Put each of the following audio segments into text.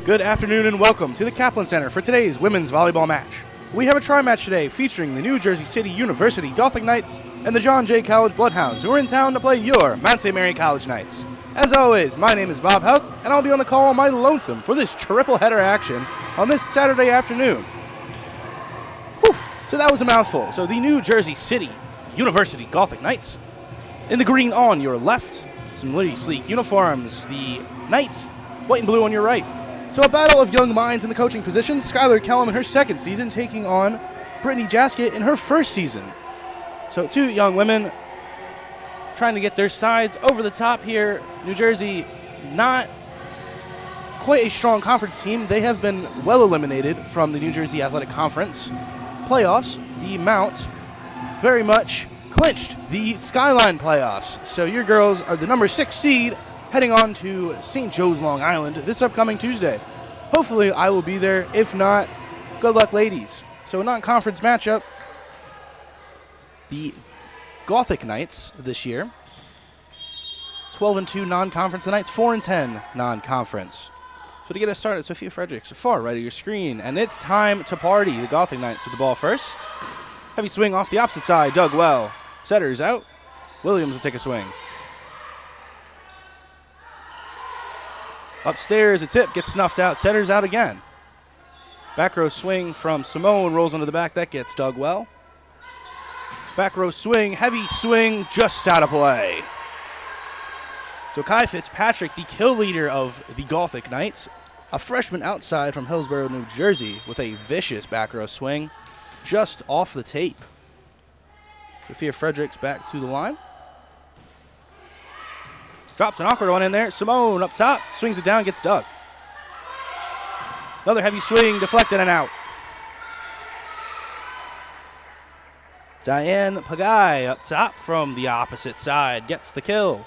Good afternoon and welcome to the Kaplan Center for today's women's volleyball match. We have a tri-match today featuring the New Jersey City University Gothic Knights and the John Jay College Bloodhounds, who are in town to play your Mount St. Mary College Knights. As always, my name is Bob Houck, and I'll be on the call on my lonesome for this triple header action on this Saturday afternoon. Whew, so that was a mouthful. So the New Jersey City University Gothic Knights in the green on your left, some really sleek uniforms. The Knights, white and blue on your right. So a battle of young minds in the coaching position. Skylar Kellum in her second season taking on Brittany Jaskett in her first season. So two young women trying to get their sides over the top here. New Jersey, not quite a strong conference team. They have been well eliminated from the New Jersey Athletic Conference playoffs. The Mount very much clinched the Skyline playoffs. So your girls are the number 6 seed heading on to St. Joe's, Long Island this upcoming Tuesday. Hopefully I will be there. If not, good luck, ladies. So a non-conference matchup. The Gothic Knights this year, 12-2 non-conference. The Knights 4-10 non-conference. So to get us started, Sophia Fredericks, far right of your screen. And it's time to party. The Gothic Knights with the ball first. Heavy swing off the opposite side, dug well. Setter's out. Williams will take a swing. Upstairs, a tip gets snuffed out. Setter's out again. Back row swing from Simone, rolls onto the back. That gets dug well. Back row swing, heavy swing, just out of play. So Kai Fitzpatrick, the kill leader of the Gothic Knights, a freshman outside from Hillsborough, New Jersey, with a vicious back row swing, just off the tape. Sophia Fredericks back to the line. Drops an awkward one in there. Simone up top, swings it down, gets dug. Another heavy swing, deflected and out. Diane Pagai up top from the opposite side gets the kill.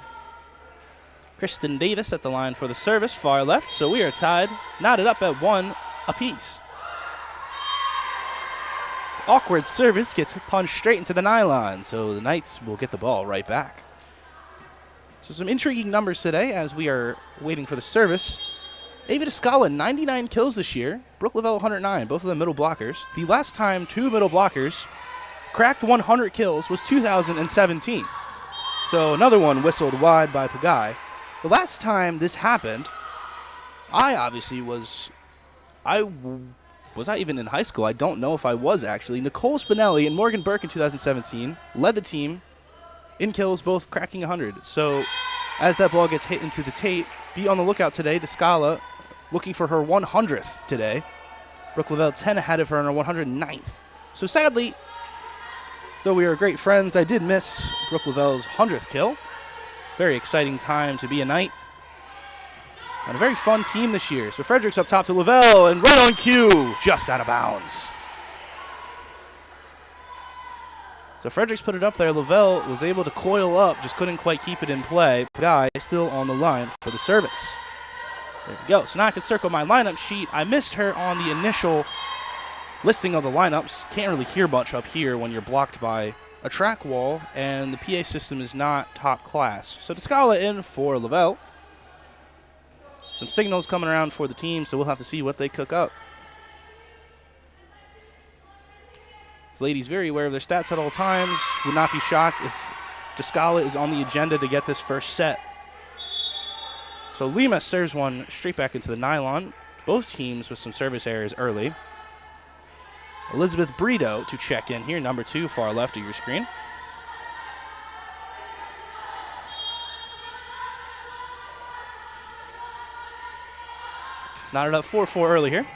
Kristen Davis at the line for the service, far left. So we are tied, knotted up at 1 apiece. Awkward service gets punched straight into the nylon, so the Knights will get the ball right back. So some intriguing numbers today as we are waiting for the service. Ava Descala, 99 kills this year. Brooke Lavelle, 109, both of them middle blockers. The last time two middle blockers cracked 100 kills was 2017. So another one whistled wide by Pagai. The last time this happened, was I even in high school? I don't know if I was actually. Nicole Spinelli and Morgan Burke in 2017 led the team in kills, both cracking 100. So as that ball gets hit into the tape, be on the lookout today. Descala looking for her 100th today. Brooke Lavelle 10 ahead of her on her 109th. So sadly, though we are great friends, I did miss Brooke Lavelle's 100th kill. Very exciting time to be a Knight. And a very fun team this year. So Fredericks up top to Lavelle, and right on cue, just out of bounds. So Fredericks put it up there. Lavelle was able to coil up, just couldn't quite keep it in play. Guy still on the line for the service. There we go. So now I can circle my lineup sheet. I missed her on the initial listing of the lineups. Can't really hear much up here when you're blocked by a track wall, and the PA system is not top class. So Descala in for Lavelle. Some signals coming around for the team, so we'll have to see what they cook up. This lady's very aware of their stats at all times. Would not be shocked if Descala is on the agenda to get this first set. So Lima serves one straight back into the nylon. Both teams with some service errors early. Elizabeth Brito to check in here, number 2, far left of your screen. Knotted up 4-4 early here.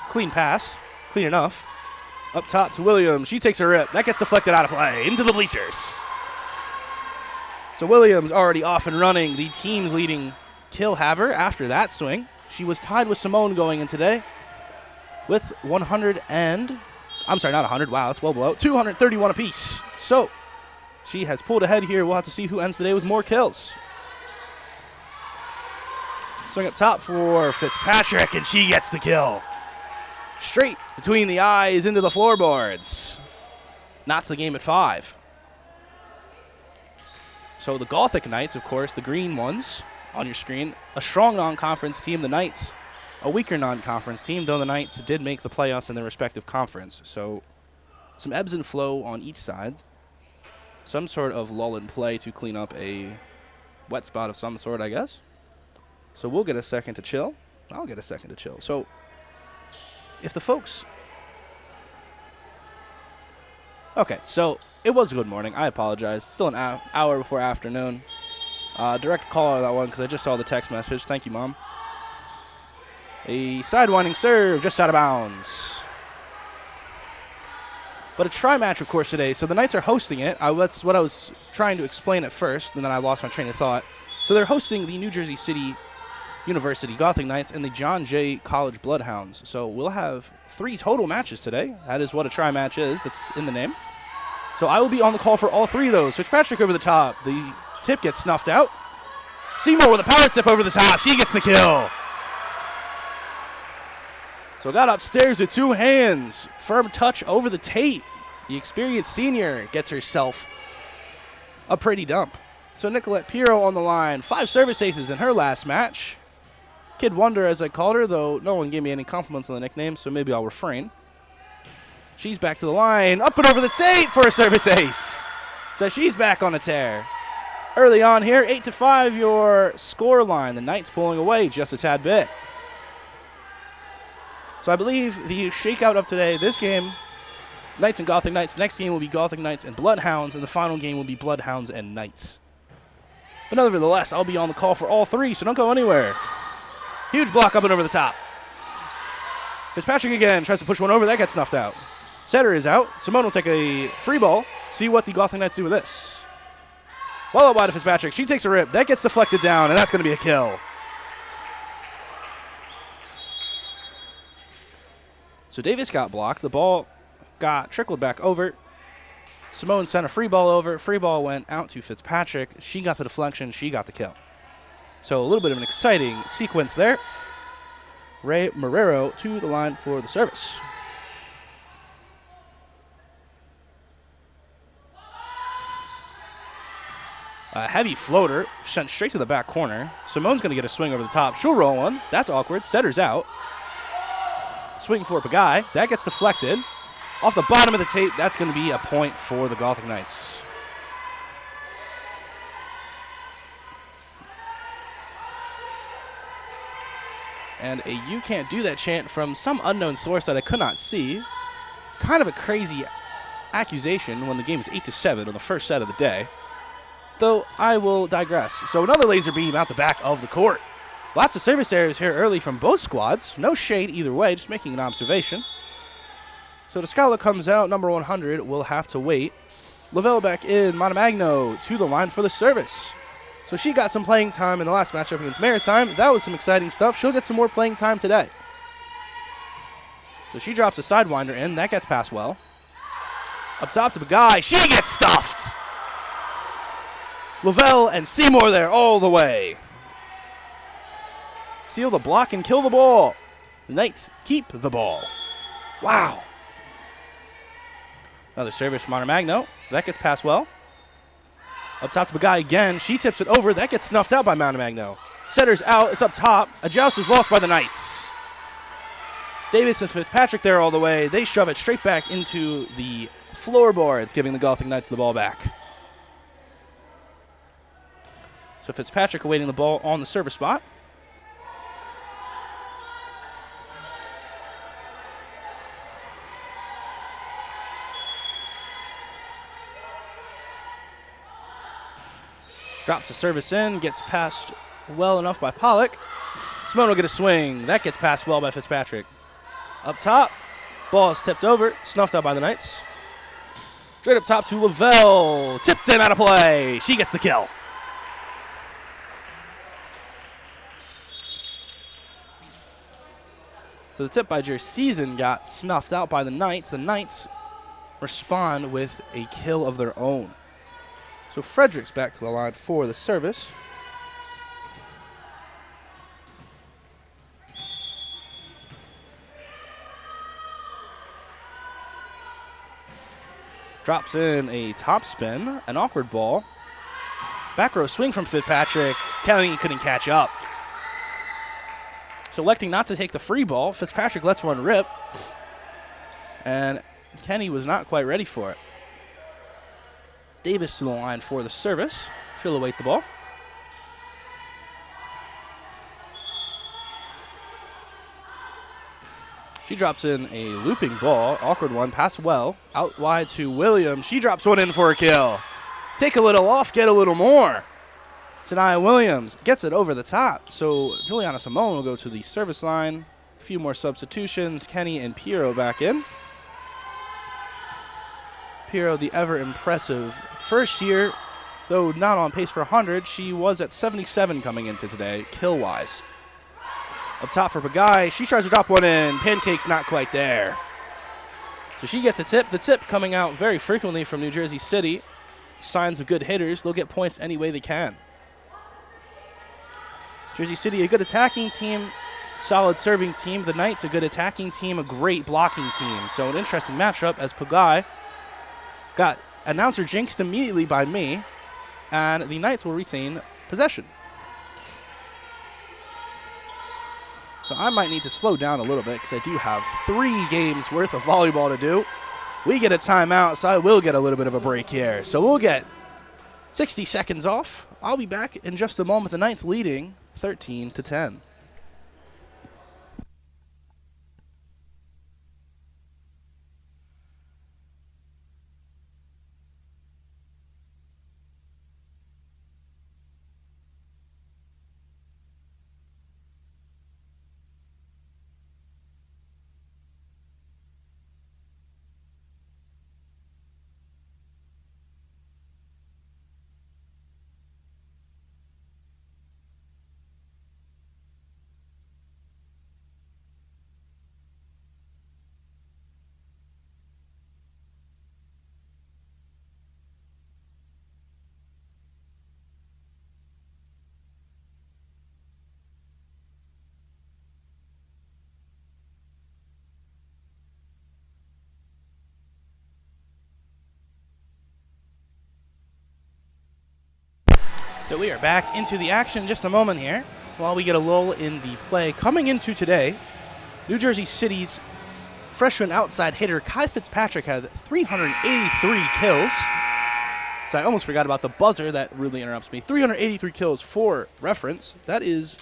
Clean pass, clean enough. Up top to Williams. She takes a rip. That gets deflected out of play into the bleachers. So Williams already off and running. The team's leading kill haver after that swing. She was tied with Simone going in today with 100 and, I'm sorry, not 100. Wow, that's well below. 231 apiece. So she has pulled ahead here. We'll have to see who ends the day with more kills. Swing up top for Fitzpatrick, and she gets the kill. Straight between the eyes into the floorboards. Knots the game at 5. So the Gothic Knights, of course, the green ones on your screen, a strong non-conference team. The Knights a weaker non-conference team, though the Knights did make the playoffs in their respective conference. So some ebbs and flow on each side. Some sort of lull in play to clean up a wet spot of some sort, I guess. So we'll get a second to chill. I'll get a second to chill. So if the folks... Okay, so it was a good morning. I apologize. Still an hour before afternoon. Direct call on that one because I just saw the text message. Thank you, Mom. A sidewinding serve just out of bounds. But a tri-match, of course, today. So the Knights are hosting it. That's what I was trying to explain at first, and then I lost my train of thought. So they're hosting the New Jersey City University Gothic Knights and the John Jay College Bloodhounds. So we'll have 3 total matches today. That is what a tri-match is. That's in the name. So I will be on the call for all 3 of those. Fitzpatrick over the top. The tip gets snuffed out. Seymour with a power tip over the top. She gets the kill. So got upstairs with 2 hands. Firm touch over the tape. The experienced senior gets herself a pretty dump. So Nicolette Pirro on the line. 5 service aces in her last match. Kid Wonder, as I called her, though no one gave me any compliments on the nickname, so maybe I'll refrain. She's back to the line. Up and over the tape for a service ace. So she's back on a tear. Early on here, 8-5 your score line. The Knights pulling away just a tad bit. So I believe the shakeout of today, this game, Knights and Gothic Knights. Next game will be Gothic Knights and Bloodhounds, and the final game will be Bloodhounds and Knights. But nevertheless, I'll be on the call for all 3, so don't go anywhere. Huge block up and over the top. Fitzpatrick again tries to push one over. That gets snuffed out. Setter is out. Simone will take a free ball. See what the Gothic Knights do with this. Well out wide of Fitzpatrick. She takes a rip. That gets deflected down, and that's going to be a kill. So Davis got blocked. The ball got trickled back over. Simone sent a free ball over. Free ball went out to Fitzpatrick. She got the deflection. She got the kill. So a little bit of an exciting sequence there. Ray Marrero to the line for the service. A heavy floater sent straight to the back corner. Simone's going to get a swing over the top. She'll roll one. That's awkward. Setter's out. Swing for Pagai. That gets deflected. Off the bottom of the tape, that's going to be a point for the Gothic Knights. And a "you can't do that" chant from some unknown source that I could not see. Kind of a crazy accusation when the game is 8-7 on the first set of the day. Though I will digress. So another laser beam out the back of the court. Lots of service errors here early from both squads. No shade either way, just making an observation. So Descala comes out, number 100, will have to wait. Lavelle back in, Montemagno to the line for the service. So she got some playing time in the last matchup against Maritime. That was some exciting stuff. She'll get some more playing time today. So she drops a sidewinder in. That gets past well. Up top to Pagai. She gets stuffed. Lavelle and Seymour there all the way. Seal the block and kill the ball. The Knights keep the ball. Wow. Another service from Montemagno. That gets past well. Up top to Pagai again. She tips it over. That gets snuffed out by Montemagno. Setter's out. It's up top. A joust is lost by the Knights. Davis and Fitzpatrick there all the way. They shove it straight back into the floorboards, giving the Gothic Knights the ball back. So Fitzpatrick awaiting the ball on the service spot. Drops a service in, gets passed well enough by Pollock. Simone will get a swing. That gets passed well by Fitzpatrick. Up top, ball is tipped over, snuffed out by the Knights. Straight up top to Lavelle. Tipped in out of play. She gets the kill. So the tip by Jerseason got snuffed out by the Knights. The Knights respond with a kill of their own. So Frederick's back to the line for the service. Drops in a top spin, an awkward ball. Back row swing from Fitzpatrick. Kelly couldn't catch up. selecting not to take the free ball. Fitzpatrick lets one rip, and Kenny was not quite ready for it. Davis to the line for the service. She'll await the ball. She drops in a looping ball. Awkward one. Pass well. Out wide to Williams. She drops one in for a kill. Take a little off, get a little more. Janiyah Williams gets it over the top. So Juliana Simone will go to the service line. A few more substitutions. Kenny and Piero back in. Piero, the ever impressive first year, though not on pace for 100. She was at 77 coming into today, kill-wise. Up top for Pagai. She tries to drop one in. Pancake's not quite there. So she gets a tip. The tip coming out very frequently from New Jersey City. Signs of good hitters. They'll get points any way they can. Jersey City, a good attacking team, solid serving team. The Knights, a good attacking team, a great blocking team. So an interesting matchup as Pagai got announcer jinxed immediately by me, and the Knights will retain possession. So I might need to slow down a little bit because I do have 3 games worth of volleyball to do. We get a timeout, so I will get a little bit of a break here. So we'll get 60 seconds off. I'll be back in just a moment. The Knights leading 13-10. So we are back into the action just a moment here while we get a lull in the play. Coming into today, New Jersey City's freshman outside hitter Kai Fitzpatrick had 383 kills. So I almost forgot about the buzzer. That really interrupts me. 383 kills for reference. That is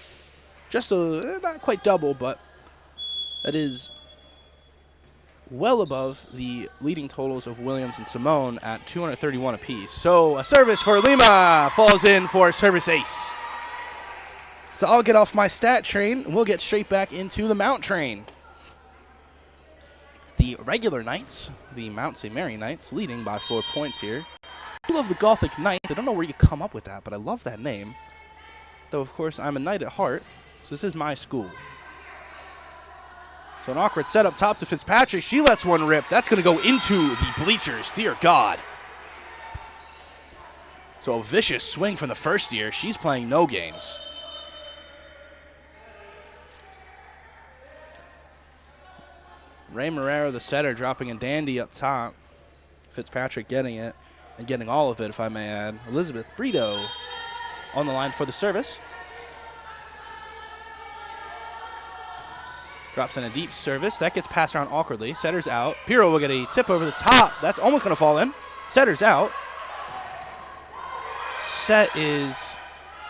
just not quite double, but that is well above the leading totals of Williams and Simone at 231 apiece. So a service for Lima falls in for a service ace. So I'll get off my stat train, and we'll get straight back into the Mount train. The regular Knights, the Mount St. Mary Knights, leading by 4 points here. I love the Gothic Knight. I don't know where you come up with that, but I love that name. Though, of course, I'm a knight at heart, so this is my school. So an awkward set up top to Fitzpatrick. She lets one rip. That's going to go into the bleachers. Dear God. So a vicious swing from the first year. She's playing no games. Ray Marrero, the setter, dropping a dandy up top. Fitzpatrick getting it, and getting all of it, if I may add. Elizabeth Brito on the line for the service. Drops in a deep service. That gets passed around awkwardly. Setter's out. Piero will get a tip over the top. That's almost going to fall in. Setter's out. Set is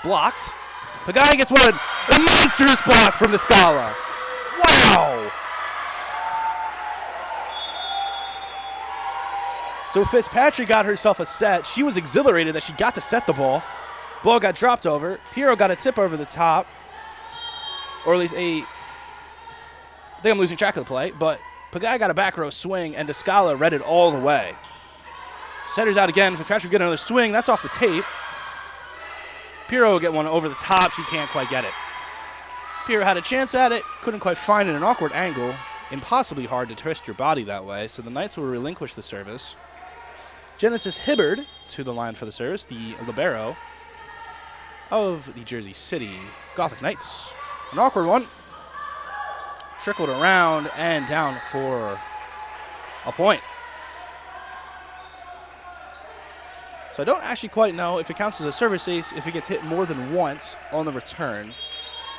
blocked. Pagai gets one. A monstrous block from the Scala. Wow! So Fitzpatrick got herself a set. She was exhilarated that she got to set the ball. Ball got dropped over. Piero got a tip over the top. Or at least a... I think I'm losing track of the play, but Pagai got a back row swing, and Descala read it all the way. Setter's out again. Fitzpatrick get another swing. That's off the tape. Piero will get one over the top. She can't quite get it. Piero had a chance at it. Couldn't quite find it. An awkward angle. Impossibly hard to twist your body that way, so the Knights will relinquish the service. Genesis Hibbard to the line for the service, the libero of the Jersey City Gothic Knights. An awkward one. Trickled around and down for a point. So I don't actually quite know if it counts as a service ace if it gets hit more than once on the return.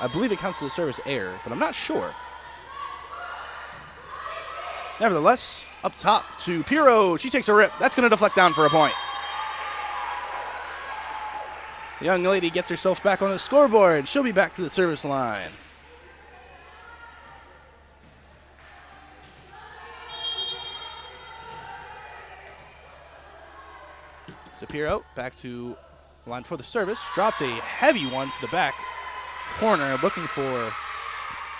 I believe it counts as a service error, but I'm not sure. Nevertheless, up top to Piro. She takes a rip. That's going to deflect down for a point. The young lady gets herself back on the scoreboard. She'll be back to the service line. So Piro back to line for the service. Drops a heavy one to the back corner, looking for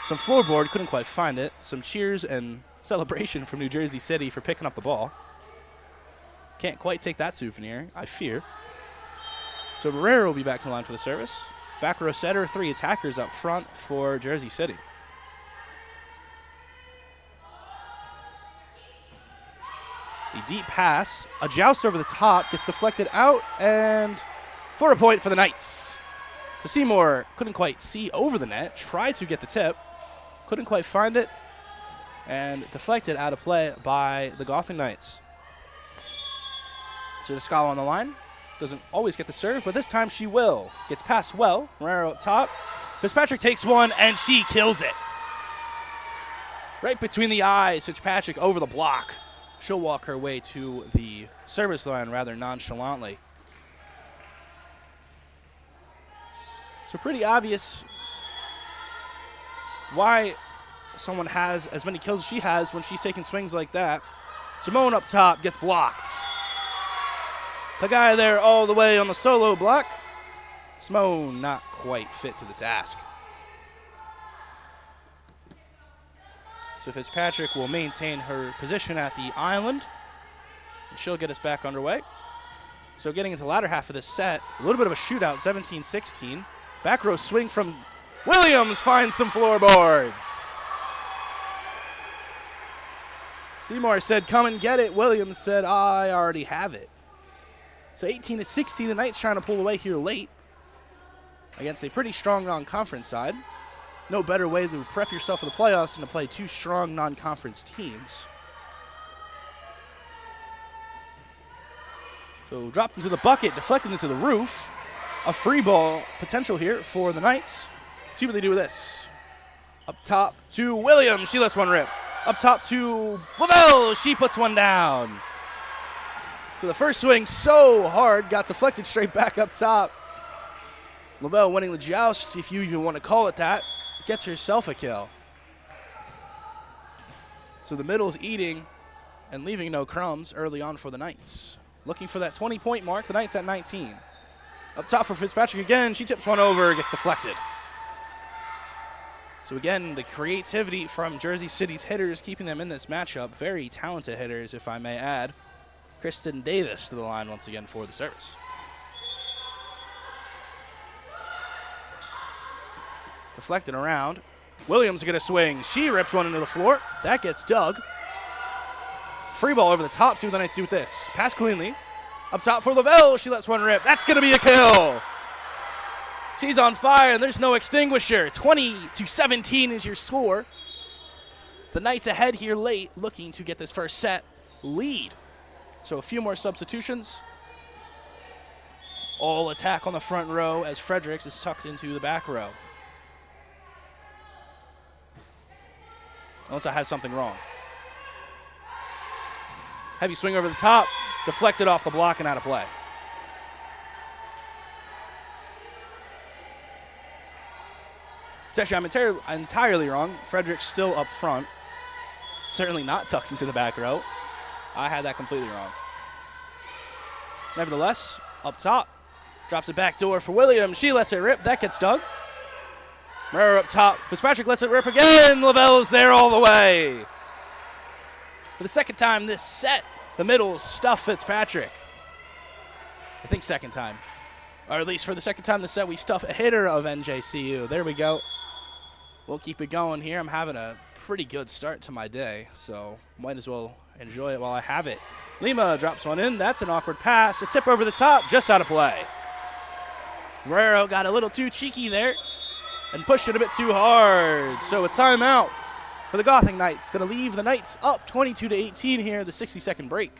some floorboard. Couldn't quite find it. Some cheers and celebration from New Jersey City for picking up the ball. Can't quite take that souvenir, I fear. So Barrera will be back to the line for the service. Back row setter, 3 attackers up front for Jersey City. A deep pass, a joust over the top, gets deflected out, and for a point for the Knights. So Seymour couldn't quite see over the net, tried to get the tip, couldn't quite find it, and deflected out of play by the Gotham Knights. So Descala on the line. Doesn't always get the serve, but this time she will. Gets past well. Morero up top. Fitzpatrick takes one, and she kills it. Right between the eyes, Fitzpatrick over the block. She'll walk her way to the service line rather nonchalantly. So pretty obvious why someone has as many kills as she has when she's taking swings like that. Simone up top gets blocked. The guy there all the way on the solo block. Simone not quite fit to the task. So Fitzpatrick will maintain her position at the island, and she'll get us back underway. So getting into the latter half of this set, a little bit of a shootout, 17-16. Back row swing from Williams finds some floorboards. Seymour said, come and get it. Williams said, I already have it. So 18-16, the Knights trying to pull away here late against a pretty strong non-conference side. No better way to prep yourself for the playoffs than to play 2 strong non-conference teams. So dropped into the bucket, deflected into the roof. A free ball potential here for the Knights. See what they do with this. Up top to Williams. She lets one rip. Up top to Lavelle. She puts one down. So the first swing so hard, got deflected straight back up top. Lavelle winning the joust, if you even want to call it that. Gets herself a kill. So the middle's eating and leaving no crumbs early on for the Knights. Looking for that 20-point mark, the Knights at 19. Up top for Fitzpatrick again, she tips one over, gets deflected. So again, the creativity from Jersey City's hitters keeping them in this matchup. Very talented hitters, if I may add. Kristen Davis to the line once again for the service. Deflected around. Williams going to swing. She rips one into the floor. That gets dug. Free ball over the top. See what the Knights do with this. Pass cleanly. Up top for Lavelle. She lets one rip. That's going to be a kill. She's on fire, and there's no extinguisher. 20-17 is your score. The Knights ahead here late, looking to get this first set lead. So a few more substitutions. All attack on the front row as Fredericks is tucked into the back row. Unless I have something wrong. Heavy swing over the top, deflected off the block and out of play. It's actually, I'm entirely wrong. Fredericks still up front. Certainly not tucked into the back row. I had that completely wrong. Nevertheless, up top, drops it back door for Williams. She lets it rip. That gets dug. Murray up top. Fitzpatrick lets it rip again. Lavelle's there all the way. For the second time this set, the middle stuffed Fitzpatrick. I think second time. Or at least for the second time this set, we stuff a hitter of NJCU. There we go. We'll keep it going here. I'm having a pretty good start to my day, so might as well enjoy it while I have it. Lima drops one in. That's an awkward pass. A tip over the top, just out of play. Guerrero got a little too cheeky there and pushed it a bit too hard. So a timeout for the Gothic Knights. Going to leave the Knights up 22-18 here, the 60-second break.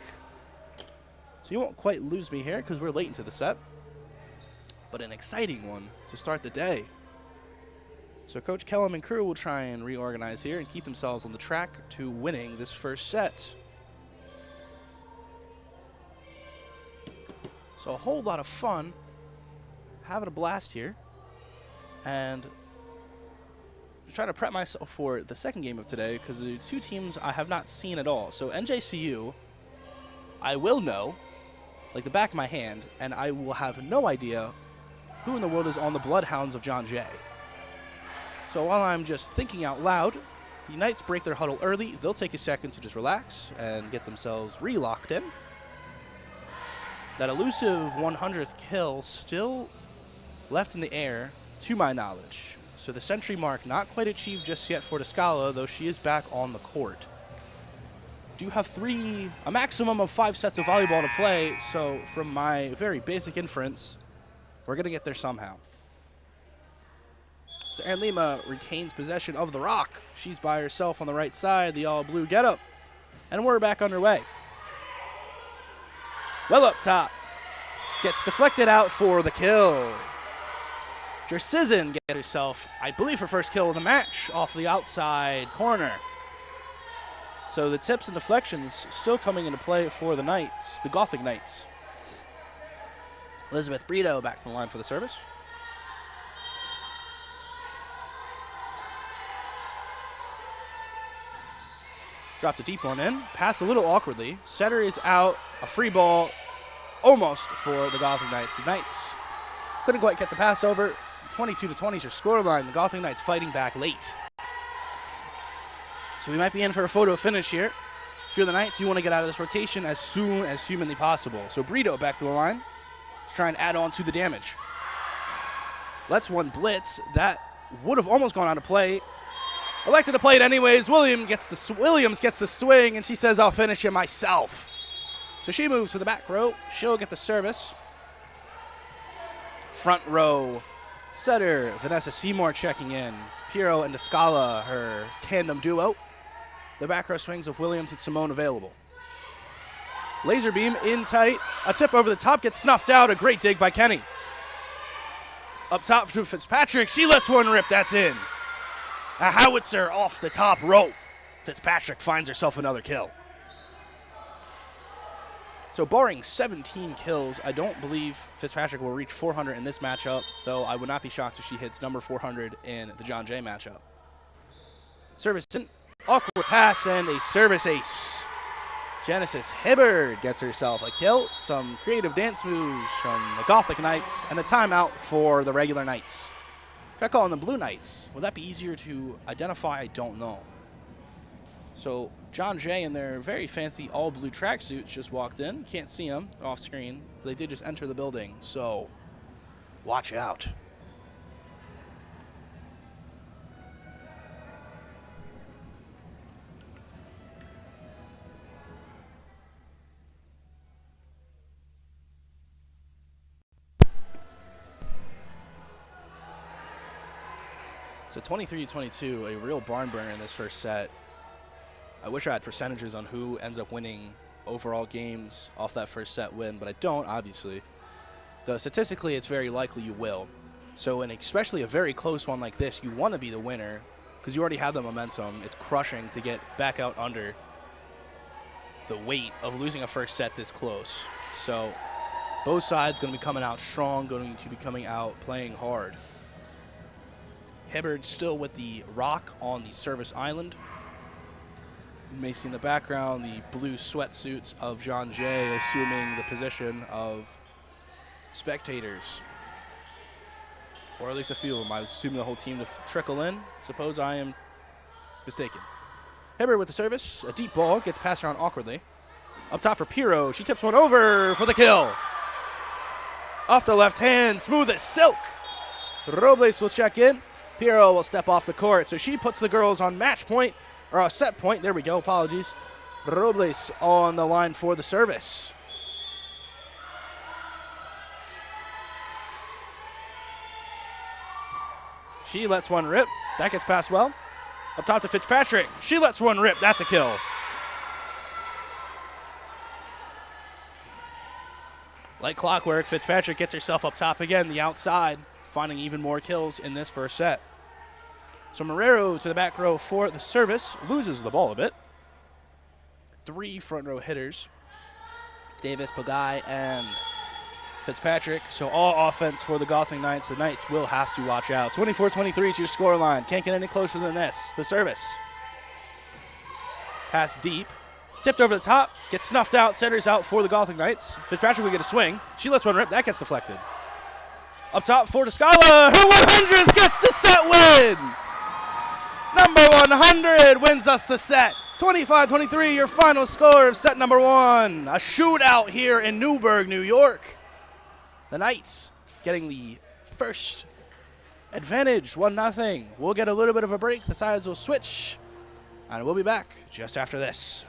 So you won't quite lose me here because we're late into the set, but an exciting one to start the day. So Coach Kellum and crew will try and reorganize here and keep themselves on the track to winning this first set. So a whole lot of fun, having a blast here, and trying to prep myself for the second game of today because the two teams I have not seen at all. So NJCU, I will know like the back of my hand, and I will have no idea who in the world is on the Bloodhounds of John Jay. So while I'm just thinking out loud, the Knights break their huddle early. They'll take a second to just relax and get themselves re-locked in. That elusive 100th kill still left in the air, to my knowledge. So the century mark not quite achieved just yet for Descala, though she is back on the court. Do have a maximum of 5 sets of volleyball to play, so from my very basic inference, we're going to get there somehow. So Erin Lima retains possession of the rock. She's by herself on the right side, the all-blue get-up, and we're back underway. Well up top. Gets deflected out for the kill. Jersizin gets herself, I believe, her first kill of the match off the outside corner. So the tips and deflections still coming into play for the Knights, the Gothic Knights. Elizabeth Brito back to the line for the service. Drops a deep one in. Pass a little awkwardly. Setter is out. A free ball almost for the Gothic Knights. The Knights couldn't quite get the pass over. 22-20 is your scoreline. The Gothic Knights fighting back late. So we might be in for a photo finish here. If you're the Knights, you want to get out of this rotation as soon as humanly possible. So Brito back to the line. Let's try and add on to the damage. Let's one blitz. That would have almost gone out of play. Elected to play it anyways. Williams gets the swing, and she says, I'll finish it myself. So she moves to the back row. She'll get the service. Front row. Setter, Vanessa Seymour checking in. Piero and Descala, her tandem duo. The back row swings of Williams and Simone available. Laser beam in tight. A tip over the top gets snuffed out. A great dig by Kenny. Up top to Fitzpatrick. She lets one rip. That's in. A howitzer off the top rope. Fitzpatrick finds herself another kill. So barring 17 kills, I don't believe Fitzpatrick will reach 400 in this matchup, though I would not be shocked if she hits number 400 in the John Jay matchup. Service in, awkward pass, and a service ace. Genesis Hibbard gets herself a kill. Some creative dance moves from the Gothic Knights, and a timeout for the regular Knights. Try calling them Blue Knights. Would that be easier to identify? I don't know. So John Jay in their very fancy all-blue tracksuits just walked in. Can't see them off screen. But they did just enter the building, so watch out. So 23-22, a real barn burner in this first set. I wish I had percentages on who ends up winning overall games off that first set win, but I don't, obviously. Though statistically, it's very likely you will. So in especially a very close one like this, you want to be the winner because you already have the momentum. It's crushing to get back out under the weight of losing a first set this close. So both sides going to be coming out strong, going to be coming out playing hard. Hibbard still with the rock on the service island. You may see in the background the blue sweatsuits of John Jay assuming the position of spectators. Or at least a few of them. I was assuming the whole team to trickle in. Suppose I am mistaken. Hibbard with the service. A deep ball gets passed around awkwardly. Up top for Piero. She tips one over for the kill. Off the left hand, smooth as silk. Robles will check in. Piero will step off the court. So she puts the girls on match point, or a set point. There we go, apologies. Robles on the line for the service. She lets one rip. That gets passed well. Up top to Fitzpatrick. She lets one rip. That's a kill. Like clockwork, Fitzpatrick gets herself up top again, the outside, finding even more kills in this first set. So Marrero to the back row for the service, loses the ball a bit. 3 front row hitters, Davis, Pagai, and Fitzpatrick. So all offense for the Gotham Knights. The Knights will have to watch out. 24-23 is your score line. Can't get any closer than this. The service. Pass deep. Tipped over the top. Gets snuffed out. Centers out for the Gotham Knights. Fitzpatrick will get a swing. She lets one rip. That gets deflected. Up top for Descala. Her 100th gets the set win. Number 100 wins us the set. 25-23, your final score of set number 1. A shootout here in Newburgh, New York. The Knights getting the first advantage, 1-0. We'll get a little bit of a break. The sides will switch, and we'll be back just after this.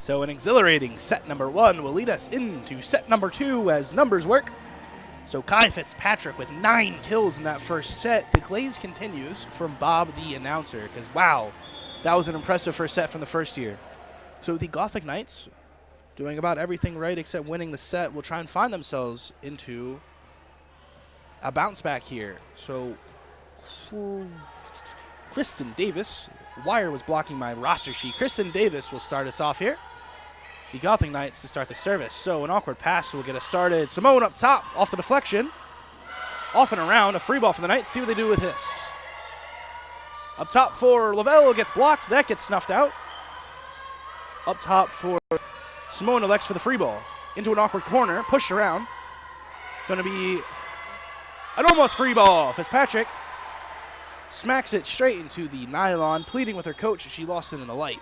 So an exhilarating set number 1 will lead us into set number 2 as numbers work. So Kai Fitzpatrick with 9 kills in that first set. The glaze continues from Bob the announcer because, wow, that was an impressive first set from the first year. So the Gothic Knights, doing about everything right except winning the set, will try and find themselves into a bounce back here. So Kristen Davis, wire was blocking my roster sheet. Kristen Davis will start us off here. The Gothic Knights to start the service. So an awkward pass will get us started. Simone up top, off the deflection. Off and around, a free ball for the Knights. See what they do with this. Up top for Lavelle, gets blocked. That gets snuffed out. Up top for Simone elects for the free ball. Into an awkward corner, pushed around. Going to be an almost free ball. Fitzpatrick smacks it straight into the nylon, pleading with her coach. She lost it in the light.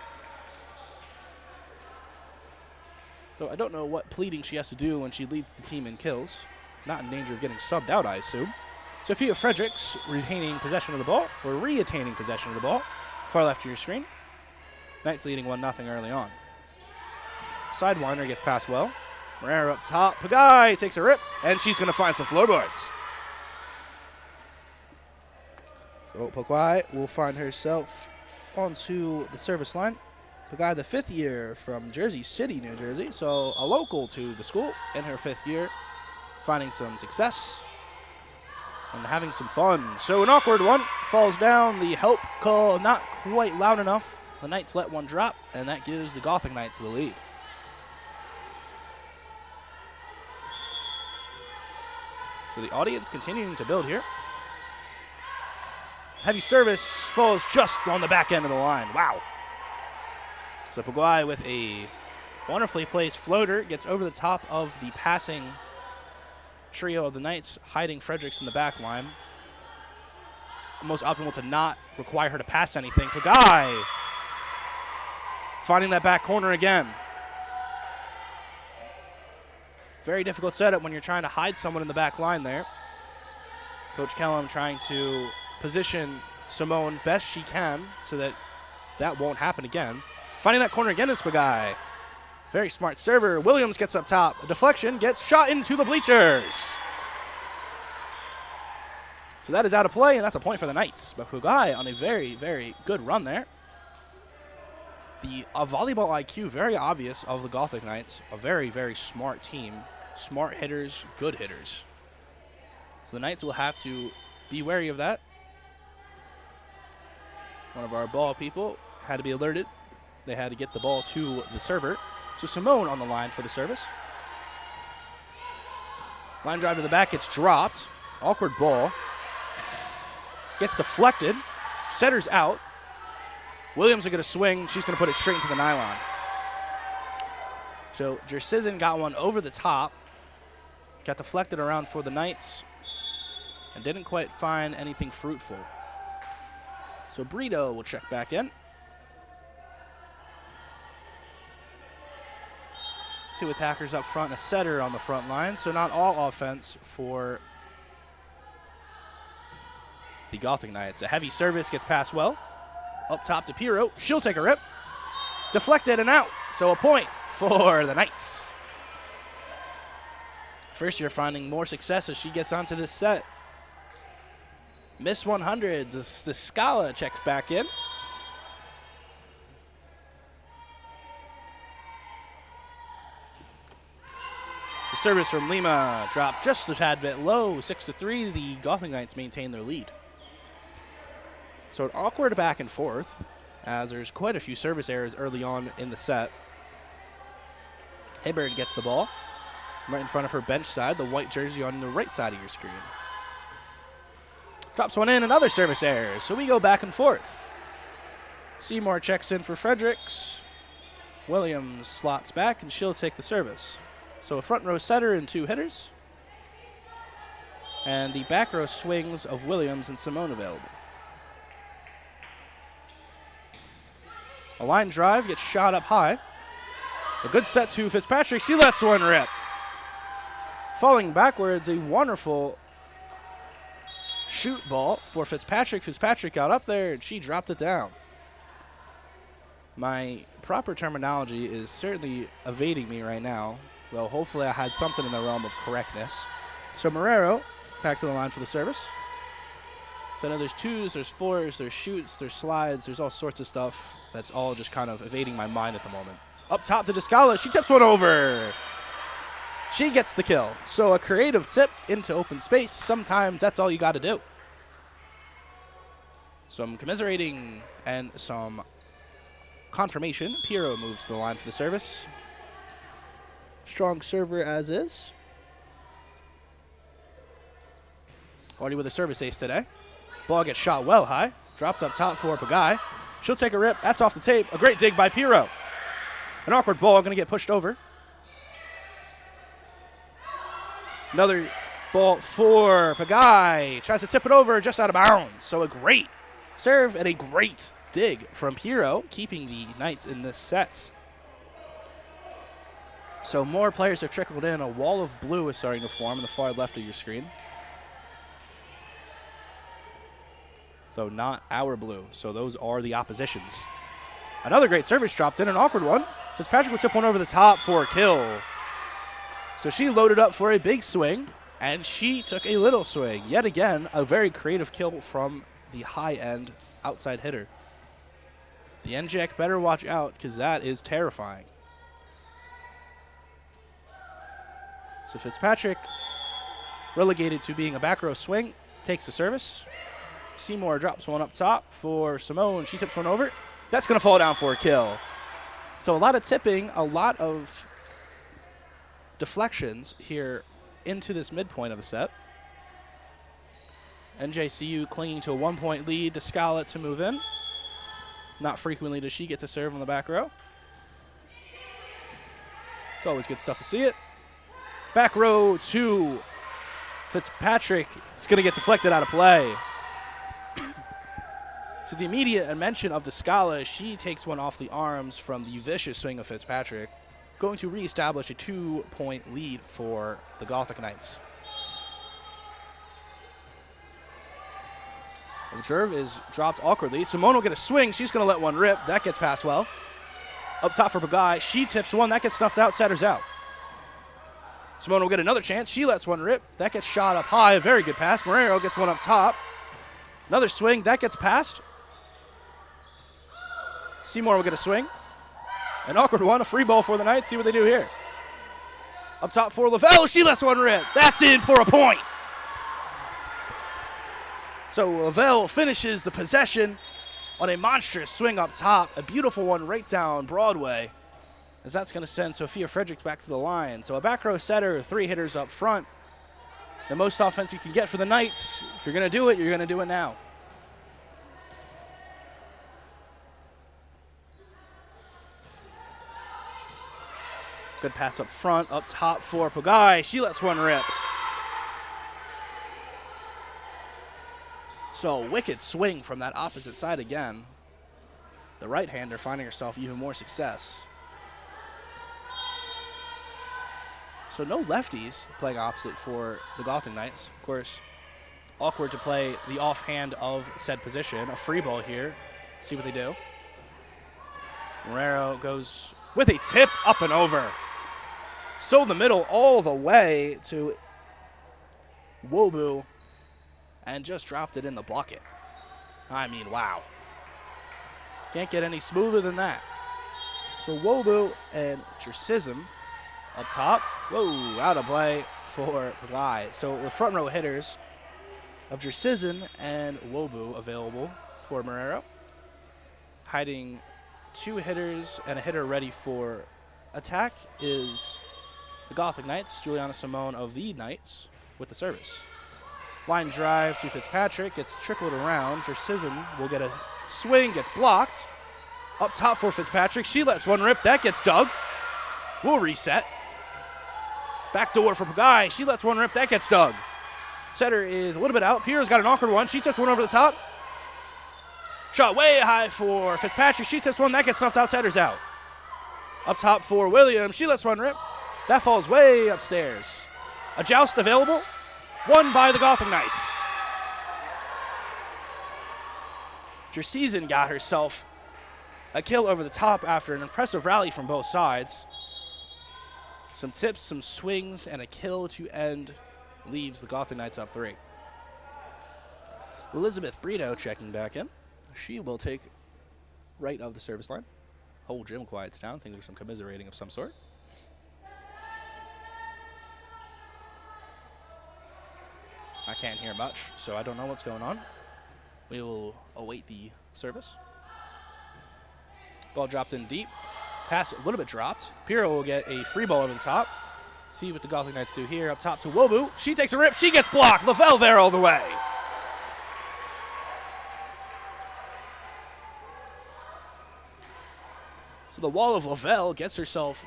Though I don't know what pleading she has to do when she leads the team in kills. Not in danger of getting subbed out, I assume. Sophia Fredericks retaining possession of the ball, or re-attaining possession of the ball. Far left of your screen. Knights leading 1-0 early on. Sidewinder gets past well. Marrero up top. Pagai takes a rip, and she's going to find some floorboards. So Pagai will find herself onto the service line. Pagai, the 5th year from Jersey City, New Jersey, so a local to the school in her 5th year, finding some success and having some fun. So an awkward one falls down. The help call not quite loud enough. The Knights let one drop, and that gives the Gothic Knights the lead. So the audience continuing to build here. Heavy service falls just on the back end of the line. Wow. So Pagai with a wonderfully placed floater gets over the top of the passing trio of the Knights, hiding Fredericks in the back line. Most optimal to not require her to pass anything. Pagai finding that back corner again. Very difficult setup when you're trying to hide someone in the back line there. Coach Kellum trying to position Simone best she can so that that won't happen again. Finding that corner again is Pagai. Very smart server. Williams gets up top. A deflection gets shot into the bleachers. So that is out of play, and that's a point for the Knights. But Pagai on a very, very good run there. The volleyball IQ, very obvious of the Gothic Knights. A very, very smart team. Smart hitters, good hitters. So the Knights will have to be wary of that. One of our ball people had to be alerted. They had to get the ball to the server. So Simone on the line for the service. Line drive to the back gets dropped. Awkward ball. Gets deflected. Setter's out. Williams are going to swing. She's going to put it straight into the nylon. So Jersizin got one over the top. Got deflected around for the Knights. And didn't quite find anything fruitful. So Brito will check back in. Two attackers up front, a setter on the front line. So not all offense for the Gothic Knights. A heavy service gets passed well. Up top to Piro. She'll take a rip. Deflected and out. So a point for the Knights. First year finding more success as she gets onto this set. Miss 100. The Scala checks back in. The service from Lima dropped just a tad bit low, 6-3. The Gothic Knights maintain their lead. So an awkward back and forth, as there's quite a few service errors early on in the set. Hibbard gets the ball right in front of her bench side, the white jersey on the right side of your screen. Drops one in, another service error. So we go back and forth. Seymour checks in for Fredericks. Williams slots back, and she'll take the service. So a front row setter and two hitters. And the back row swings of Williams and Simone available. A line drive gets shot up high. A good set to Fitzpatrick. She lets one rip. Falling backwards, a wonderful shoot ball for Fitzpatrick. Fitzpatrick got up there, and she dropped it down. My proper terminology is certainly evading me right now, though hopefully I had something in the realm of correctness. So Marrero back to the line for the service. So now there's twos, there's fours, there's shoots, there's slides, there's all sorts of stuff that's all just kind of evading my mind at the moment. Up top to Descala, she tips one over. She gets the kill. So a creative tip into open space, sometimes that's all you got to do. Some commiserating and some confirmation. Piro moves to the line for the service. Strong server as is. Already with a service ace today. Ball gets shot well high. Dropped up top for Pagai. She'll take a rip. That's off the tape. A great dig by Piro. An awkward ball going to get pushed over. Another ball for Pagai. Tries to tip it over just out of bounds. So a great serve and a great dig from Piro, keeping the Knights in this set. So more players have trickled in. A wall of blue is starting to form in the far left of your screen. So not our blue. So those are the oppositions. Another great service dropped in, an awkward one. Fitzpatrick will tip one over the top for a kill. So she loaded up for a big swing, and she took a little swing. Yet again, a very creative kill from the high-end outside hitter. The NJC better watch out because that is terrifying. So Fitzpatrick, relegated to being a back row swing, takes the service. Seymour drops one up top for Simone. She tips one over. That's going to fall down for a kill. So a lot of tipping, a lot of deflections here into this midpoint of the set. NJCU clinging to a 1-point lead to Scala to move in. Not frequently does she get to serve on the back row. It's always good stuff to see it. Back row to Fitzpatrick. It's going to get deflected out of play. So the immediate mention of the Scala, she takes one off the arms from the vicious swing of Fitzpatrick, going to reestablish a 2-point lead for the Gothic Knights. The serve is dropped awkwardly. Simone will get a swing. She's going to let one rip. That gets past well. Up top for Pagai. She tips one. That gets snuffed out. Setters out. Simone will get another chance. She lets one rip. That gets shot up high. A very good pass. Marrero gets one up top. Another swing. That gets passed. Seymour will get a swing. An awkward one. A free ball for the Knights. See what they do here. Up top for Lavelle. She lets one rip. That's in for a point. So Lavelle finishes the possession on a monstrous swing up top. A beautiful one right down Broadway, as that's going to send Sophia Fredericks back to the line. So a back row setter, 3 hitters up front. The most offense you can get for the Knights. If you're going to do it, you're going to do it now. Good pass up front, up top for Pagai. She lets one rip. So wicked swing from that opposite side again. The right-hander finding herself even more success. So no lefties playing opposite for the Gothic Knights. Of course, awkward to play the offhand of said position. A free ball here. See what they do. Marrero goes with a tip up and over. So the middle all the way to Wobu, and just dropped it in the bucket. I mean, wow. Can't get any smoother than that. So Wobu and Jersism up top. Whoa, out of play for Pagai. So the front row hitters of Jersism and Wobu available for Marrero. Hiding 2 hitters and a hitter ready for attack is the Gothic Knights. Juliana Simone of the Knights with the service. Line drive to Fitzpatrick, gets trickled around. Jersism will get a swing, gets blocked. Up top for Fitzpatrick, she lets one rip, that gets dug. We'll reset. Back door for Pagai, she lets one rip, that gets dug. Setter is a little bit out. Pierre's got an awkward one, she tips one over the top. Shot way high for Fitzpatrick, she tips one, that gets snuffed out, Setter's out. Up top for Williams, she lets one rip. That falls way upstairs. A joust available. Won by the Gothic Knights. Jersism got herself a kill over the top after an impressive rally from both sides. Some tips, some swings, and a kill to end leaves the Gothic Knights up 3. Elizabeth Brito checking back in. She will take right of the service line. Whole gym quiets down. I think there's some commiserating of some sort. I can't hear much, so I don't know what's going on. We will await the service. Ball dropped in deep. Pass a little bit dropped. Pierre will get a free ball over the top. See what the Gothic Knights do here. Up top to Wobu. She takes a rip. She gets blocked. Lavelle there all the way. So the wall of Lavelle gets herself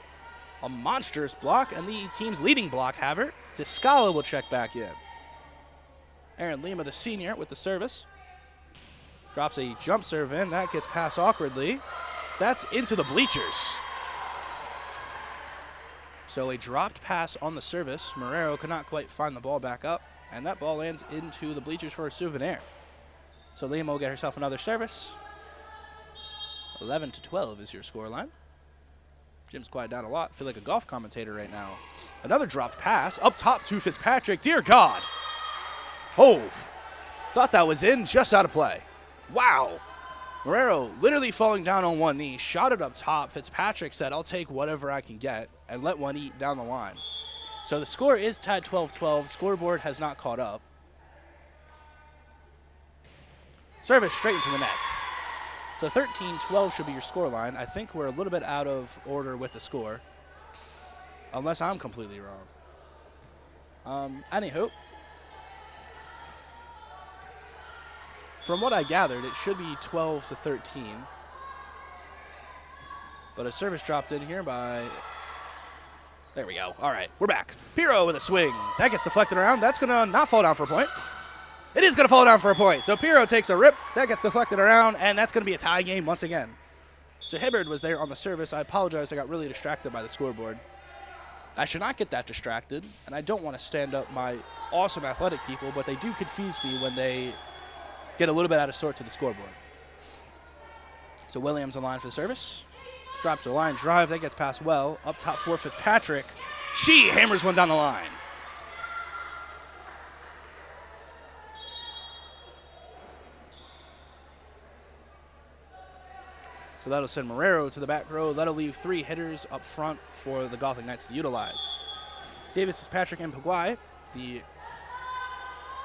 a monstrous block, and the team's leading block haver, Descala, will check back in. Aaron Lima, the senior, with the service. Drops a jump serve in. That gets passed awkwardly. That's into the bleachers. So a dropped pass on the service. Marrero could not quite find the ball back up, and that ball lands into the bleachers for a souvenir. So Lima will get herself another service. 11-12 is your scoreline. Jim's quiet down a lot. I feel like a golf commentator right now. Another dropped pass. Up top to Fitzpatrick. Dear God. Oh. Thought that was in. Just out of play. Wow. Marrero literally falling down on one knee. Shot it up top. Fitzpatrick said, I'll take whatever I can get and let one eat down the line. So the score is tied 12-12. Scoreboard has not caught up. Service straight into the nets. So 13-12 should be your score line. I think we're a little bit out of order with the score, unless I'm completely wrong. Anywho, from what I gathered, it should be 12-13. But a service dropped in here by... There we go. All right, we're back. Pirro with a swing. That gets deflected around. That's going to not fall down for a point. It is going to fall down for a point. So Pirro takes a rip. That gets deflected around, and that's going to be a tie game once again. So Hibbard was there on the service. I apologize. I got really distracted by the scoreboard. I should not get that distracted, and I don't want to stand up my awesome athletic people, but they do confuse me when they get a little bit out of sort to the scoreboard. So Williams in line for the service. Drops a line drive. That gets passed well. Up top for Fitzpatrick. She hammers one down the line. So that'll send Marrero to the back row. That'll leave 3 hitters up front for the Gothic Knights to utilize. Davis, Fitzpatrick, and Paguay, the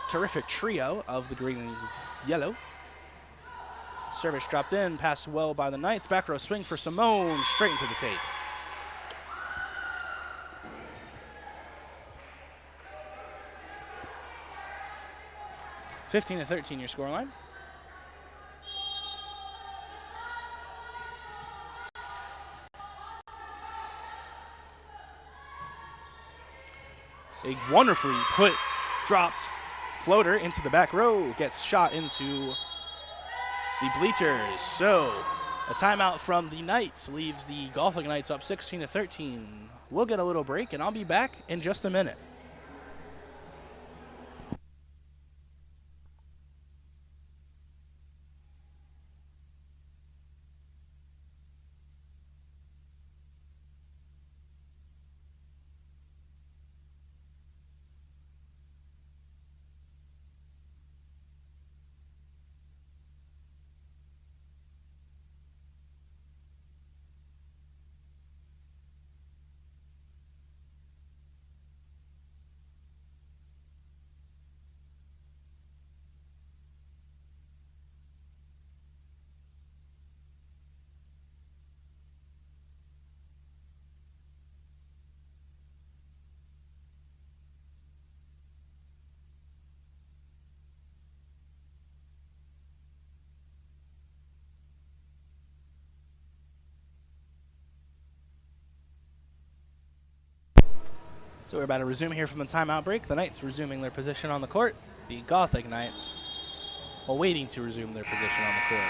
terrific trio of the green and yellow. Service dropped in, passed well by the Knights. Back row swing for Simone, straight into the tape. (15-13) your scoreline. A wonderfully put, dropped floater into the back row. Gets shot into the bleachers. So a timeout from the Knights leaves the Gothic Knights up 16-13. We'll get a little break, and I'll be back in just a minute. So we're about to resume here from the timeout break. The Knights resuming their position on the court. The Gothic Knights are waiting to resume their position on the court.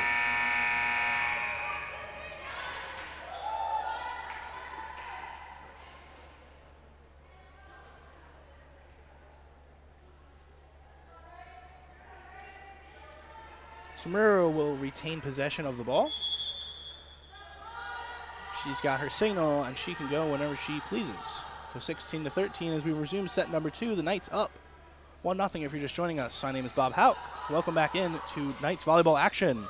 Marrero will retain possession of the ball. She's got her signal, and she can go whenever she pleases. So 16-13 as we resume set number 2. The Knights up 1-0 if you're just joining us. My name is Bob Hauk. Welcome back in to Knights volleyball action.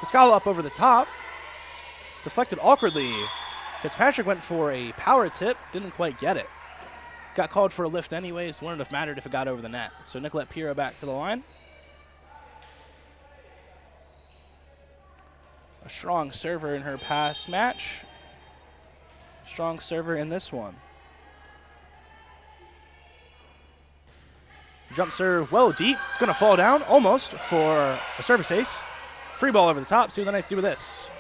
Cascala up over the top. Deflected awkwardly. Fitzpatrick went for a power tip. Didn't quite get it. Got called for a lift anyways. Wouldn't have mattered if it got over the net. So Nicolette Pirro back to the line. A strong server in her past match. Strong server in this one. Jump serve well deep. It's going to fall down almost for a service ace. Free ball over the top. See what the Knights do with this.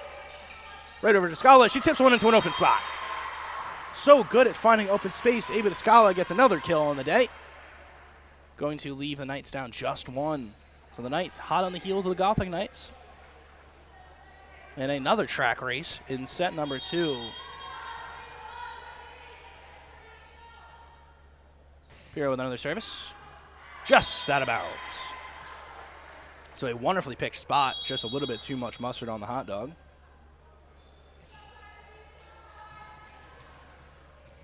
Right over to Scala. She tips one into an open spot. So good at finding open space. Ava Scala gets another kill on the day. Going to leave the Knights down just 1. So the Knights hot on the heels of the Gothic Knights. And another track race in set number 2. Pirro with another service. Just out of bounds. So a wonderfully picked spot. Just a little bit too much mustard on the hot dog.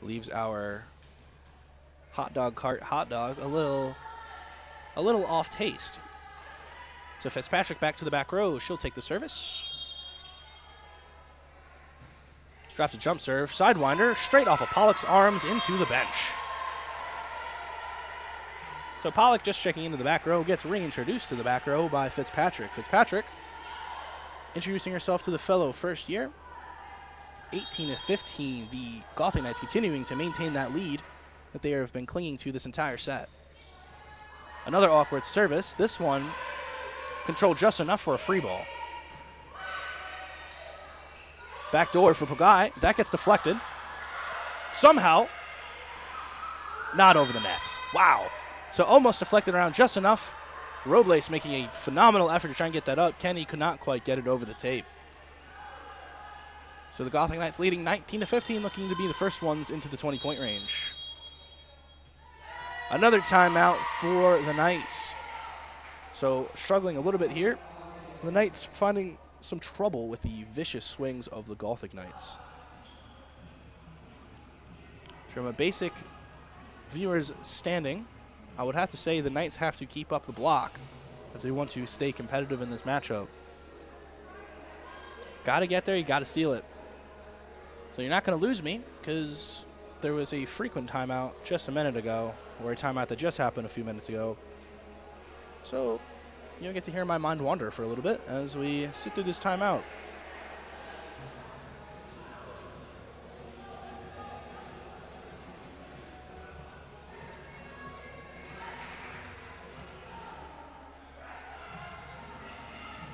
Leaves our hot dog cart hot dog a little off taste. So Fitzpatrick back to the back row. She'll take the service. Drops a jump serve. Sidewinder straight off of Pollock's arms into the bench. So Pollock, just checking into the back row, gets reintroduced to the back row by Fitzpatrick. Fitzpatrick introducing herself to the fellow first year. 18-15, the Gothic Knights continuing to maintain that lead that they have been clinging to this entire set. Another awkward service. This one controlled just enough for a free ball. Back door for Pugai. That gets deflected. Somehow, not over the nets. Wow. So almost deflected around just enough. Robles making a phenomenal effort to try and get that up. Kenny could not quite get it over the tape. So the Gothic Knights leading 19-15, looking to be the first ones into the 20-point range. Another timeout for the Knights. So struggling a little bit here. The Knights finding some trouble with the vicious swings of the Gothic Knights. From a basic viewer's standing, I would have to say the Knights have to keep up the block if they want to stay competitive in this matchup. Got to get there, you got to seal it. So you're not going to lose me, because there was a frequent timeout just a minute ago, or a timeout that just happened a few minutes ago. So you'll get to hear my mind wander for a little bit as we sit through this timeout.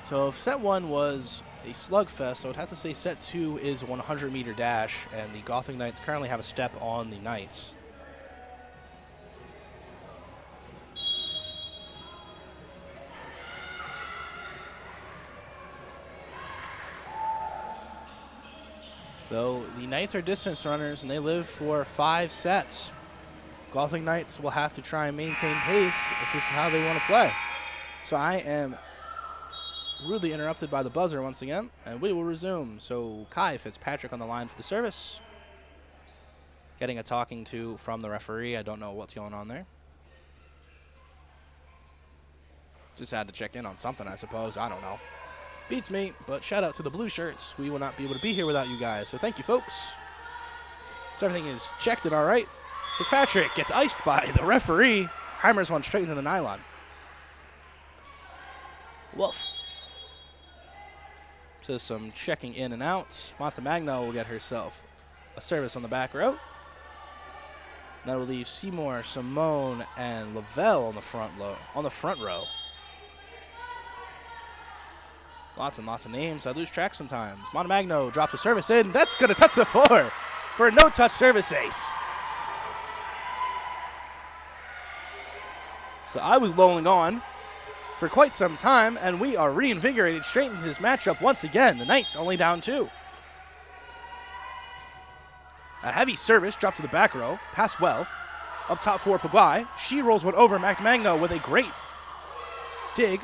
So if set one was a slugfest, I would have to say set two is a 100-meter dash, and the Gothic Knights currently have a step on the Knights. So the Knights are distance runners, and they live for 5 sets. Gothic Knights will have to try and maintain pace if this is how they want to play. So I am rudely interrupted by the buzzer once again, and we will resume. So Kai Fitzpatrick on the line for the service. Getting a talking to from the referee. I don't know what's going on there. Just had to check in on something, I suppose. I don't know. Beats me, but shout out to the blue shirts. We will not be able to be here without you guys, so thank you, folks. So everything is checked and all right. Fitzpatrick gets iced by the referee. Hammers one straight into the nylon. Woof. So some checking in and out. Montemagno will get herself a service on the back row. That will leave Seymour, Simone, and Lavelle on the front row. Lots and lots of names. I lose track sometimes. Montemagno drops a service in. That's going to touch the floor for a no-touch service ace. So I was lolling on for quite some time, and we are reinvigorated straight into this matchup once again. The Knights only down 2. A heavy service dropped to the back row. Pass well. Up top for Pugai. She rolls one over Montemagno with a great dig.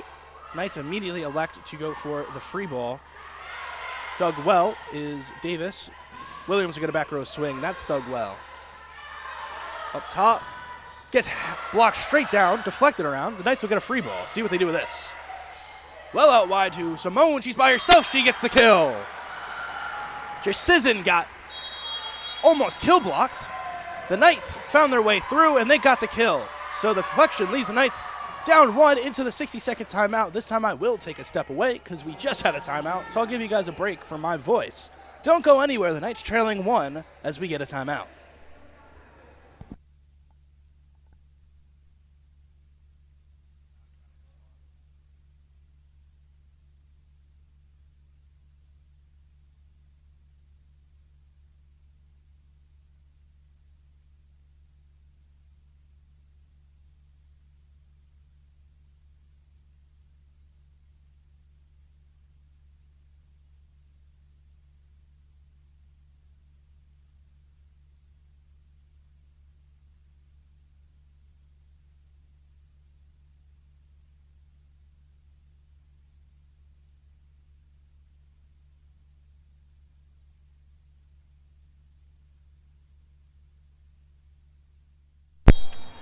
Knights immediately elect to go for the free ball. Dug well is Davis. Williams will get a back row swing. That's dug well. Up top. Gets blocked straight down, deflected around. The Knights will get a free ball. See what they do with this. Well out wide to Simone. She's by herself. She gets the kill. Jersizen got almost kill blocked. The Knights found their way through, and they got the kill. So the deflection leaves the Knights down 1 into the 60-second timeout. This time I will take a step away because we just had a timeout, so I'll give you guys a break for my voice. Don't go anywhere. The Knights trailing 1 as we get a timeout.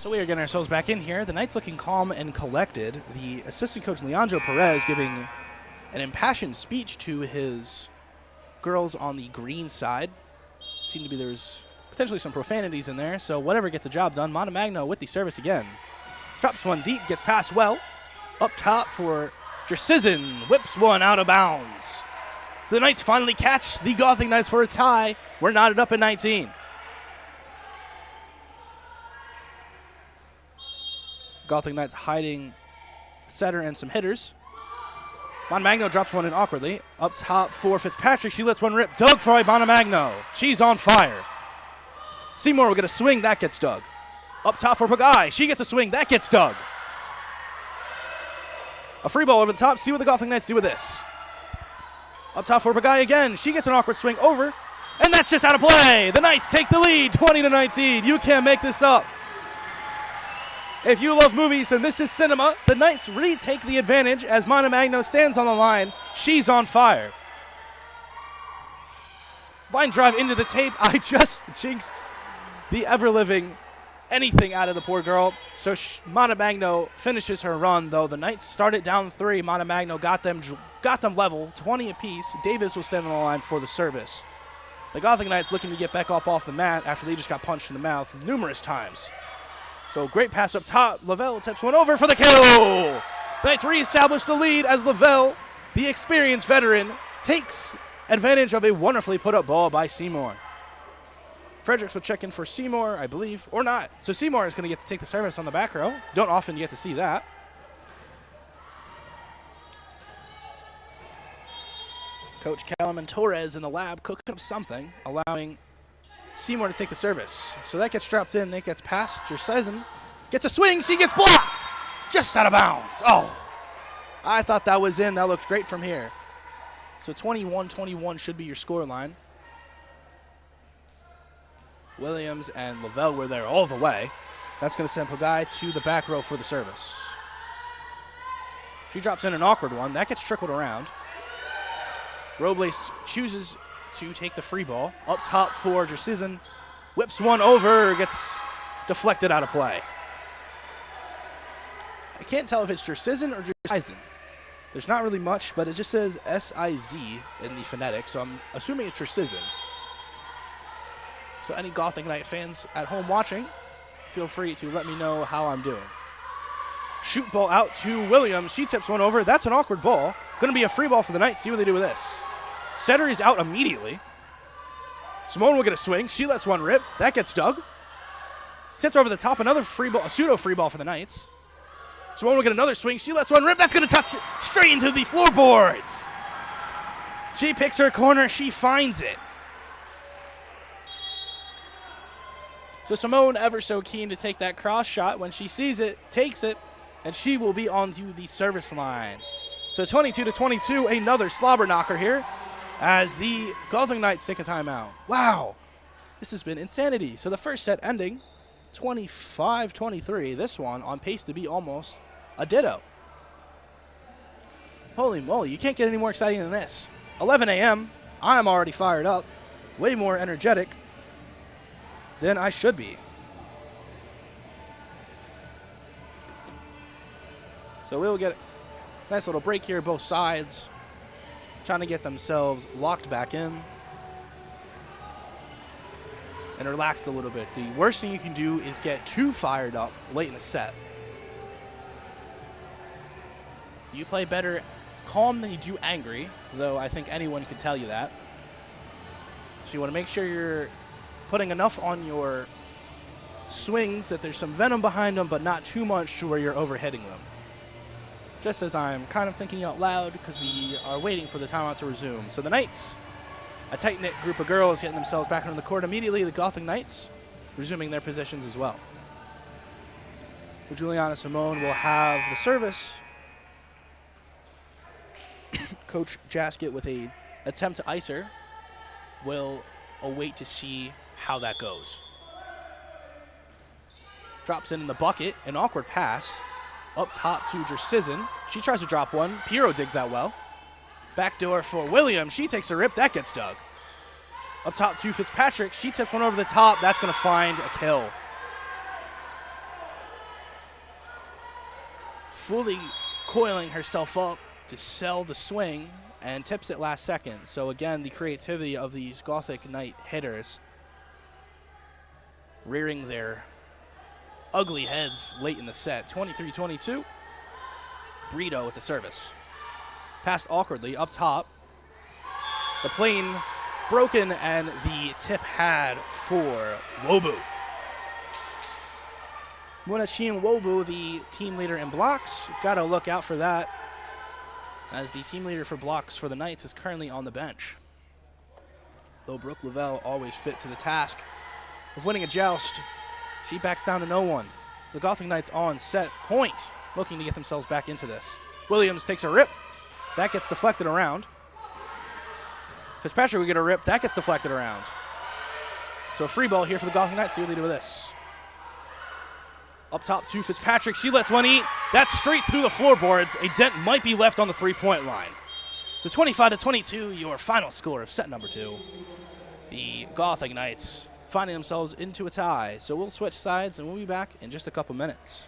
So we are getting ourselves back in here. The Knights looking calm and collected. The assistant coach, Leandro Perez, giving an impassioned speech to his girls on the green side. Seemed to be there's potentially some profanities in there, so whatever gets the job done. Montemagno with the service again. Drops one deep, gets past well. Up top for Jersizin, whips one out of bounds. So the Knights finally catch the Gothic Knights for a tie. We're knotted up at 19. Gothic Knights hiding setter and some hitters. Montemagno drops one in awkwardly. Up top for Fitzpatrick. She lets one rip. Dug for Montemagno. She's on fire. Seymour will get a swing. That gets dug. Up top for Pagai. She gets a swing. That gets dug. A free ball over the top. See what the Gothic Knights do with this. Up top for Pagai again. She gets an awkward swing over. And that's just out of play. The Knights take the lead 20-19. You can't make this up. If you love movies and this is cinema, the Knights retake the advantage as Montemagno stands on the line. She's on fire. Line drive into the tape. I just jinxed the ever-living anything out of the poor girl. So Montemagno finishes her run, though. The Knights started down 3. Montemagno got them level, 20 apiece. Davis will stand on the line for the service. The Gothic Knights looking to get back up off the mat after they just got punched in the mouth numerous times. So great pass up top. Lavelle tips one over for the kill. Knights reestablish the lead as Lavelle, the experienced veteran, takes advantage of a wonderfully put up ball by Seymour. Fredericks will check in for Seymour, I believe, or not. So Seymour is going to get to take the service on the back row. Don't often get to see that. Coach Callum Torres in the lab cooking up something, allowing Seymour to take the service. So that gets dropped in. That gets past. Jersizin gets a swing. She gets blocked. Just out of bounds. Oh, I thought that was in. That looked great from here. So 21-21 should be your score line. Williams and Lavelle were there all the way. That's going to send Pagai to the back row for the service. She drops in an awkward one. That gets trickled around. Robles chooses to take the free ball. Up top for Jersizin. Whips one over. Gets deflected out of play. I can't tell if it's Jersizin or Jersizin. There's not really much, but it just says S-I-Z in the phonetic, so I'm assuming it's Jersizin. So any Gothic Knight fans at home watching, feel free to let me know how I'm doing. Shoot ball out to Williams. She tips one over. That's an awkward ball. Going to be a free ball for the Knights. See what they do with this. Setter is out immediately. Simone will get a swing. She lets one rip. That gets dug. Tipped over the top. Another free ball, a pseudo free ball for the Knights. Simone will get another swing. She lets one rip. That's going to touch straight into the floorboards. She picks her corner. She finds it. So Simone ever so keen to take that cross shot. When she sees it, takes it, and she will be onto the service line. So 22-22, another slobber knocker here as the Gothic Knights take a timeout. Wow, this has been insanity. So the first set ending 25-23. This one on pace to be almost a ditto. Holy moly, you can't get any more exciting than this. 11 a.m., I'm already fired up, way more energetic than I should be. So we'll get a nice little break here, both sides trying to get themselves locked back in and relaxed a little bit. The worst thing you can do is get too fired up late in the set. You play better calm than you do angry, though I think anyone can tell you that. So you want to make sure you're putting enough on your swings that there's some venom behind them, but not too much to where you're overhitting them. Just as I'm kind of thinking out loud because we are waiting for the timeout to resume. So the Knights, a tight-knit group of girls getting themselves back on the court immediately. The Gothic Knights resuming their positions as well. So Juliana Simone will have the service. Coach Jaskett with a attempt to ice her will await to see how that goes. Drops in the bucket, an awkward pass. Up top to Jersizin. She tries to drop one. Piero digs that well. Backdoor for Williams. She takes a rip. That gets dug. Up top to Fitzpatrick. She tips one over the top. That's going to find a kill. fully coiling herself up to sell the swing and tips it last second. So again, the creativity of these Gothic Knight hitters rearing their ugly heads late in the set. 23-22. Brito with the service. Passed awkwardly up top. The plane broken and the tip had for Wobu. Munachin Wobu, the team leader in blocks. Got to look out for that, as the team leader for blocks for the Knights is currently on the bench. Though Brooke Lavelle always fit to the task of winning a joust, she backs down to no one. The Gothic Knights on set point, looking to get themselves back into this. Williams takes a rip. That gets deflected around. Fitzpatrick will get a rip. That gets deflected around. So free ball here for the Gothic Knights. See what they do with this. Up top to Fitzpatrick. She lets one eat. That's straight through the floorboards. A dent might be left on the three-point line. So 25-22, your final score of set number 2. The Gothic Knights finding themselves into a tie. So we'll switch sides and we'll be back in just a couple minutes.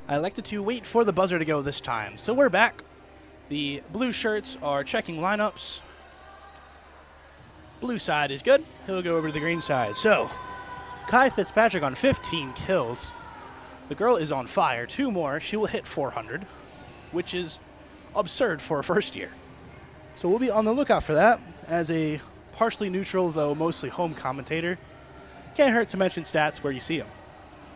I elected to wait for the buzzer to go this time. So we're back. The blue shirts are checking lineups. Blue side is good. He'll go over to the green side. So, Kai Fitzpatrick on 15 kills. The girl is on fire. 2 more. She will hit 400, which is absurd for a first year. So we'll be on the lookout for that as a partially neutral, though mostly home commentator. Can't hurt to mention stats where you see them.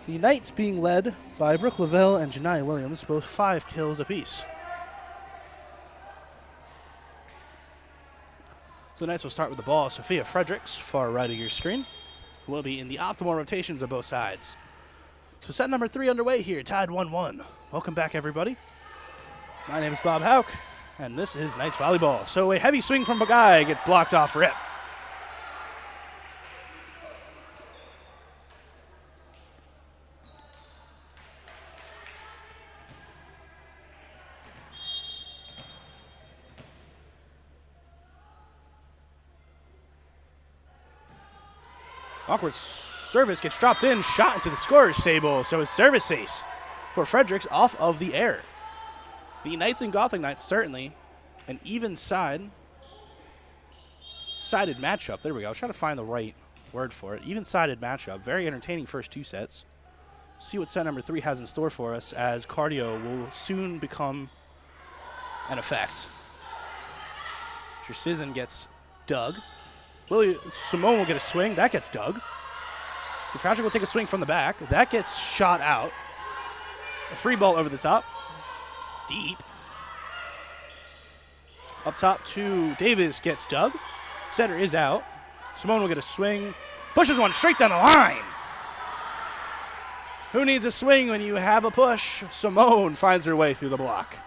The Knights being led by Brooke Lavelle and Janiyah Williams, both 5 kills apiece. So the Knights will start with the ball. Sophia Fredericks, far right of your screen, will be in the optimal rotations of both sides. So set number 3 underway here, tied 1-1. Welcome back, everybody. My name is Bob Hauk, and this is Knights Volleyball. So a heavy swing from Bagai gets blocked off rip. Awkward service gets dropped in, shot into the scorer's table, so a service ace for Fredericks off of the air. The Knights and Gothic Knights, certainly an even-sided matchup. There we go. I was trying to find the right word for it. Even-sided matchup. Very entertaining first 2 sets. See what set number 3 has in store for us, as cardio will soon become an effect. Jersizen gets dug. Simone will get a swing. That gets dug. Fitzpatrick will take a swing from the back. That gets shot out. A free ball over the top. Deep. Up top to Davis gets dug. Setter is out. Simone will get a swing. Pushes one straight down the line. Who needs a swing when you have a push? Simone finds her way through the block.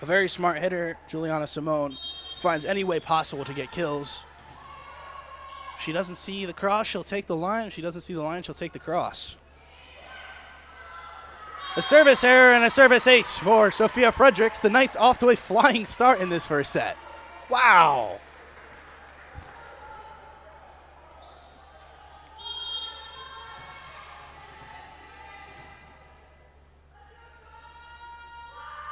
A very smart hitter, Juliana Simone, finds any way possible to get kills. She doesn't see the cross, she'll take the line. She doesn't see the line, she'll take the cross. A service error and a service ace for Sophia Fredericks. The Knights off to a flying start in this first set. Wow.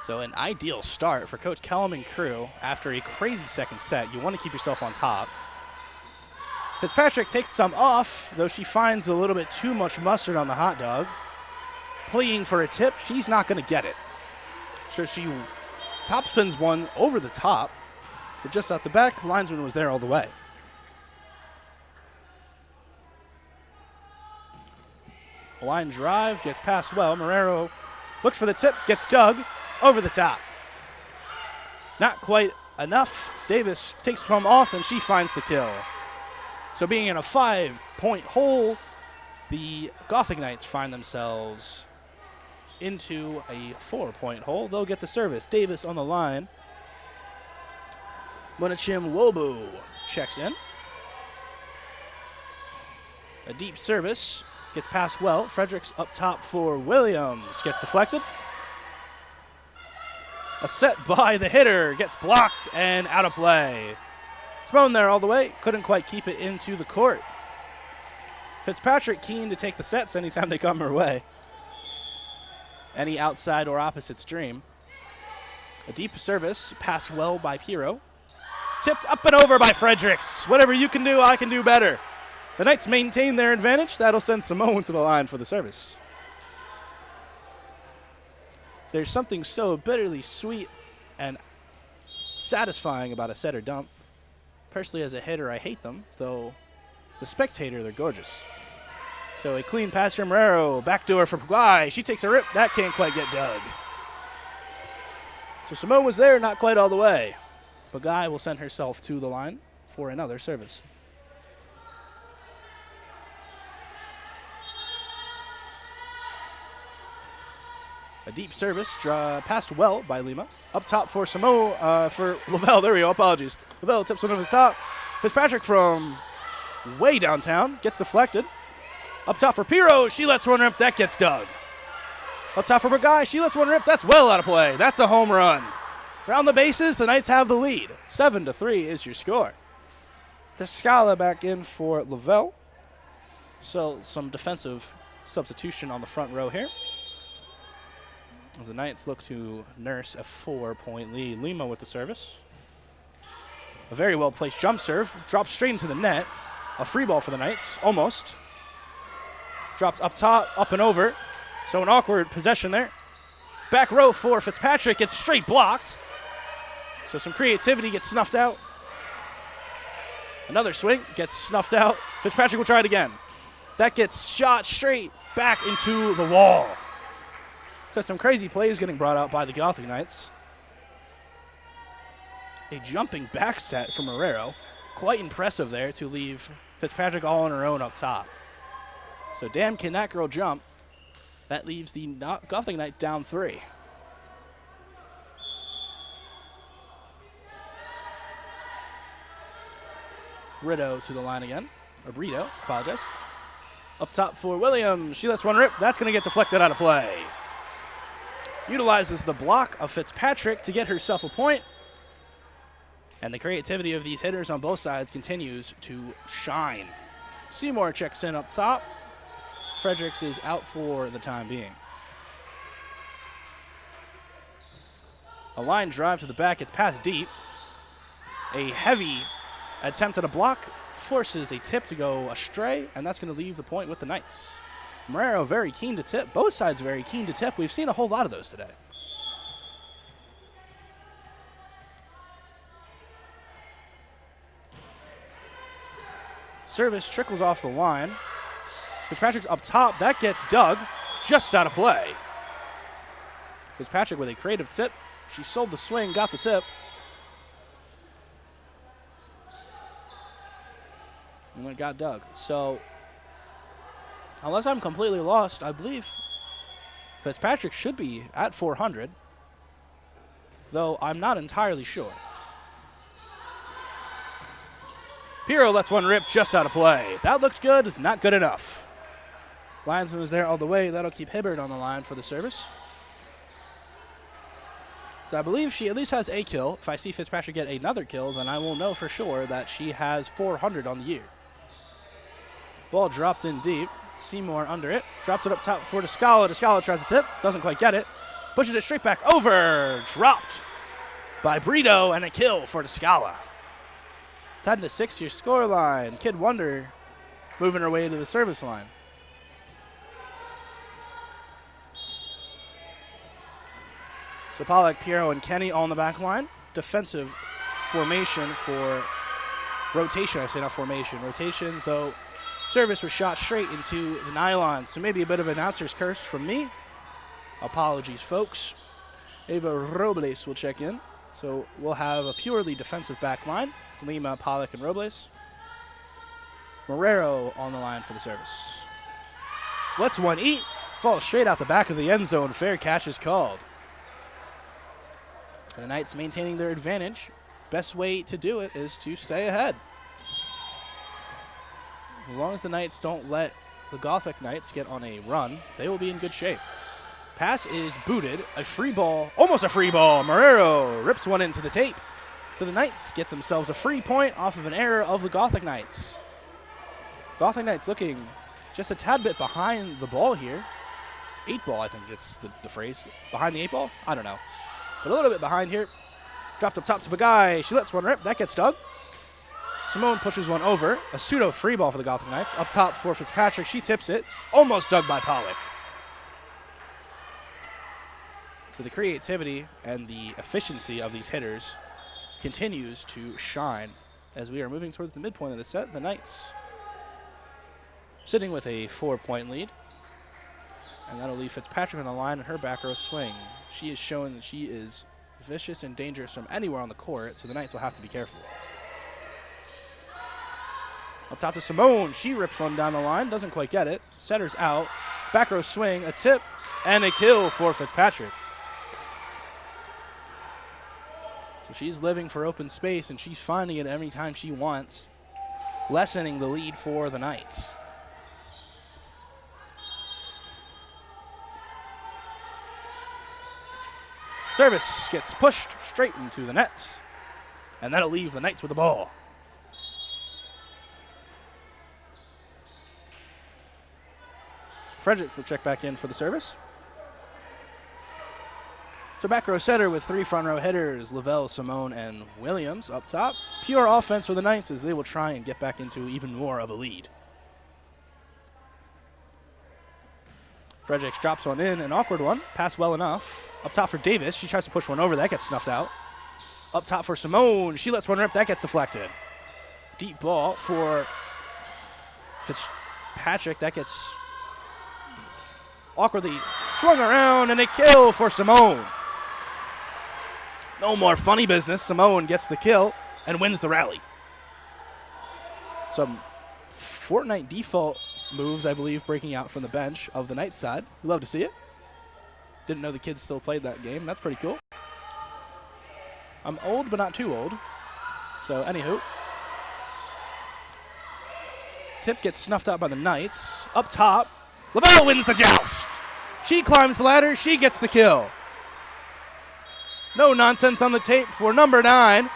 So an ideal start for Coach Kellum and crew after a crazy second set. You want to keep yourself on top. Fitzpatrick takes some off, though she finds a little bit too much mustard on the hot dog. Pleading for a tip, she's not going to get it. So she top spins one over the top, but just out the back, linesman was there all the way. A line drive gets passed well. Marrero looks for the tip, gets dug. Over the top. Not quite enough. Davis takes from off, and she finds the kill. So being in a 5-point hole, the Gothic Knights find themselves into a 4-point hole. They'll get the service. Davis on the line. Munachim Wobu checks in. A deep service. Gets passed well. Fredericks up top for Williams. Gets deflected. A set by the hitter, gets blocked and out of play. Simone there all the way, couldn't quite keep it into the court. Fitzpatrick keen to take the sets anytime they come her way. Any outside or opposite stream. A deep service, passed well by Piro. Tipped up and over by Fredericks. Whatever you can do, I can do better. The Knights maintain their advantage. That'll send Simone to the line for the service. There's something so bitterly sweet and satisfying about a setter dump. Personally, as a hitter, I hate them, though as a spectator, they're gorgeous. So a clean pass from Marrero, backdoor for Pugai. She takes a rip. That can't quite get dug. So Simone was there, not quite all the way. Pugai will send herself to the line for another service. A deep service, passed well by Lima. Up top for for Lavelle. There we go, apologies. Lavelle tips one over the top. Fitzpatrick from way downtown gets deflected. Up top for Piro, she lets one rip, that gets dug. Up top for Burgai, she lets one rip, that's well out of play. That's a home run. Around the bases, the Knights have the lead. 7-3 is your score. Descala back in for Lavelle. So some defensive substitution on the front row here, as the Knights look to nurse a 4-point lead. Lima with the service. A very well-placed jump serve. Drops straight into the net. A free ball for the Knights, almost. Dropped up top, up and over. So an awkward possession there. Back row for Fitzpatrick. Gets straight blocked. So some creativity gets snuffed out. Another swing gets snuffed out. Fitzpatrick will try it again. That gets shot straight back into the wall. So some crazy plays getting brought out by the Gothic Knights. A jumping back set from Marrero. Quite impressive there to leave Fitzpatrick all on her own up top. So damn, can that girl jump. That leaves the Gothic Knight down 3. Brito to the line again. Or Brito, apologize. Up top for Williams. She lets one rip. That's going to get deflected out of play. Utilizes the block of Fitzpatrick to get herself a point. And the creativity of these hitters on both sides continues to shine. Seymour checks in up top. Fredericks is out for the time being. A line drive to the back. It's passed deep. A heavy attempt at a block forces a tip to go astray, and that's going to leave the point with the Knights. Marrero very keen to tip. Both sides very keen to tip. We've seen a whole lot of those today. Service trickles off the line. Fitzpatrick's up top. That gets dug just out of play. Fitzpatrick with a creative tip. She sold the swing, got the tip. And it got dug. So, unless I'm completely lost, I believe Fitzpatrick should be at 400, though I'm not entirely sure. Pirro lets one rip just out of play. That looked good, not good enough. Linesman was there all the way. That'll keep Hibbert on the line for the service. So I believe she at least has a kill. If I see Fitzpatrick get another kill, then I will know for sure that she has 400 on the year. Ball dropped in deep. Seymour under it. Drops it up top for Descala. Descala tries to tip. Doesn't quite get it. Pushes it straight back over. Dropped by Brito, and a kill for Descala. 10-6 your score line. Kid Wonder moving her way to the service line. So Pollock, Pirro, and Kenny all on the back line. Defensive formation for rotation. I say not formation. Rotation, though service was shot straight into the nylon. So maybe a bit of announcer's curse from me. Apologies, folks. Ava Robles will check in. So we'll have a purely defensive back line. Lima, Pollock, and Robles. Marrero on the line for the service. Lets one eat. Falls straight out the back of the end zone. Fair catch is called. And the Knights maintaining their advantage. Best way to do it is to stay ahead. As long as the Knights don't let the Gothic Knights get on a run, they will be in good shape. Pass is booted. A free ball. Almost a free ball. Marrero rips one into the tape. So the Knights get themselves a free point off of an error of the Gothic Knights. Gothic Knights looking just a tad bit behind the ball here. 8 ball, I think it's the phrase. Behind the 8 ball? I don't know. But a little bit behind here. Dropped up top to Bagai. She lets one rip. That gets dug. Simone pushes one over. A pseudo free ball for the Gothic Knights. Up top for Fitzpatrick. She tips it. Almost dug by Pollock. So the creativity and the efficiency of these hitters continues to shine as we are moving towards the midpoint of the set. The Knights sitting with a 4-point lead. And that'll leave Fitzpatrick on the line and her back row swing. She is showing that she is vicious and dangerous from anywhere on the court, so the Knights will have to be careful. Up top to Simone. She rips one down the line. Doesn't quite get it. Setter's out. Back row swing. A tip and a kill for Fitzpatrick. So she's living for open space, and she's finding it every time she wants, lessening the lead for the Knights. Service gets pushed straight into the net, and that'll leave the Knights with the ball. Fredericks will check back in for the service. So back row setter with 3 front row hitters, Lavelle, Simone, and Williams up top. Pure offense for the Knights as they will try and get back into even more of a lead. Fredericks drops one in, an awkward one. Pass well enough. Up top for Davis. She tries to push one over. That gets snuffed out. Up top for Simone. She lets one rip. That gets deflected. Deep ball for Fitzpatrick. That gets awkwardly swung around, and a kill for Simone. No more funny business. Simone gets the kill and wins the rally. Some Fortnite default moves, I believe, breaking out from the bench of the Knights side. We love to see it. Didn't know the kids still played that game. That's pretty cool. I'm old, but not too old. So, anywho. Tip gets snuffed out by the Knights. Up top, Lavelle wins the joust. She climbs the ladder. She gets the kill. No nonsense on the tape for number 9,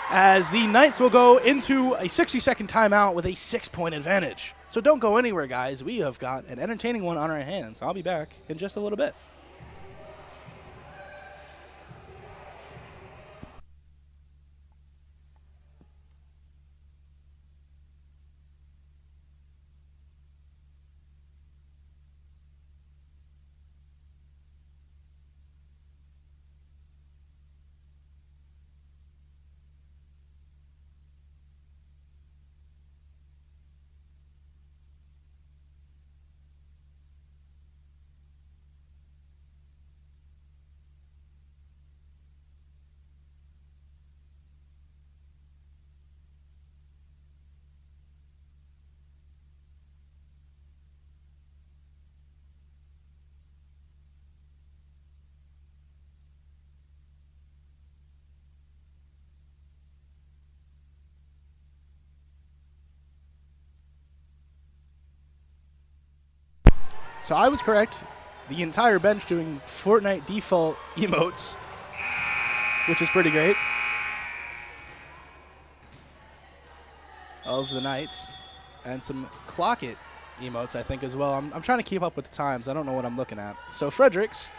as the Knights will go into a 60-second timeout with a 6-point advantage. So don't go anywhere, guys. We have got an entertaining one on our hands. I'll be back in just a little bit. So I was correct. The entire bench doing Fortnite default emotes, which is pretty great, of the Knights. And some clock it emotes, I think, as well. I'm trying to keep up with the times. I don't know what I'm looking at. So Fredericks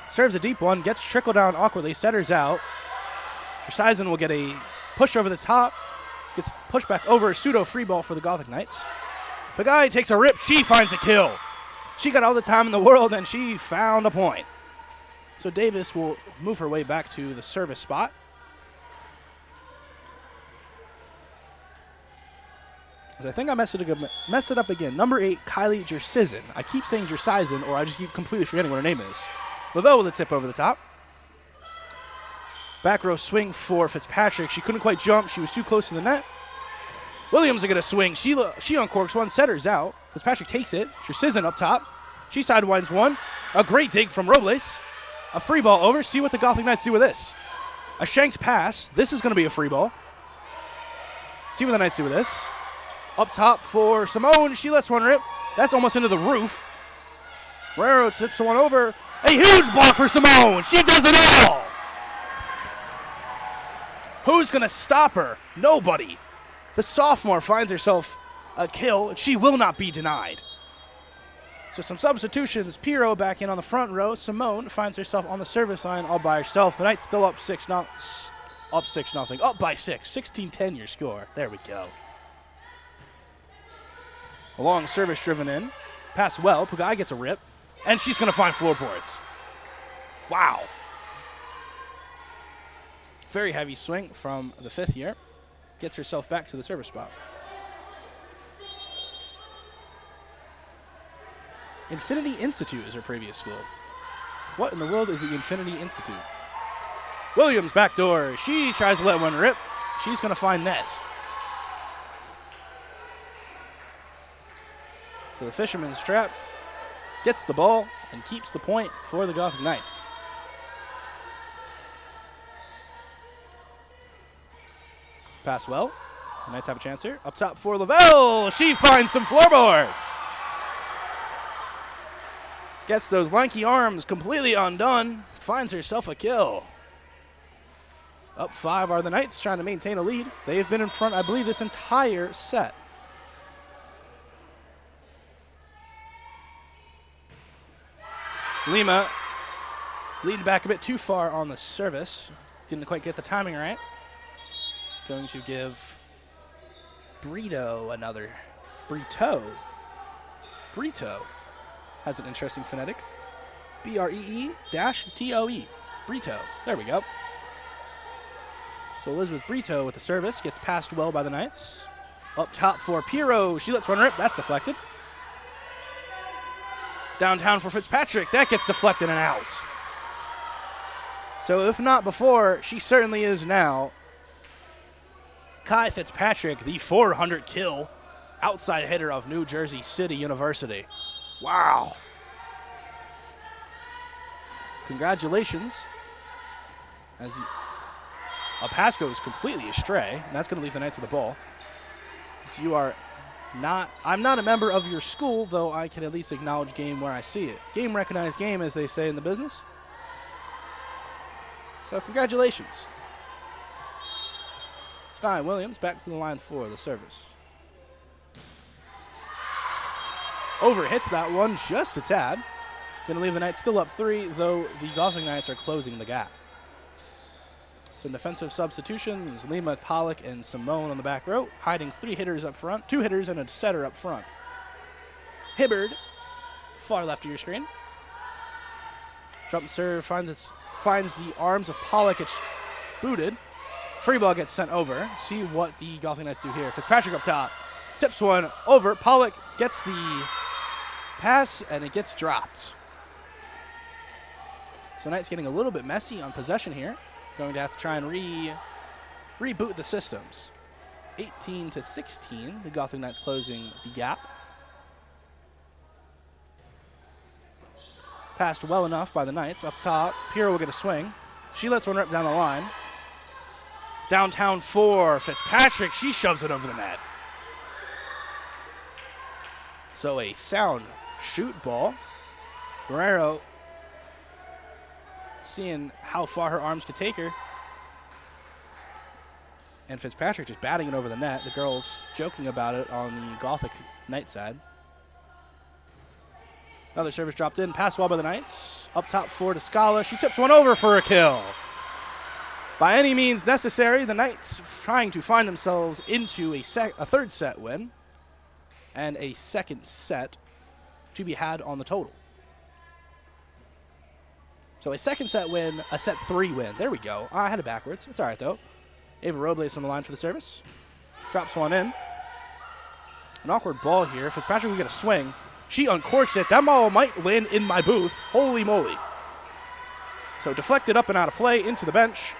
serves a deep one, gets trickled down awkwardly, setters out. Jerseisen will get a push over the top, gets pushed back over, a pseudo free ball for the Gothic Knights. The guy takes a rip. She finds a kill. She got all the time in the world, and she found a point. So Davis will move her way back to the service spot. As I think I messed it up again. Number 8, Kylie Jerseisen. I keep saying Jerseisen, or I just keep completely forgetting what her name is. Lavelle with a tip over the top. Back row swing for Fitzpatrick. She couldn't quite jump. She was too close to the net. Williams are going to swing. She uncorks one, setters out. Fitzpatrick takes it. Jerseisen up top. She sidewinds one. A great dig from Robles. A free ball over. See what the Gothic Knights do with this. A shanked pass. This is going to be a free ball. See what the Knights do with this. Up top for Simone. She lets one rip. That's almost into the roof. Guerrero tips one over. A huge block for Simone. She does it all. Who's going to stop her? Nobody. The sophomore finds herself a kill. She will not be denied. So some substitutions. Pirro back in on the front row. Simone finds herself on the service line all by herself. The Knights still up 6-0. Up 6-0. Up by 6. 16-10 your score. There we go. A long service driven in. Pass well. Pugai gets a rip. And she's going to find floorboards. Wow. Very heavy swing from the 5th year. Gets herself back to the service spot. Infinity Institute is her previous school. What in the world is the Infinity Institute? Williams backdoor. She tries to let one rip. She's going to find net. So the Fisherman's trap gets the ball and keeps the point for the Gothic Knights. Pass well. The Knights have a chance here. Up top for Lavelle. She finds some floorboards. Gets those lanky arms completely undone. Finds herself a kill. Up 5 are the Knights trying to maintain a lead. They have been in front, I believe, this entire set. Lima lead back a bit too far on the service. Didn't quite get the timing right. Going to give Brito another. Brito has an interesting phonetic. B-R-E-E-T-O-E. Brito. There we go. So Elizabeth Brito with the service. Gets passed well by the Knights. Up top for Pirro. She lets one rip. That's deflected. Downtown for Fitzpatrick. That gets deflected and out. So if not before, she certainly is now. Kai Fitzpatrick, the 400 kill outside hitter of New Jersey City University. Wow. Congratulations. A pass goes completely astray, and that's going to leave the Knights with the ball. So you are not, I'm not a member of your school, though I can at least acknowledge game where I see it. Game recognized game, as they say in the business. So congratulations. Stein Williams back to the line for the service. Over hits that one just a tad. Going to leave the Knights still up 3, though the Golfing Knights are closing the gap. So defensive substitution is Lima, Pollock, and Simone on the back row, hiding 3 hitters up front, 2 hitters and a setter up front. Hibbard, far left of your screen. Jump serve finds the arms of Pollock. It's booted. Free ball gets sent over. See what the Golfing Knights do here. Fitzpatrick up top. Tips one over. Pollock gets the pass, and it gets dropped. So Knights getting a little bit messy on possession here. Going to have to try and reboot the systems. 18-16, the Golfing Knights closing the gap. Passed well enough by the Knights. Up top, Piero will get a swing. She lets one rip down the line. Downtown for Fitzpatrick. She shoves it over the net. So a sound shoot ball. Guerrero seeing how far her arms could take her. And Fitzpatrick just batting it over the net. The girls joking about it on the Gothic Knight side. Another service dropped in. Pass well by the Knights. Up top for Scala. She tips one over for a kill. By any means necessary, the Knights trying to find themselves into a third set win and a second set to be had on the total. So a second set win, a set 3 win. There we go. I had it backwards. It's all right, though. Ava Robles on the line for the service. Drops one in. An awkward ball here. Fitzpatrick will get a swing. She uncorks it. That ball might land in my booth. Holy moly. So deflected up and out of play into the bench.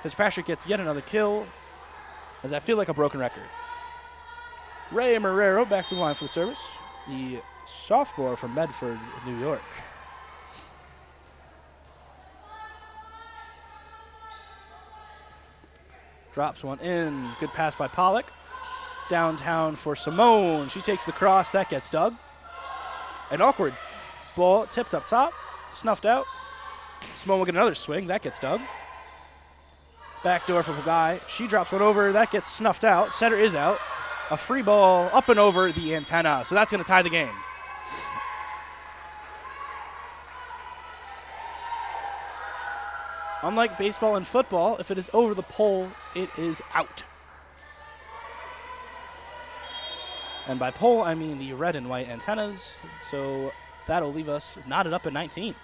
Fitzpatrick gets yet another kill, as I feel like a broken record. Ray Marrero back to the line for the service. The sophomore from Medford, New York. Drops one in. Good pass by Pollock. Downtown for Simone. She takes the cross. That gets dug. An awkward ball tipped up top. Snuffed out. Simone will get another swing. That gets dug. Backdoor for Pagai. She drops one over. That gets snuffed out. Setter is out. A free ball up and over the antenna. So that's going to tie the game. Unlike baseball and football, if it is over the pole, it is out. And by pole, I mean the red and white antennas. So that'll leave us knotted up at 19.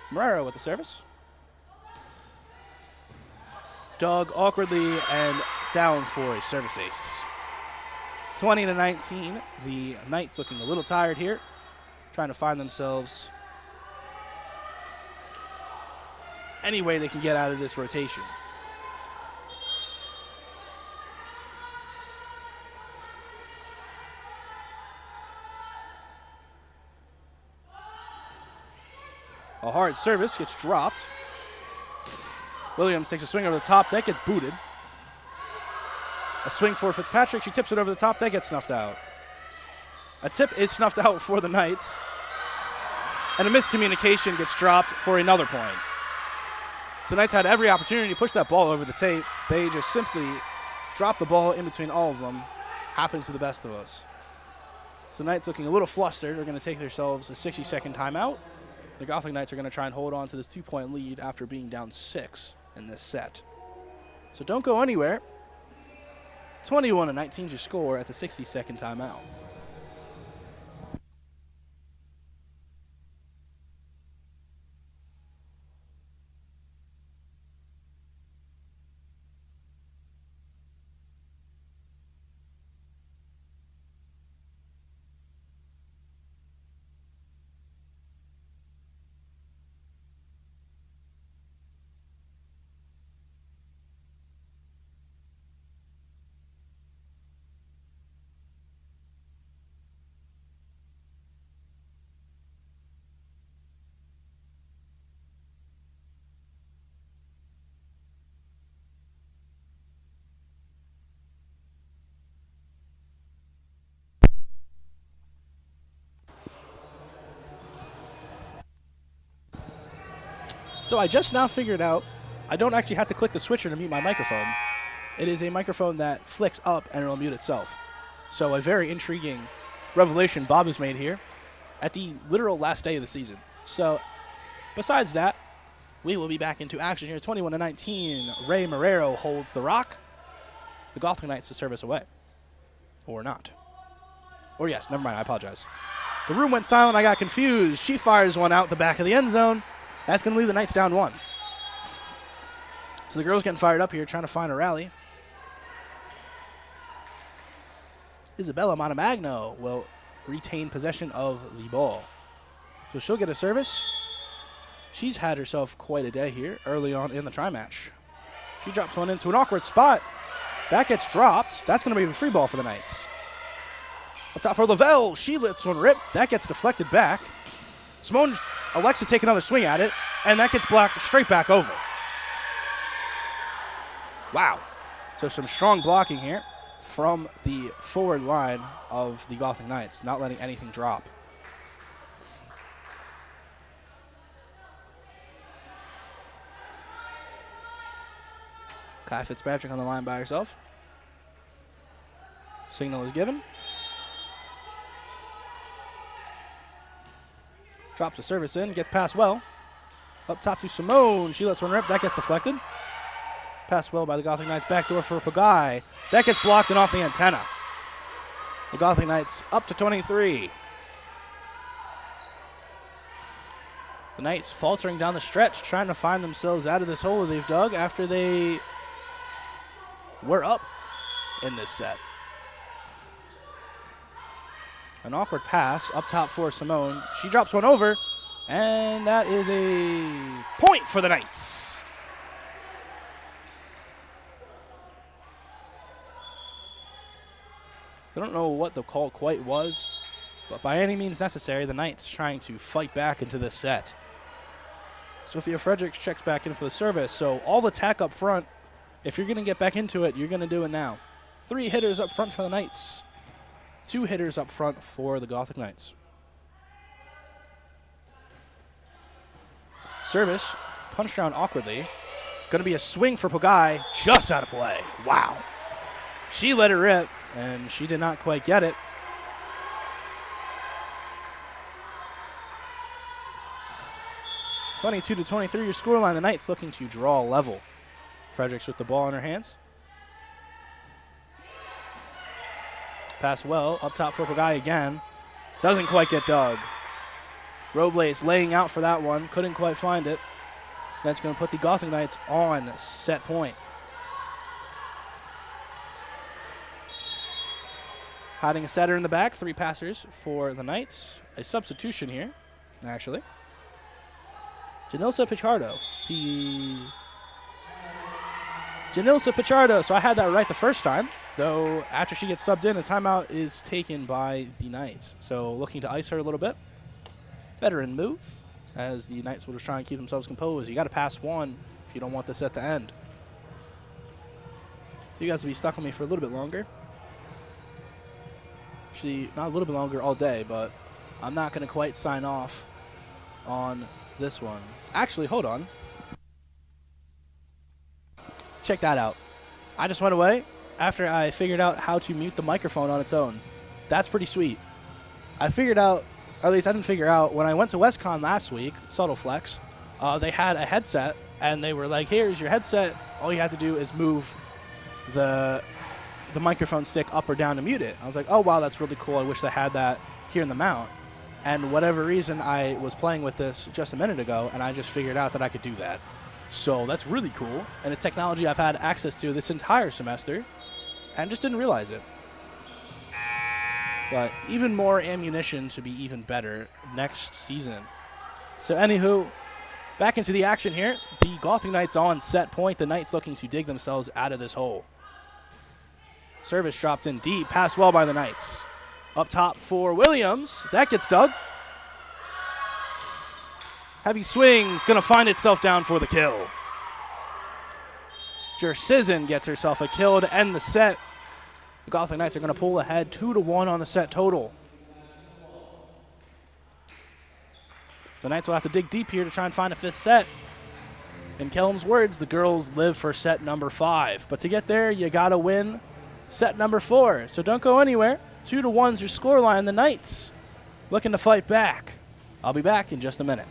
Marrero with the service. Dug awkwardly and down for a service ace. 20-19. The Knights looking a little tired here. Trying to find themselves any way they can get out of this rotation. A hard service gets dropped. Williams takes a swing over the top. That gets booted. A swing for Fitzpatrick. She tips it over the top. That gets snuffed out. A tip is snuffed out for the Knights. And a miscommunication gets dropped for another point. So the Knights had every opportunity to push that ball over the tape. They just simply dropped the ball in between all of them. Happens to the best of us. So the Knights looking a little flustered. They're going to take themselves a 60-second timeout. The Gothic Knights are going to try and hold on to this 2-point lead after being down 6 in this set. So don't go anywhere. 21-19 is your score at the 60-second timeout. So I just now figured out I don't actually have to click the switcher to mute my microphone. It is a microphone that flicks up and it'll mute itself. So a very intriguing revelation Bob has made here at the literal last day of the season. So besides that, we will be back into action here. 21-19. Ray Marrero holds the rock. The Gothic Knights to service away. Or not. Or yes, never mind, I apologize. The room went silent, I got confused. She fires one out the back of the end zone. That's going to leave the Knights down 1. So the girls getting fired up here, trying to find a rally. Isabella Montemagno will retain possession of the ball. So she'll get a service. She's had herself quite a day here early on in the tri-match. She drops one into an awkward spot. That gets dropped. That's going to be a free ball for the Knights. Up top for Lavelle. She lets one rip. That gets deflected back. Simone elects to take another swing at it, and that gets blocked straight back over. Wow. So some strong blocking here from the forward line of the Gothic Knights, not letting anything drop. Kai Fitzpatrick on the line by herself. Signal is given. Drops the service in, gets past well. Up top to Simone. She lets one rip. That gets deflected. Passed well by the Gothic Knights. Backdoor for Pagai. That gets blocked and off the antenna. The Gothic Knights up to 23. The Knights faltering down the stretch, trying to find themselves out of this hole they've dug after they were up in this set. An awkward pass up top for Simone. She drops one over, and that is a point for the Knights. I don't know what the call quite was, but by any means necessary, the Knights trying to fight back into this set. Sophia Fredericks checks back in for the service, so all the attack up front, if you're going to get back into it, you're going to do it now. 3 hitters up front for the Knights. 2 hitters up front for the Gothic Knights. Service, punched down awkwardly. Going to be a swing for Pagai, just out of play. Wow. She let it rip, and she did not quite get it. (22-23) your scoreline. The Knights looking to draw level. Fredericks with the ball in her hands. Pass well, up top for Pagai again. Doesn't quite get dug. Robles laying out for that one. Couldn't quite find it. That's going to put the Gothic Knights on set point. Hiding a setter in the back. 3 passers for the Knights. A substitution here, actually. Janilsa Pichardo. Janilsa Pichardo. So I had that right the first time. Though after she gets subbed in, a timeout is taken by the Knights. So looking to ice her a little bit. Veteran move, as the Knights will just try and keep themselves composed. You got to pass one if you don't want this at the end. So you guys will be stuck with me for a little bit longer. Actually, not a little bit longer all day, but I'm not going to quite sign off on this one. Actually, hold on. Check that out. I just went away after I figured out how to mute the microphone on its own. That's pretty sweet. I figured out, or at least I didn't figure out, when I went to WestCon last week, Subtle Flex, they had a headset, and they were like, here's your headset. All you have to do is move the microphone stick up or down to mute it. I was like, oh, wow, that's really cool. I wish I had that here in the mount. And whatever reason, I was playing with this just a minute ago, and I just figured out that I could do that. So that's really cool, and it's technology I've had access to this entire semester, and just didn't realize it. But even more ammunition to be even better next season. So anywho, back into the action here. The Gothic Knights on set point. The Knights looking to dig themselves out of this hole. Service dropped in deep. Passed well by the Knights. Up top for Williams. That gets dug. Heavy swings. Going to find itself down for the kill. Jersizin gets herself a kill to end the set. The Gothic Knights are going to pull ahead 2-1 on the set total. The Knights will have to dig deep here to try and find a 5th set. In Kellum's words, the girls live for set number 5. But to get there, you got to win set number 4. So don't go anywhere. 2-1's your scoreline. The Knights looking to fight back. I'll be back in just a minute.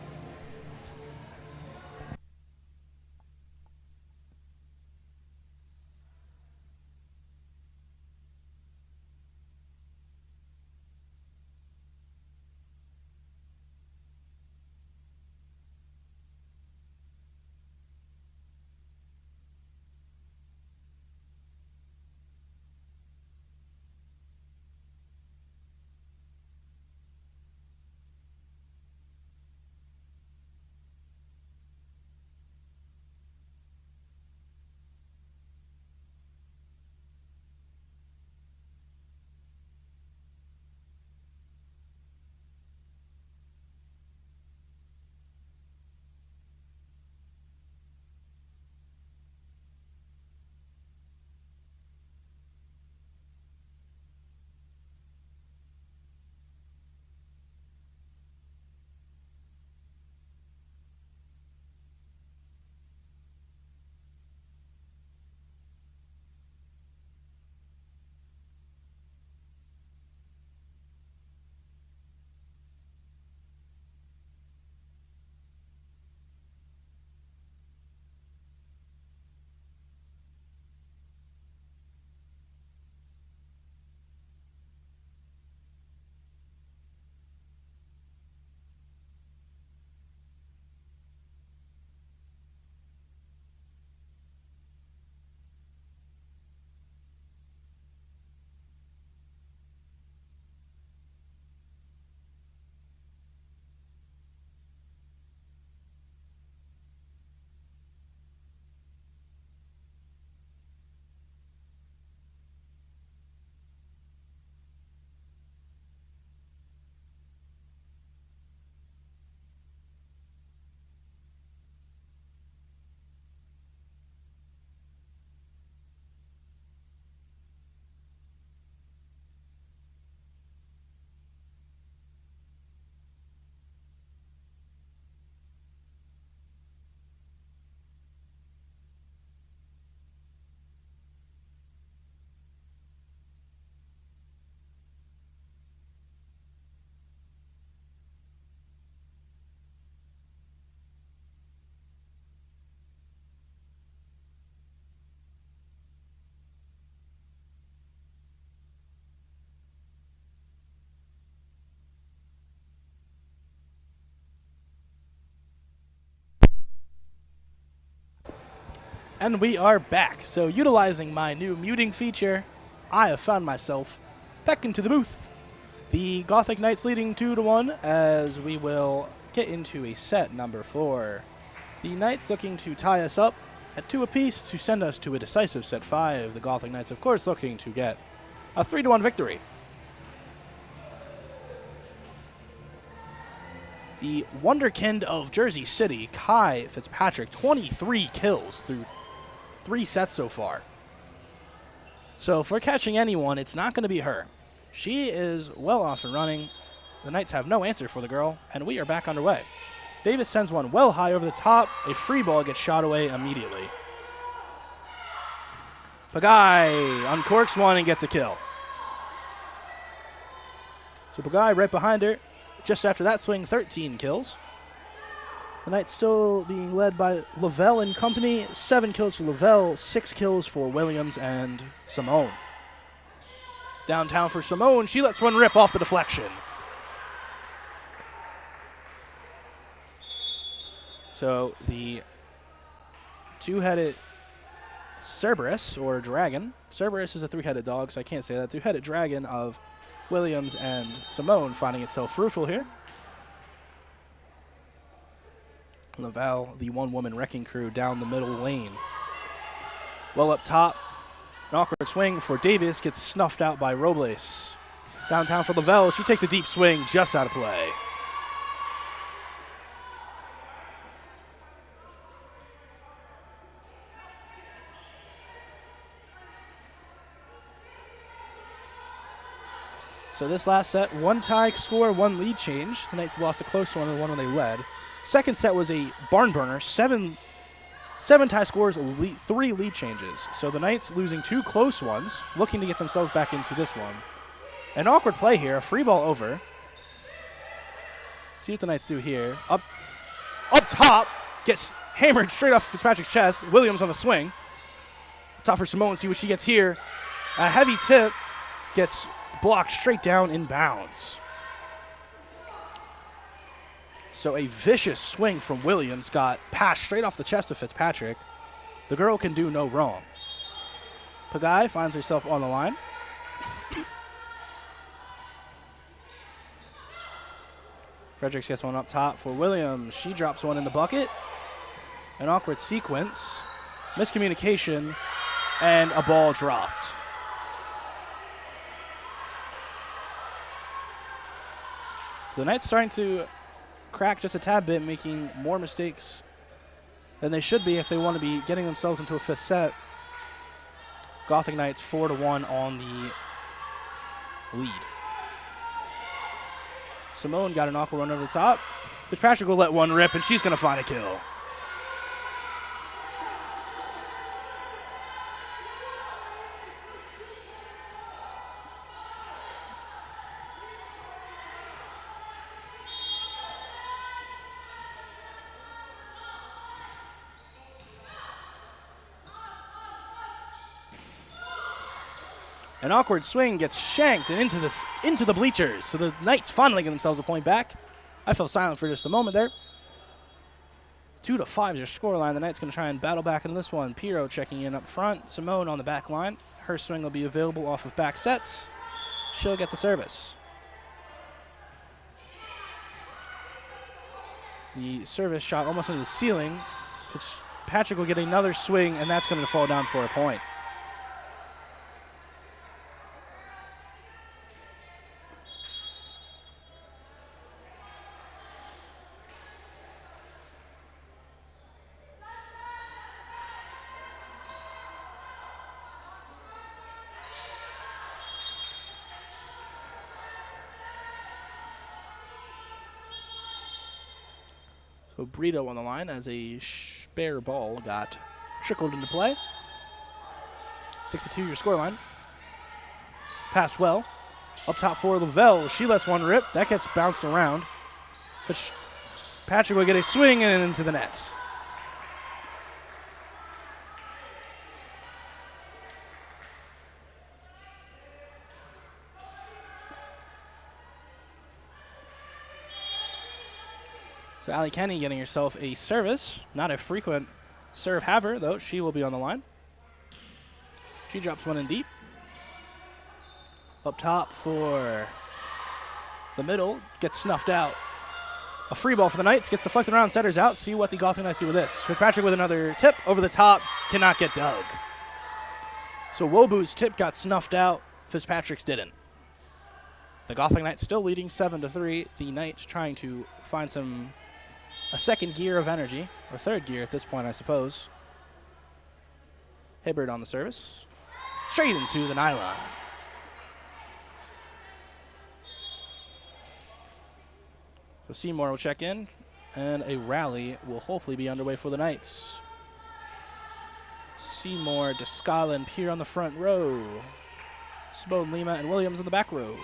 And we are back. So utilizing my new muting feature, I have found myself back into the booth. The Gothic Knights leading 2-1 as we will get into a set number 4. The Knights looking to tie us up at 2 apiece to send us to a decisive set 5. The Gothic Knights, of course, looking to get a 3-1 victory. The Wonderkind of Jersey City, Kai Fitzpatrick, 23 kills through 3 sets so far. So if we're catching anyone, it's not going to be her. She is well off and running. The Knights have no answer for the girl, and we are back underway. Davis sends one well high over the top. A free ball gets shot away immediately. Pagai uncorks one and gets a kill. So Pagai right behind her. Just after that swing, 13 kills. The Knights still being led by Lavelle and company. 7 kills for Lavelle, 6 kills for Williams and Simone. Downtown for Simone. She lets one rip off the deflection. So the two-headed Cerberus, or dragon. Cerberus is a 3-headed dog, so I can't say that. 2-headed dragon of Williams and Simone finding itself fruitful here. Lavelle, the one-woman wrecking crew down the middle lane. Well up top. An awkward swing for Davis gets snuffed out by Robles. Downtown for Lavelle. She takes a deep swing just out of play. So this last set, 1 tie score, 1 lead change. The Knights lost a close one and the one when they led. Second set was a barn burner, 7 7 tie scores, 3 lead changes. So the Knights losing 2 close ones, looking to get themselves back into this one. An awkward play here, a free ball over. See what the Knights do here. Up top, gets hammered straight off Fitzpatrick's chest. Williams on the swing. Top for Simone, see what she gets here. A heavy tip gets blocked straight down in bounds. So a vicious swing from Williams got passed straight off the chest of Fitzpatrick. The girl can do no wrong. Pagai finds herself on the line. Fredericks gets one up top for Williams. She drops one in the bucket. An awkward sequence. Miscommunication. And a ball dropped. So the Knights starting to crack just a tad bit, making more mistakes than they should be if they want to be getting themselves into a 5th set. Gothic Knights 4-1 on the lead. Simone got an awkward run over the top. Fitzpatrick will let one rip, and she's going to find a kill. An awkward swing gets shanked and into the bleachers. So the Knights finally get themselves a point back. I fell silent for just a moment there. 2-5 is your scoreline. The Knights going to try and battle back in this one. Piro checking in up front. Simone on the back line. Her swing will be available off of back sets. She'll get the service. The service shot almost into the ceiling. Patrick will get another swing, and that's going to fall down for a point. So Brito on the line as a spare ball got trickled into play. 6-2 your scoreline. Pass well. Up top for Lavelle. She lets one rip. That gets bounced around. But Patrick will get a swing and into the net. So Allie Kenny getting herself a service. Not a frequent serve haver, though. She will be on the line. She drops one in deep. Up top for the middle. Gets snuffed out. A free ball for the Knights. Gets deflected around. Setters out. See what the Gothic Knights do with this. Fitzpatrick with another tip over the top. Cannot get dug. So Wobu's tip got snuffed out. Fitzpatrick's didn't. The Gothic Knights still leading 7-3. The Knights trying to find a second gear of energy, or third gear at this point, I suppose. Hibbert on the service. Straight into the nylon. So Seymour will check in, and a rally will hopefully be underway for the Knights. Seymour, Descala, and Pierre on the front row. Simone, Lima, and Williams on the back row.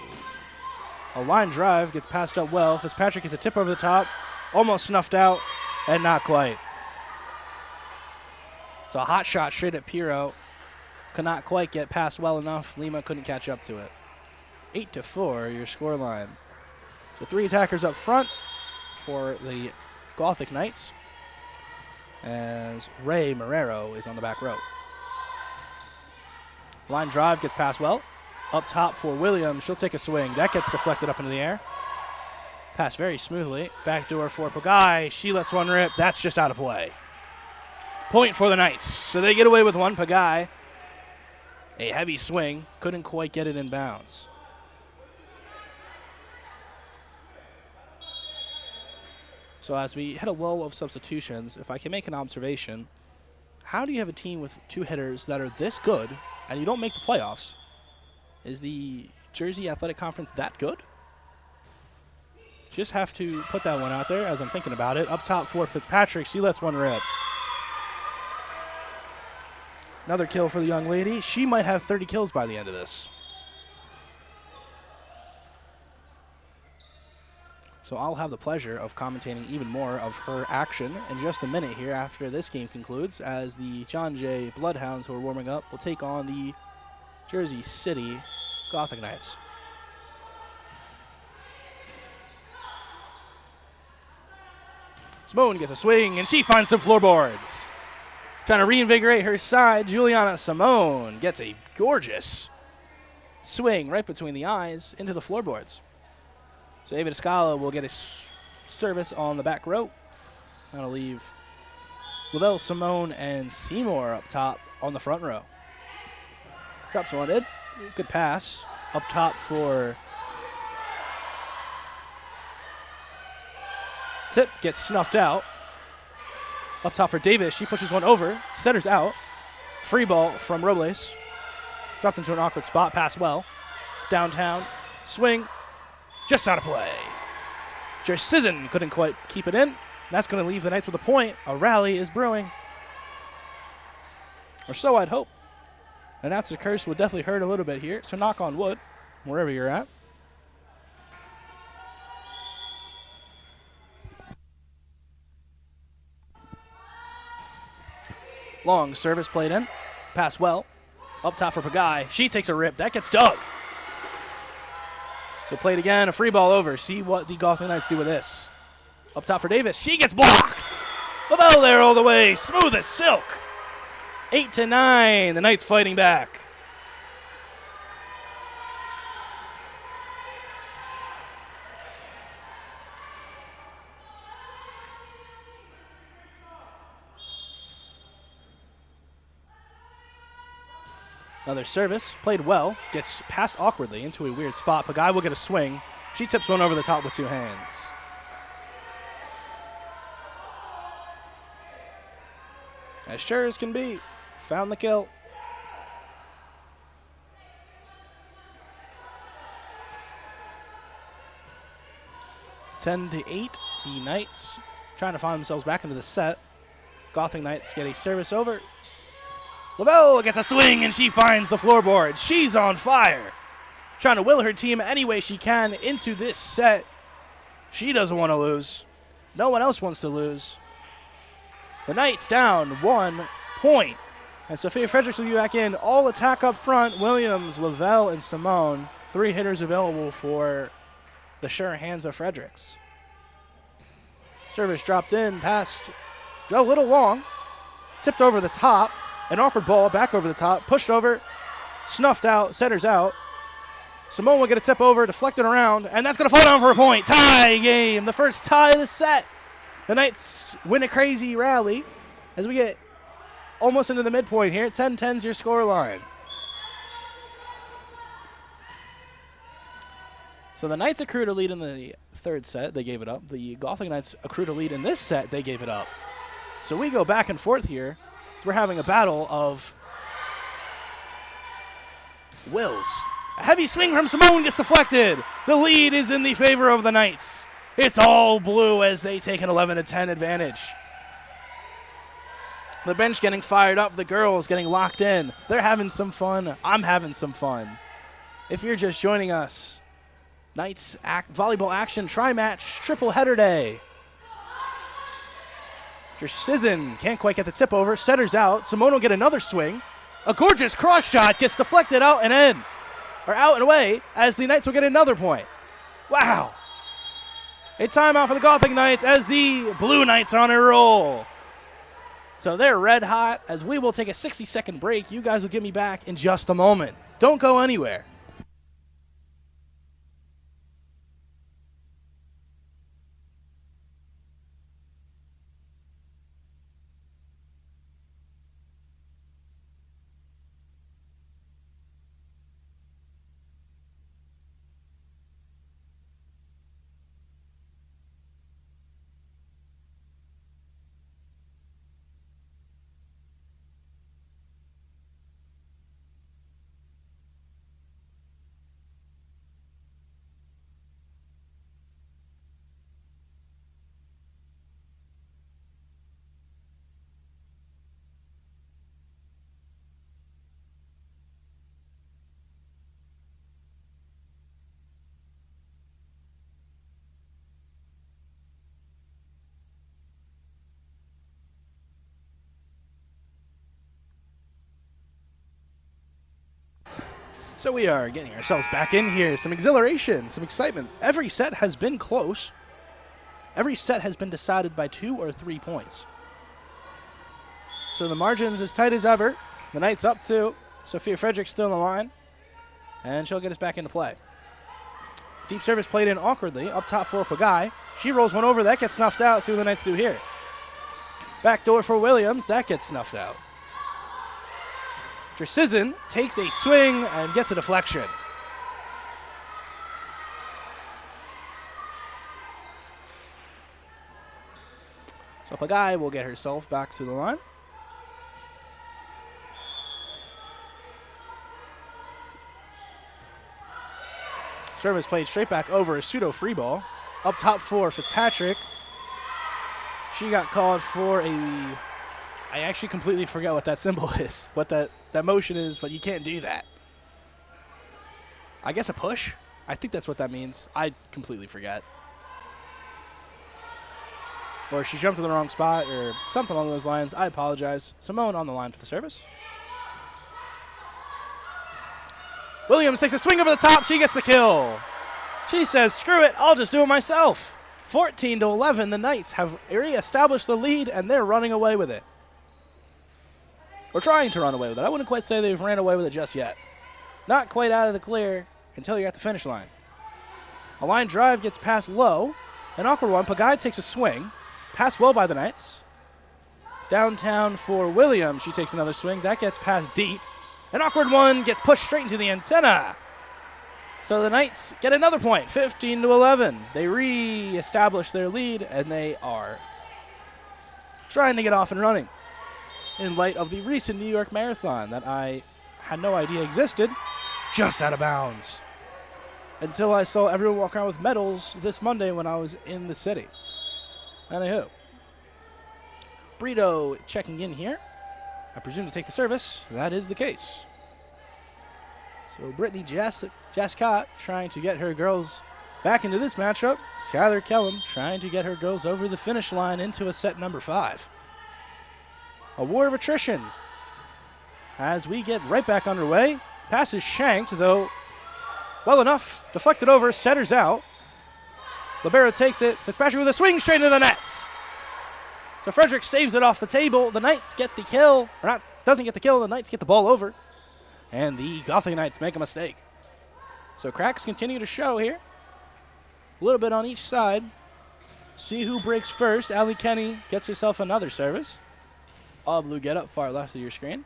A line drive gets passed up well. Fitzpatrick gets a tip over the top. Almost snuffed out, and not quite. So a hot shot straight at Piro. Could not quite get past well enough. Lima couldn't catch up to it. 8-4, your scoreline. So 3 attackers up front for the Gothic Knights, as Ray Marrero is on the back row. Line drive gets passed well. Up top for Williams. She'll take a swing. That gets deflected up into the air. Pass very smoothly. Backdoor for Pagai. She lets one rip. That's just out of play. Point for the Knights. So they get away with one. Pagai, a heavy swing. Couldn't quite get it in bounds. So as we hit a lull of substitutions, if I can make an observation, how do you have a team with 2 hitters that are this good and you don't make the playoffs? Is the Jersey Athletic Conference that good? Just have to put that one out there as I'm thinking about it. Up top for Fitzpatrick. She lets one rip. Another kill for the young lady. She might have 30 kills by the end of this. So I'll have the pleasure of commentating even more of her action in just a minute here after this game concludes, as the John Jay Bloodhounds, who are warming up, will take on the Jersey City Gothic Knights. Simone gets a swing, and she finds some floorboards. Trying to reinvigorate her side, Juliana Simone gets a gorgeous swing right between the eyes into the floorboards. So Ava Scala will get a service on the back row. That'll leave Lavelle, Simone, and Seymour up top on the front row. Drops one in. Good pass up top for Tip. Gets snuffed out. Up top for Davis. She pushes one over. Setter's out. Free ball from Robles. Dropped into an awkward spot. Pass well. Downtown. Swing. Just out of play. Jersizen couldn't quite keep it in. That's going to leave the Knights with a point. A rally is brewing. Or so I'd hope. And that's a curse would definitely hurt a little bit here. So knock on wood, wherever you're at. Long service played in. Pass well. Up top for Pagai. She takes a rip. That gets dug. So played again. A free ball over. See what the Gothic Knights do with this. Up top for Davis. She gets blocked. Lavelle there all the way. Smooth as silk. 8-9. The Knights fighting back. Another service, played well, gets passed awkwardly into a weird spot. Pagai will get a swing. She tips one over the top with two hands. As sure as can be, found the kill. (10-8). The Knights trying to find themselves back into the set. Gothic Knights get a service over. Lavelle gets a swing, and she finds the floorboard. She's on fire. Trying to will her team any way she can into this set. She doesn't want to lose. No one else wants to lose. The Knights down 1 point. And Sophia Fredericks will be back in. All attack up front. Williams, Lavelle, and Simone. 3 hitters available for the sure hands of Fredericks. Service dropped in, passed a little long. Tipped over the top. An awkward ball back over the top, pushed over, snuffed out, setter's out. Simone will get a tip over, deflected around, and that's going to fall down for a point. Tie game, the first tie of the set. The Knights win a crazy rally as we get almost into the midpoint here. 10-10's your score line. So the Knights accrued a lead in the third set. They gave it up. The Gothic Knights accrued a lead in this set. They gave it up. So we go back and forth here. We're having a battle of wills. A heavy swing from Simone gets deflected. The lead is in the favor of the Knights. It's all blue as they take an 11-10 advantage. The bench getting fired up. The girls getting locked in. They're having some fun. I'm having some fun. If you're just joining us, Knights volleyball action tri-match triple header day. Jersizen can't quite get the tip over. Setter's out. Simone will get another swing. A gorgeous cross shot gets deflected out and in. Or out and away as the Knights will get another point. Wow. A timeout for the Gothic Knights as the Blue Knights are on a roll. So they're red hot as we will take a 60-second break. You guys will get me back in just a moment. Don't go anywhere. So we are getting ourselves back in here. Some exhilaration, some excitement. Every set has been close. Every set has been decided by 2 or 3 points. So the margin's as tight as ever. The Knights up 2. Sophia Frederick's still in the line. And she'll get us back into play. Deep service played in awkwardly. Up top for Pagai. She rolls one over. That gets snuffed out. See what the Knights do here. Back door for Williams. That gets snuffed out. Dressizin takes a swing and gets a deflection. So Pagai will get herself back to the line. Service played straight back over a pseudo free ball. Up top for Fitzpatrick. She got called for a... I actually completely forget what that symbol is, what that motion is, but you can't do that. I guess a push? I think that's what that means. I completely forget. Or she jumped in the wrong spot or something along those lines. I apologize. Simone on the line for the service. Williams takes a swing over the top. She gets the kill. She says, screw it, I'll just do it myself. 14-11, the Knights have re-established the lead, and they're running away with it. Or trying to run away with it. I wouldn't quite say they've ran away with it just yet. Not quite out of the clear until you're at the finish line. A line drive gets passed low. An awkward one. Pagai takes a swing. Passed well by the Knights. Downtown for Williams. She takes another swing. That gets passed deep. An awkward one gets pushed straight into the antenna. So the Knights get another point, 15-11. They re-establish their lead, and they are trying to get off and running in light of the recent New York Marathon that I had no idea existed, just out of bounds, until I saw everyone walk around with medals this Monday when I was in the city. Anywho, Brito checking in here. I presume to take the service. That is the case. So Brittany Jascott trying to get her girls back into this matchup. Skylar Kellum trying to get her girls over the finish line into a set number 5. A war of attrition as we get right back underway. Pass is shanked, though well enough. Deflected over, setters out. Libero takes it. Fitzpatrick with a swing straight into the nets. So Frederick saves it off the table. The Knights get the kill. Or not, doesn't get the kill. The Knights get the ball over. And the Gothic Knights make a mistake. So cracks continue to show here. A little bit on each side. See who breaks first. Allie Kenny gets herself another service. All blue get up far left of your screen.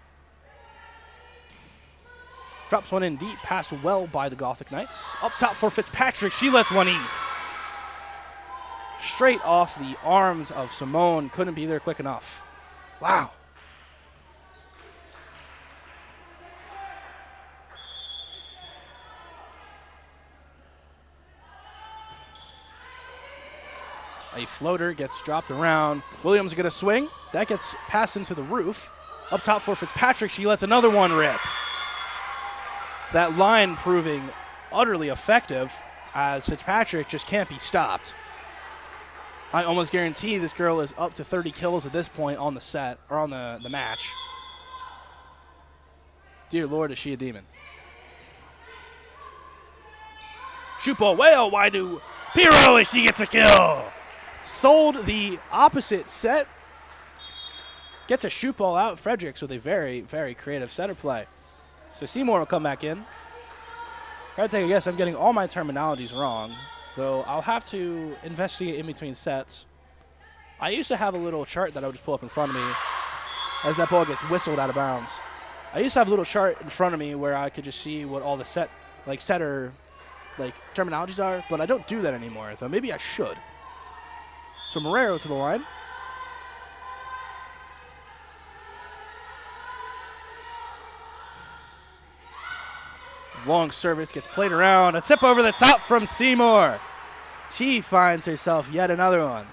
Drops one in deep, passed well by the Gothic Knights. Up top for Fitzpatrick. She lets one eat. Straight off the arms of Simone. Couldn't be there quick enough. Wow. A floater gets dropped around. Williams going to swing. That gets passed into the roof. Up top for Fitzpatrick. She lets another one rip. That line proving utterly effective as Fitzpatrick just can't be stopped. I almost guarantee this girl is up to 30 kills at this point on the set, or on the match. Dear Lord, is she a demon. Shoot ball way out wide to Piro, and she gets a kill. Sold the opposite set. Gets a shoot ball out. Fredericks with a very, very creative setter play. So Seymour will come back in. I gotta take a guess. I'm getting all my terminologies wrong, though I'll have to investigate in between sets. I used to have a little chart that I would just pull up in front of me as that ball gets whistled out of bounds. I used to have a little chart in front of me where I could just see what all the setter terminologies are, but I don't do that anymore, though maybe I should. So Marrero to the line. Long service gets played around. A tip over the top from Seymour. She finds herself yet another one.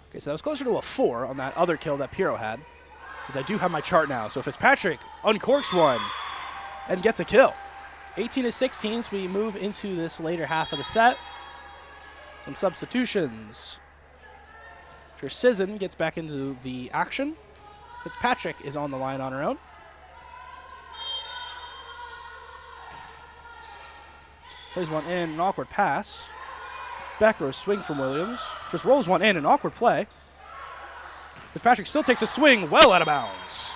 Okay, so that was closer to a 4 on that other kill that Piro had, because I do have my chart now. So Fitzpatrick uncorks one and gets a kill. 18-16, so we move into this later half of the set. Some substitutions. Jersizin gets back into the action. Fitzpatrick is on the line on her own. Plays one in, an awkward pass. Back row swing from Williams. Just rolls one in, an awkward play. Fitzpatrick still takes a swing well out of bounds.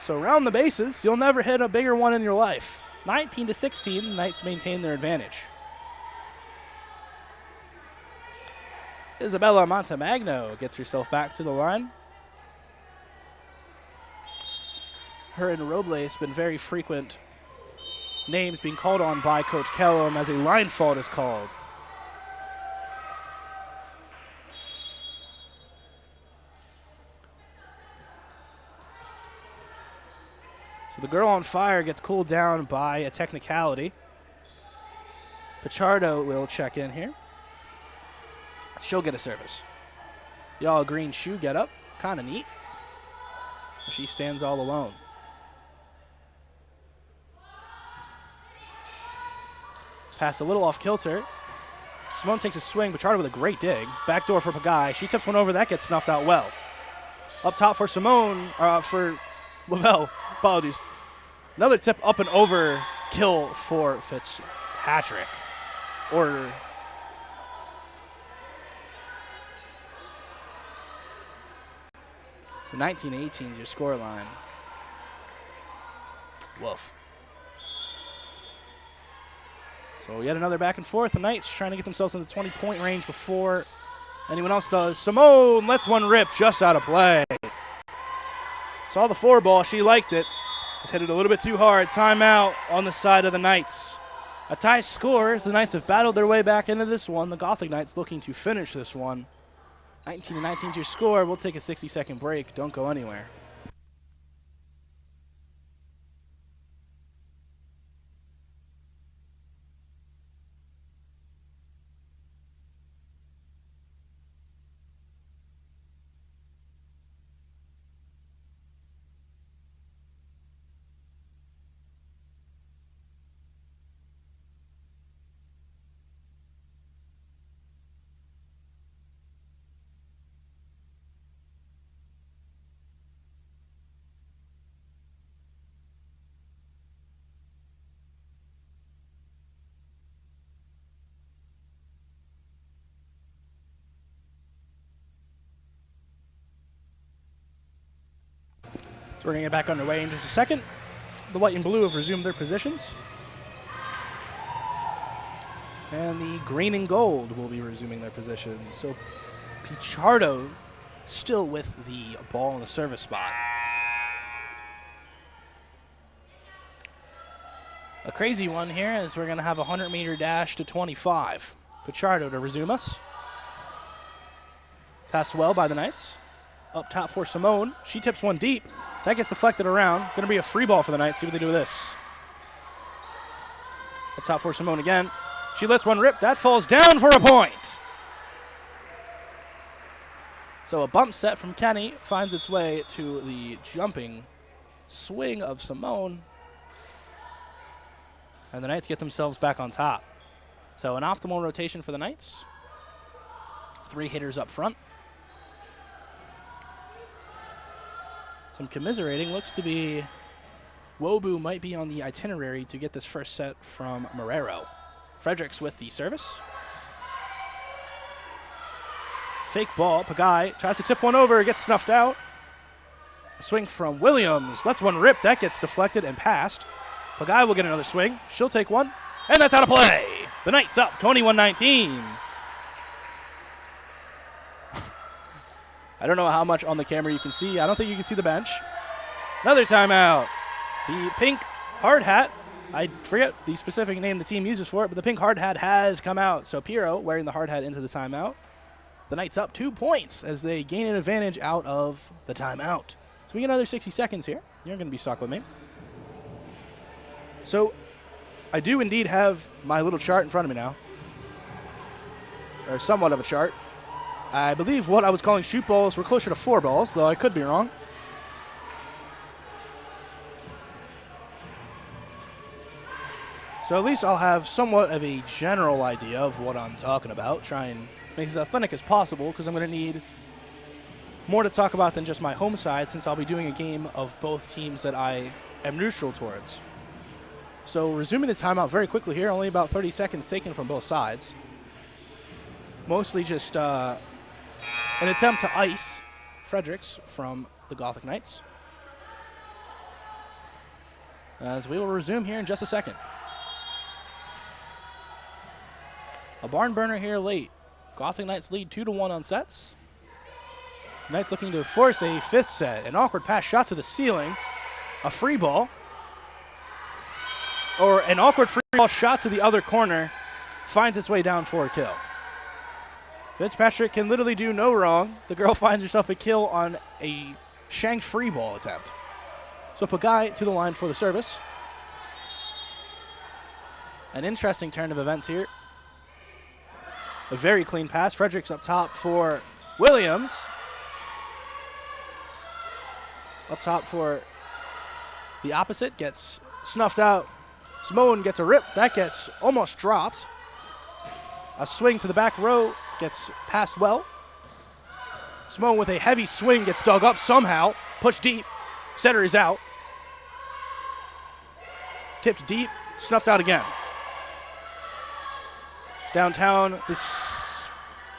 So around the bases, you'll never hit a bigger one in your life. 19-16, the Knights maintain their advantage. Isabella Montemagno gets herself back to the line. Her and Robles been very frequent names being called on by Coach Kellum as a line fault is called. So the girl on fire gets cooled down by a technicality. Pichardo will check in here. She'll get a service. Y'all green shoe get up. Kind of neat. She stands all alone. Pass a little off kilter. Simone takes a swing. Pichardo with a great dig. Backdoor for Pagai. She tips one over. That gets snuffed out well. Up top for Simone. For Lavelle. Apologies. Another tip up and over kill for Fitzpatrick. Or so 19-18 is your score line. Woof. So yet another back and forth. The Knights trying to get themselves in the 20-point range before anyone else does. Simone lets one rip just out of play. Saw the four ball. She liked it. Just hit it a little bit too hard. Timeout on the side of the Knights. A tie score as the Knights have battled their way back into this one. The Gothic Knights looking to finish this one. 19-19 is your score. We'll take a 60-second break. Don't go anywhere. So we're going to get back underway in just a second. The white and blue have resumed their positions. And the green and gold will be resuming their positions. So Pichardo still with the ball in the service spot. A crazy one here is we're going to have a 100-meter dash to 25. Pichardo to resume us. Passed well by the Knights. Up top for Simone. She tips one deep. That gets deflected around. Going to be a free ball for the Knights. See what they do with this. Up top for Simone again. She lets one rip. That falls down for a point. So a bump set from Kenny finds its way to the jumping swing of Simone. And the Knights get themselves back on top. So an optimal rotation for the Knights. 3 hitters up front. Some commiserating. Looks to be Wobu might be on the itinerary to get this first set from Marrero. Fredericks with the service. Fake ball. Pagai tries to tip one over. Gets snuffed out. A swing from Williams. Lets one rip. That gets deflected and passed. Pagai will get another swing. She'll take one. And that's out of play. The Knights up 21-19. I don't know how much on the camera you can see. I don't think you can see the bench. Another timeout. The pink hard hat, I forget the specific name the team uses for it, but the pink hard hat has come out. So Piero wearing the hard hat into the timeout. The Knights up 2 points as they gain an advantage out of the timeout. So we get another 60 seconds here. You're going to be stuck with me. So I do indeed have my little chart in front of me now. Or somewhat of a chart. I believe what I was calling shoot balls were closer to 4 balls, though I could be wrong. So at least I'll have somewhat of a general idea of what I'm talking about. Try and make this as authentic as possible because I'm going to need more to talk about than just my home side since I'll be doing a game of both teams that I am neutral towards. So resuming the timeout very quickly here, only about 30 seconds taken from both sides. Mostly just an attempt to ice Fredericks from the Gothic Knights. As we will resume here in just a second. A barn burner here late. Gothic Knights lead 2-1 on sets. Knights looking to force a fifth set. An awkward pass shot to the ceiling. A free ball. Or an awkward free ball shot to the other corner. Finds its way down for a kill. Fitzpatrick can literally do no wrong. The girl finds herself a kill on a shanked free ball attempt. So Pagai to the line for the service. An interesting turn of events here. A very clean pass. Fredericks up top for Williams. Up top for the opposite. Gets snuffed out. Simone gets a rip. That gets almost dropped. A swing to the back row. Gets passed well. Simone with a heavy swing gets dug up somehow. Pushed deep. Setter is out. Tipped deep. Snuffed out again. Downtown, this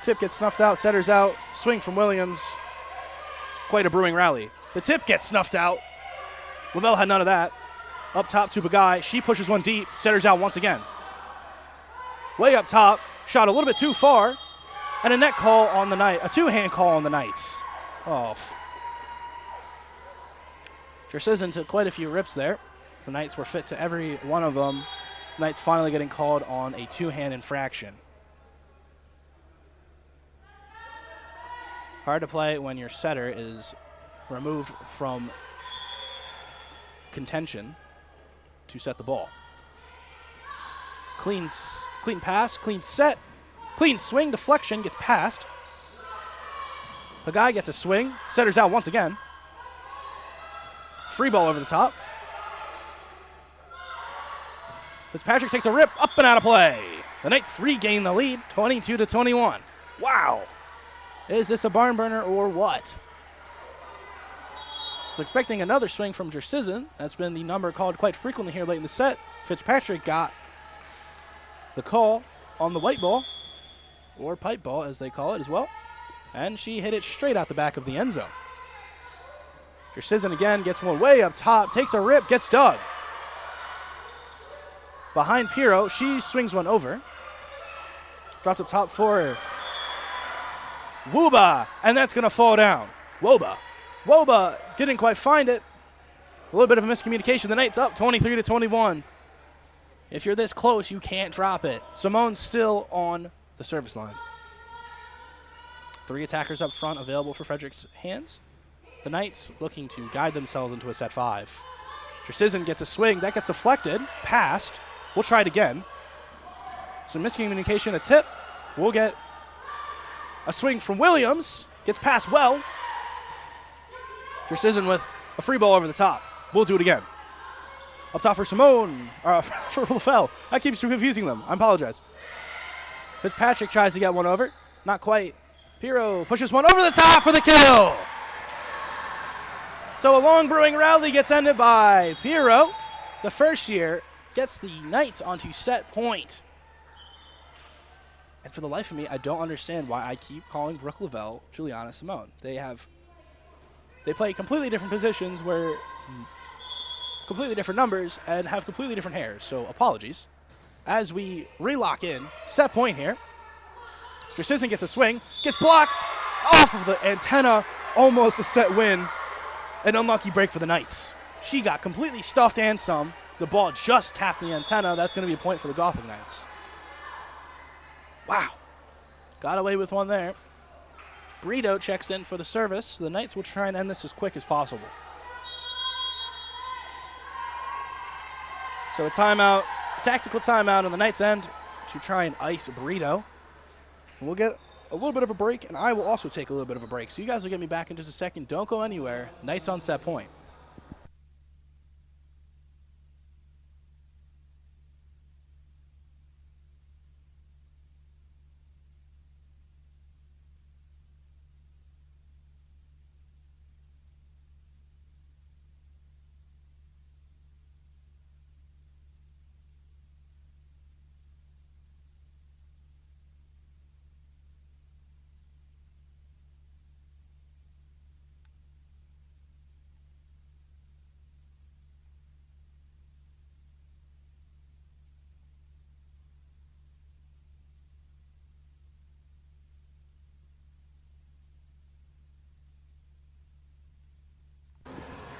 tip gets snuffed out. Setter's out. Swing from Williams. Quite a brewing rally. The tip gets snuffed out. Lavelle had none of that. Up top to Bagai. She pushes one deep. Setter's out once again. Way up top. Shot a little bit too far. And a net call on the Knights. A two-hand call on the Knights. Oh. Jersizen took quite a few rips there. The Knights were fit to every one of them. Knights finally getting called on a two-hand infraction. Hard to play when your setter is removed from contention to set the ball. Clean pass, clean set, clean swing, deflection, gets passed. Pagai gets a swing, setter's out once again. Free ball over the top. Fitzpatrick takes a rip, up and out of play. The Knights regain the lead, 22-21. Wow. Is this a barn burner or what? Was expecting another swing from Jersizen. That's been the number called quite frequently here late in the set. Fitzpatrick got the call on the white ball, or pipe ball as they call it as well. And she hit it straight out the back of the end zone. Jersizen again gets one way up top, takes a rip, gets dug. Behind Piro, she swings one over. Dropped up top for Wuba, and that's going to fall down. Woba didn't quite find it. A little bit of a miscommunication. The Knights up 23-21. If you're this close, you can't drop it. Simone's still on the service line. 3 attackers up front available for Frederick's hands. The Knights looking to guide themselves into a set 5. Jersizen gets a swing. That gets deflected. Passed. We'll try it again. Some miscommunication, a tip. We'll get a swing from Williams. Gets passed well. Jersizen with a free ball over the top. We'll do it again. Up top for Simone, for Lafell. I keep confusing them. I apologize. Fitzpatrick tries to get one over. Not quite. Piro pushes one over the top for the kill. So a long brewing rally gets ended by Piro. The first year gets the Knights onto set point. And for the life of me, I don't understand why I keep calling Brooke Lavelle Juliana Simone. They play completely different positions where completely different numbers and have completely different hairs. So apologies. As we relock in, set point here. Jersizen gets a swing, gets blocked off of the antenna, almost a set win. An unlucky break for the Knights. She got completely stuffed and some. The ball just tapped the antenna. That's going to be a point for the Gothic Knights. Wow. Got away with one there. Brito checks in for the service. The Knights will try and end this as quick as possible. So a timeout, a tactical timeout on the Knights' end to try and ice Brito. We'll get a little bit of a break, and I will also take a little bit of a break. So you guys will get me back in just a second. Don't go anywhere. Knights on set point.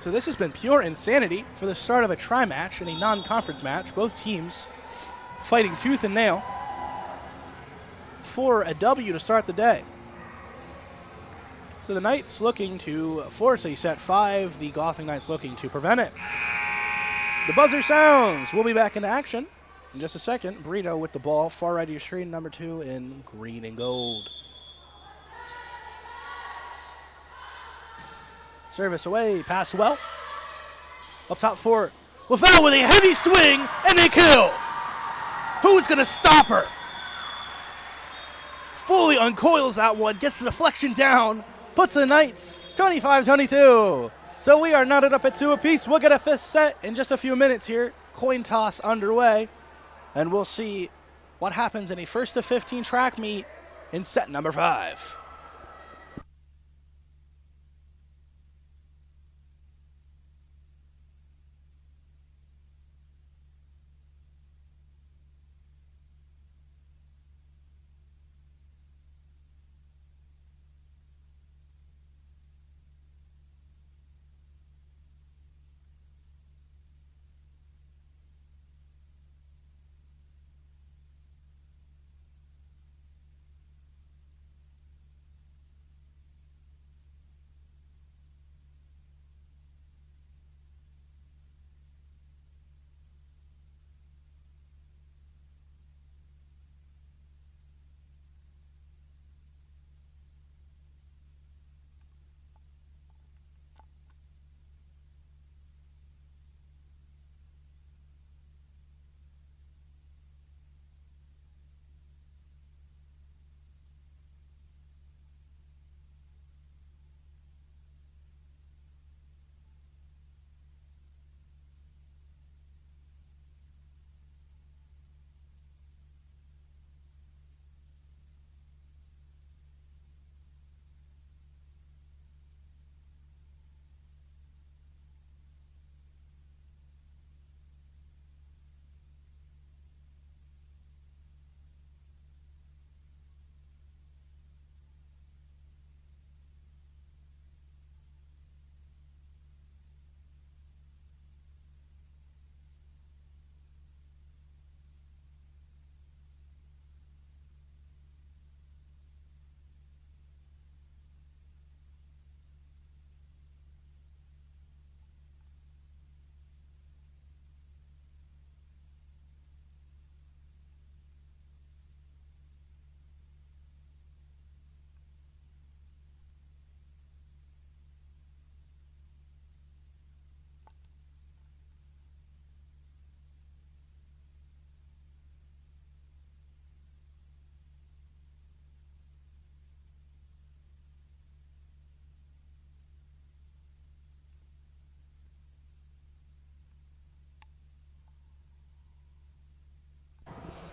So this has been pure insanity for the start of a tri-match in a non-conference match. Both teams fighting tooth and nail for a W to start the day. So the Knights looking to force a set 5. The Gothic Knights looking to prevent it. The buzzer sounds. We'll be back into action in just a second. Brito with the ball, far right of your screen, number 2 in green and gold. Service away, pass well. Up top for Lavelle with a heavy swing, and they kill. Who's going to stop her? Fully uncoils that one, gets the deflection down, puts the Knights 25-22. So we are knotted up at 2 apiece. We'll get a 5th set in just a few minutes here. Coin toss underway, and we'll see what happens in a 1st to 15 track meet in set number 5.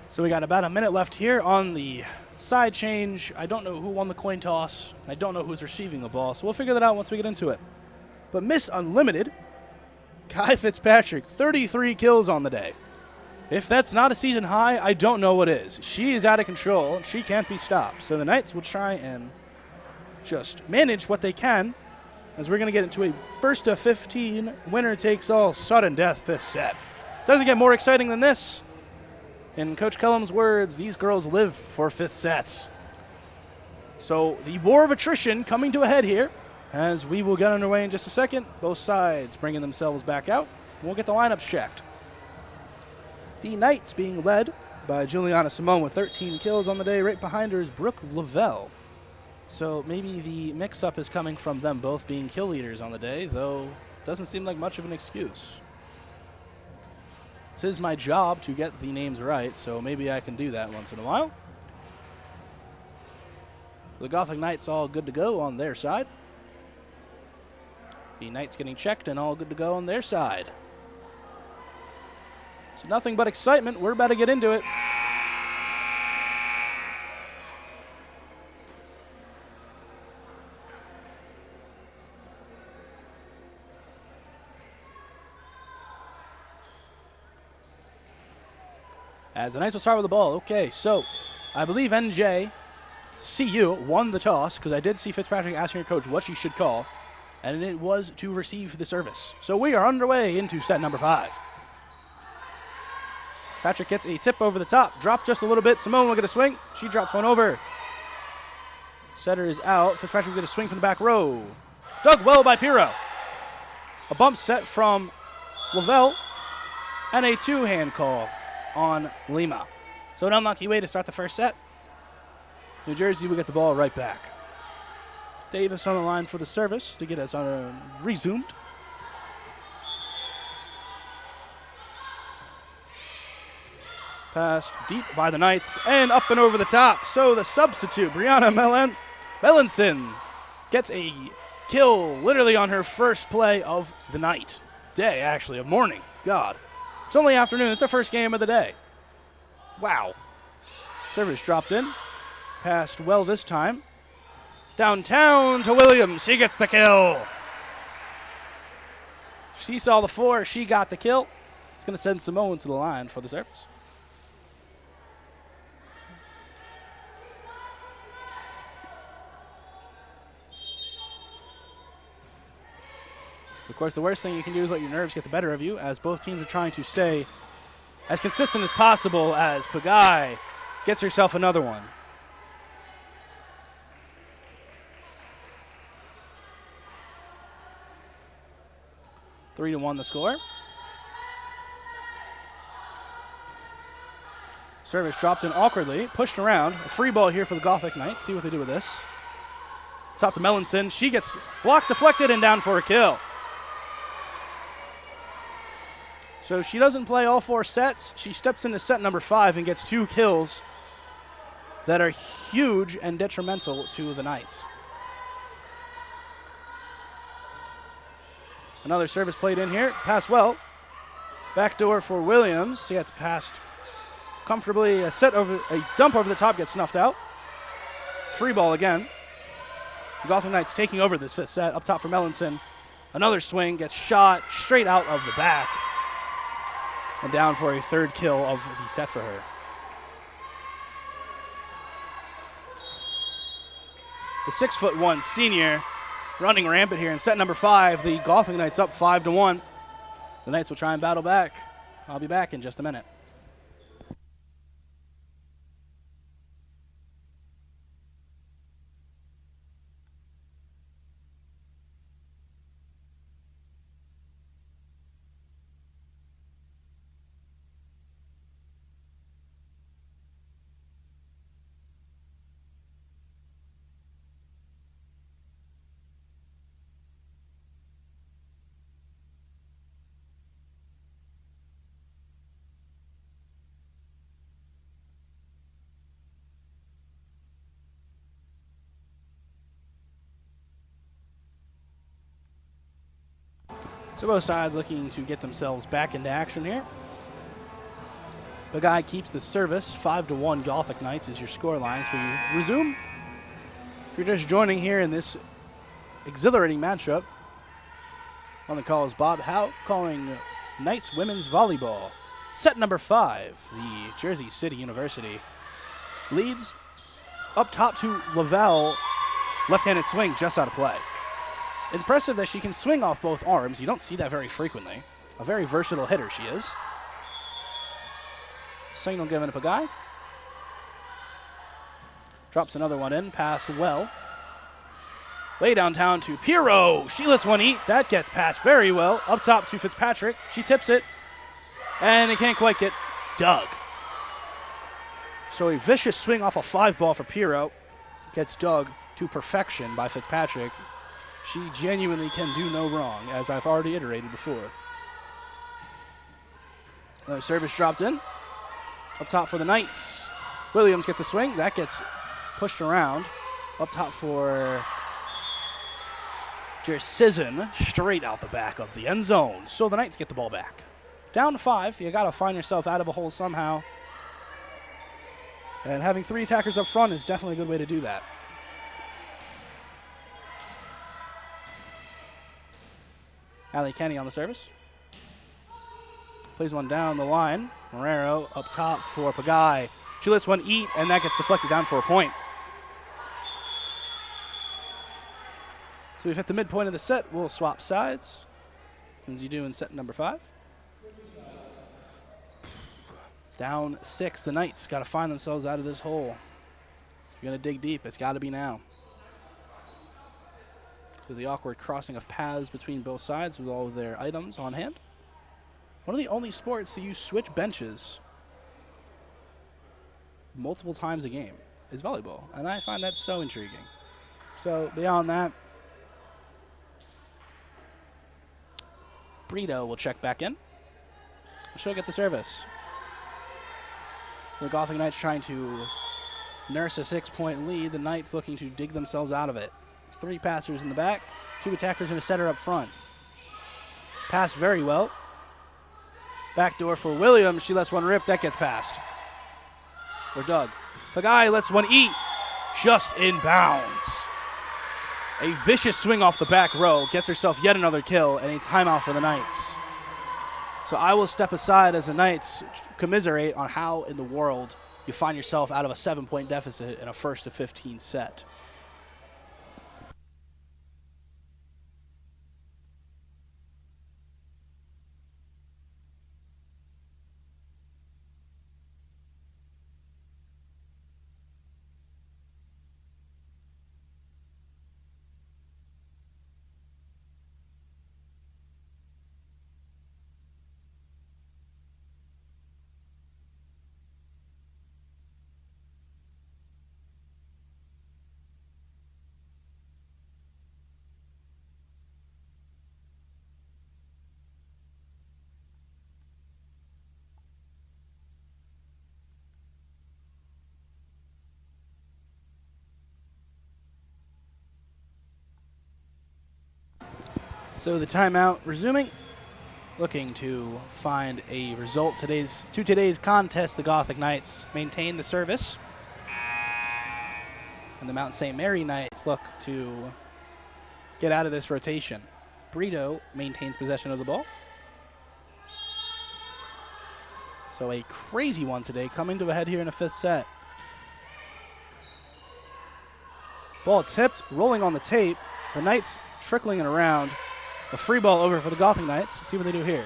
So we got about a minute left here on the side change. I don't know who won the coin toss. I don't know who's receiving the ball, so we'll figure that out once we get into it. But Miss Unlimited, Kai Fitzpatrick, 33 kills on the day. If that's not a season high, I don't know what is. She is out of control. She can't be stopped. So the Knights will try and just manage what they can as we're going to get into a 1st to 15 winner takes all sudden death 5th set. Doesn't get more exciting than this. In Coach Cullum's words, these girls live for 5th sets. So the war of attrition coming to a head here as we will get underway in just a second. Both sides bringing themselves back out. We'll get the lineups checked. The Knights being led by Juliana Simone with 13 kills on the day. Right behind her is Brooke Lavelle. So maybe the mix-up is coming from them both being kill leaders on the day, though doesn't seem like much of an excuse. It is my job to get the names right, so maybe I can do that once in a while. The Gothic Knights all good to go on their side. The Knights getting checked and all good to go on their side. So nothing but excitement. We're about to get into it. As the Knights will start with the ball. Okay, so I believe NJCU won the toss because I did see Fitzpatrick asking her coach what she should call. and it was to receive the service. So we are underway into set number 5. Patrick gets a tip over the top, dropped just a little bit. Simone will get a swing. She drops one over. Setter is out. Fitzpatrick will get a swing from the back row. Dug well by Pirro. A bump set from Lavelle, and a 2-hand call on Lima. So an unlucky way to start the first set. New Jersey will get the ball right back. Davis on the line for the service to get us resumed. Passed deep by the Knights and up and over the top. So the substitute, Brianna Melanson, gets a kill literally on her first play of the night. Day, actually, of morning. God. It's only afternoon. It's the first game of the day. Wow. Service dropped in. Passed well this time. Downtown to Williams. She gets the kill. She saw the 4. She got the kill. It's going to send Simone to the line for the service. Of course, the worst thing you can do is let your nerves get the better of you, as both teams are trying to stay as consistent as possible as Pagai gets herself another one. Three to 1 the score. Service dropped in awkwardly, pushed around. A free ball here for the Gothic Knights. See what they do with this. Top to Melanson. She gets blocked, deflected, and down for a kill. So she doesn't play all 4 sets. She steps into set number 5 and gets 2 kills that are huge and detrimental to the Knights. Another service played in here. Pass well. Backdoor for Williams. She gets passed comfortably. A dump over the top gets snuffed out. Free ball again. The Gotham Knights taking over this 5th set. Up top for Melanson. Another swing gets shot straight out of the back. And down for a 3rd kill of the set for her. The 6'1" senior running rampant here in set number 5. The Gothic Knights up 5 to 1. The Knights will try and battle back. I'll be back in just a minute. So both sides looking to get themselves back into action here. The guy keeps the service. 5 to 1 Gothic Knights is your score line. So we resume. If you're just joining here in this exhilarating matchup, on the call is Bob Howe calling Knights Women's Volleyball. Set number 5, the Jersey City University leads up top to Lavelle. Left-handed swing just out of play. Impressive that she can swing off both arms. You don't see that very frequently. A very versatile hitter she is. Signal given to Pagai. Drops another one in, passed well. Way downtown to Pirro. She lets one eat. That gets passed very well. Up top to Fitzpatrick. She tips it. And it can't quite get dug. So a vicious swing off a 5-ball for Pirro. Gets dug to perfection by Fitzpatrick. She genuinely can do no wrong, as I've already iterated before. Another service dropped in. Up top for the Knights. Williams gets a swing. That gets pushed around. Up top for Jersizin, straight out the back of the end zone. So the Knights get the ball back. Down to 5. You got to find yourself out of a hole somehow. And having 3 attackers up front is definitely a good way to do that. Allie Kenny on the service. Plays one down the line. Marrero up top for Pagai. She lets one eat, and that gets deflected down for a point. we've hit the midpoint of the set. We'll swap sides, as you do in set number 5. Down 6, the Knights got to find themselves out of this hole. You're going to dig deep. It's got to be now. So the awkward crossing of paths between both sides with all of their items on hand. One of the only sports to use switch benches multiple times a game is volleyball, and I find that so intriguing. So beyond that, Brito will check back in. She'll get the service. The Gothic Knights trying to nurse a 6-point lead. The Knights looking to dig themselves out of it. 3 passers in the back, 2 attackers and a setter up front. Passed very well. Backdoor for Williams. She lets one rip. That gets passed. Or Doug. The guy lets one eat. Just in bounds. A vicious swing off the back row. Gets herself yet another kill and a timeout for the Knights. So I will step aside as the Knights commiserate on how in the world you find yourself out of a 7-point deficit in a 1st to 15 set. So the timeout resuming, looking to find a result to today's contest. The Gothic Knights maintain the service, and the Mount St. Mary Knights look to get out of this rotation. Brito maintains possession of the ball. So a crazy one today, coming to a head here in the 5th set. Ball tipped, rolling on the tape. The Knights trickling it around. A free ball over for the Gothic Knights. See what they do here.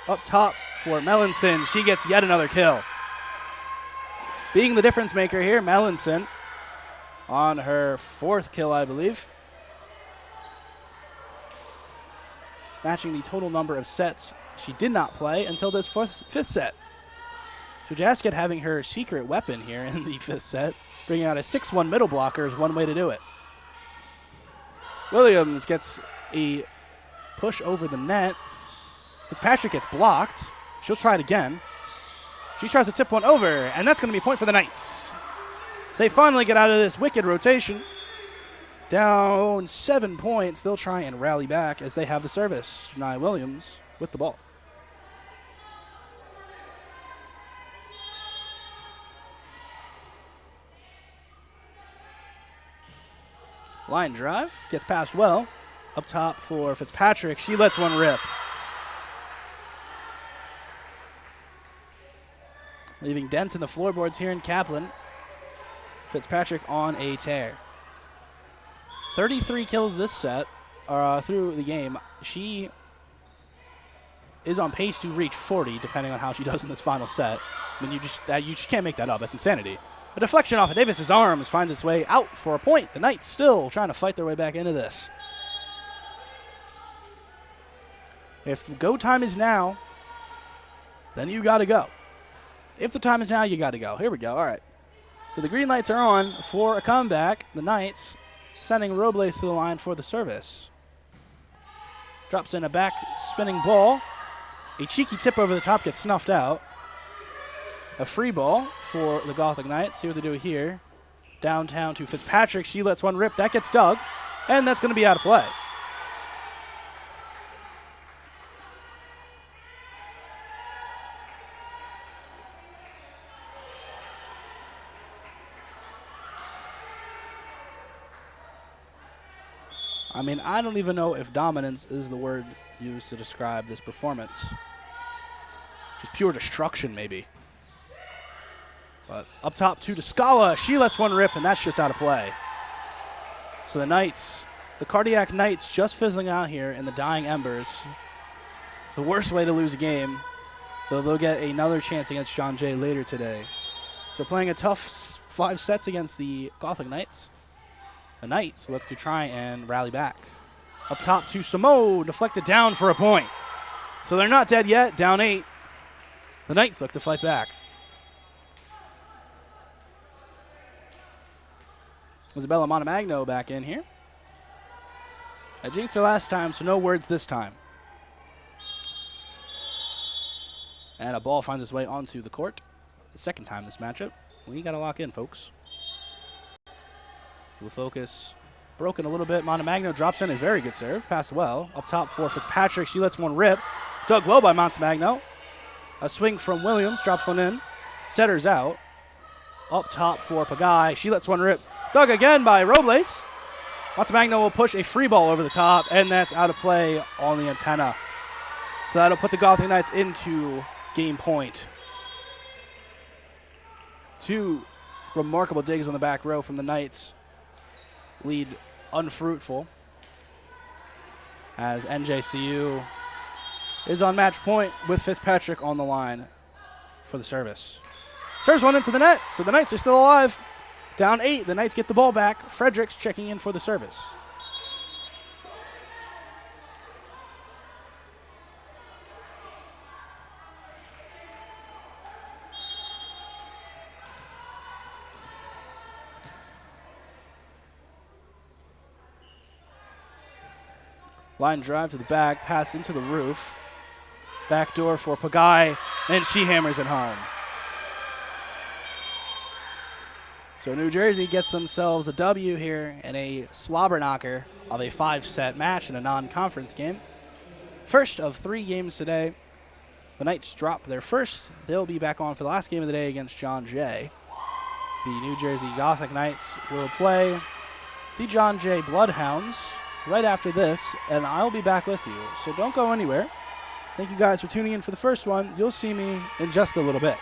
Up top for Melanson. She gets yet another kill. Being the difference maker here, Melanson on her 4th kill, I believe. Matching the total number of sets she did not play until this 5th set. So Jasket having her secret weapon here in the 5th set. Bringing out a 6-1 middle blocker is one way to do it. Williams gets a push over the net. Fitzpatrick gets blocked. She'll try it again. She tries to tip one over, and that's going to be a point for the Knights. So they finally get out of this wicked rotation. Down 7 points. They'll try and rally back as they have the service. Janai Williams with the ball. Line drive. Gets passed well. Up top for Fitzpatrick. She lets one rip. Leaving dents in the floorboards here in Kaplan. Fitzpatrick on a tear. 33 kills this set, through the game. She is on pace to reach 40, depending on how she does in this final set. I mean, you just can't make that up. That's insanity. A deflection off of Davis's arms finds its way out for a point. The Knights still trying to fight their way back into this. If go time is now, then you got to go. If the time is now, you got to go. Here we go. All right. So the green lights are on for a comeback. The Knights sending Robles to the line for the service. Drops in a back spinning ball. A cheeky tip over the top gets snuffed out. A free ball for the Gothic Knights. See what they do here. Downtown to Fitzpatrick. She lets one rip. That gets dug. And that's going to be out of play. I mean, I don't even know if dominance is the word used to describe this performance. Just pure destruction, maybe. But up top to Scala. She lets one rip, and that's just out of play. So the The Cardiac Knights just fizzling out here in the dying embers. The worst way to lose a game, though they'll get another chance against John Jay later today. So playing a tough 5 sets against the Gothic Knights. The Knights look to try and rally back. Up top to Samo, deflected down for a point. So they're not dead yet, down 8. The Knights look to fight back. Isabella Montemagno back in here. I jinxed her last time, so no words this time. And a ball finds its way onto the court. The second time this matchup. We got to lock in, folks. We'll focus. Broken a little bit. Montemagno drops in a very good serve. Passed well. Up top for Fitzpatrick. She lets one rip. Dug well by Montemagno. A swing from Williams. Drops one in. Setters out. Up top for Pagai. She lets one rip. Dug again by Robles. Montemagno will push a free ball over the top, and that's out of play on the antenna. So that'll put the Gothic Knights into game point. 2 remarkable digs on the back row from the Knights. Lead unfruitful as NJCU is on match point with Fitzpatrick on the line for the service. Serves one into the net, so the Knights are still alive. Down 8, the Knights get the ball back. Fredericks checking in for the service. Line drive to the back, pass into the roof. Back door for Pagai, and she hammers it home. So New Jersey gets themselves a W here in a slobber knocker of a 5-set match in a non-conference game. First of 3 games today. The Knights drop their first. They'll be back on for the last game of the day against John Jay. The New Jersey Gothic Knights will play the John Jay Bloodhounds right after this, and I'll be back with you. So don't go anywhere. Thank you guys for tuning in for the first one. You'll see me in just a little bit.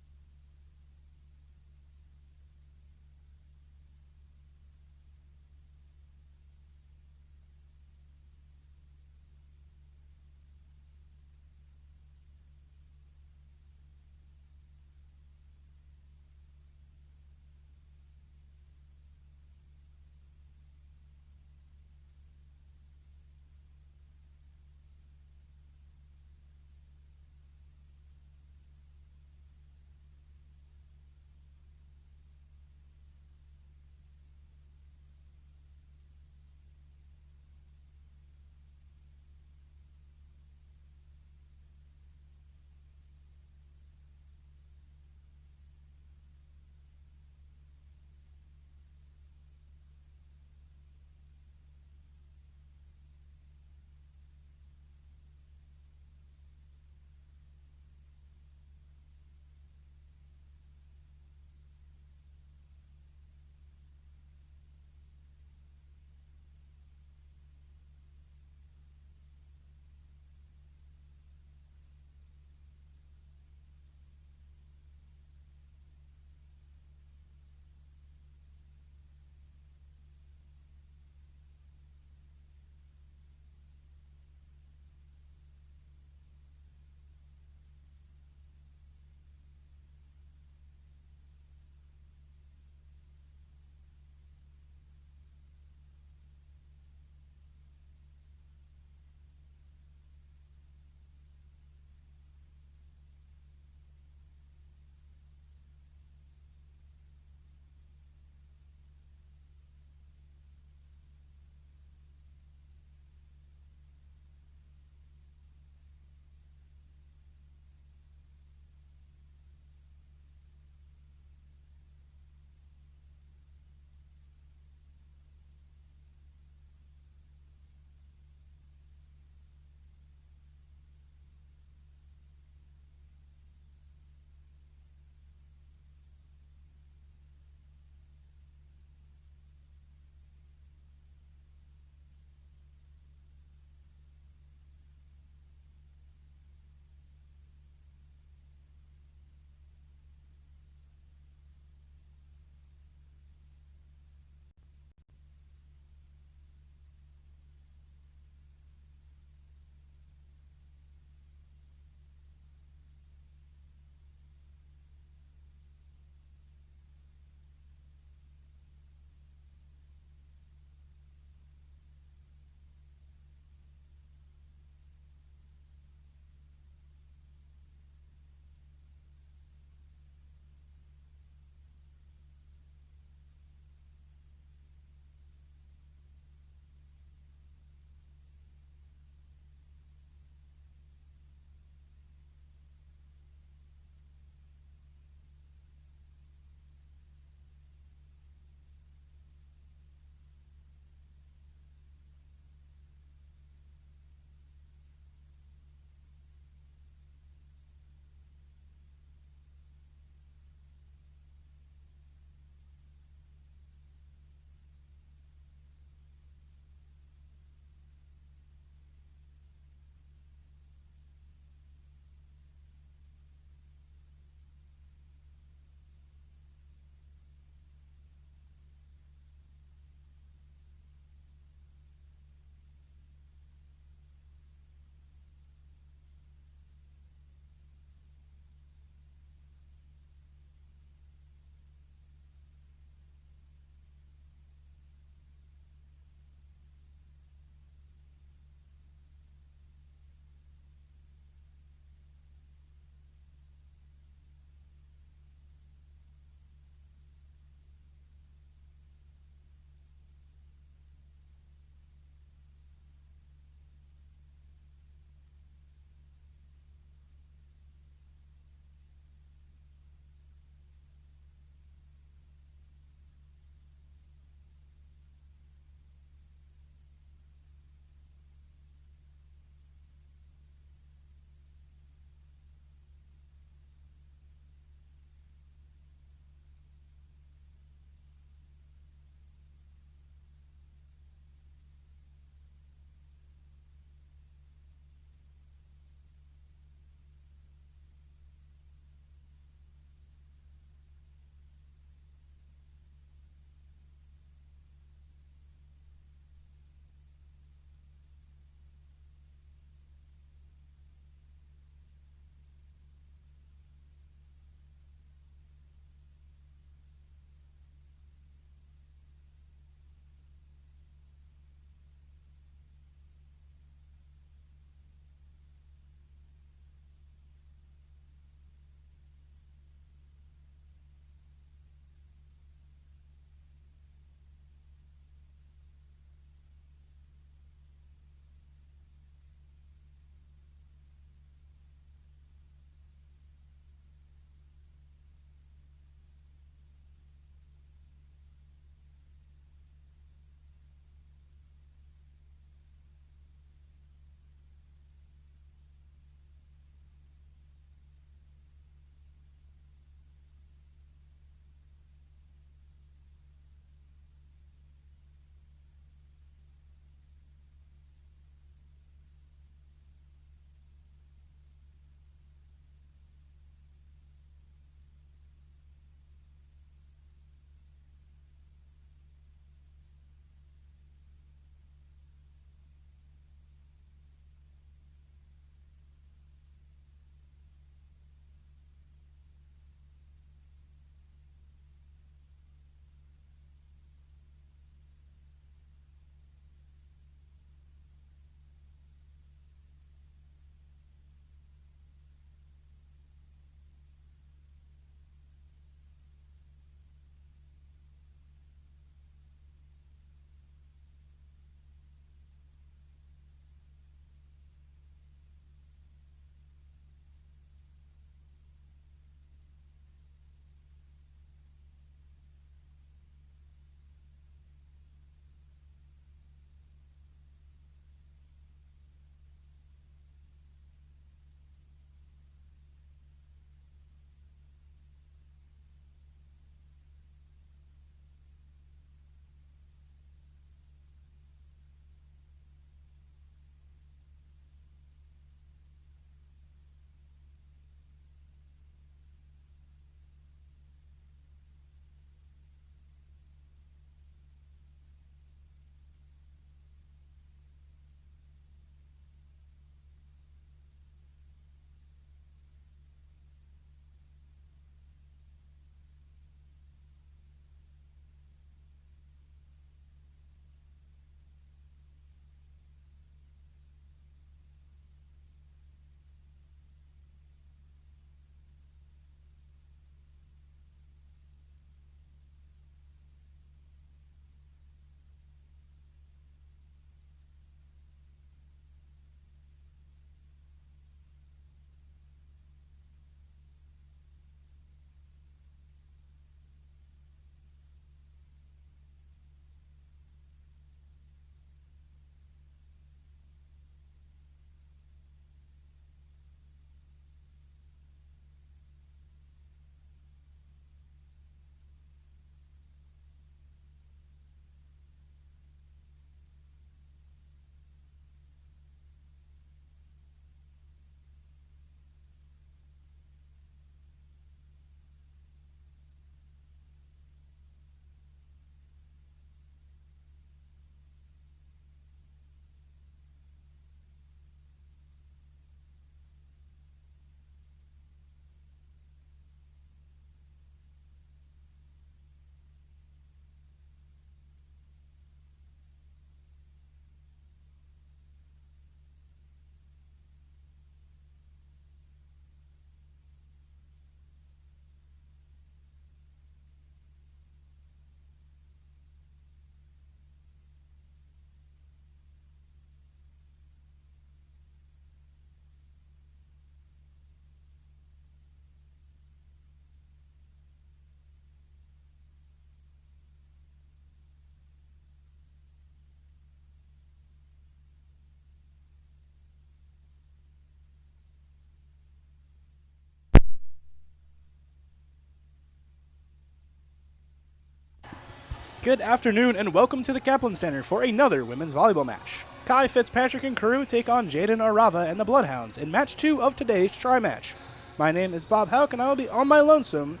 Good afternoon and welcome to the Kaplan Center for another women's volleyball match. Kai Fitzpatrick and Carew take on Jaden Arava and the Bloodhounds in match 2 of today's tri-match. My name is Bob Houck and I will be on my lonesome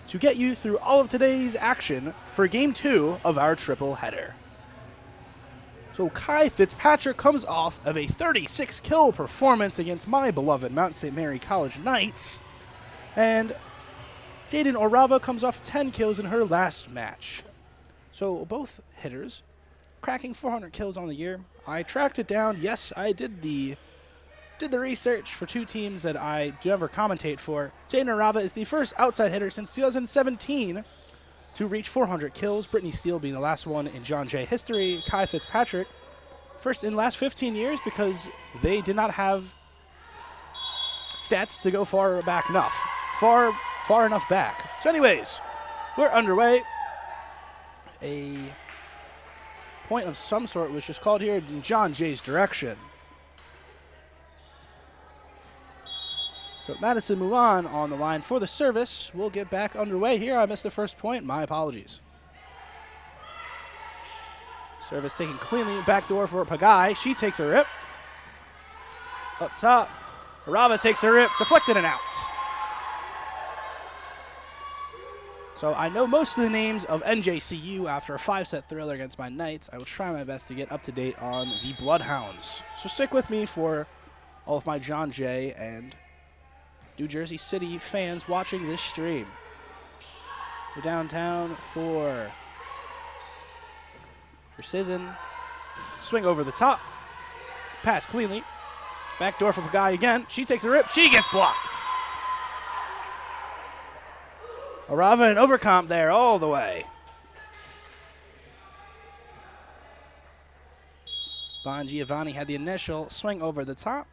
to get you through all of today's action for game 2 of our triple header. So Kai Fitzpatrick comes off of a 36-kill performance against my beloved Mount St. Mary College Knights, and Jaden Arava comes off 10 kills in her last match. So both hitters cracking 400 kills on the year. I tracked it down. Yes, I did the research for two teams that I do ever commentate for. Jaden Arava is the first outside hitter since 2017 to reach 400 kills. Brittany Steele being the last one in John Jay history. Kai Fitzpatrick first in the last 15 years because they did not have stats to go far back enough. Far enough back. So anyways, we're underway. A point of some sort was just called here in John Jay's direction. So Madison Mulan on the line for the service. We'll get back underway here. I missed the first point. My apologies. Service taken cleanly. Backdoor for Pagai. She takes a rip. Up top. Arava takes a rip. Deflected and out. So I know most of the names of NJCU after a 5-set thriller against my Knights. I will try my best to get up to date on the Bloodhounds. So stick with me for all of my John Jay and New Jersey City fans watching this stream. We're downtown for Precision. Swing over the top. Pass cleanly. Backdoor for Pagai again. She takes a rip. She gets blocked. Arava and overcomp there all the way. Bon Giovanni had the initial swing over the top.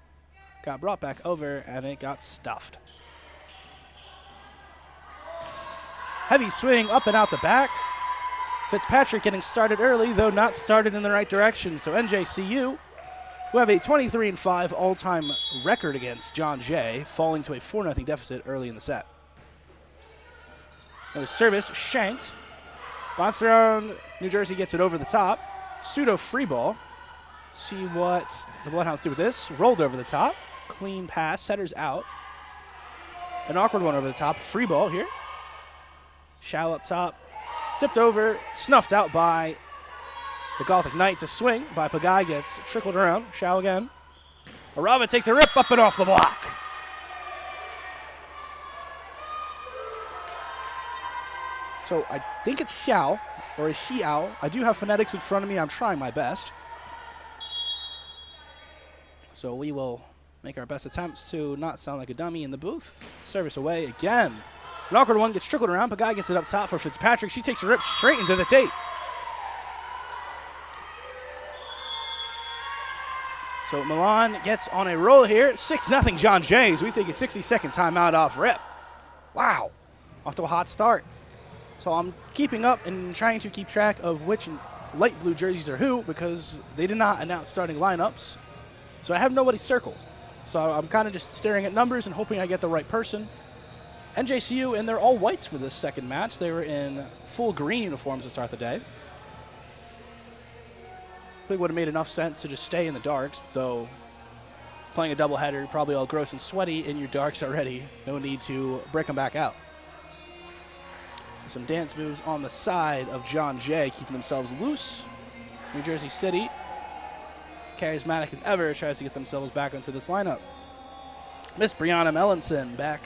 Got brought back over, and it got stuffed. Heavy swing up and out the back. Fitzpatrick getting started early, though not started in the right direction. So NJCU, who have a 23-5 all-time record against John Jay, falling to a 4-0 deficit early in the set. That was service, shanked. Bounce around, New Jersey gets it over the top. Pseudo free ball. See what the Bloodhounds do with this. Rolled over the top. Clean pass, setters out. An awkward one over the top. Free ball here. Shao up top. Tipped over, snuffed out by the Gothic Knights. A swing by Pagai gets trickled around. Shao again. Arava takes a rip up and off the block. So I think it's Xiao or a Xiao. I do have phonetics in front of me. I'm trying my best. So we will make our best attempts to not sound like a dummy in the booth. Service away again. An awkward one gets trickled around. Pagai gets it up top for Fitzpatrick. She takes a rip straight into the tape. So Milan gets on a roll here. 6-0 John Jays. We take a 60-second timeout off rip. Wow. Off to a hot start. So I'm keeping up and trying to keep track of which light blue jerseys are who because they did not announce starting lineups. So I have nobody circled. So I'm kind of just staring at numbers and hoping I get the right person. NJCU, and they're all whites for this second match. They were in full green uniforms to start the day. I think it would have made enough sense to just stay in the darks, though playing a doubleheader, probably all gross and sweaty in your darks already. No need to break them back out. Some dance moves on the side of John Jay, keeping themselves loose. New Jersey City, charismatic as ever, tries to get themselves back into this lineup. Miss Brianna Mellinson back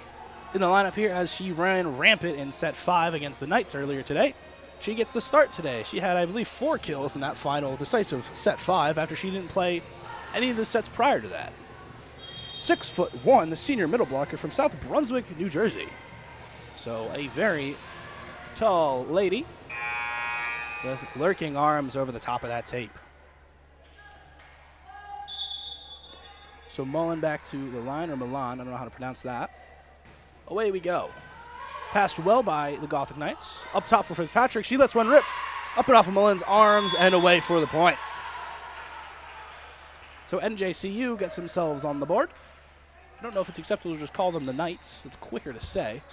in the lineup here as she ran rampant in set 5 against the Knights earlier today. She gets the start today. She had, I believe, 4 kills in that final decisive set 5 after she didn't play any of the sets prior to that. 6'1", the senior middle blocker from South Brunswick, New Jersey. So a very tall lady with lurking arms over the top of that tape. So Mullen back to the line, or Milan, I don't know how to pronounce that. Away we go. Passed well by the Gothic Knights. Up top for Fitzpatrick. She lets one rip. Up and off of Mullen's arms and away for the point. So NJCU gets themselves on the board. I don't know if it's acceptable to just call them the Knights. It's quicker to say.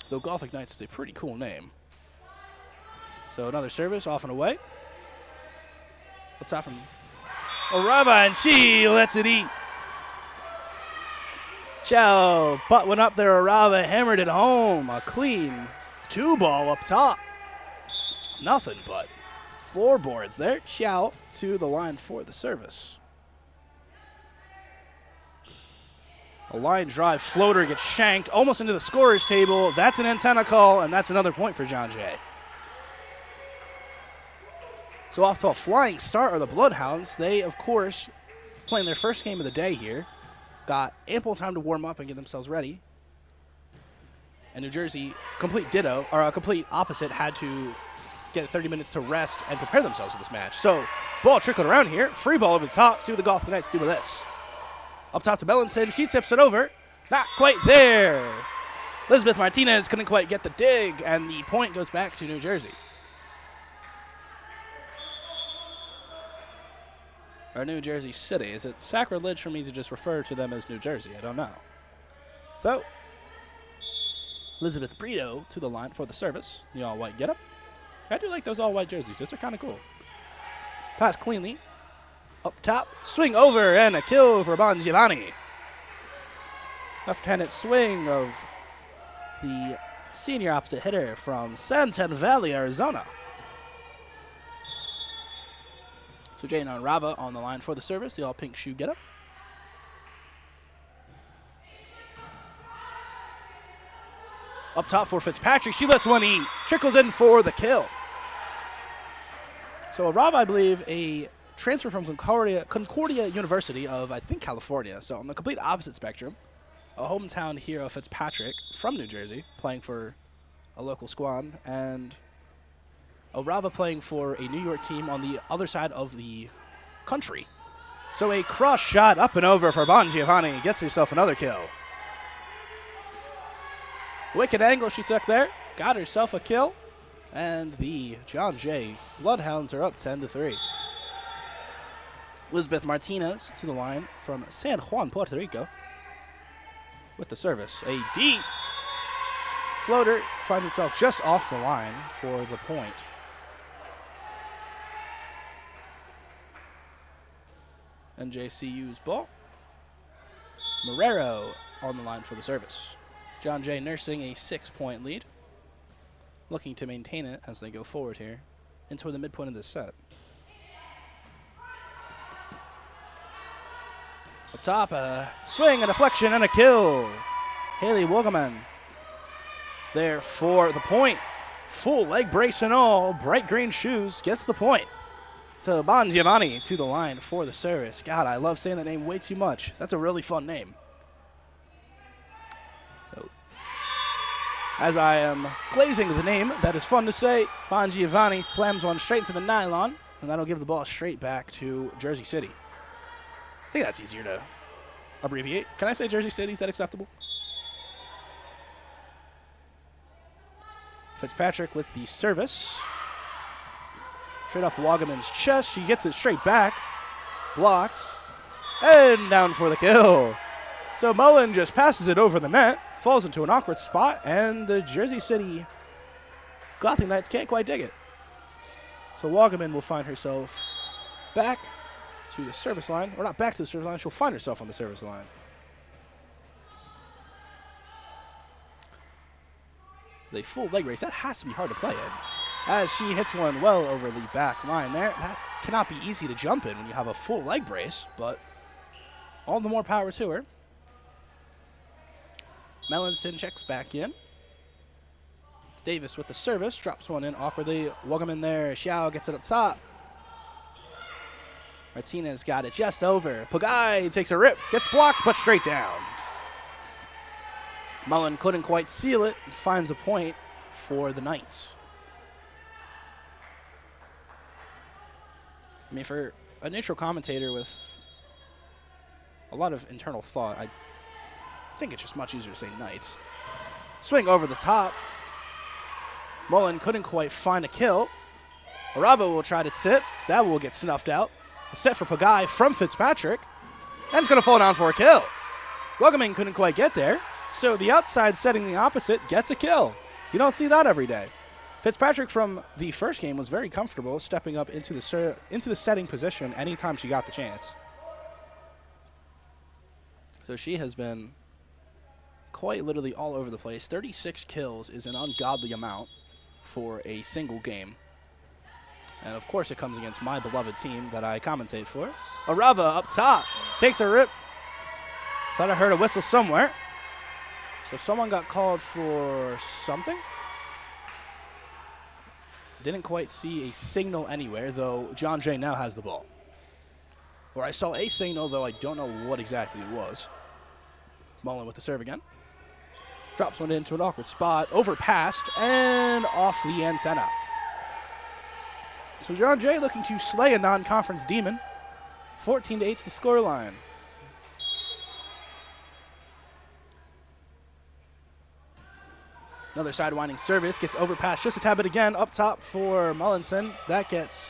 Though Gothic Knights is a pretty cool name. So another service off and away. Up top from Arava, and she lets it eat. Xiao butt went up there. Arava hammered it home. A clean 2-ball up top. Nothing but 4 boards there. Xiao to the line for the service. A line drive floater gets shanked almost into the scorer's table. That's an antenna call, and that's another point for John Jay. So off to a flying start are the Bloodhounds. They, of course, playing their first game of the day here. Got ample time to warm up and get themselves ready. And New Jersey, complete ditto, or a complete opposite, had to get 30 minutes to rest and prepare themselves for this match. So ball trickled around here. Free ball over the top. See what the Golf Knights do with this. Up top to Bellinson. She tips it over. Not quite there. Elizabeth Martinez couldn't quite get the dig, and the point goes back to New Jersey. Or New Jersey City. Is it sacrilege for me to just refer to them as New Jersey? I don't know. So, Elizabeth Brito to the line for the service. The all-white getup. I do like those all-white jerseys. Those are kind of cool. Pass cleanly. Up top. Swing over and a kill for Bon Giovanni. Left-handed swing of the senior opposite hitter from Santan Valley, Arizona. So Jane Rava on the line for the service, the all-pink shoe getup. Up top for Fitzpatrick. She lets one eat. Trickles in for the kill. So Rava, I believe, a transfer from Concordia University of, I think, California. So on the complete opposite spectrum. A hometown hero, Fitzpatrick, from New Jersey, playing for a local squad. And Rava playing for a New York team on the other side of the country. So a cross shot up and over for Bon Giovanni. Gets herself another kill. Wicked angle she took there. Got herself a kill. And the John Jay Bloodhounds are up 10-3. Elizabeth Martinez to the line from San Juan, Puerto Rico. With the service. A deep floater finds itself just off the line for the point. NJCU's ball. Marrero on the line for the service. John Jay nursing a 6-point lead. Looking to maintain it as they go forward here into the midpoint of this set. Up top, a swing, a deflection, and a kill. Haley Wogelman there for the point. Full leg brace and all, bright green shoes, gets the point. So Bon Giovanni to the line for the service. God, I love saying that name way too much. That's a really fun name. So, as I am glazing the name, that is fun to say. Bon Giovanni slams one straight into the nylon, and that'll give the ball straight back to Jersey City. I think that's easier to abbreviate. Can I say Jersey City? Is that acceptable? Fitzpatrick with the service. Straight off Wogelman's chest. She gets it straight back. Blocked. And down for the kill. So Mullen just passes it over the net. Falls into an awkward spot. And the Jersey City Gothic Knights can't quite dig it. So Wogelman will find herself back to the service line. Or not back to the service line. She'll find herself on the service line. The full leg race. That has to be hard to play in. As she hits one well over the back line there. That cannot be easy to jump in when you have a full leg brace, but all the more power to her. Melanson checks back in. Davis with the service, drops one in awkwardly. Wogelman there, Xiao gets it up top. Martinez got it just over. Pagai takes a rip, gets blocked, but straight down. Mullen couldn't quite seal it, and finds a point for the Knights. I mean, for a neutral commentator with a lot of internal thought, I think it's just much easier to say Knights. Swing over the top. Mullen couldn't quite find a kill. Arava will try to tip. That will get snuffed out. A set for Pagai from Fitzpatrick. And it's going to fall down for a kill. Wogelman couldn't quite get there. So the outside setting the opposite gets a kill. You don't see that every day. Fitzpatrick from the first game was very comfortable stepping up into the setting position anytime she got the chance. So she has been quite literally all over the place. 36 kills is an ungodly amount for a single game. And of course it comes against my beloved team that I commentate for. Arava up top, takes a rip. Thought I heard a whistle somewhere. So someone got called for something. Didn't quite see a signal anywhere, though John Jay now has the ball. Or I saw a signal, though I don't know what exactly it was. Mullen with the serve again. Drops one into an awkward spot, overpassed, and off the antenna. So John Jay looking to slay a non-conference demon. 14-8's the scoreline. Another sidewinding service, gets overpassed just a tad bit again, up top for Mullinson. That gets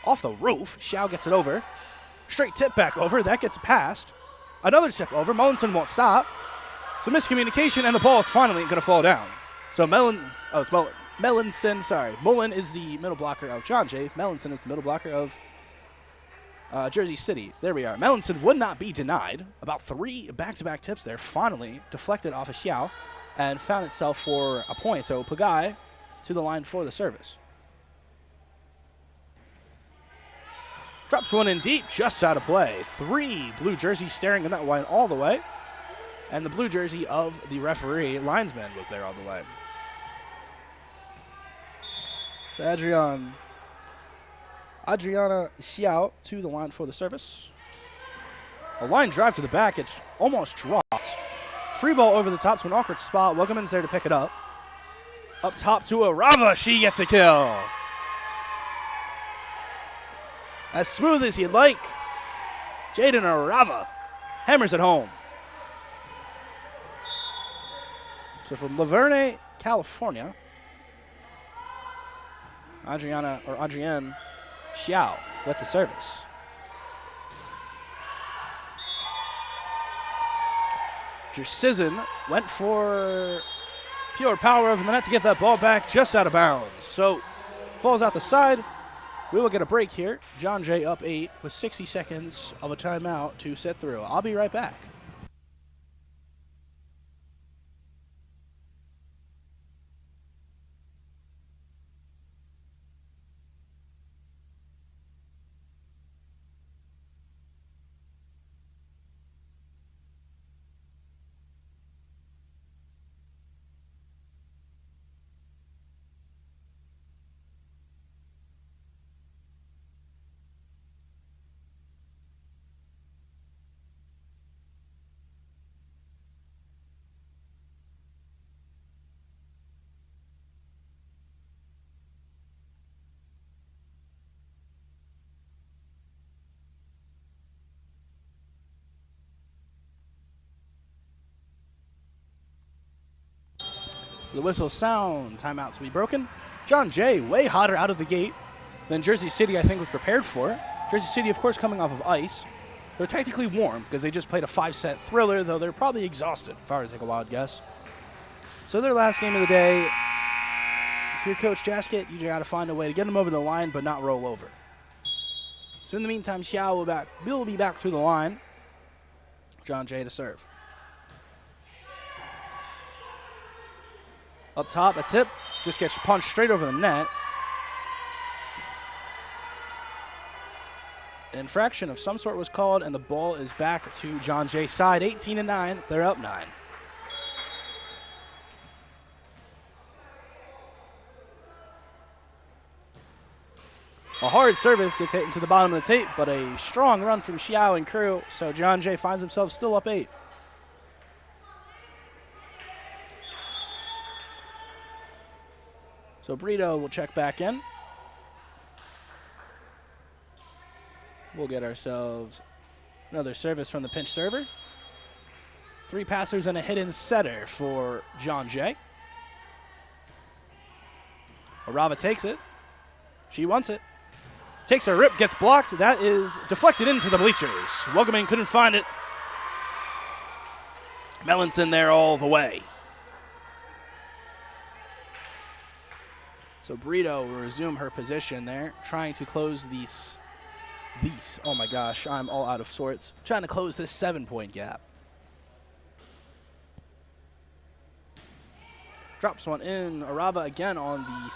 off the roof. Xiao gets it over. Straight tip back over, that gets passed. Another tip over, Mullinson won't stop. So miscommunication, and the ball is finally going to fall down. So Mullinson, sorry. Mullen is the middle blocker of John Jay. Mullinson is the middle blocker of Jersey City. There we are. Mullinson would not be denied. About 3 back-to-back tips there, finally deflected off of Xiao and found itself for a point. So Pagai to the line for the service. Drops one in deep, just out of play. 3 blue jerseys staring in that line all the way. And the blue jersey of the referee, linesman, was there all the way. So Adriana Xiao to the line for the service. A line drive to the back, it's almost dropped. Free ball over the top to an awkward spot. Welcoman's there to pick it up. Up top to Arava, she gets a kill. As smooth as you'd like. Jaden Arava hammers it home. So from Laverne, California, Adrienne Xiao with the service. Jersizin went for pure power over the net to get that ball back just out of bounds. So falls out the side. We will get a break here. John Jay up 8 with 60 seconds of a timeout to sit through. I'll be right back. The whistle sound, timeout to be broken. John Jay way hotter out of the gate than Jersey City I think was prepared for. Jersey City, of course, coming off of ice. They're technically warm because they just played a 5-set thriller, though they're probably exhausted, if I were to take a wild guess. So their last game of the day, if you're Coach Jaskett, you got to find a way to get them over the line but not roll over. So in the meantime, Xiao will be back to the line. John Jay to serve. Up top, a tip, just gets punched straight over the net. An infraction of some sort was called, and the ball is back to John Jay's side. 18-9, they're up 9. A hard service gets hit into the bottom of the tape, but a strong run from Xiao and crew, so John Jay finds himself still up 8. So Brito will check back in. We'll get ourselves another service from the pinch server. 3 passers and a hidden setter for John Jay. Arava takes it. She wants it. Takes a rip, gets blocked. That is deflected into the bleachers. Welcoming couldn't find it. Mellinson there all the way. So Brito will resume her position there, trying to close these. Oh my gosh, I'm all out of sorts. Trying to close this 7-point gap. Drops one in. Arava again on the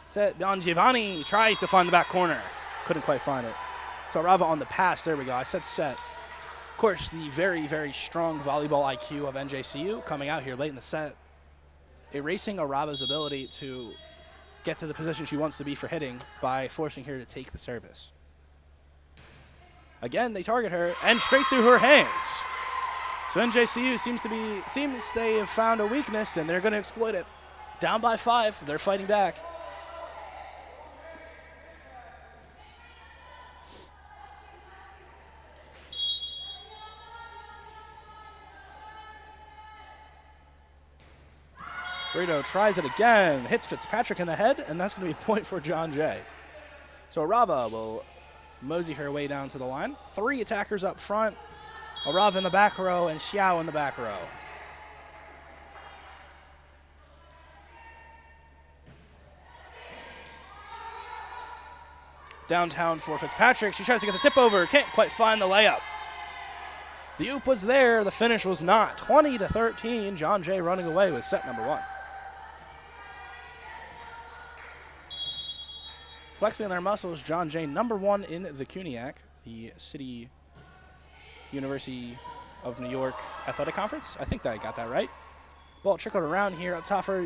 set. Giovanni tries to find the back corner. Couldn't quite find it. So Arava on the pass. There we go. I said set. Of course, the very, very strong volleyball IQ of NJCU coming out here late in the set, erasing Arava's ability to get to the position she wants to be for hitting by forcing her to take the service. Again, they target her, and straight through her hands. So NJCU seems they have found a weakness, and they're going to exploit it. Down by 5, they're fighting back. Brito tries it again, hits Fitzpatrick in the head, and that's going to be a point for John Jay. So Arava will mosey her way down to the line. 3 attackers up front. Arava in the back row and Xiao in the back row. Downtown for Fitzpatrick. She tries to get the tip over. Can't quite find the layup. The oop was there. The finish was not. 20-13. John Jay running away with set number 1. Flexing their muscles, John Jay, number 1 in the CUNYAC, the City University of New York Athletic Conference. I think that I got that right. Ball trickled around here up top for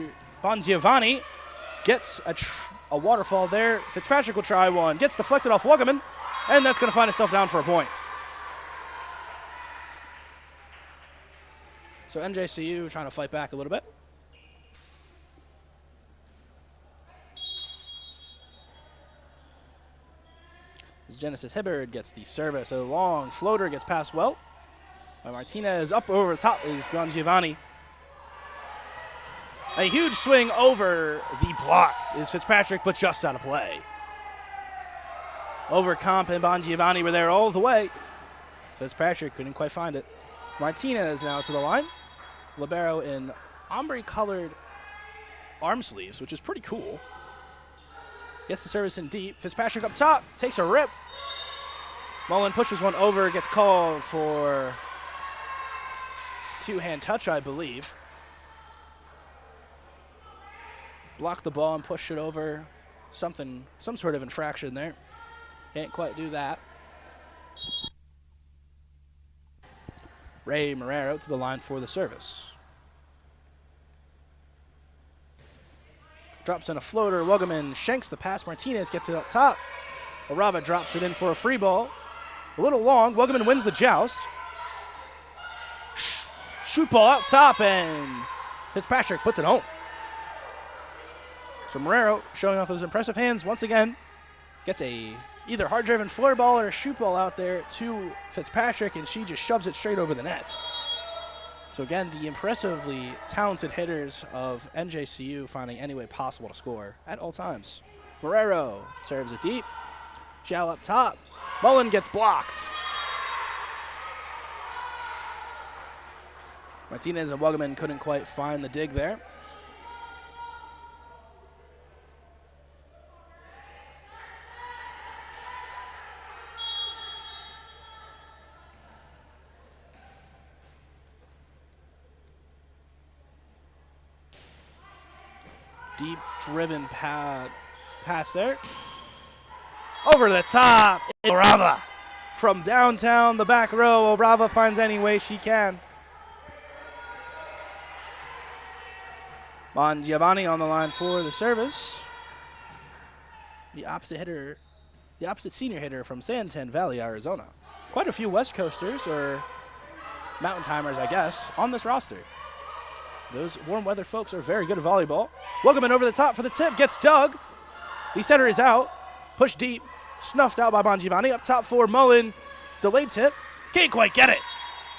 Giovanni. Gets a waterfall there. Fitzpatrick will try one. Gets deflected off Wuggeman, and that's going to find itself down for a point. So NJCU trying to fight back a little bit. Genesis Hibbard gets the service. A long floater gets passed well by Martinez. Up over the top is Giovanni. A huge swing over the block is Fitzpatrick, but just out of play. Overcomp and Giovanni were there all the way. Fitzpatrick couldn't quite find it. Martinez now to the line. Libero in ombre-colored arm sleeves, which is pretty cool. Gets the service in deep. Fitzpatrick up top, takes a rip. Mullen pushes one over, gets called for 2-hand touch, I believe. Blocked the ball and pushed it over. Some sort of infraction there. Can't quite do that. Ray Marrero to the line for the service. Drops in a floater. Wuggeman shanks the pass. Martinez gets it up top. Arava drops it in for a free ball. A little long. Wuggeman wins the joust. Shoot ball out top, and Fitzpatrick puts it home. So Marrero showing off those impressive hands once again. Gets a either hard-driven floor ball or a shoot ball out there to Fitzpatrick, and she just shoves it straight over the net. So again, the impressively talented hitters of NJCU finding any way possible to score at all times. Marrero serves it deep. Xiao up top. Mullen gets blocked. Martinez and Wuggeman couldn't quite find the dig there. Deep driven pass there. Over the top, Arava. From downtown, the back row, Arava finds any way she can. Giovanni on the line for the service. The opposite senior hitter from Santan Valley, Arizona. Quite a few West Coasters, or mountain timers, I guess, on this roster. Those warm weather folks are very good at volleyball. Wuggeman over the top for the tip, gets dug. The setter is out. Pushed deep, snuffed out by Giovanni. Up top for Mullen. Delayed tip. Can't quite get it.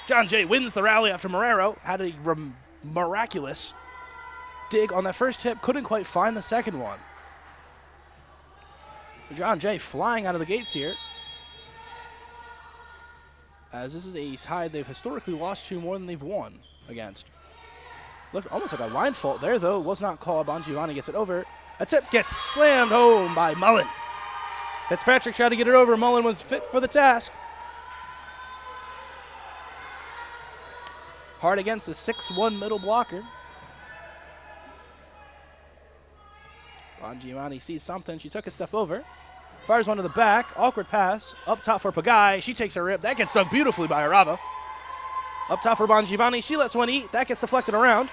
John Jay wins the rally after Marrero had a miraculous dig on that first tip. Couldn't quite find the second one. John Jay flying out of the gates here, as this is a side they've historically lost to more than they've won against. Look, almost like a line fault there, though. Was not called. Giovanni gets it over. That's it. Gets slammed home by Mullen. Fitzpatrick tried to get it over. Mullen was fit for the task. Hard against the 6'1" middle blocker. Bongiovanni sees something. She took a step over. Fires one to the back. Awkward pass. Up top for Pagai. She takes a rip. That gets dug beautifully by Arava. Up top for Bongiovanni. She lets one eat. That gets deflected around.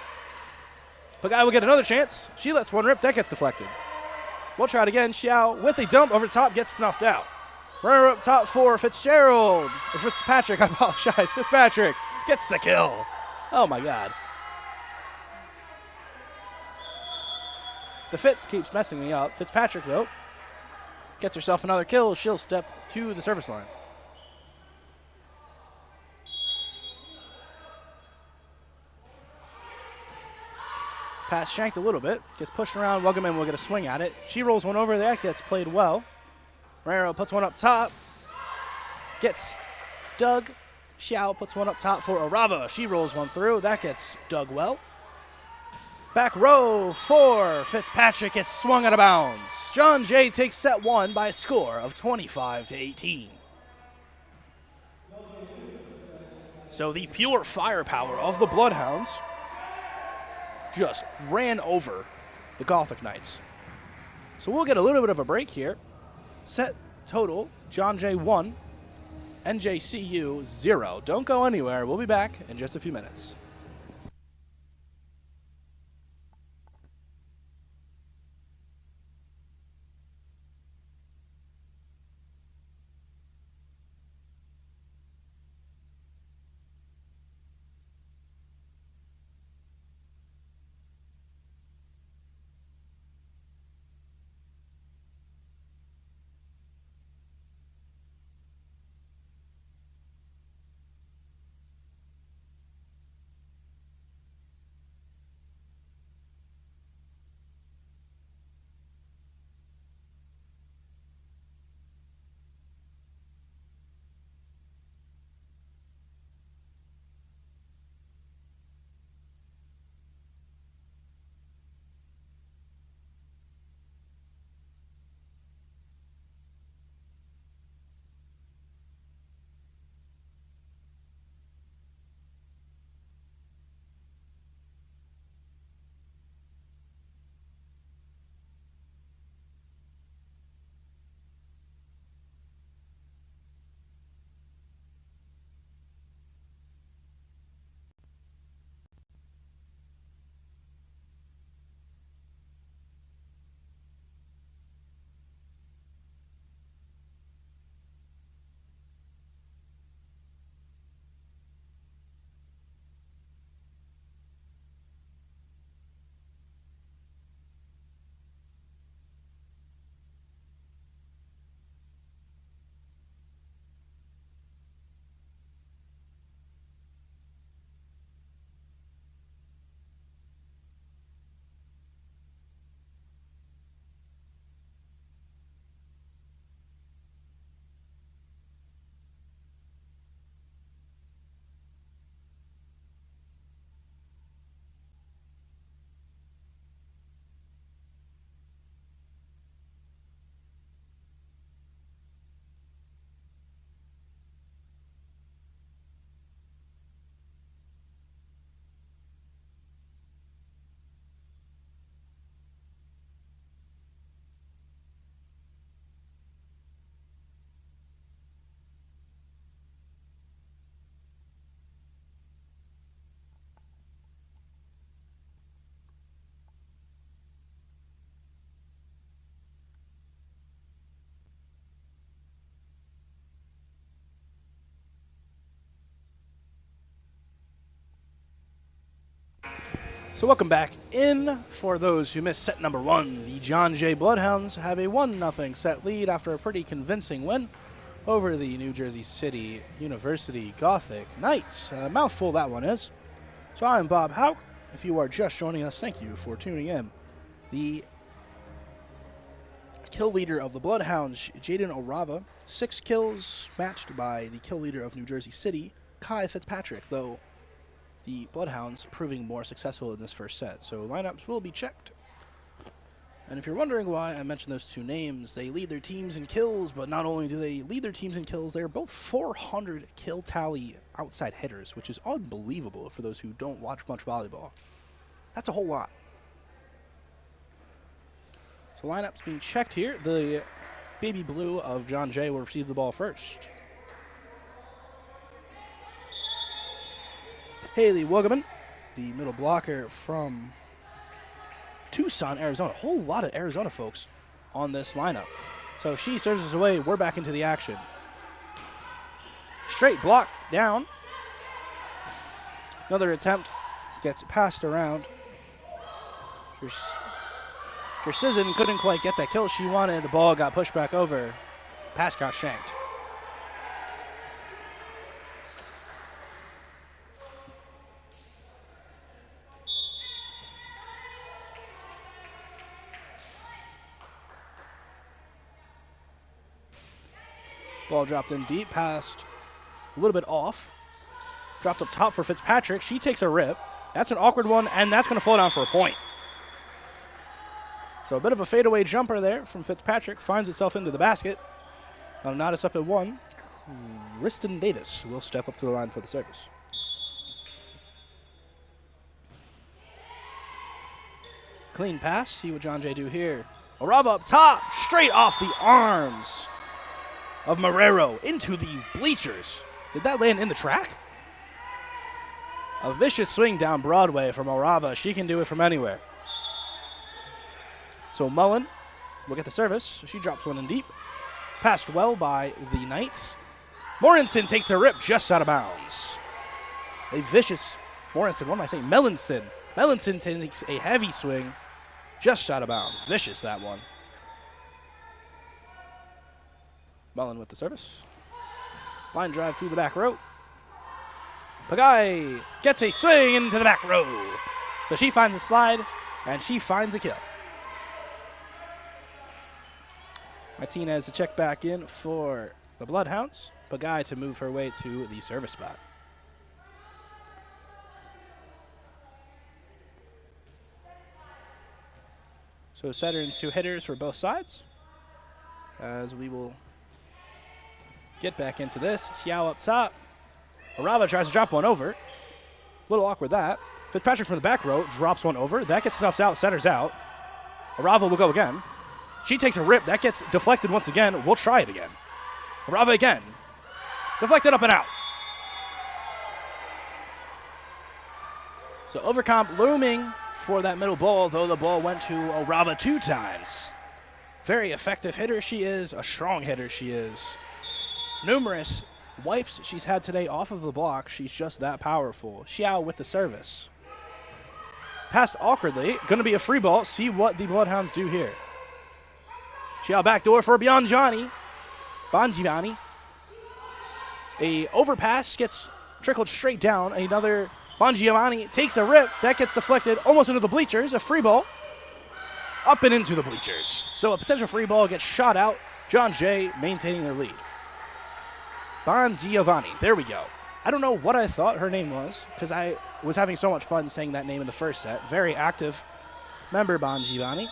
Pagai will get another chance. She lets one rip. That gets deflected. We'll try it again. Xiao with a dump over top gets snuffed out. Runner up top for Fitzgerald. Or Fitzpatrick, I apologize. Fitzpatrick gets the kill. Oh my God. The Fitz keeps messing me up. Fitzpatrick, though, gets herself another kill. She'll step to the service line. Pass shanked a little bit. Gets pushed around. Wuggerman will get a swing at it. She rolls one over. That gets played well. Raro puts one up top. Gets dug. Xiao puts one up top for Arava. She rolls one through. That gets dug well. Back row for Fitzpatrick gets swung out of bounds. John Jay takes set one by a score of 25-18. So the pure firepower of the Bloodhounds just ran over the Gothic Knights. So we'll get a little bit of a break here. Set total, John Jay 1, NJCU 0. Don't go anywhere. We'll be back in just a few minutes. So welcome back in. For those who missed set number one, the John Jay Bloodhounds have a 1-0 set lead after a pretty convincing win over the New Jersey City University Gothic Knights. A mouthful that one is. So I'm Bob Hauk. If you are just joining us, thank you for tuning in. The kill leader of the Bloodhounds, Jaden Arava, 6 kills, matched by the kill leader of New Jersey City, Kai Fitzpatrick, though the Bloodhounds proving more successful in this first set. So lineups will be checked. And if you're wondering why I mentioned those two names, they lead their teams in kills, but not only do they lead their teams in kills, they're both 400 kill tally outside hitters, which is unbelievable for those who don't watch much volleyball. That's a whole lot. So lineup's being checked here. The baby blue of John Jay will receive the ball first. Haley Wuggeman, the middle blocker from Tucson, Arizona. A whole lot of Arizona folks on this lineup. So she serves us away. We're back into the action. Straight block down. Another attempt gets passed around. Jersizin couldn't quite get that kill she wanted. The ball got pushed back over. Pass got shanked. Ball dropped in deep, passed a little bit off. Dropped up top for Fitzpatrick. She takes a rip. That's an awkward one, and that's going to fall down for a point. So a bit of a fadeaway jumper there from Fitzpatrick. Finds itself into the basket. Not us up at 1. Kristen Davis will step up to the line for the service. Clean pass. See what John Jay do here. Arava up top. Straight off the arms of Marrero into the bleachers. Did that land in the track? A vicious swing down Broadway from Arava. She can do it from anywhere. So Mullen will get the service. She drops one in deep. Passed well by the Knights. Morinson takes a rip just out of bounds. A vicious Morinson, what am I saying? Mellinson. Mellinson takes a heavy swing just out of bounds. Vicious, that one. Mullen with the service. Line drive to the back row. Pagai gets a swing into the back row. So she finds a slide, and she finds a kill. Martinez to check back in for the Bloodhounds. Pagai to move her way to the service spot. So setter and 2 hitters for both sides. As we will get back into this. Xiao up top. Arava tries to drop one over. A little awkward that. Fitzpatrick from the back row drops one over. That gets snuffed out, setters out. Arava will go again. She takes a rip. That gets deflected once again. We'll try it again. Arava again. Deflected up and out. So overcomp looming for that middle ball, though the ball went to Arava 2 times. Very effective hitter she is. A strong hitter she is. Numerous wipes she's had today off of the block. She's just that powerful. Xiao with the service. Passed awkwardly. Going to be a free ball. See what the Bloodhounds do here. Xiao backdoor for Bongiovanni. A overpass gets trickled straight down. Another Bongiovanni takes a rip. That gets deflected almost into the bleachers. A free ball. Up and into the bleachers. So a potential free ball gets shot out. John Jay maintaining their lead. Bongiovanni. There we go. I don't know what I thought her name was because I was having so much fun saying that name in the first set. Very active member, Bongiovanni.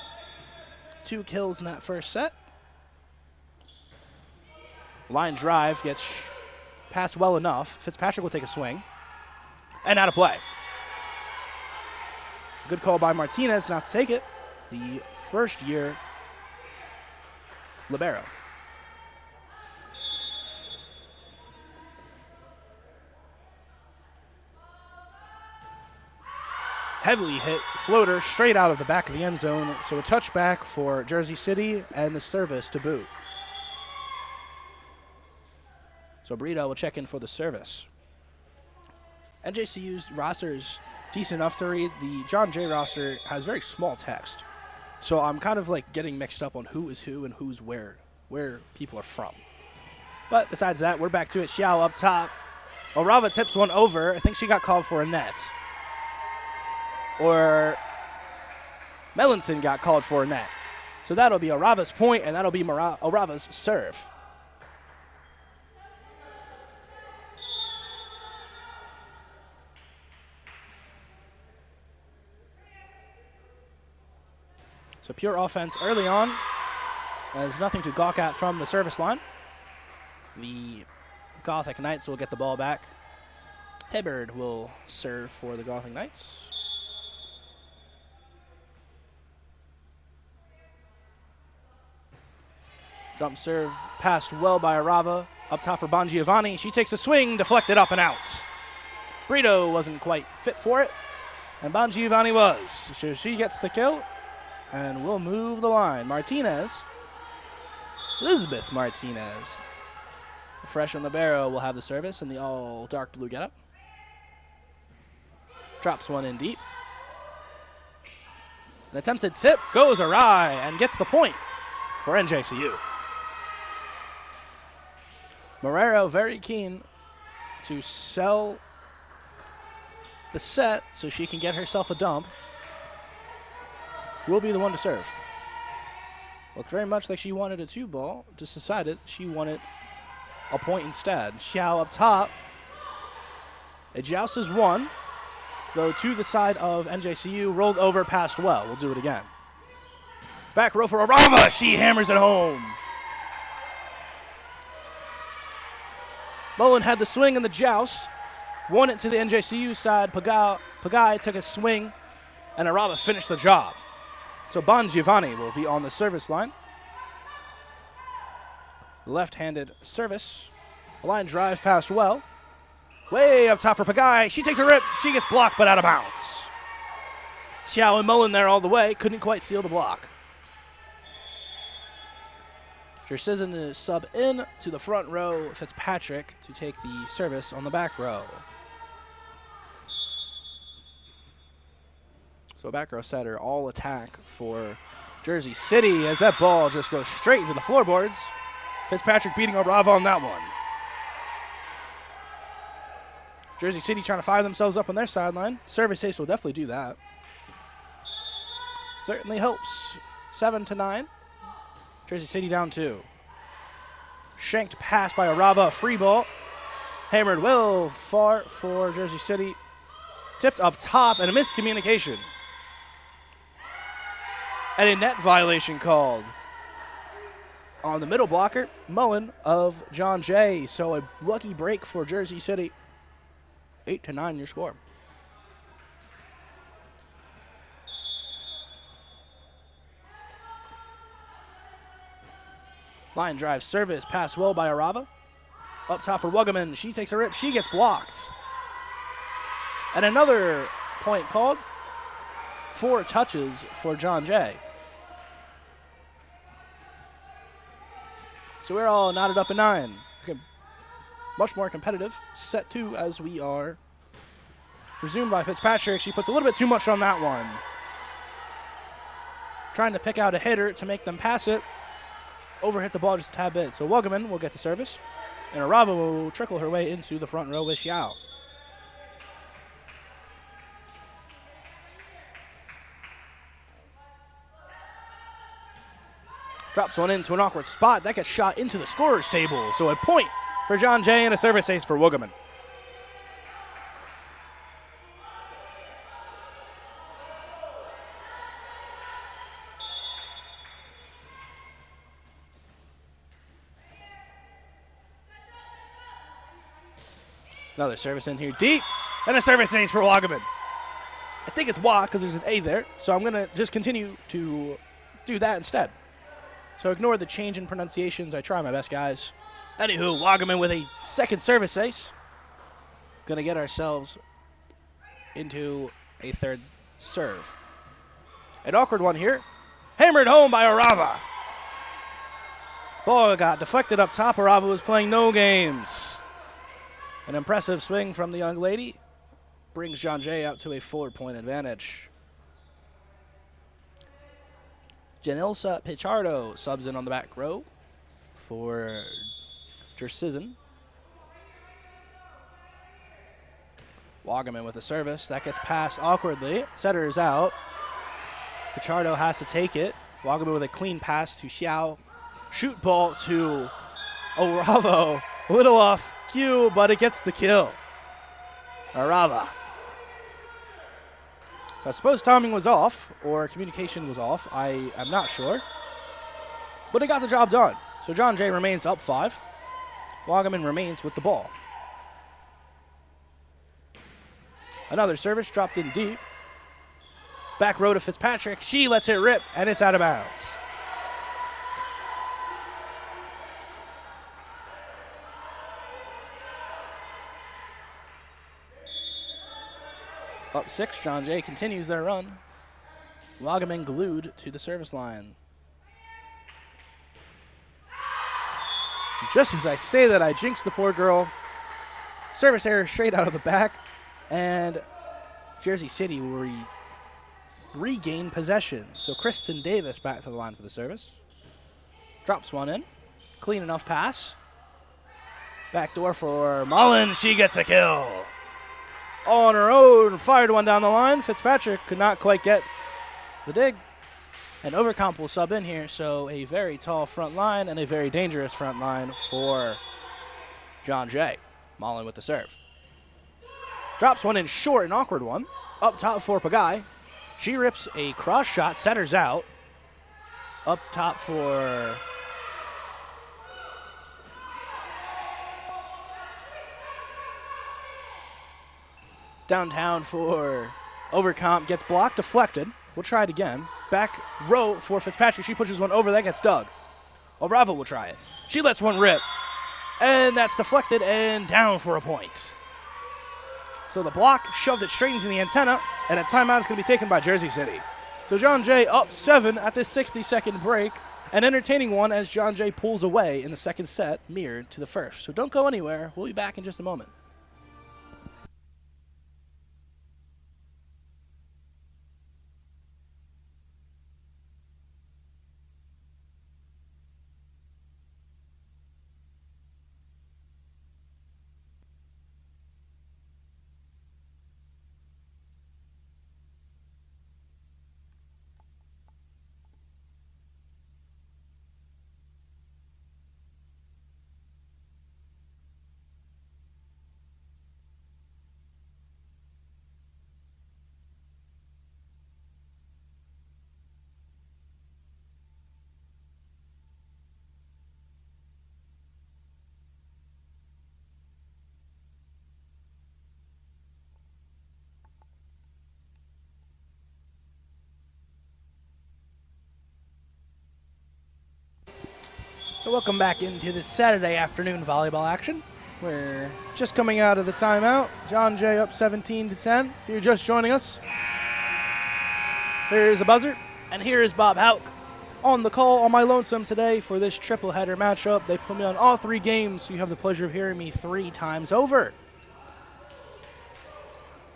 2 kills in that first set. Line drive gets passed well enough. Fitzpatrick will take a swing. And out of play. Good call by Martinez not to take it. The first-year libero. Heavily hit floater straight out of the back of the end zone. So a touchback for Jersey City and the service to boot. So Brito will check in for the service. NJCU's roster is decent enough to read. The John Jay roster has very small text. So I'm kind of like getting mixed up on who is who and who's where people are from. But besides that, we're back to it. Xiao up top. Arava tips one over. I think she got called for a net. Or Mellinson got called for a net. So that'll be Arava's point, and that'll be Arava's serve. So pure offense early on. There's nothing to gawk at from the service line. The Gothic Knights will get the ball back. Hibbard will serve for the Gothic Knights. Jump serve passed well by Arava. Up top for Bongiovanni. She takes a swing, deflected up and out. Brito wasn't quite fit for it, and Bongiovanni was. So she gets the kill, and we'll move the line. Martinez, Elizabeth Martinez, fresh on the barrow, will have the service in the all dark blue getup. Drops one in deep. An attempted tip goes awry and gets the point for NJCU. Marrero very keen to sell the set so she can get herself a dump. Will be the one to serve. Looked very much like she wanted a 2-ball, just decided she wanted a point instead. Xiao up top. It jousts one, though to the side of NJCU, rolled over, passed well. We'll do it again. Back row for Arava. She hammers it home. Mullen had the swing in the joust, won it to the NJCU side. Pagai took a swing, and Arava finished the job. So Bongiovanni will be on the service line. Left-handed service. A line drive passed well. Way up top for Pagai. She takes a rip. She gets blocked, but out of bounds. Xiao and Mullen there all the way. Couldn't quite seal the block. Jersizin is sub in to the front row. Fitzpatrick to take the service on the back row. So back row setter, all attack for Jersey City as that ball just goes straight into the floorboards. Fitzpatrick beating Arava on that one. Jersey City trying to fire themselves up on their sideline. Service ace will definitely do that. Certainly helps. 7-9. Jersey City down 2. Shanked pass by Arava, free ball. Hammered well far for Jersey City. Tipped up top and a miscommunication. And a net violation called on the middle blocker, Mullen of John Jay. So a lucky break for Jersey City. 8-9 your score. Line drive service, pass well by Arava. Up top for Wuggeman. She takes a rip. She gets blocked. And another point called. 4 touches for John Jay. So we're all knotted up at 9. Okay. Much more competitive. Set 2 as we are resumed by Fitzpatrick. She puts a little bit too much on that one. Trying to pick out a hitter to make them pass it. Overhit the ball just a tad bit. So Wuggeman will get the service. And Arava will trickle her way into the front row with Xiao. Drops one into an awkward spot. That gets shot into the scorer's table. So a point for John Jay and a service ace for Wuggeman. Another service in here deep, and a service ace for Wuggeman. I think it's Wa because there's an A there, so I'm going to just continue to do that instead. So ignore the change in pronunciations. I try my best, guys. Anywho, Wuggeman with a second service ace. Going to get ourselves into a third serve. An awkward one here. Hammered home by Arava. Ball got deflected up top. Arava was playing no games. An impressive swing from the young lady brings John Jay out to a 4-point advantage. Janilsa Pichardo subs in on the back row for Jersizin. Wuggeman with the service. That gets passed awkwardly. Setter is out. Pichardo has to take it. Wuggeman with a clean pass to Xiao. Shoot ball to Arava. A little off cue, but it gets the kill. Arava. So I suppose timing was off or communication was off. I'm not sure. But it got the job done. So John Jay remains up 5. Wagaman remains with the ball. Another service dropped in deep. Back row to Fitzpatrick. She lets it rip, and it's out of bounds. Up 6, John Jay continues their run. Wagaman glued to the service line. Just as I say that, I jinxed the poor girl. Service error straight out of the back, and Jersey City will regain possession. So Kristen Davis back to the line for the service. Drops one in. Clean enough pass. Backdoor for Mullen. She gets a kill. All on her own. Fired one down the line. Fitzpatrick could not quite get the dig. And Overcomp will sub in here, so a very tall front line and a very dangerous front line for John Jay. Mullen with the serve. Drops one in short, an awkward one. Up top for Pagai. She rips a cross shot, centers out. Up top for downtown for Overcomp. Gets blocked, deflected. We'll try it again. Back row for Fitzpatrick. She pushes one over. That gets dug. Orava will try it. She lets one rip. And that's deflected and down for a point. So the block shoved it straight into the antenna, and a timeout is going to be taken by Jersey City. So John Jay up 7 at this 60-second break. An entertaining one as John Jay pulls away in the second set, mirrored to the first. So don't go anywhere. We'll be back in just a moment. So welcome back into the Saturday afternoon volleyball action. We're just coming out of the timeout. John Jay up 17-10. If you're just joining us, there's a buzzer. And here is Bob Hauk on the call on my lonesome today for this triple header matchup. They put me on all 3 games, so you have the pleasure of hearing me 3 times over.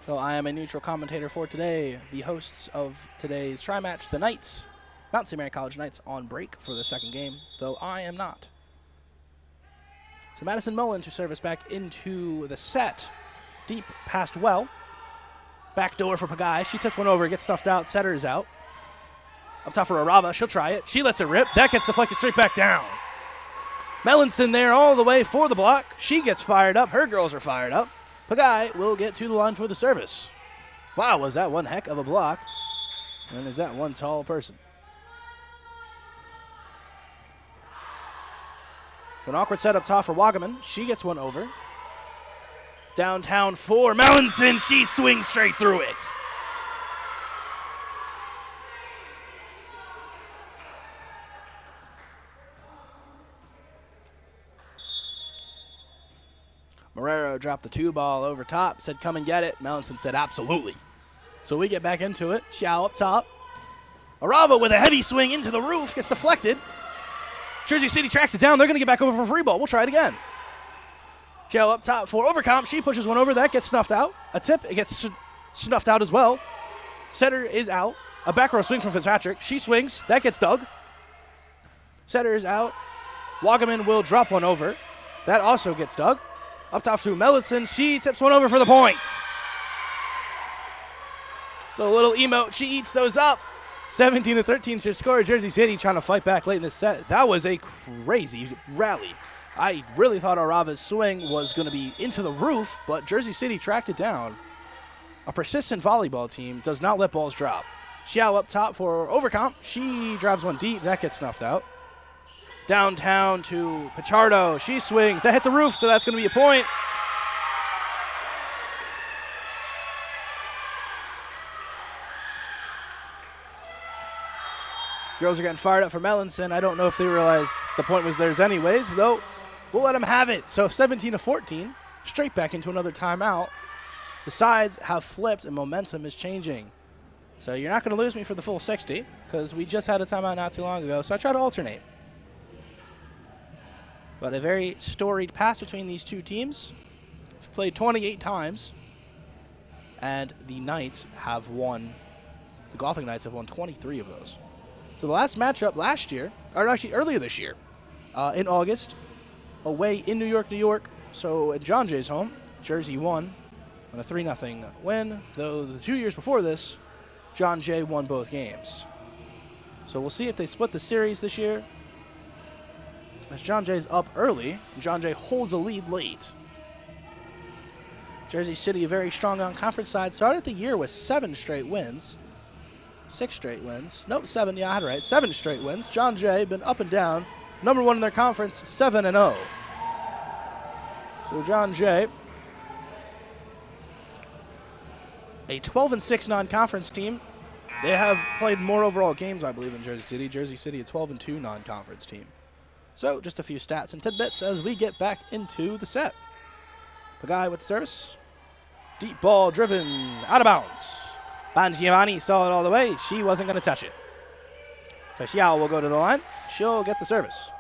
So I am a neutral commentator for today. The hosts of today's tri-match, the Knights, Mount St. Mary College Knights, on break for the second game, though I am not. So Madison Mullen to service back into the set. Deep past well. Backdoor for Pagai. She tips one over, gets stuffed out, setter is out. Up top for Orava. She'll try it. She lets it rip. That gets deflected straight back down. Mellinson there all the way for the block. She gets fired up. Her girls are fired up. Pagai will get to the line for the service. Wow, was that one heck of a block. And is that one tall person. An awkward set up top for Wagaman. She gets one over. Downtown for Mellinson. She swings straight through it. Marrero dropped the 2-ball over top, said come and get it. Mellinson said absolutely. So we get back into it. Xiao up top. Orava with a heavy swing into the roof, gets deflected. Jersey City tracks it down. They're going to get back over for free ball. We'll try it again. Xiao up top for Overcomp. She pushes one over. That gets snuffed out. A tip. It gets snuffed out as well. Setter is out. A back row swing from Fitzpatrick. She swings. That gets dug. Setter is out. Wagaman will drop one over. That also gets dug. Up top to Mellinson. She tips one over for the points. So a little emote. She eats those up. 17-13 to score. Jersey City trying to fight back late in this set. That was a crazy rally. I really thought Orava's swing was going to be into the roof, but Jersey City tracked it down. A persistent volleyball team does not let balls drop. Xiao up top for overcomp. She drives one deep. That gets snuffed out. Downtown to Pichardo. She swings. That hit the roof, so that's going to be a point. Girls are getting fired up for Melanson. I don't know if they realized the point was theirs anyways, though we'll let them have it. So 17-14, straight back into another timeout. The sides have flipped and momentum is changing. So you're not going to lose me for the full 60 because we just had a timeout not too long ago, so I try to alternate. But a very storied pass between these two teams. We've played 28 times, and the Knights have won, the Gothic Knights have won 23 of those. So the last matchup last year, or actually earlier this year, in August, away in New York. So at John Jay's home, Jersey won on a 3-0 win, though the 2 years before this, John Jay won both games. So we'll see if they split the series this year. As John Jay's up early, John Jay holds a lead late. Jersey City, a very strong on-conference side, started the year with 7 straight wins. 6 straight wins. Nope, 7. Yeah, I had it right. 7 straight wins. John Jay been up and down. Number 1 in their conference, 7-0. So John Jay, a 12-6 non-conference team. They have played more overall games, I believe, than Jersey City. Jersey City, a 12-2 non-conference team. So just a few stats and tidbits as we get back into the set. Pagai with the service. Deep ball driven out of bounds. Bangiovanni saw it all the way. She wasn't going to touch it. So Xiao will go to the line. She'll get the service.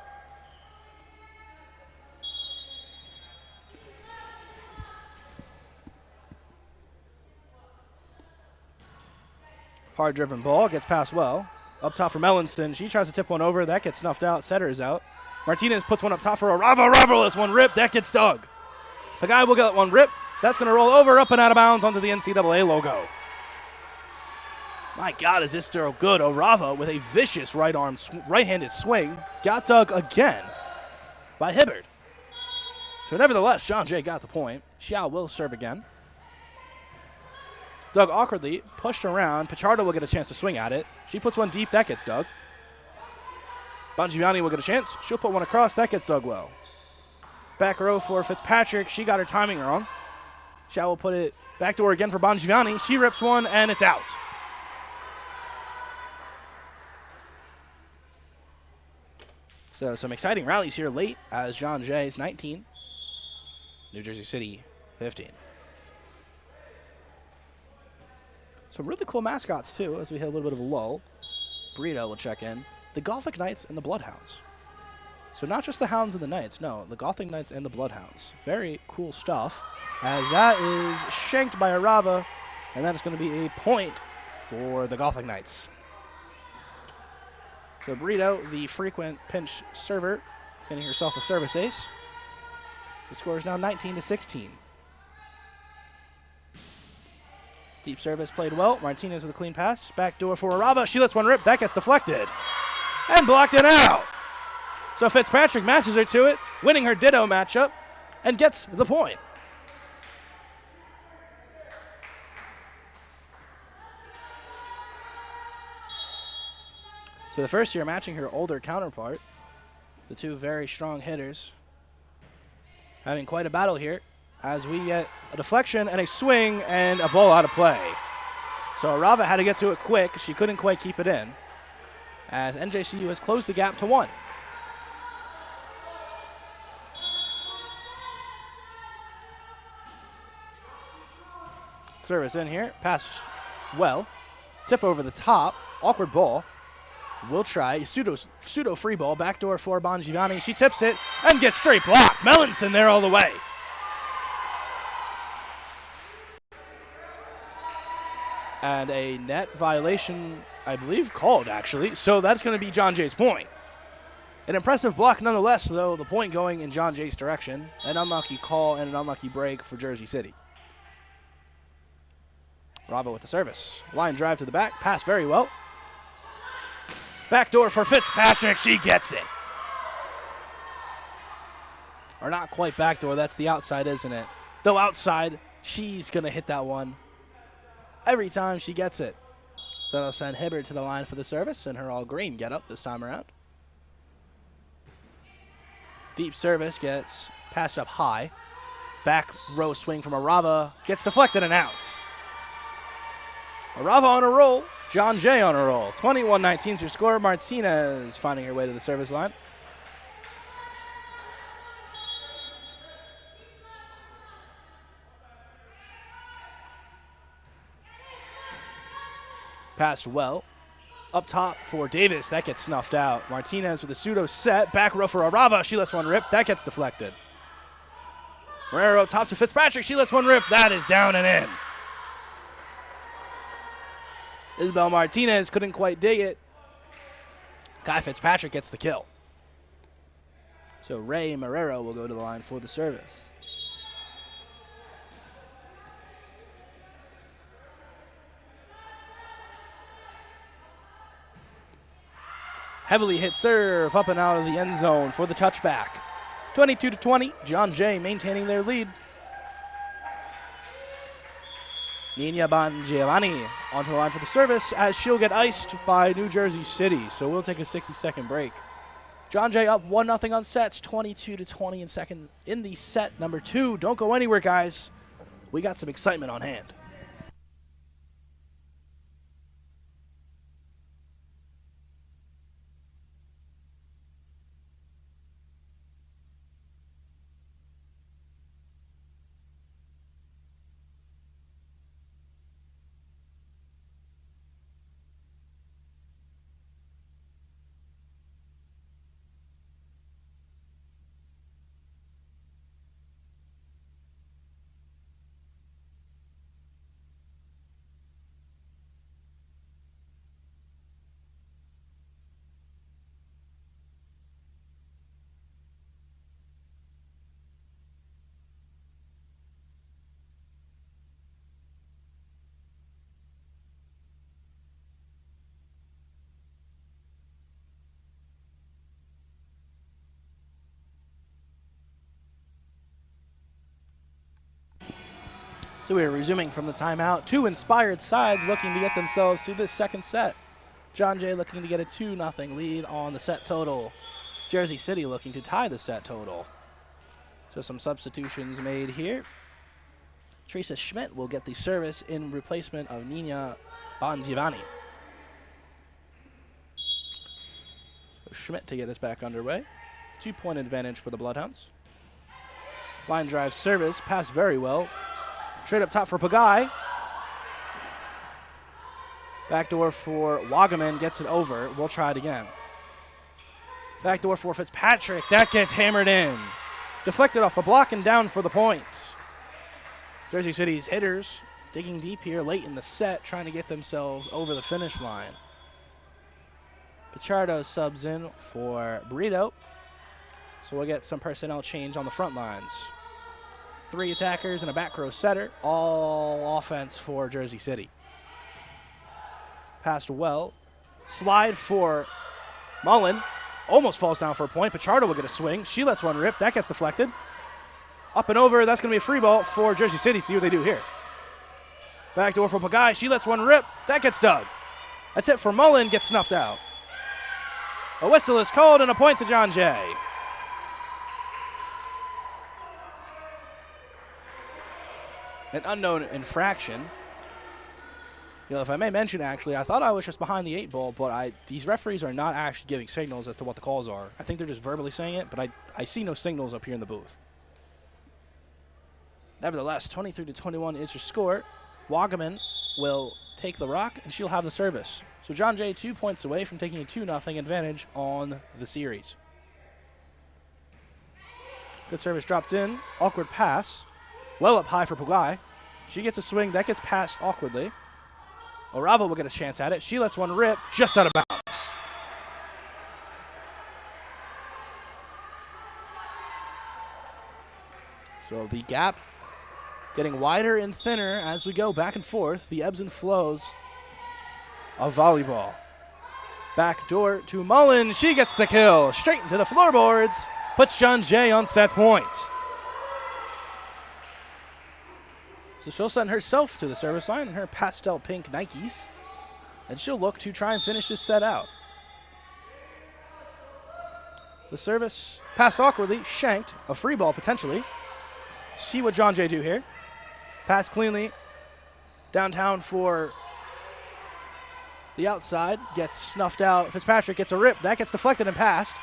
Hard-driven ball. Gets passed well. Up top for Mellanston. She tries to tip one over. That gets snuffed out. Setter is out. Martinez puts one up top for Arava. Arava lets one rip. That gets dug. The guy will get one rip. That's going to roll over, up and out of bounds onto the NCAA logo. My God, is this still good? Arava with a vicious right-handed swing. Got dug again by Hibbard. So nevertheless, John Jay got the point. Xiao will serve again. Dug awkwardly, pushed around. Pichardo will get a chance to swing at it. She puts one deep, that gets dug. Bangiovanni will get a chance. She'll put one across, that gets dug well. Back row for Fitzpatrick. She got her timing wrong. Xiao will put it back door again for Bangiovanni. She rips one, and it's out. So some exciting rallies here late as John Jay's 19, New Jersey City 15. Some really cool mascots, too, as we hit a little bit of a lull. Burrito will check in. The Gothic Knights and the Bloodhounds. So not just the Hounds and the Knights, no, the Gothic Knights and the Bloodhounds. Very cool stuff, as that is shanked by Arava, and that is going to be a point for the Gothic Knights. So Burrito, the frequent pinch server, getting herself a service ace. The score is now 19-16. Deep service played well. Martinez with a clean pass. Back door for Arava. She lets one rip. That gets deflected. And blocked it out. So Fitzpatrick matches her to it, winning her ditto matchup, and gets the point. So the first year matching her older counterpart. The two very strong hitters having quite a battle here as we get a deflection and a swing and a ball out of play. So Arava had to get to it quick. She couldn't quite keep it in as NJCU has closed the gap to 1. Service in here. Pass well. Tip over the top. Awkward ball. We'll try. Pseudo free ball. Backdoor for Bangiovanni. She tips it and gets straight blocked. Melanson there all the way. And a net violation, I believe, called, actually. So that's going to be John Jay's point. An impressive block nonetheless, though, the point going in John Jay's direction. An unlucky call and an unlucky break for Jersey City. Bravo with the service. Line drive to the back. Pass very well. Backdoor for Fitzpatrick. She gets it. Or not quite backdoor. That's the outside, isn't it? Though outside, she's going to hit that one. every time she gets it. So that'll send Hibbert to the line for the service in her all-green get-up this time around. Deep service gets passed up high. Back row swing from Arava. Gets deflected and out. Arava on a roll. John Jay on a roll. 21-19 is your score. Martinez finding her way to the service line. Passed well. Up top for Davis. That gets snuffed out. Martinez with a pseudo set. Back row for Arava. She lets one rip. That gets deflected. Marrero top to Fitzpatrick. She lets one rip. That is down and in. Isabel Martinez couldn't quite dig it. Guy Fitzpatrick gets the kill. So Ray Marrero will go to the line for the service. Heavily hit serve up and out of the end zone for the touchback. 22-20, John Jay maintaining their lead. Nina Bongiovanni onto the line for the service as she'll get iced by New Jersey City. So we'll take a 60-second break. John Jay up 1-0 on sets, 22-20 in the set number 2. Don't go anywhere, guys. We got some excitement on hand. So we're resuming from the timeout. Two inspired sides looking to get themselves through this second set. John Jay looking to get a 2-0 lead on the set total. Jersey City looking to tie the set total. So some substitutions made here. Teresa Schmidt will get the service in replacement of Nina Bongiovanni. So Schmidt to get us back underway. 2-point advantage for the Bloodhounds. Line drive service, passed very well. Straight up top for Pagai. Backdoor for Wagaman, gets it over. We'll try it again. Backdoor for Fitzpatrick. That gets hammered in. Deflected off the block and down for the point. Jersey City's hitters digging deep here late in the set, trying to get themselves over the finish line. Pichardo subs in for Burrito. So we'll get some personnel change on the front lines. 3 attackers and a back row setter, all offense for Jersey City. Passed well. Slide for Mullen. Almost falls down for a point. Pichardo will get a swing. She lets one rip. That gets deflected. Up and over. That's going to be a free ball for Jersey City. See what they do here. Backdoor for Pagai. She lets one rip. That gets dug. That's it for Mullen. Gets snuffed out. A whistle is called and a point to John Jay. An unknown infraction. You know, if I may mention, actually, I thought I was just behind the 8 ball, but these referees are not actually giving signals as to what the calls are. I think they're just verbally saying it, but I see no signals up here in the booth. Nevertheless, 23-21 is your score. Wagaman will take the rock, and she'll have the service. So John Jay 2 points away from taking a 2-0 advantage on the series. Good service dropped in. Awkward pass. Well up high for Pugai. She gets a swing. That gets passed awkwardly. Orava will get a chance at it. She lets one rip just out of bounds. So the gap getting wider and thinner as we go back and forth. The ebbs and flows of volleyball. Back door to Mullen. She gets the kill. Straight into the floorboards. Puts John Jay on set point. So she'll send herself to the service line in her pastel pink Nikes, and she'll look to try and finish this set out. The service passed awkwardly, shanked, a free ball potentially. See what John Jay do here. Pass cleanly downtown for the outside, gets snuffed out. Fitzpatrick gets a rip, that gets deflected and passed.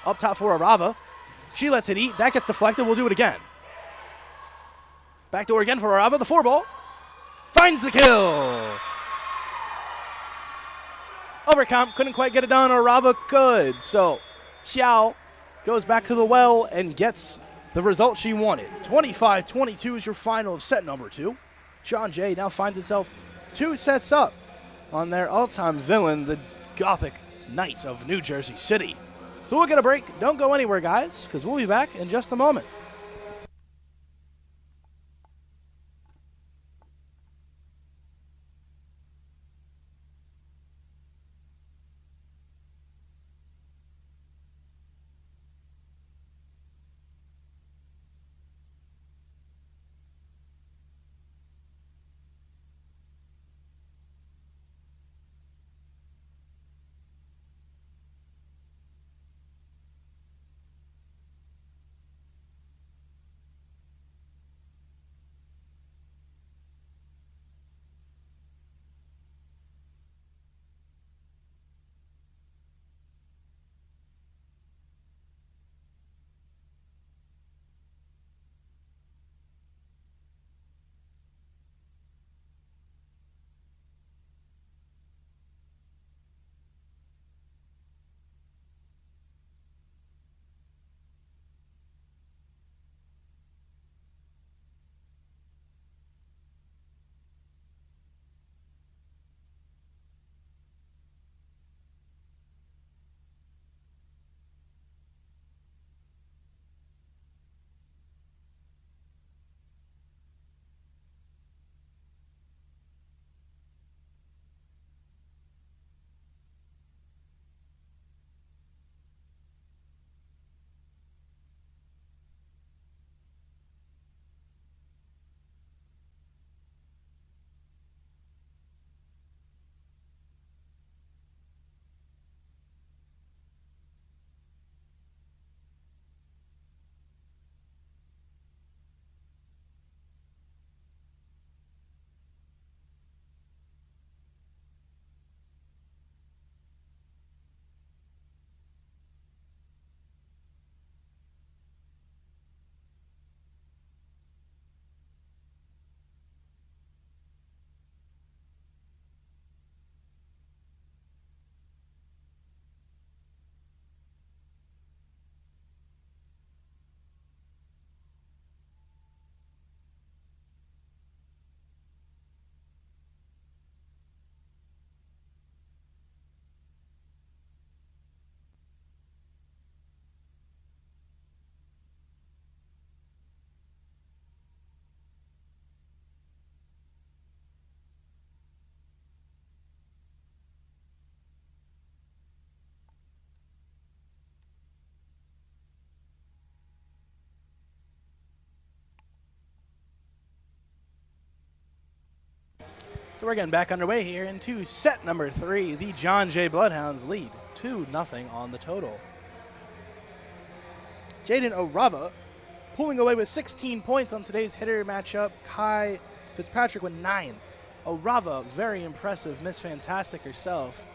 Up top for Arava. She lets it eat, that gets deflected, we'll do it again. Backdoor again for Arava, the 4-ball. Finds the kill. Overcomp, couldn't quite get it done, Arava could. So Xiao goes back to the well and gets the result she wanted. 25-22 is your final of set number 2. John Jay now finds itself 2 sets up on their all-time villain, the Gothic Knights of New Jersey City. So we'll get a break. Don't go anywhere, guys, because we'll be back in just a moment. So we're getting back underway here into set number 3. The John Jay Bloodhounds lead 2-0 on the total. Jaden O'Rava pulling away with 16 points on today's hitter matchup. Kai Fitzpatrick with 9. O'Rava, very impressive, Miss Fantastic herself.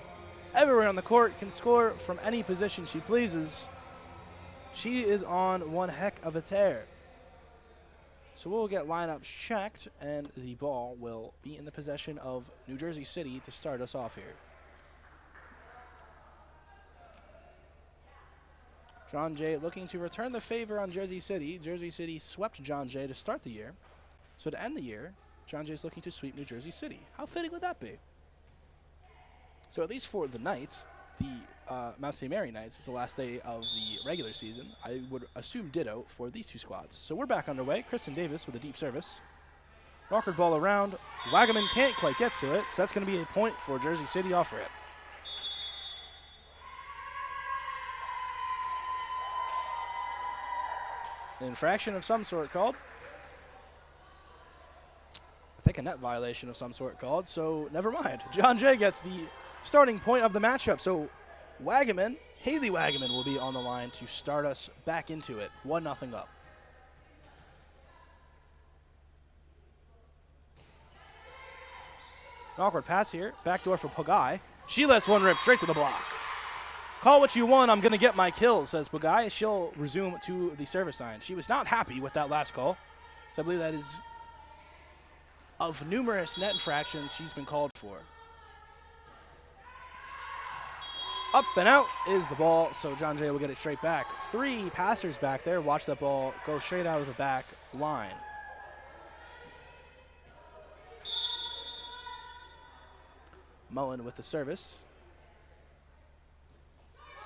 Everywhere on the court, can score from any position she pleases. She is on one heck of a tear. So we'll get lineups checked, and the ball will be in the possession of New Jersey City to start us off here. John Jay looking to return the favor on Jersey City. Jersey City swept John Jay to start the year. So to end the year, John Jay's looking to sweep New Jersey City. How fitting would that be? So at least for the Knights, the Mount St. Mary Knights, it's the last day of the regular season. I would assume ditto for these two squads. So we're back underway. Kristen Davis with a deep service. Awkward ball around. Wagaman can't quite get to it, so that's going to be a point for Jersey City off rip. An infraction of some sort called. think a net violation of some sort called, so never mind. John Jay gets the starting point of the matchup. So Haley Wagaman will be on the line to start us back into it. 1-0 up. An awkward pass here. Backdoor for Pagai. She lets one rip straight to the block. Call what you want. I'm going to get my kill, says Pagai. She'll resume to the service line. She was not happy with that last call. So I believe that is of numerous net infractions she's been called for. Up and out is the ball, so John Jay will get it straight back. 3 passers back there. Watch that ball go straight out of the back line. Mullen with the service.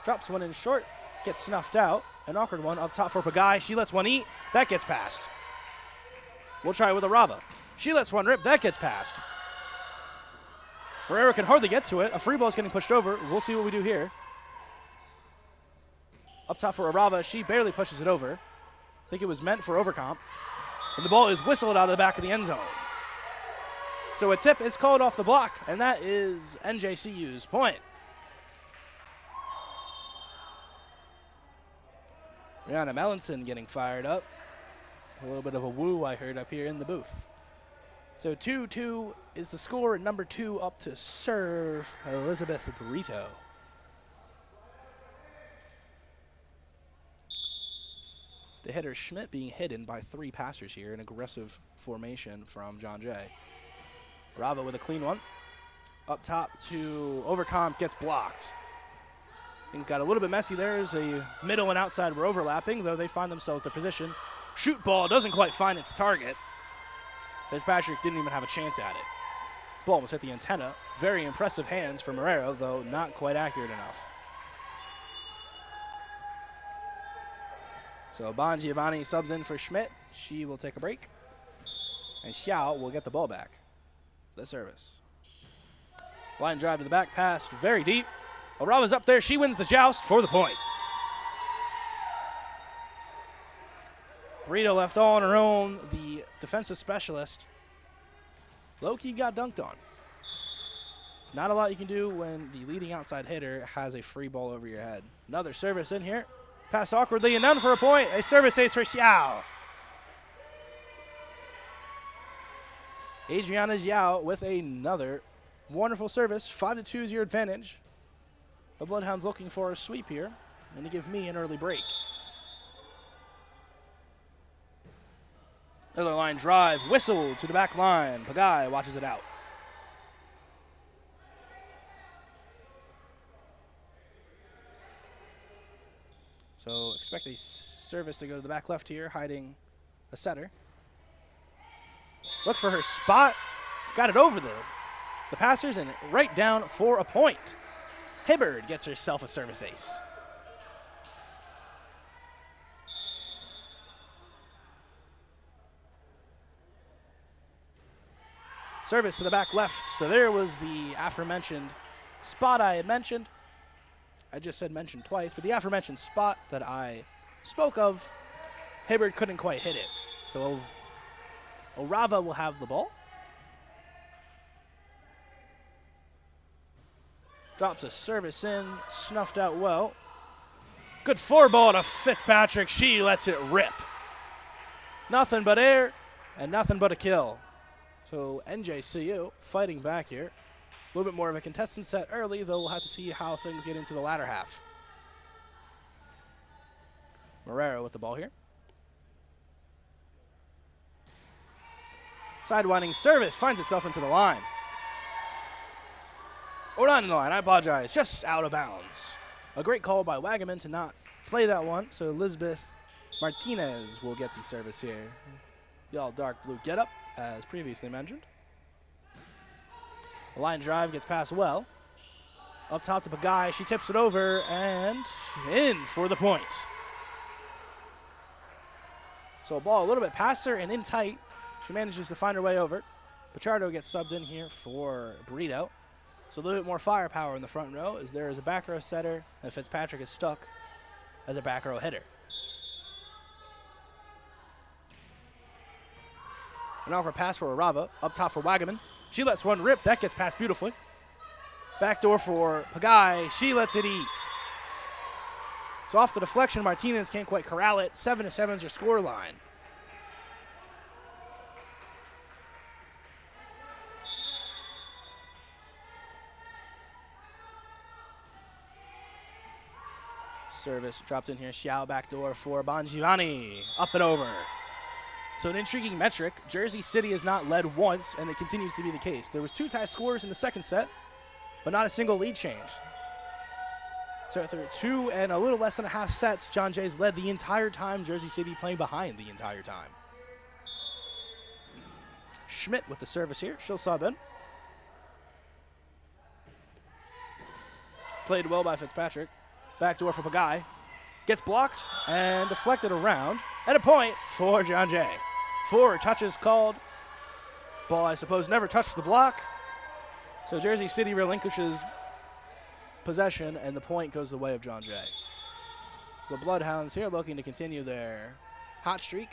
Drops one in short, gets snuffed out. An awkward one up top for Pagai. She lets one eat. That gets passed. We'll try with Arava. She lets one rip. That gets passed. Herrera can hardly get to it. A free ball is getting pushed over. We'll see what we do here. Up top for Arava. She barely pushes it over. I think it was meant for overcomp. And the ball is whistled out of the back of the end zone. So a tip is called off the block, and that is NJCU's point. Rihanna Mellinson getting fired up. A little bit of a woo I heard up here in the booth. So 2-2 is the score, and number 2 up to serve, Elizabeth Burrito. The hitter Schmidt being hidden by 3 passers here, an aggressive formation from John Jay. Rava with a clean one. Up top to Overcomp, gets blocked. Things got a little bit messy there as a middle and outside were overlapping, though they find themselves their position. Shoot ball doesn't quite find its target. Fitzpatrick didn't even have a chance at it. Ball almost hit the antenna. Very impressive hands from Marrero, though not quite accurate enough. So Bon Giovanni subs in for Schmidt. She will take a break. And Xiao will get the ball back. The service. Line drive to the back, passed very deep. Arava's up there. She wins the joust for the point. Burrito left all on her own. The defensive specialist. Low-key got dunked on. Not a lot you can do when the leading outside hitter has a free ball over your head. Another service in here. Pass awkwardly and down for a point. A service ace for Xiao. Adriana Xiao with another wonderful service. 5-2 is your advantage. The Bloodhounds looking for a sweep here and to give me an early break. Another line drive, whistle to the back line. Pagai watches it out. So expect a service to go to the back left here, hiding a setter. Look for her spot. Got it over the passers and right down for a point. Hibbard gets herself a service ace. Service to the back left. So there was the aforementioned spot I had mentioned. I just said mentioned twice, but the aforementioned spot that I spoke of, Hibbard couldn't quite hit it. So Orava will have the ball. Drops a service in, snuffed out well. Good 4-ball to Fitzpatrick. She lets it rip. Nothing but air and nothing but a kill. So NJCU fighting back here. A little bit more of a contestant set early, though we'll have to see how things get into the latter half. Marrero with the ball here. Sidewinding service finds itself into the line. Or not in the line, I apologize. Just out of bounds. A great call by Wagaman to not play that one, so Elizabeth Martinez will get the service here. The all dark blue getup, as previously mentioned. The line drive gets passed well. Up top to Pagai, she tips it over and in for the point. So a ball a little bit past her and in tight. She manages to find her way over. Pichardo gets subbed in here for Burrito. So a little bit more firepower in the front row as there is a back row setter and Fitzpatrick is stuck as a back row hitter. An awkward pass for Arava. Up top for Wagaman. She lets one rip. That gets passed beautifully. Backdoor for Pagai. She lets it eat. So off the deflection, Martinez can't quite corral it. 7-7 is your score line. Service dropped in here. Xiao backdoor for Bongiovanni. Up and over. So an intriguing metric. Jersey City has not led once, and it continues to be the case. There was 2 tie scores in the second set, but not a single lead change. So through 2 and a little less than a half sets, John Jay's led the entire time. Jersey City playing behind the entire time. Schmidt with the service here. She'll sub in. Played well by Fitzpatrick. Backdoor for Pagai. Gets blocked and deflected around. And a point for John Jay. 4 touches called. Ball, I suppose, never touched the block. So Jersey City relinquishes possession, and the point goes the way of John Jay. The Bloodhounds here looking to continue their hot streak.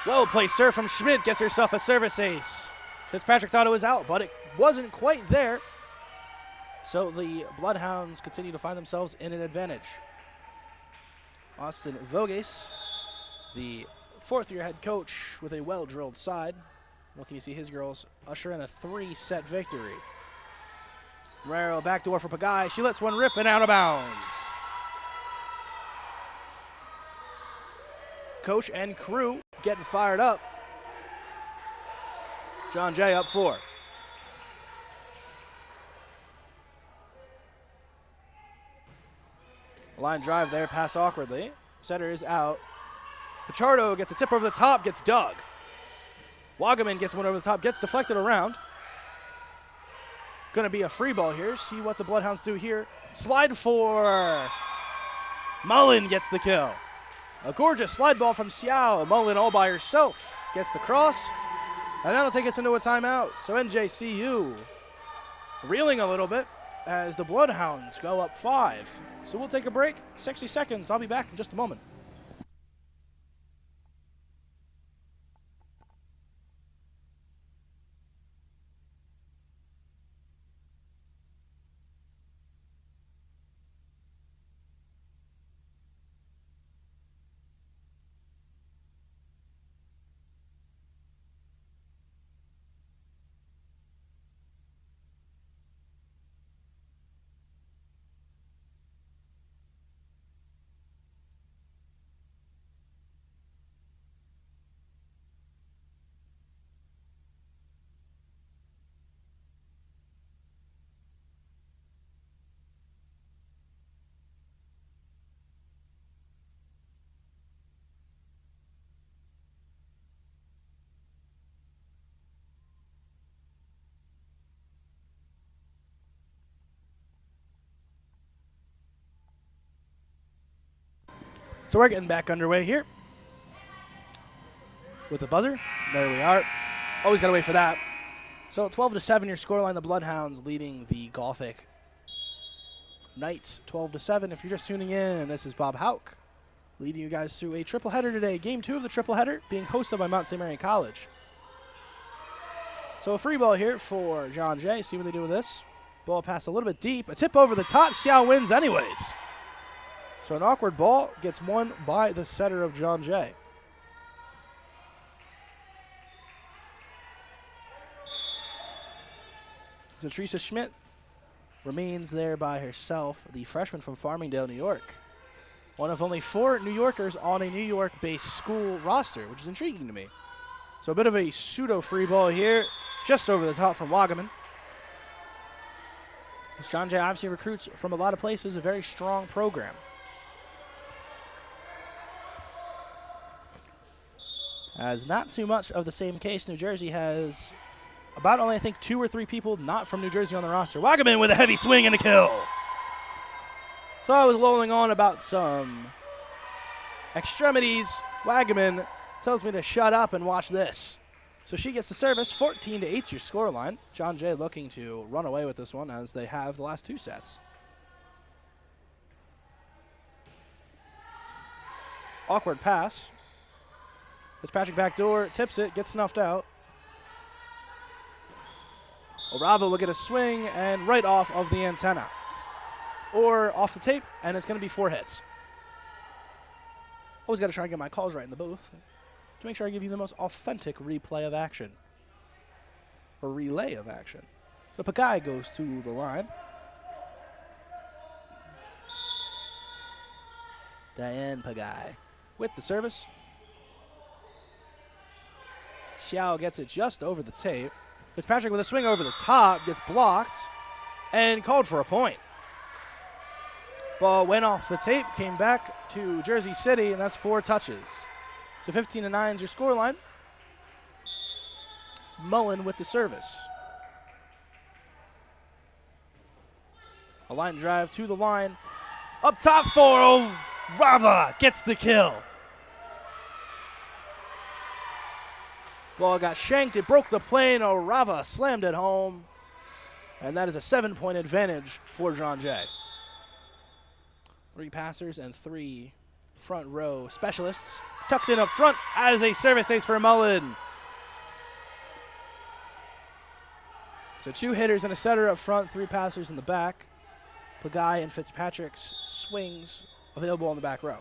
Well placed serve from Schmidt. Gets herself a service ace. Fitzpatrick thought it was out, but it wasn't quite there. So the Bloodhounds continue to find themselves in an advantage. Austin Voges, the 4th-year head coach with a well-drilled side, looking to see his girls usher in a 3-set victory. Marrero backdoor for Pagai. She lets one rip and out of bounds. Coach and crew getting fired up. John Jay up 4. Line drive there, pass awkwardly. Setter is out. Pichardo gets a tip over the top, gets dug. Wagaman gets one over the top, gets deflected around. Gonna be a free ball here. See what the Bloodhounds do here. Slide for Mullen gets the kill. A gorgeous slide ball from Xiao. Mullen all by herself gets the cross. And that'll take us into a timeout. So NJCU reeling a little bit as the Bloodhounds go up 5. So we'll take a break, 60 seconds. I'll be back in just a moment. So we're getting back underway here with the buzzer. There we are. Always got to wait for that. So 12-7 your scoreline. The Bloodhounds leading the Gothic Knights 12-7. If you're just tuning in, this is Bob Hauk leading you guys through a triple header today. Game 2 of the triple header being hosted by Mount St. Mary College. So a free ball here for John Jay. See what they do with this. Ball passed a little bit deep. A tip over the top. Xiao wins anyways. So an awkward ball gets won by the setter of John Jay. So Teresa Schmidt remains there by herself, the freshman from Farmingdale, New York. One of only 4 New Yorkers on a New York-based school roster, which is intriguing to me. So a bit of a pseudo free ball here, just over the top from Wagaman. As John Jay obviously recruits from a lot of places, a very strong program. As not too much of the same case, New Jersey has about only, I think, 2 or 3 people not from New Jersey on the roster. Wagaman with a heavy swing and a kill. So I was lolling on about some extremities. Wagaman tells me to shut up and watch this. So she gets the service. 14-8 your scoreline. John Jay looking to run away with this one as they have the last 2 sets. Awkward pass. Fitzpatrick backdoor, tips it, gets snuffed out. Orava will get a swing and right off of the antenna. Or off the tape, and it's going to be 4 hits. Always got to try and get my calls right in the booth to make sure I give you the most authentic replay of action. Or relay of action. So Pagai goes to the line. Diane Pagai with the service. Xiao gets it just over the tape. Fitzpatrick with a swing over the top, gets blocked, and called for a point. Ball went off the tape, came back to Jersey City, and that's 4 touches. So 15-9 is your scoreline. Mullen with the service. A line drive to the line. Up top for Rava gets the kill. Ball got shanked. It broke the plane. Rava slammed it home. And that is a 7-point advantage for John Jay. 3 passers and 3 front row specialists tucked in up front as a service ace for Mullen. So 2 hitters and a setter up front, 3 passers in the back. Pagai and Fitzpatrick's swings available on the back row.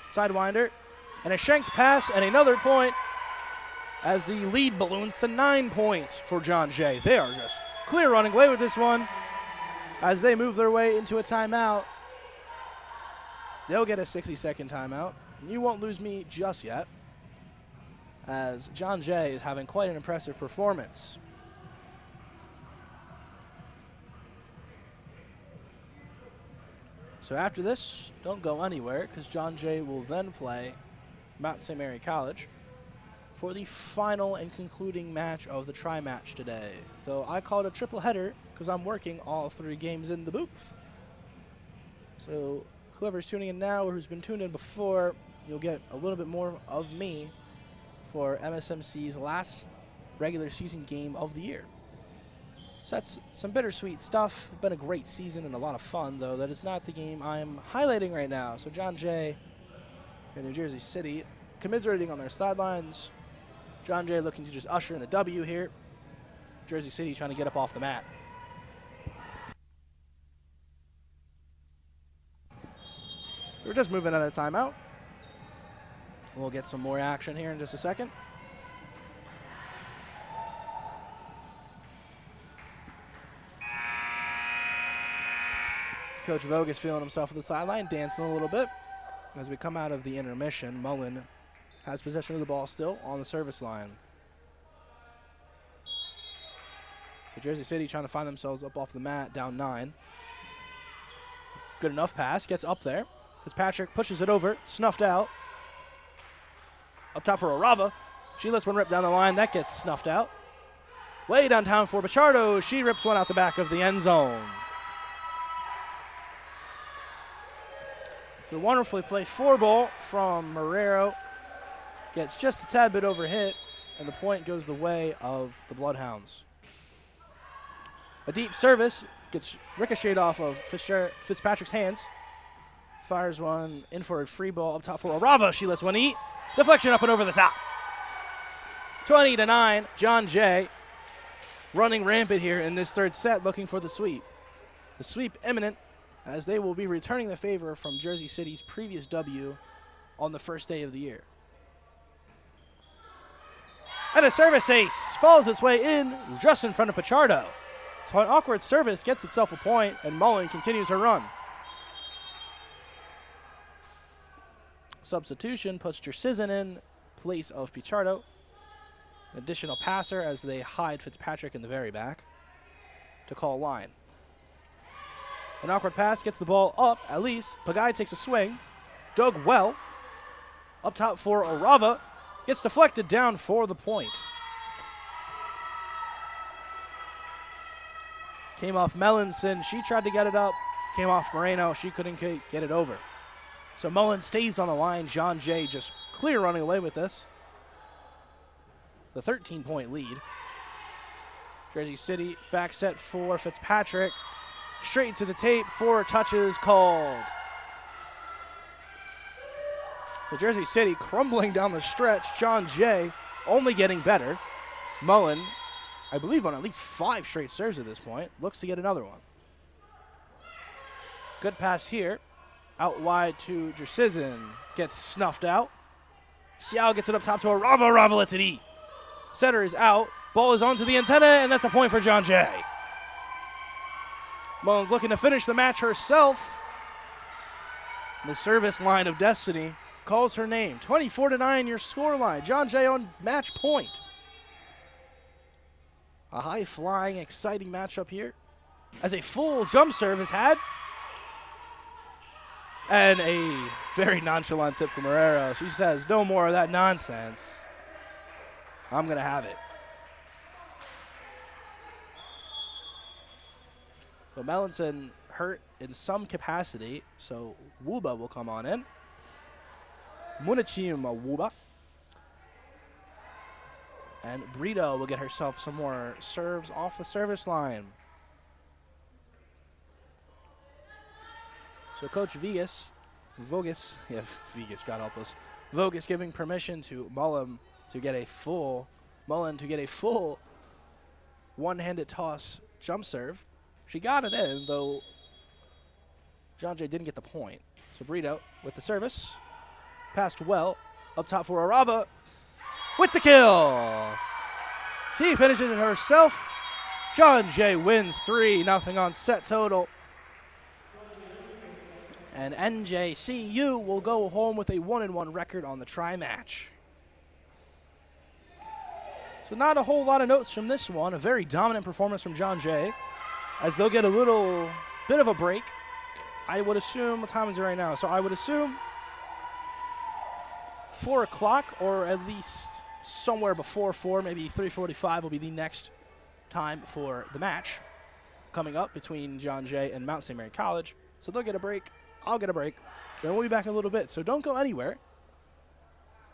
Sidewinder and a shanked pass and another point as the lead balloons to 9 points for John Jay. They are just clear running away with this one as they move their way into a timeout. They'll get a 60-second timeout. You won't lose me just yet, as John Jay is having quite an impressive performance. So after this, don't go anywhere, because John Jay will then play Mount St. Mary College for the final and concluding match of the tri-match today. Though I call it a triple header because I'm working all 3 games in the booth. So whoever's tuning in now or who's been tuned in before, you'll get a little bit more of me for MSMC's last regular season game of the year. So that's some bittersweet stuff. It's been a great season and a lot of fun, though that is not the game I'm highlighting right now. So John Jay in New Jersey City commiserating on their sidelines. John Jay looking to just usher in a W here. Jersey City trying to get up off the mat. So we're just moving out of timeout. We'll get some more action here in just a second. Coach Vogue is feeling himself at the sideline, dancing a little bit. As we come out of the intermission, Mullen has possession of the ball still on the service line. So Jersey City trying to find themselves up off the mat, down 9. Good enough pass, gets up there. Fitzpatrick pushes it over, snuffed out. Up top for Orava. She lets one rip down the line, that gets snuffed out. Way downtown for Bachardo, she rips one out the back of the end zone. So wonderfully placed 4-ball from Marrero. Gets just a tad bit over hit, and the point goes the way of the Bloodhounds. A deep service gets ricocheted off of Fitzpatrick's hands. Fires one in for a free ball up top for Orava. She lets one eat. Deflection up and over the top. 20-9, John Jay running rampant here in this third set, looking for the sweep. The sweep imminent, as they will be returning the favor from Jersey City's previous W on the first day of the year. And a service ace follows its way in just in front of Pichardo. So an awkward service gets itself a point, and Mullen continues her run. Substitution puts Jersizen in place of Pichardo. An additional passer as they hide Fitzpatrick in the very back to call line. An awkward pass gets the ball up, at least. Pagai takes a swing. Dug well. Up top for Orava. Gets deflected down for the point. Came off Mellinson. She tried to get it up. Came off Moreno. She couldn't get it over. So Mullen stays on the line. John Jay just clear running away with this. The 13-point lead. Jersey City back set for Fitzpatrick. Straight to the tape. 4 touches called. So Jersey City crumbling down the stretch. John Jay only getting better. Mullen, I believe on at least 5 straight serves at this point, looks to get another one. Good pass here. Out wide to Jersizin. Gets snuffed out. Xiao gets it up top to Arava. Arava lets it eat. Setter is out. Ball is onto the antenna, and that's a point for John Jay. Mullen's looking to finish the match herself. The service line of destiny calls her name. 24-9 your score line. John Jay on match point. A high-flying, exciting matchup here. As a full jump serve is had. And a very nonchalant tip from Herrera. She says, no more of that nonsense. I'm going to have it. But Melanson hurt in some capacity, so Wuba will come on in. Munachima Wuba. And Brito will get herself some more serves off the service line. So Coach Vogus, God help us. Vogus giving permission to Mullen to get a full one-handed toss jump serve. She got it in, though John Jay didn't get the point. So Brito with the service. Passed well. Up top for Arava. With the kill. She finishes it herself. John Jay wins 3-0 on set total. And NJCU will go home with a 1-1 record on the tri-match. So not a whole lot of notes from this one. A very dominant performance from John Jay, as they'll get a little bit of a break. I would assume, what time is it right now? So I would assume 4 o'clock, or at least somewhere before 4, maybe 3:45 will be the next time for the match coming up between John Jay and Mount St. Mary College. So they'll get a break. I'll get a break. Then we'll be back in a little bit. So don't go anywhere.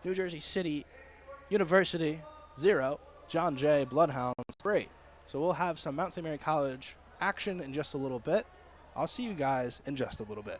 New Jersey City University 0, John Jay Bloodhounds 3. So we'll have some Mount St. Mary College action in just a little bit. I'll see you guys in just a little bit.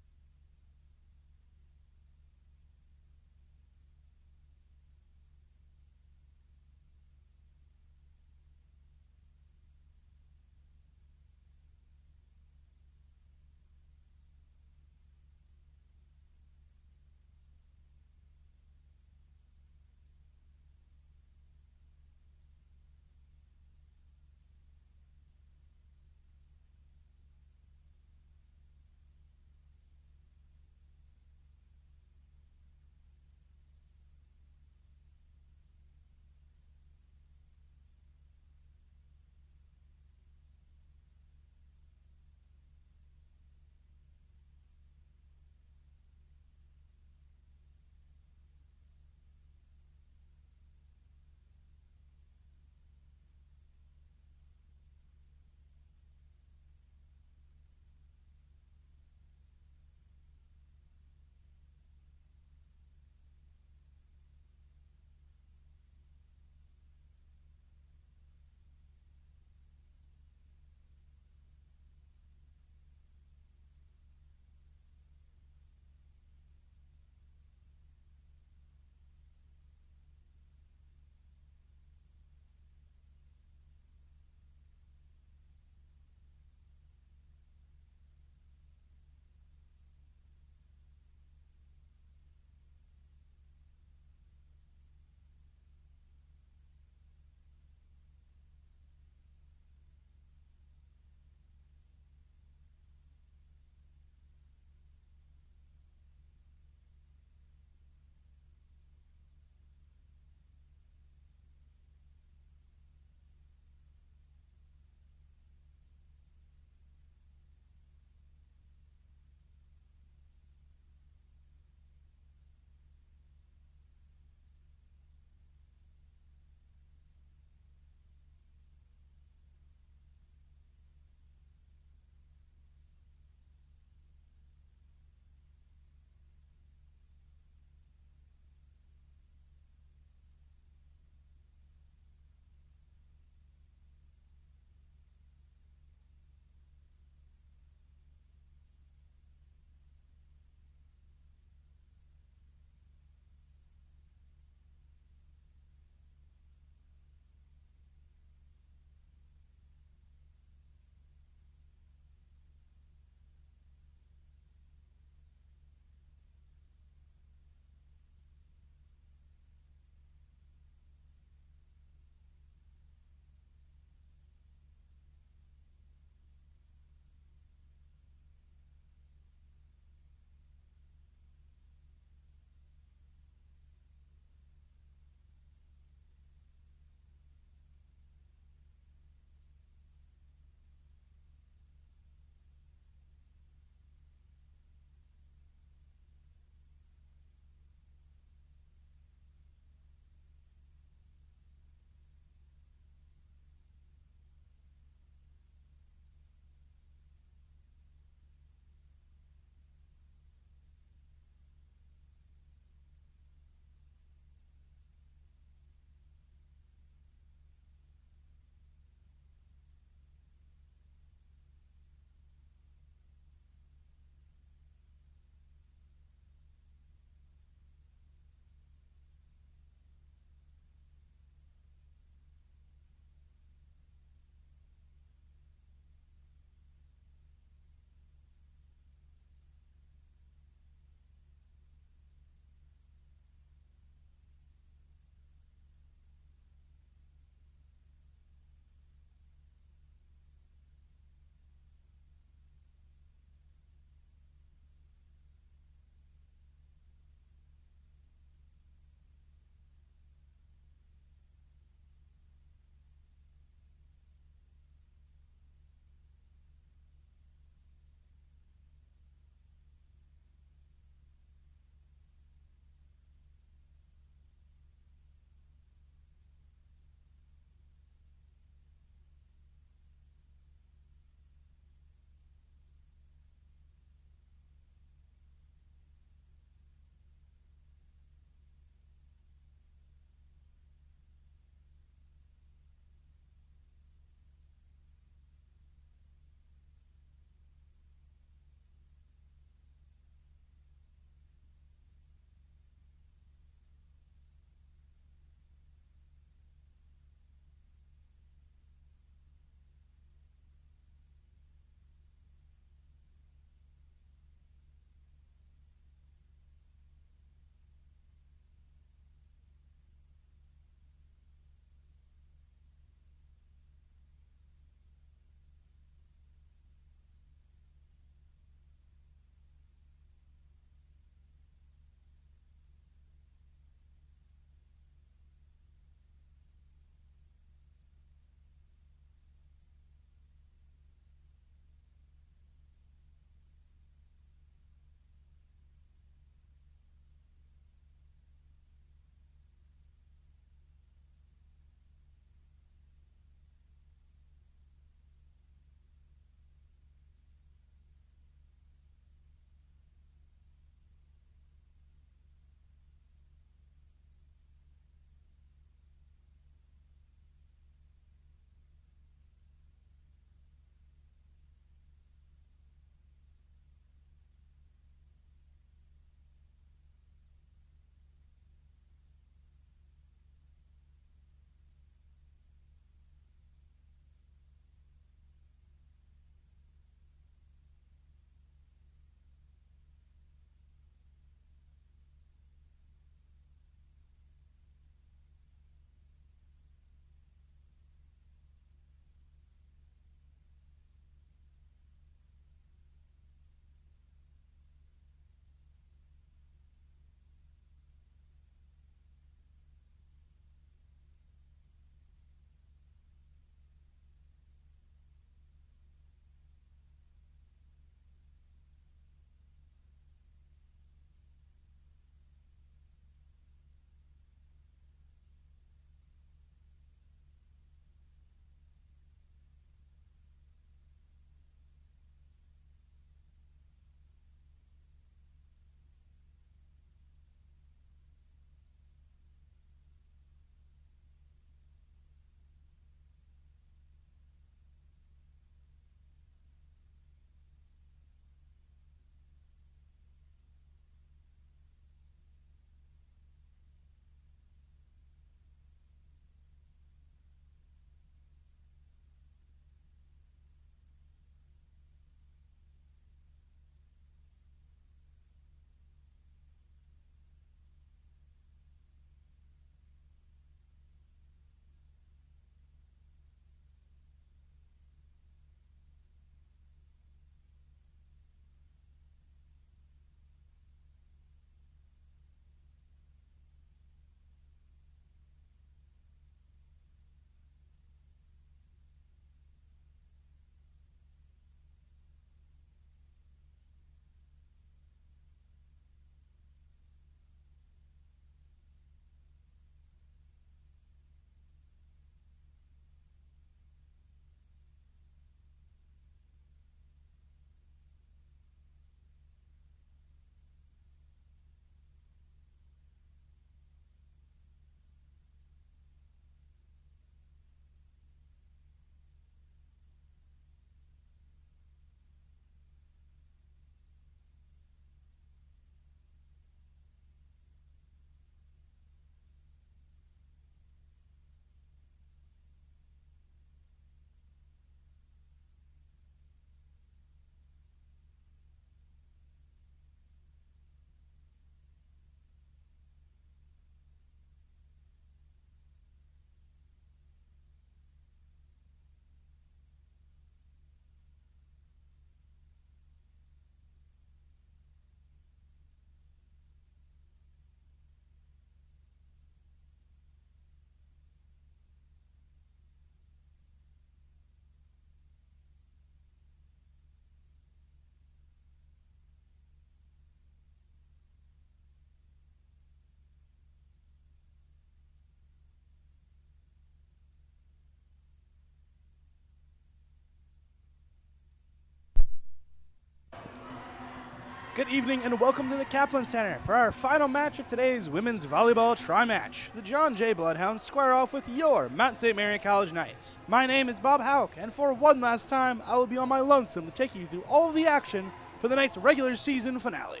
Good evening and welcome to the Kaplan Center for our final match of today's women's volleyball tri-match. The John Jay Bloodhounds square off with your Mount St. Mary College Knights. My name is Bob Houck, and for one last time, I will be on my lonesome to take you through all of the action for the Knights' regular season finale.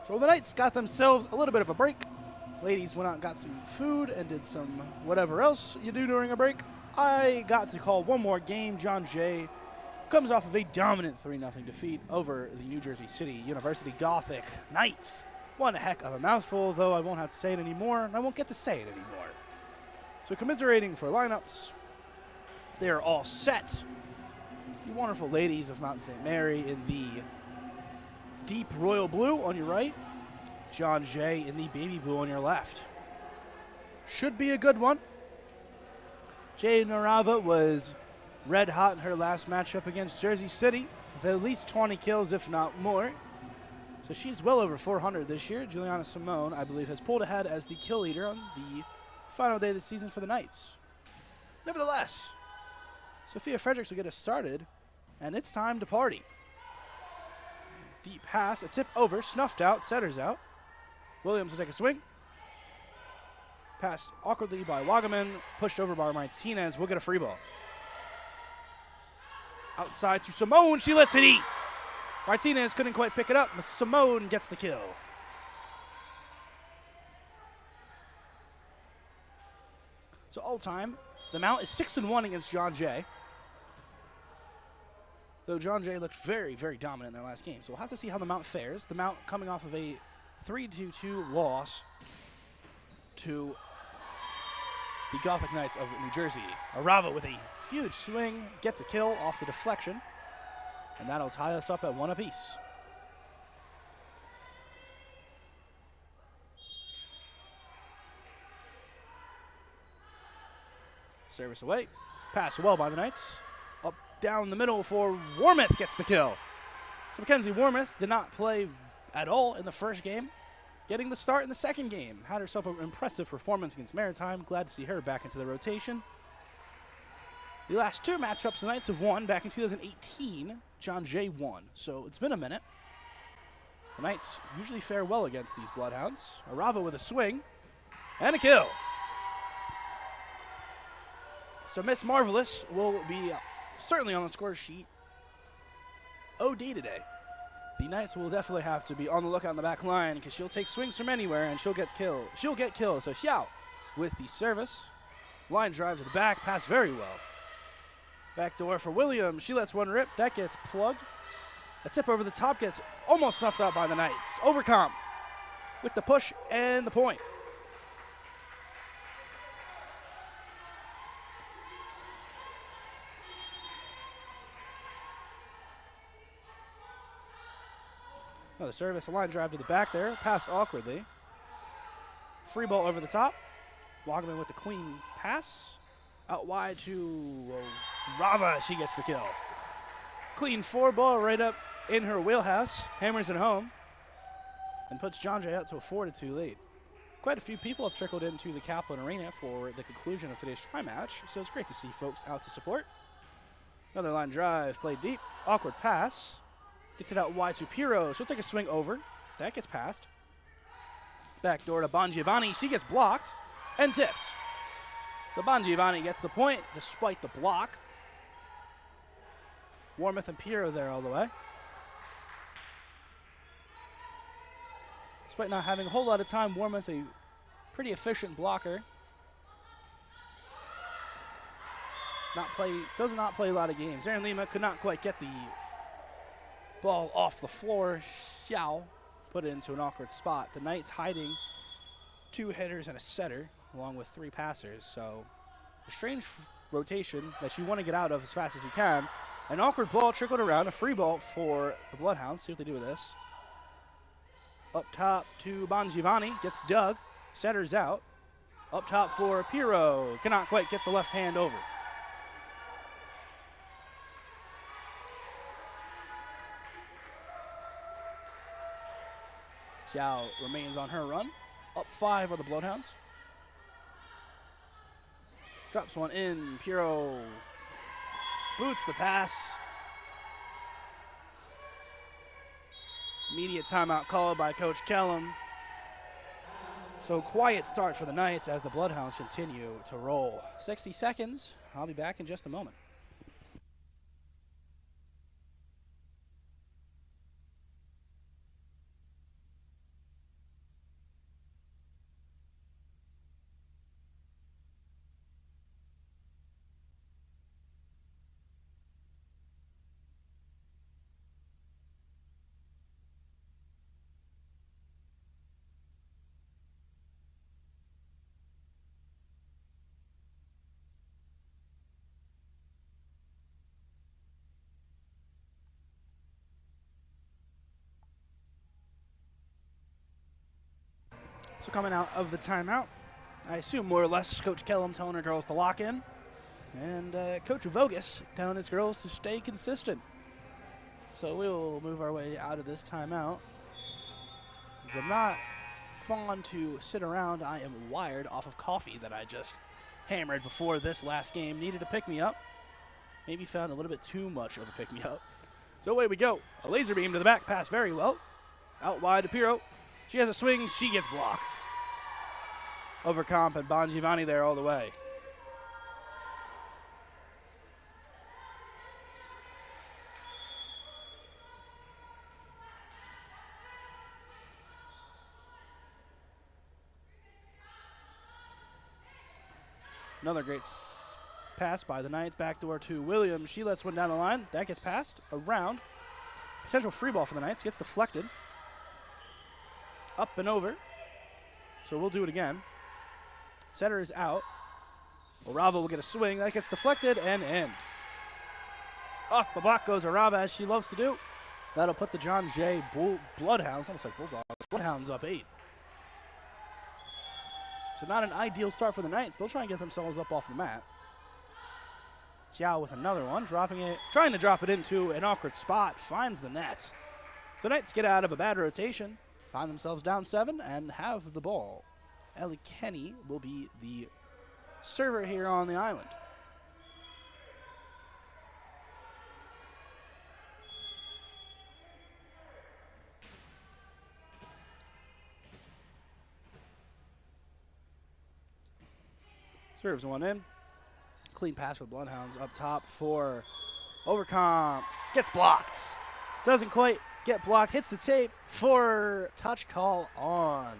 So the Knights got themselves a little bit of a break. Ladies went out and got some food and did some whatever else you do during a break. I got to call one more game. John Jay comes off of a dominant 3-0 defeat over the New Jersey City University Gothic Knights. One heck of a mouthful, though I won't have to say it anymore, and I won't get to say it anymore. So commiserating for lineups, they are all set. You wonderful ladies of Mount St. Mary in the deep royal blue on your right, John Jay in the baby blue on your left. Should be a good one. Jay Narava was red hot in her last matchup against Jersey City with at least 20 kills, if not more. So she's well over 400 this year. Juliana Simone, I believe, has pulled ahead as the kill leader on the final day of the season for the Knights. Nevertheless, Sophia Fredericks will get us started, and it's time to party. Deep pass, a tip over, snuffed out, setters out. Williams will take a swing. Passed awkwardly by Wagaman, pushed over by Martinez. We'll get a free ball. Outside to Simone, she lets it eat. Martinez couldn't quite pick it up, but Simone gets the kill. So all time, the Mount is 6-1 against John Jay. Though John Jay looked very, very dominant in their last game. So we'll have to see how the Mount fares. The Mount coming off of a 3-2 loss to the Gothic Knights of New Jersey. Arava with a huge swing, gets a kill off the deflection, and that'll tie us up at 1 apiece. Service away, pass well by the Knights. Up down the middle for Warmouth, gets the kill. So Mackenzie Warmouth did not play at all in the first game, getting the start in the second game. Had herself an impressive performance against Maritime. Glad to see her back into the rotation. The last two matchups the Knights have won. Back in 2018, John Jay won. So it's been a minute. The Knights usually fare well against these Bloodhounds. Arava with a swing and a kill. So Miss Marvelous will be certainly on the score sheet. OD today. The Knights will definitely have to be on the lookout on the back line because she'll take swings from anywhere and she'll get killed. She'll get killed. So Xiao with the service. Line drive to the back, pass very well. Back door for Williams. She lets one rip. That gets plugged. A tip over the top gets almost snuffed out by the Knights. Overcome with the push and the point. Another service, a line drive to the back there. Passed awkwardly. Free ball over the top. Wagaman with the clean pass. Out wide to Rava. She gets the kill. Clean 4 ball right up in her wheelhouse. Hammers it home. And puts John Jay out to a 4-2 lead. Quite a few people have trickled into the Kaplan Arena for the conclusion of today's tri-match. So it's great to see folks out to support. Another line drive played deep. Awkward pass. Gets it out wide to Piro. She'll take a swing over. That gets passed. Back door to Bongiovanni. She gets blocked and tips. So Bongiovanni gets the point despite the block. Warmouth and Piro there all the way. Despite not having a whole lot of time, Warmouth a pretty efficient blocker. Does not play a lot of games. Aaron Lima could not quite get the ball off the floor. Xiao put it into an awkward spot. The Knights hiding 2 hitters and a setter along with 3 passers. So a strange rotation that you want to get out of as fast as you can. An awkward ball trickled around. A free ball for the Bloodhounds. See what they do with this. Up top to Bongiovanni. Gets dug. Setters out. Up top for Piro. Cannot quite get the left hand over. Xiao remains on her run. Up 5 are the Bloodhounds. Drops one in. Piro boots the pass. Immediate timeout called by Coach Kellum. So quiet start for the Knights as the Bloodhounds continue to roll. 60 seconds. I'll be back in just a moment. So coming out of the timeout, I assume more or less Coach Kellum telling her girls to lock in, and Coach Vogus telling his girls to stay consistent. So we'll move our way out of this timeout. I'm not fond to sit around. I am wired off of coffee that I just hammered before this last game. Needed to pick me up. Maybe found a little bit too much of a pick me up. So away we go. A laser beam to the back, pass very well. Out wide to Piro. She has a swing, she gets blocked. Over comp and Bongiovanni there all the way. Another great pass by the Knights, backdoor to Williams. She lets one down the line. That gets passed around. Potential free ball for the Knights, gets deflected. Up and over. So we'll do it again. Setter is out. Arava will get a swing. That gets deflected and in. Off the block goes Arava, as she loves to do. That'll put the John Jay Bloodhounds, almost like Bulldogs, Bloodhounds up 8. So not an ideal start for the Knights. They'll try and get themselves up off the mat. Jiao with another one, dropping it, trying to drop it into an awkward spot, finds the net. The Knights get out of a bad rotation, find themselves down 7, and have the ball. Ellie Kenny will be the server here on the island. Serves one in. Clean pass for Bloodhounds up top for Overcomp. Gets blocked. Doesn't quite get blocked. Hits the tape for touch call on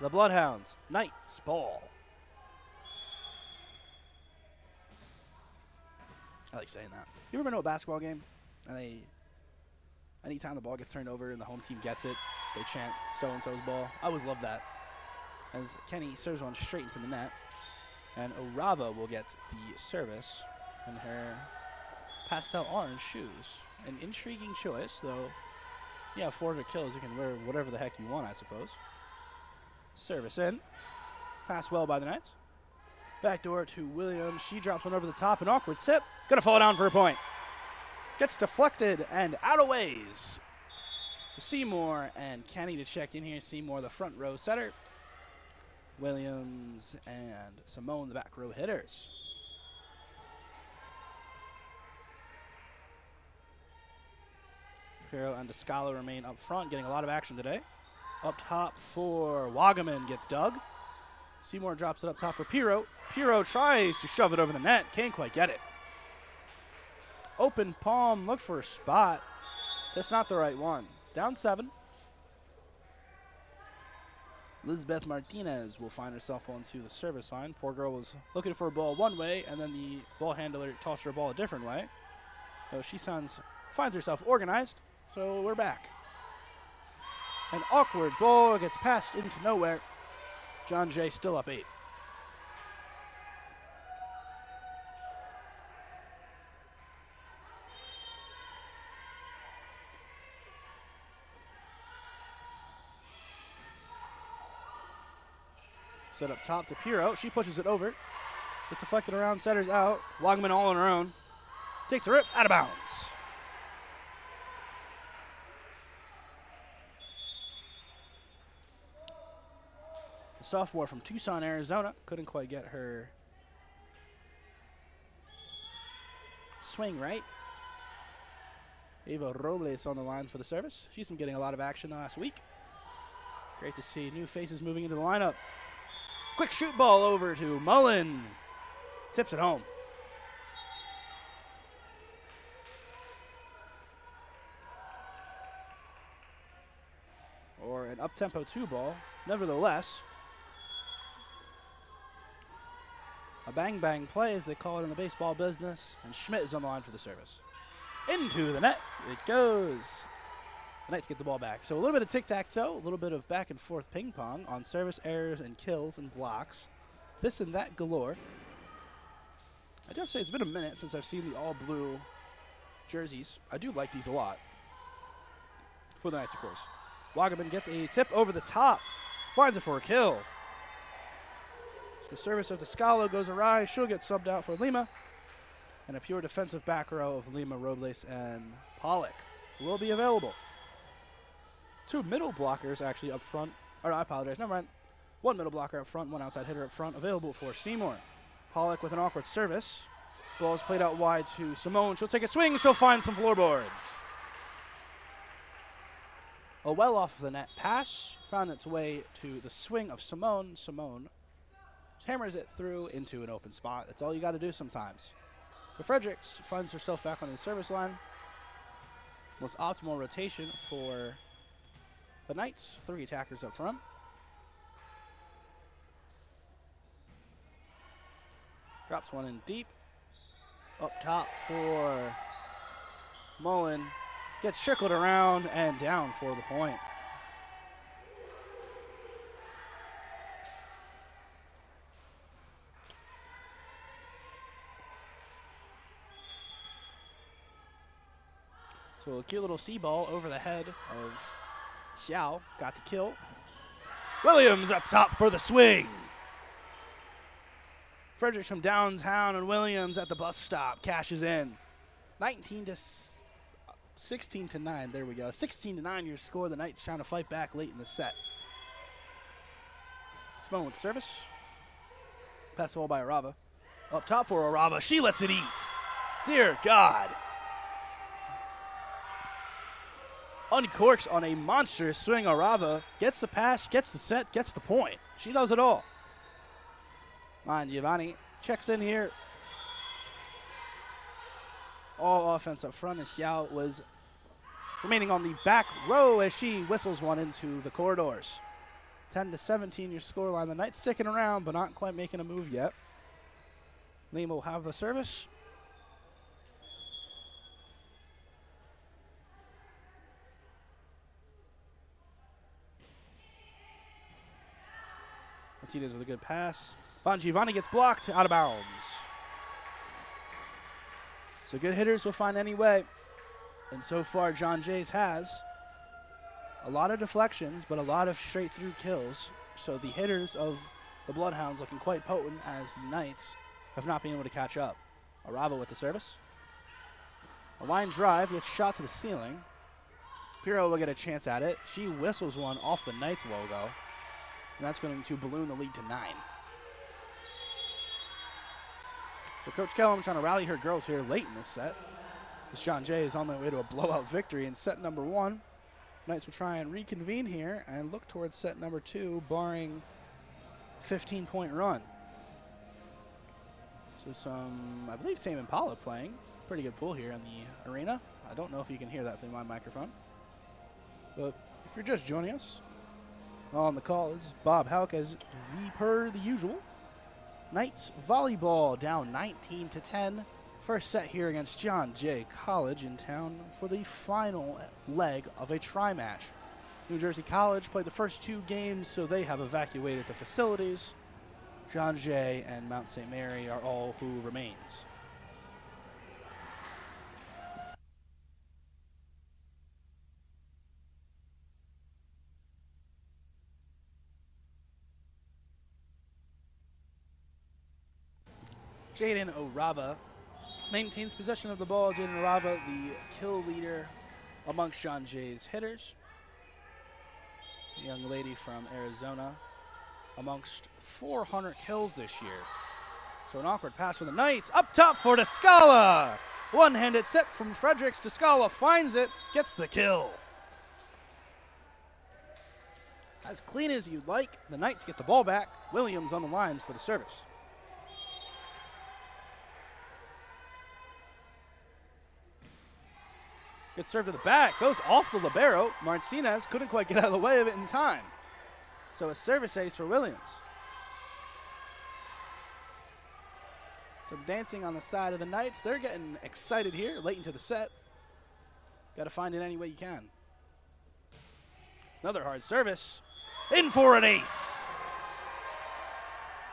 the Bloodhounds. Knights ball. I like saying that. You ever been to a basketball game and anytime the ball gets turned over and the home team gets it, they chant so-and-so's ball? I always love that. As Kenny serves one straight into the net. And Arava will get the service in her pastel orange shoes. An intriguing choice, though. Yeah, 400 kills, you can wear whatever the heck you want, I suppose. Service in. Pass well by the Knights. Backdoor to Williams. She drops one over the top. An awkward tip. Gonna fall down for a point. Gets deflected and out of ways. To Seymour and Kenny to check in here. Seymour, the front row setter. Williams and Simone, the back row hitters. Piro and Descala remain up front, getting a lot of action today. Up top for Wagaman gets dug. Seymour drops it up top for Piro. Piro tries to shove it over the net, can't quite get it. Open palm, look for a spot, just not the right one. Down 7. Elizabeth Martinez will find herself onto the service line. Poor girl was looking for a ball one way, and then the ball handler tossed her a ball a different way. So she finds herself organized, so we're back. An awkward ball gets passed into nowhere. John Jay still up 8. Set up top to Piro. She pushes it over. Gets deflected around, setters out. Wagman all on her own. Takes a rip, out of bounds. The sophomore from Tucson, Arizona. Couldn't quite get her swing right. Eva Robles on the line for the service. She's been getting a lot of action last week. Great to see new faces moving into the lineup. Quick shoot ball over to Mullen. Tips it home. Or an up-tempo 2 ball. Nevertheless, a bang-bang play, as they call it in the baseball business, and Schmidt is on the line for the service. Into the net it goes. The Knights get the ball back. So a little bit of tic-tac-toe, a little bit of back-and-forth ping-pong on service errors and kills and blocks. This and that galore. I do have to say it's been a minute since I've seen the all-blue jerseys. I do like these a lot. For the Knights, of course. Wagaman gets a tip over the top. Finds it for a kill. So the service of Descalo goes awry. She'll get subbed out for Lima. And a pure defensive back row of Lima, Robles, and Pollock will be available. 2 middle blockers actually up front. Or I apologize, never mind. 1 middle blocker up front, 1 outside hitter up front, available for Seymour. Pollock with an awkward service. Ball is played out wide to Simone. She'll take a swing. She'll find some floorboards. A well off the net pass found its way to the swing of Simone. Simone hammers it through into an open spot. That's all you got to do sometimes. So Fredericks finds herself back on the service line. Most optimal rotation for the Knights. 3 attackers up front. Drops one in deep. Up top for Mullen. Gets trickled around and down for the point. So a cute little sea ball over the head of Xiao. Got the kill. Williams up top for the swing. Fredericks from downtown and Williams at the bus stop cashes in. 16 to 9. There we go. 16 to 9 your score. The Knights trying to fight back late in the set. Simone with the service. Pass the ball by Arava. Up top for Arava. She lets it eat. Dear God. Uncorks on a monstrous swing. Arava gets the pass, gets the set, gets the point. She does it all. Giovanni checks in here. All offense up front as Xiao was remaining on the back row as she whistles one into the corridors. 10 to 17 your scoreline. The Knights sticking around but not quite making a move yet. Lima will have the service. Martinez with a good pass. Giovanni gets blocked out of bounds. So good hitters will find any way. And so far, John Jays has a lot of deflections, but a lot of straight through kills. So the hitters of the Bloodhounds looking quite potent as the Knights have not been able to catch up. Arava with the service. A line drive gets shot to the ceiling. Pirro will get a chance at it. She whistles one off the Knights logo. And that's going to balloon the lead to 9. So Coach Kellum trying to rally her girls here late in this set. As John Jay is on their way to a blowout victory in set number 1. Knights will try and reconvene here and look towards set number 2, barring 15-point run. So some, I believe, Tame Impala playing. Pretty good pool here in the arena. I don't know if you can hear that through my microphone. But if you're just joining us, on the call is Bob Houck as per the usual. Knights volleyball down 19 to 10. First set here against John Jay College in town for the final leg of a tri-match. New Jersey College played the first 2 games, so they have evacuated the facilities. John Jay and Mount St. Mary are all who remains. Jaden Arava maintains possession of the ball. Jaden Arava, the kill leader amongst John Jay's hitters. A young lady from Arizona amongst 400 kills this year. So an awkward pass for the Knights. Up top for Descala. One-handed set from Fredericks. Descala finds it, gets the kill. As clean as you'd like, the Knights get the ball back. Williams on the line for the service. Good serve to the back, goes off the libero. Martinez couldn't quite get out of the way of it in time. So a service ace for Williams. Some dancing on the side of the Knights. They're getting excited here late into the set. Got to find it any way you can. Another hard service. In for an ace.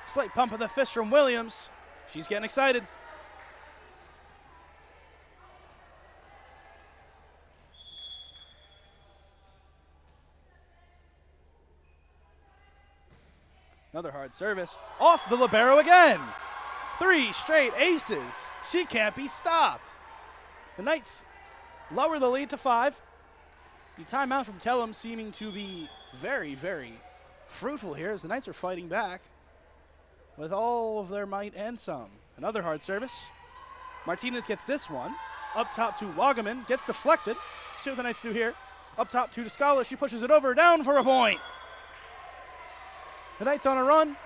Slight pump of the fist from Williams. She's getting excited. Another hard service. Off the libero again. 3 straight aces. She can't be stopped. The Knights lower the lead to 5. The timeout from Kellum seeming to be very, very fruitful here as the Knights are fighting back with all of their might and some. Another hard service. Martinez gets this one. Up top to Wagaman. Gets deflected. See what the Knights do here. Up top to Descala. She pushes it over. Down for a point. The Knights on a run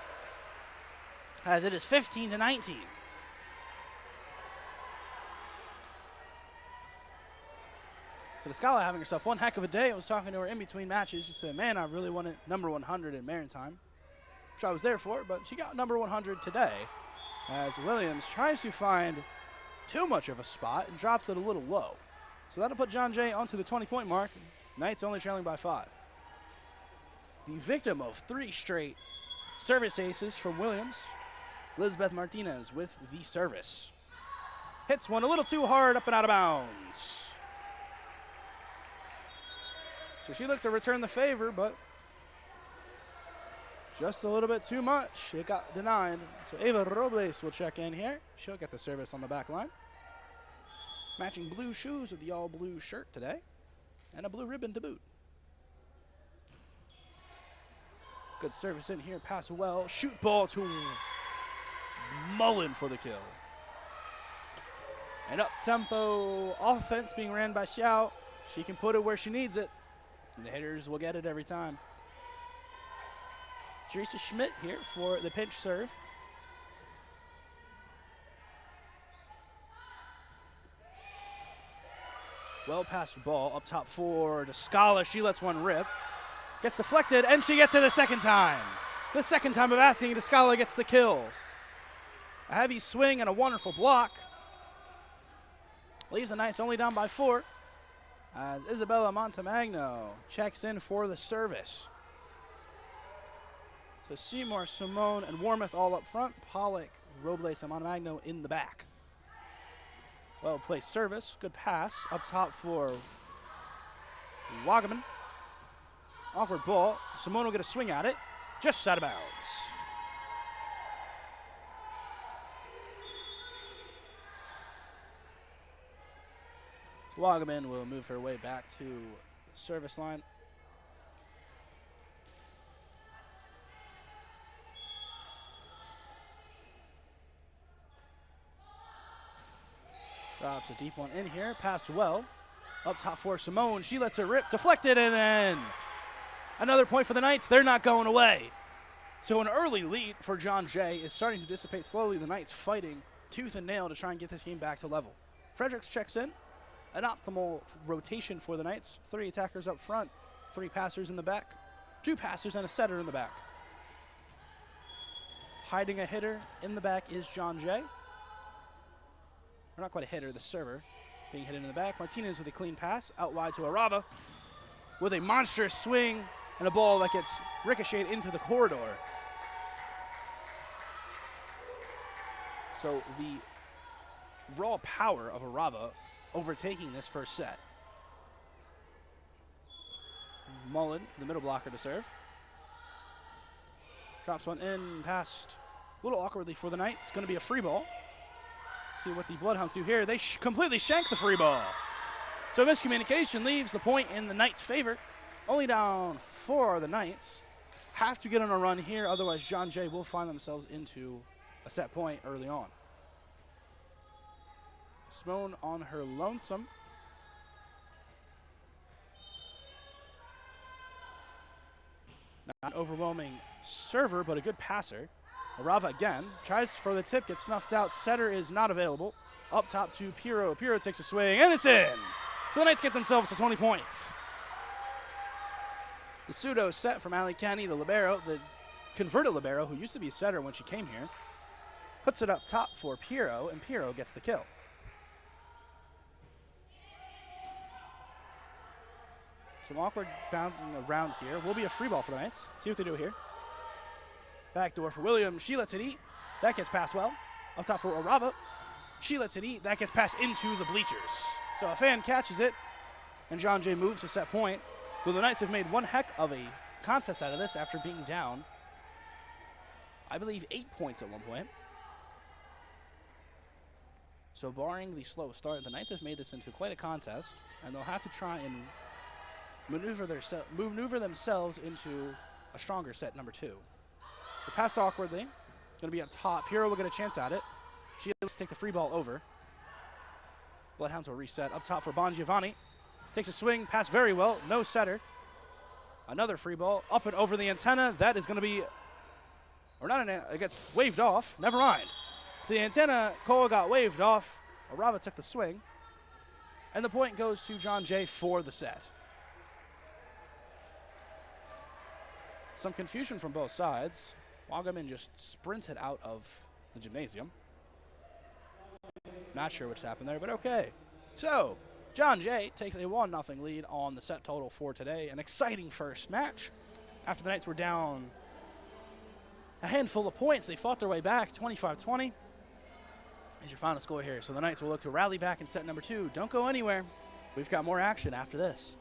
as it is 15-19. So Descala having herself one heck of a day. I was talking to her in between matches. She said, man, I really wanted number 100 in Maritime, which I was there for, but she got number 100 today as Williams tries to find too much of a spot and drops it a little low. So that'll put John Jay onto the 20-point mark. Knights only trailing by 5. The victim of 3 straight service aces from Williams, Elizabeth Martinez with the service. Hits one a little too hard up and out of bounds. So she looked to return the favor, but just a little bit too much. It got denied. So Ava Robles will check in here. She'll get the service on the back line. Matching blue shoes with the all-blue shirt today and a blue ribbon to boot. Good service in here, pass well. Shoot ball to Mullen for the kill. And up-tempo offense being ran by Xiao. She can put it where she needs it, and the hitters will get it every time. Teresa Schmidt here for the pinch serve. Well passed ball up top for Descala. She lets one rip. Gets deflected, and she gets it a second time. The second time of asking, Descala gets the kill. A heavy swing and a wonderful block. Leaves the Knights only down by 4 as Isabella Montemagno checks in for the service. So Seymour, Simone, and Warmouth all up front. Pollock, Robles, and Montemagno in the back. Well-placed service. Good pass up top for Wagaman. Awkward ball. Simone will get a swing at it. Just out of bounds. Wagaman will move her way back to the service line. Drops a deep one in here. Passed well. Up top for Simone. She lets it rip. Deflected, and then another point for the Knights. They're not going away. So an early lead for John Jay is starting to dissipate slowly. The Knights fighting tooth and nail to try and get this game back to level. Fredericks checks in. An optimal rotation for the Knights. 3 attackers up front. 3 passers in the back. 2 passers and a setter in the back. Hiding a hitter in the back is John Jay. Or not quite a hitter, the server. Being hit in the back. Martinez with a clean pass. Out wide to Arava. With a monstrous swing and a ball that gets ricocheted into the corridor. So the raw power of Arava overtaking this first set. Mullen, the middle blocker to serve. Drops one in past a little awkwardly for the Knights. Going to be a free ball. See what the Bloodhounds do here. They completely shank the free ball. So miscommunication leaves the point in the Knights' favor. Only down 4 are the Knights. Have to get on a run here, otherwise John Jay will find themselves into a set point early on. Simone on her lonesome. Not an overwhelming server, but a good passer. Arava again tries for the tip, gets snuffed out. Setter is not available. Up top to Piro. Piro takes a swing, and it's in. So the Knights get themselves to 20 points. The pseudo set from Ali Kenny, the libero, the converted libero, who used to be a setter when she came here, puts it up top for Piro, and Piro gets the kill. Some awkward bouncing around here. Will be a free ball for the Knights. See what they do here. Backdoor for Williams. She lets it eat. That gets passed well. Up top for Arava. She lets it eat. That gets passed into the bleachers. So a fan catches it, and John Jay moves to set point. But the Knights have made one heck of a contest out of this after being down, I believe, 8 points at one point. So barring the slow start, the Knights have made this into quite a contest, and they'll have to try and maneuver themselves into a stronger set number 2. The pass awkwardly. Going to be on top. Piro will get a chance at it. She has to take the free ball over. Bloodhounds will reset. Up top for Bon Giovanni. Takes a swing. Pass very well. No setter. Another free ball. Up and over the antenna. That is going to be... Or not it gets waved off. Never mind. So the antenna, Cole got waved off. Arava took the swing. And the point goes to John Jay for the set. Some confusion from both sides. Wagaman just sprinted out of the gymnasium. Not sure what's happened there, but okay. So, John Jay takes a 1-0 lead on the set total for today. An exciting first match. After the Knights were down a handful of points, they fought their way back. 25-20 is your final score here. So the Knights will look to rally back in set number 2. Don't go anywhere. We've got more action after this.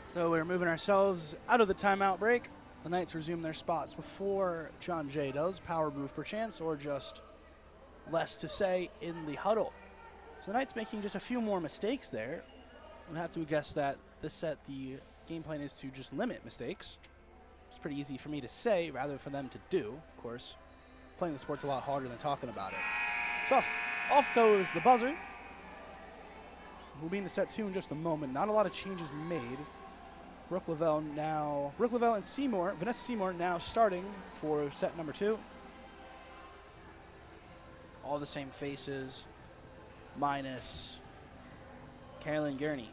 So we're moving ourselves out of the timeout break. The Knights resume their spots before John Jay does. Power move perchance, or just less to say in the huddle. So the Knights making just a few more mistakes there. We'll have to guess that this set, the game plan is to just limit mistakes. It's pretty easy for me to say rather for them to do. Of course, playing the sport's a lot harder than talking about it. So off goes the buzzer. We'll be in the set 2 in just a moment. Not a lot of changes made. Brooke Lavelle and Vanessa Seymour now starting for set number 2. All the same faces, minus Kaylin Gurney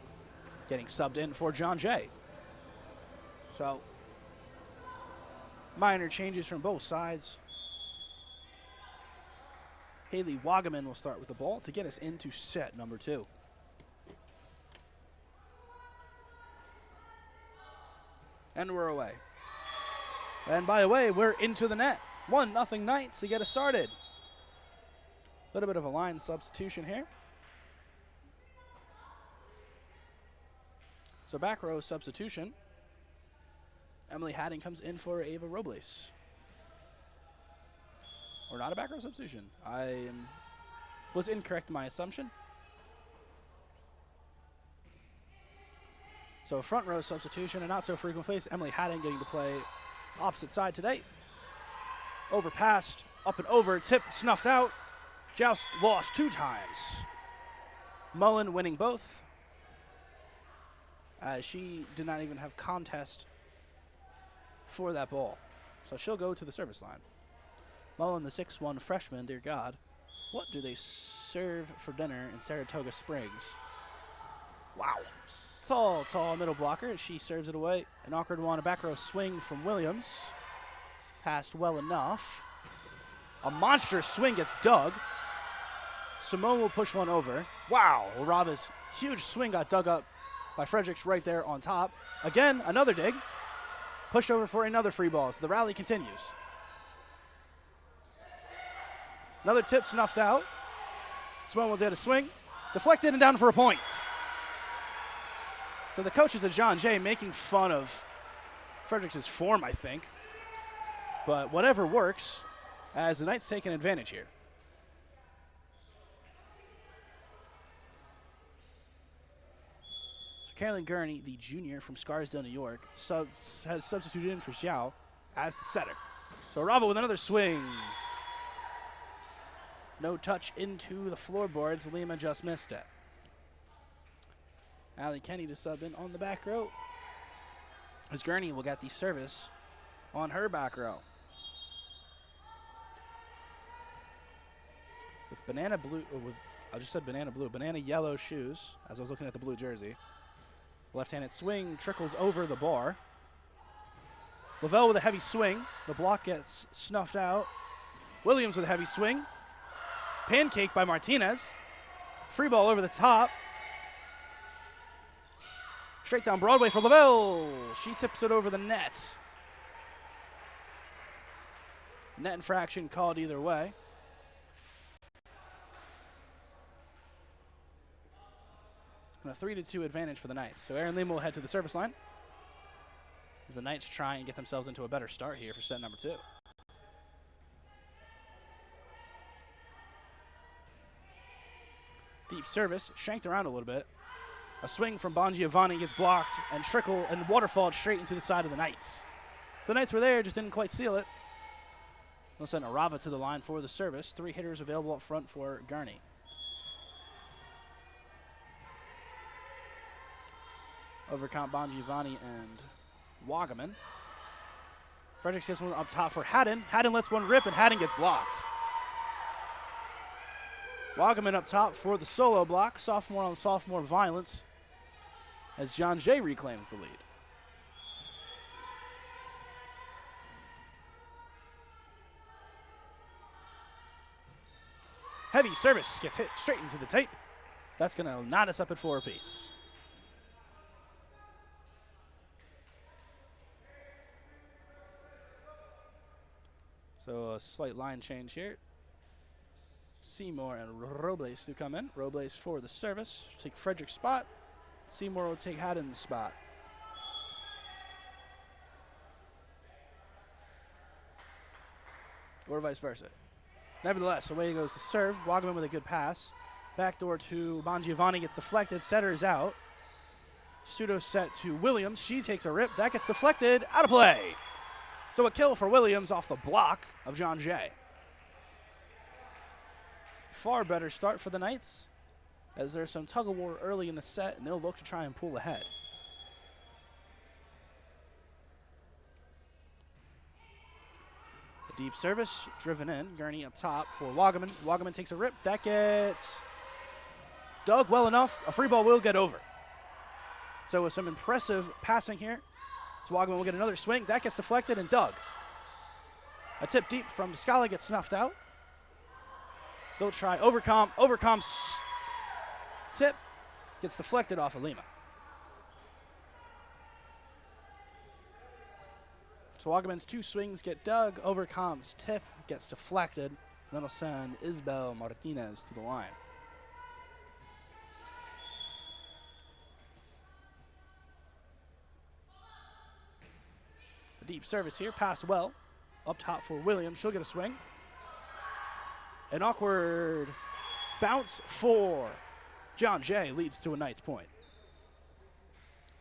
getting subbed in for John Jay. So, minor changes from both sides. Haley Wagaman will start with the ball to get us into set number 2. And we're away. And by the way, we're into the net. 1-0 Knights to get us started. A little bit of a line substitution here. So back row substitution. Emily Haddon comes in for Ava Robles. Or not a back row substitution. I was incorrect in my assumption. So a front row substitution, a not so frequent face. Emily Haddon getting to play opposite side today. Overpassed, up and over, tip snuffed out. Joust lost 2 times. Mullen winning both. She did not even have contest for that ball. So she'll go to the service line. Mullen, the 6'1 freshman, dear God. What do they serve for dinner in Saratoga Springs? Wow. Tall middle blocker. She serves it away. An awkward one, a back row swing from Williams. Passed well enough. A monster swing gets dug. Simone will push one over. Wow, Rava's huge swing got dug up by Fredericks right there on top. Again, another dig. Push over for another free ball. So the rally continues. Another tip snuffed out. Simone will get a swing. Deflected and down for a point. So the coaches of John Jay making fun of Fredericks' form, I think. But whatever works, as the Knights take an advantage here. So Carolyn Gurney, the junior from Scarsdale, New York, has substituted in for Xiao as the setter. So Rava with another swing. No touch into the floorboards. Lima just missed it. Allie Kenny to sub in on the back row, as Gurney will get the service on her back row. With banana blue, I just said banana blue, banana yellow shoes, as I was looking at the blue jersey. Left-handed swing trickles over the bar. Lavelle with a heavy swing. The block gets snuffed out. Williams with a heavy swing. Pancake by Martinez. Free ball over the top. Straight down Broadway for Lavelle. She tips it over the net. Net infraction called either way. And a 3-2 advantage for the Knights. So Erin Lima will head to the service line, as the Knights try and get themselves into a better start here for set number 2. Deep service, shanked around a little bit. A swing from Bongiovanni gets blocked and trickle and waterfalled straight into the side of the Knights. The Knights were there, just didn't quite seal it. They'll send Arava to the line for the service. 3 hitters available up front for Gurney. Overcount Bongiovanni and Wagaman. Fredericks gets one up top for Haddon. Haddon lets one rip and Haddon gets blocked. Wagaman up top for the solo block. Sophomore on sophomore violence, as John Jay reclaims the lead. Heavy service gets hit straight into the tape. That's going to knot us up at 4 apiece. So a slight line change here. Seymour and Robles to come in. Robles for the service. Take Frederick's spot. Seymour will take Haddon's spot. Or vice versa. Nevertheless, away goes to serve. Wagaman with a good pass. Backdoor to Bongiovanni gets deflected. Setter is out. Pseudo set to Williams. She takes a rip. That gets deflected. Out of play. So a kill for Williams off the block of John Jay. Far better start for the Knights, as there's some tug-of-war early in the set, and they'll look to try and pull ahead. A deep service driven in. Gurney up top for Wagaman. Wagaman takes a rip. That gets dug well enough. A free ball will get over. So with some impressive passing here, Swagaman will get another swing. That gets deflected and dug. A tip deep from Scala gets snuffed out. They'll try overcome. Overcomes. Tip gets deflected off of Lima. Swagaman's 2 swings get dug. Overcomes. Tip gets deflected. That'll send Isabel Martinez to the line. A deep service here, passed well. Up top for Williams, she'll get a swing. An awkward bounce for John Jay leads to a Knights point.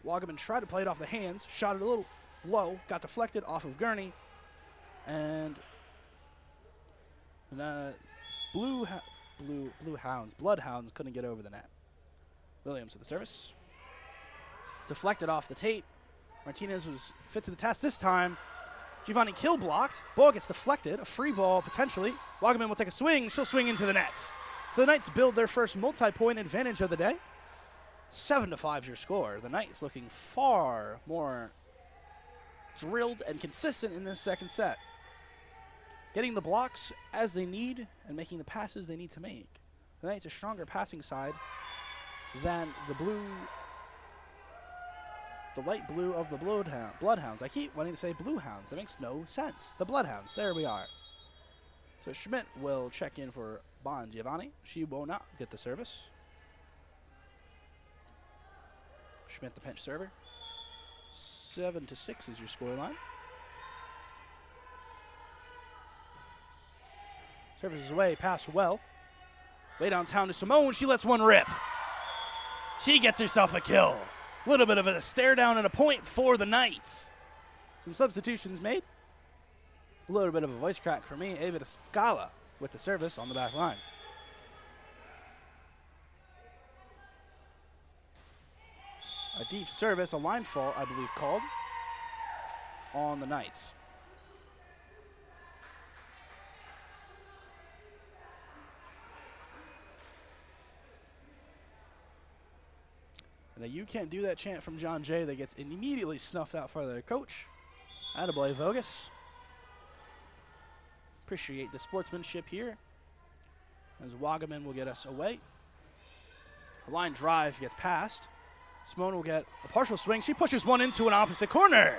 Wagaman tried to play it off the hands, shot it a little low, got deflected off of Gurney, and Bloodhounds couldn't get over the net. Williams with the service. Deflected off the tape. Martinez was fit to the test this time. Giovanni Kill blocked. Ball gets deflected. A free ball potentially. Wagaman will take a swing. She'll swing into the nets. So the Knights build their first multi-point advantage of the day. 7-5 is your score. The Knights looking far more drilled and consistent in this second set. Getting the blocks as they need and making the passes they need to make. The Knights a stronger passing side than the light blue of the Bloodhounds. I keep wanting to say Blue Hounds. That makes no sense. The Bloodhounds. There we are. So Schmidt will check in for Bon Giovanni. She will not get the service. Schmidt the pinch server. 7-6 is your scoreline. Service is away. Pass well. Way downtown to Simone. She lets one rip. She gets herself a kill. A little bit of a stare down and a point for the Knights. Some substitutions made. A little bit of a voice crack for me. Ava Scala with the service on the back line. A deep service, a line fault, I believe, called on the Knights. Now you can't do that chant from John Jay that gets immediately snuffed out for their coach. Attaboy Vogus. Appreciate the sportsmanship here. As Wagaman will get us away. A line drive gets passed. Simone will get a partial swing. She pushes one into an opposite corner.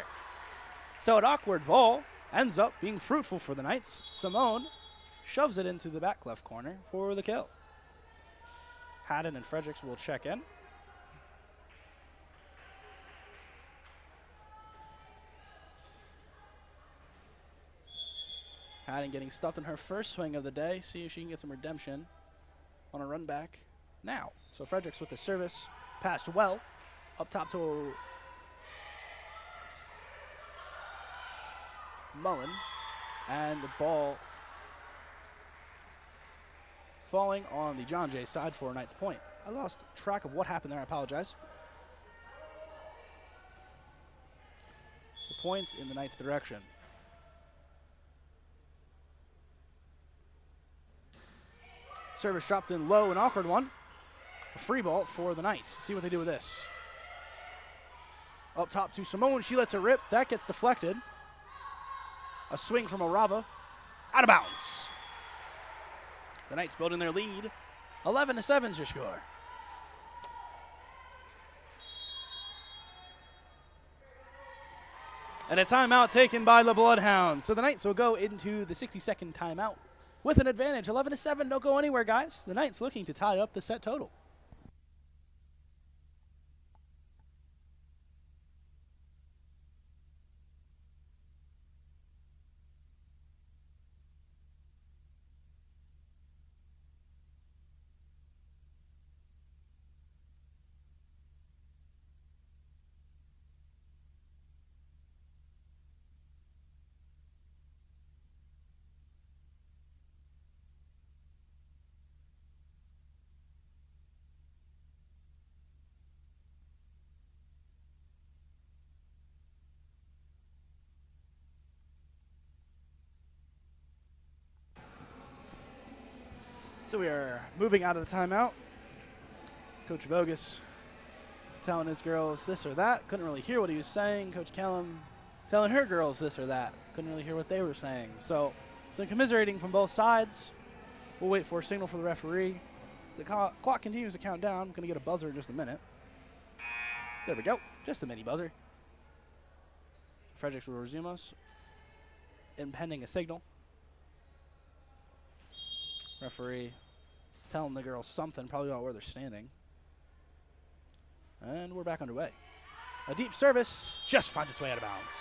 So an awkward ball ends up being fruitful for the Knights. Simone shoves it into the back left corner for the kill. Haddon and Fredericks will check in. Haddon getting stuffed in her first swing of the day. See if she can get some redemption on a run back now. So Fredericks with the service. Passed well. Up top to Mullen. And the ball falling on the John Jay side for a Knights point. I lost track of what happened there. I apologize. The points in the Knights' direction. Service dropped in low, an awkward one. A free ball for the Knights. See what they do with this. Up top to Simone. She lets it rip. That gets deflected. A swing from Orava. Out of bounds. The Knights building their lead. 11-7 is your score. And a timeout taken by the Bloodhounds. So the Knights will go into the 60-second timeout with an advantage. 11-7. Don't go anywhere, guys. The Knights looking to tie up the set total. So we are moving out of the timeout. Coach Vogus telling his girls this or that. Couldn't really hear what he was saying. Coach Callum telling her girls this or that. Couldn't really hear what they were saying. So some commiserating from both sides. We'll wait for a signal from the referee. So the clock continues to count down. I'm going to get a buzzer in just a minute. There we go. Just a mini buzzer. Fredericks will resume us, impending a signal. Referee telling the girls something, probably about where they're standing. And we're back underway. A deep service just finds its way out of bounds.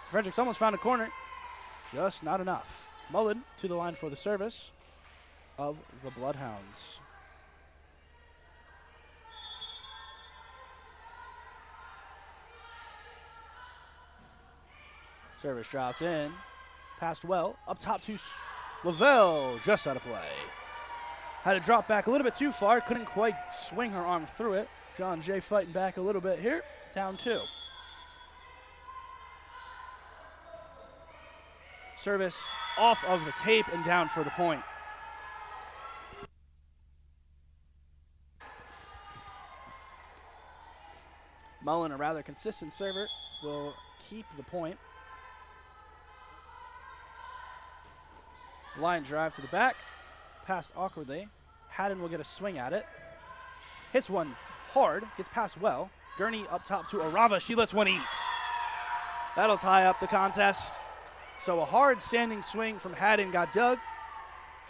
Fredericks almost found a corner, just not enough. Mullen to the line for the service of the Bloodhounds. Service dropped in, passed well, up top to Lavelle, just out of play. Had to drop back a little bit too far, couldn't quite swing her arm through it. John Jay fighting back a little bit here, down 2. Service off of the tape and down for the point. Mullen, a rather consistent server, will keep the point. Line drive to the back, passed awkwardly. Haddon will get a swing at it. Hits one hard, gets passed well. Gurney up top to Arava, she lets one eat. That'll tie up the contest. So a hard standing swing from Haddon got dug,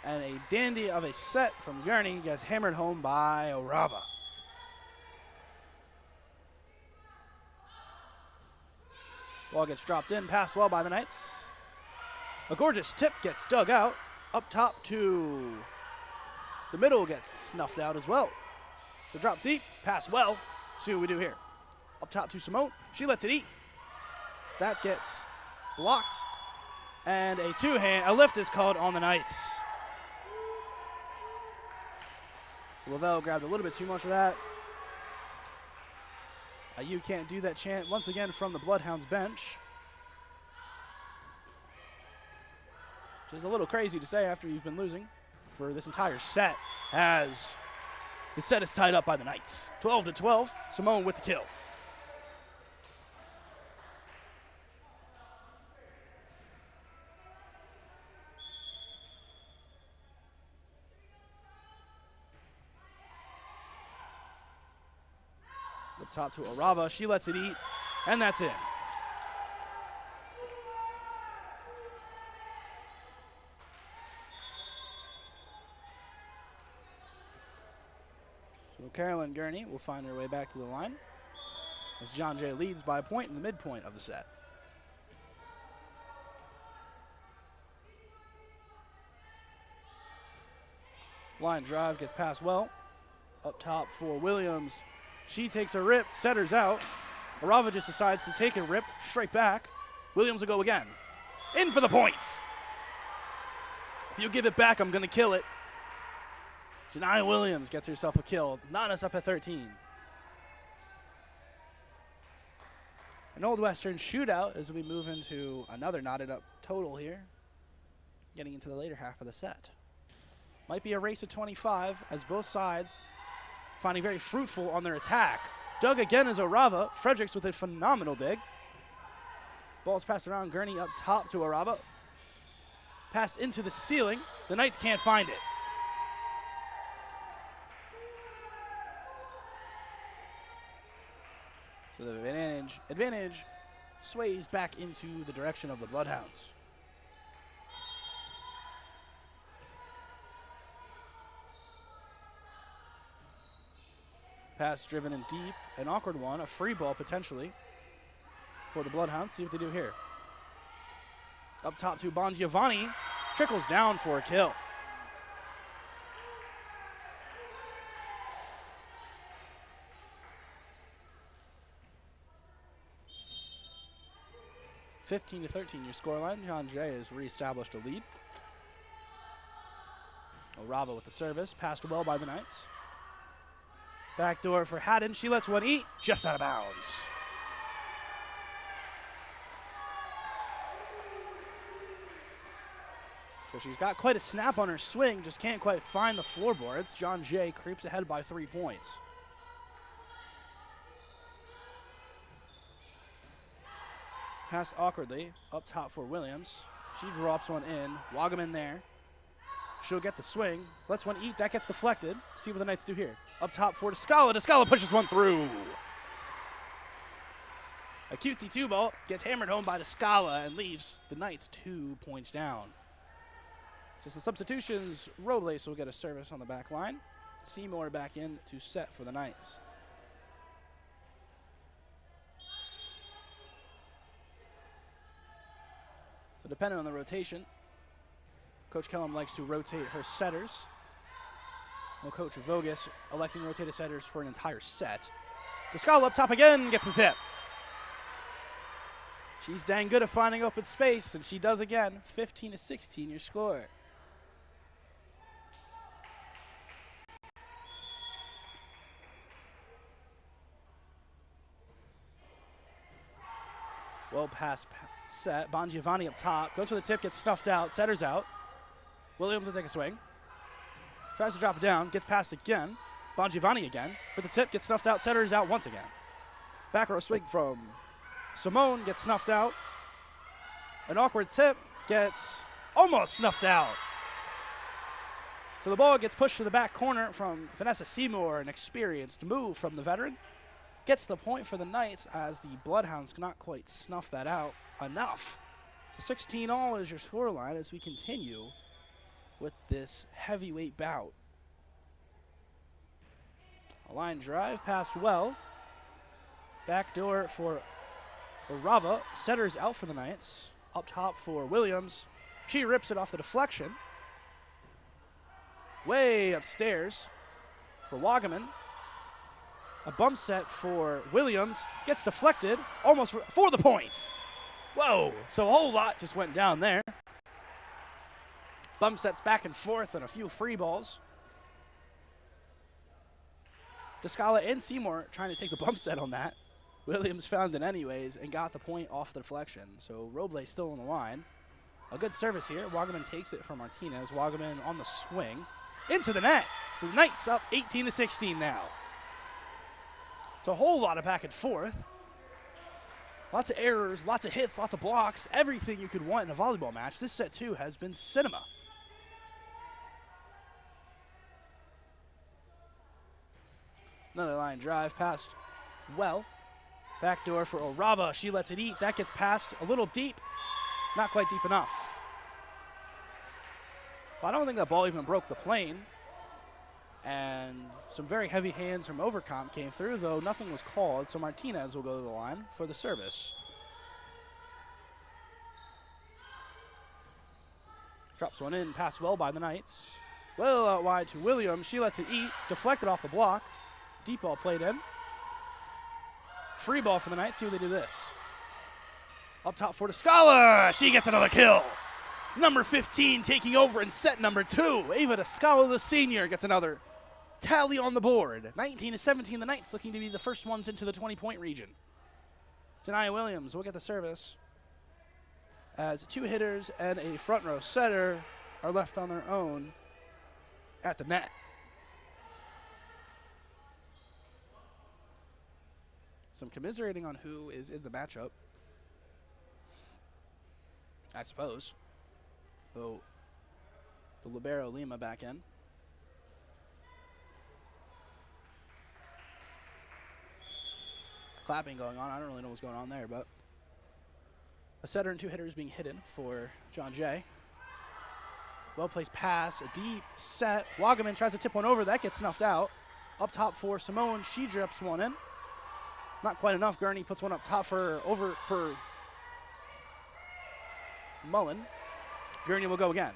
and a dandy of a set from Gurney gets hammered home by Arava. Ball gets dropped in, passed well by the Knights. A gorgeous tip gets dug out. Up top to the middle gets snuffed out as well. The drop deep, pass well. See what we do here. Up top to Simone. She lets it eat. That gets blocked. And a lift is called on the Knights. Lavelle grabbed a little bit too much of that. You can't do that chant once again from the Bloodhounds bench. Which is a little crazy to say after you've been losing for this entire set, as the set is tied up by the Knights. 12-12, Simone with the kill. Up top to Arava, she lets it eat, and that's in. So Carolyn Gurney will find her way back to the line as John Jay leads by a point in the midpoint of the set. Line drive gets passed well. Up top for Williams. She takes a rip, setters out. Arava just decides to take a rip straight back. Williams will go again. In for the points. If you give it back, I'm going to kill it. Janiyah Williams gets herself a kill, knotting us up at 13. An Old Western shootout as we move into another knotted up total here, getting into the later half of the set. Might be a race of 25 as both sides finding very fruitful on their attack. Dug again is Arava. Fredericks with a phenomenal dig. Ball's passed around. Gurney up top to Arava. Pass into the ceiling. The Knights can't find it. So the advantage sways back into the direction of the Bloodhounds. Pass driven in deep, an awkward one, a free ball potentially for the Bloodhounds. See what they do here. Up top to Bon Giovanni, trickles down for a kill. (15-13) your scoreline. John Jay has reestablished a lead. Arava with the service, passed well by the Knights. Backdoor for Haddon. She lets one eat, just out of bounds. So she's got quite a snap on her swing, just can't quite find the floorboards. John Jay creeps ahead by 3 points. Passed awkwardly, up top for Williams. She drops one in, Wagaman there. She'll get the swing, lets one eat, that gets deflected. See what the Knights do here. Up top for Descala, Descala pushes one through. A cutesy 2 ball gets hammered home by Descala and leaves the Knights 2 points down. So some substitutions, Robles will get a service on the back line. Seymour back in to set for the Knights. So depending on the rotation, Coach Kellum likes to rotate her setters. Well, Coach Vogus electing to rotate his setters for an entire set. Descala up top again, gets the tip. She's dang good at finding open space, and she does again. 15-16 your score. Well pass set. Bongiovanni up top. Goes for the tip, gets snuffed out. Setter's out. Williams will take a swing. Tries to drop it down. Gets passed again. Bongiovanni again. For the tip, gets snuffed out. Setter's out once again. Back row swing from Simone. Gets snuffed out. An awkward tip. Gets almost snuffed out. So the ball gets pushed to the back corner from Vanessa Seymour. An experienced move from the veteran. Gets the point for the Knights as the Bloodhounds cannot quite snuff that out enough. So 16-all is your scoreline as we continue with this heavyweight bout. A line drive passed well. Backdoor for Orava. Setter's out for the Knights. Up top for Williams. She rips it off the deflection. Way upstairs for Wagaman. A bump set for Williams. Gets deflected almost for the points. Whoa, so a whole lot just went down there. Bump sets back and forth and a few free balls. Descala and Seymour trying to take the bump set on that. Williams found it anyways and got the point off the deflection. So Robles still on the line. A good service here. Wagaman takes it from Martinez. Wagaman on the swing. Into the net. So the Knights up 18-16 now. So a whole lot of back and forth. Lots of errors, lots of hits, lots of blocks, everything you could want in a volleyball match. This set 2 has been cinema. Another line drive passed well. Backdoor for Orava. She lets it eat. That gets passed a little deep. Not quite deep enough. So I don't think that ball even broke the plane. And some very heavy hands from Overcomp came through, though nothing was called, so Martinez will go to the line for the service. Drops one in, passed well by the Knights. Well out wide to Williams. She lets it eat, deflected off the block. Deep ball played in. Free ball for the Knights. See what they do this. Up top for Descala. She gets another kill. Number 15 taking over in set number 2. Ava Descala, the senior, gets another tally on the board. 19-17, the Knights looking to be the first ones into the 20-point region. Janiyah Williams will get the service as 2 hitters and a front row setter are left on their own at the net. Some commiserating on who is in the matchup, I suppose. So the libero Lima back in. Clapping going on. I don't really know what's going on there, but a setter and 2 hitters being hidden for John Jay. Well-placed pass, a deep set. Wagaman tries to tip one over. That gets snuffed out. Up top for Simone. She drips one in. Not quite enough. Gurney puts one up top for Mullen. Gurney will go again.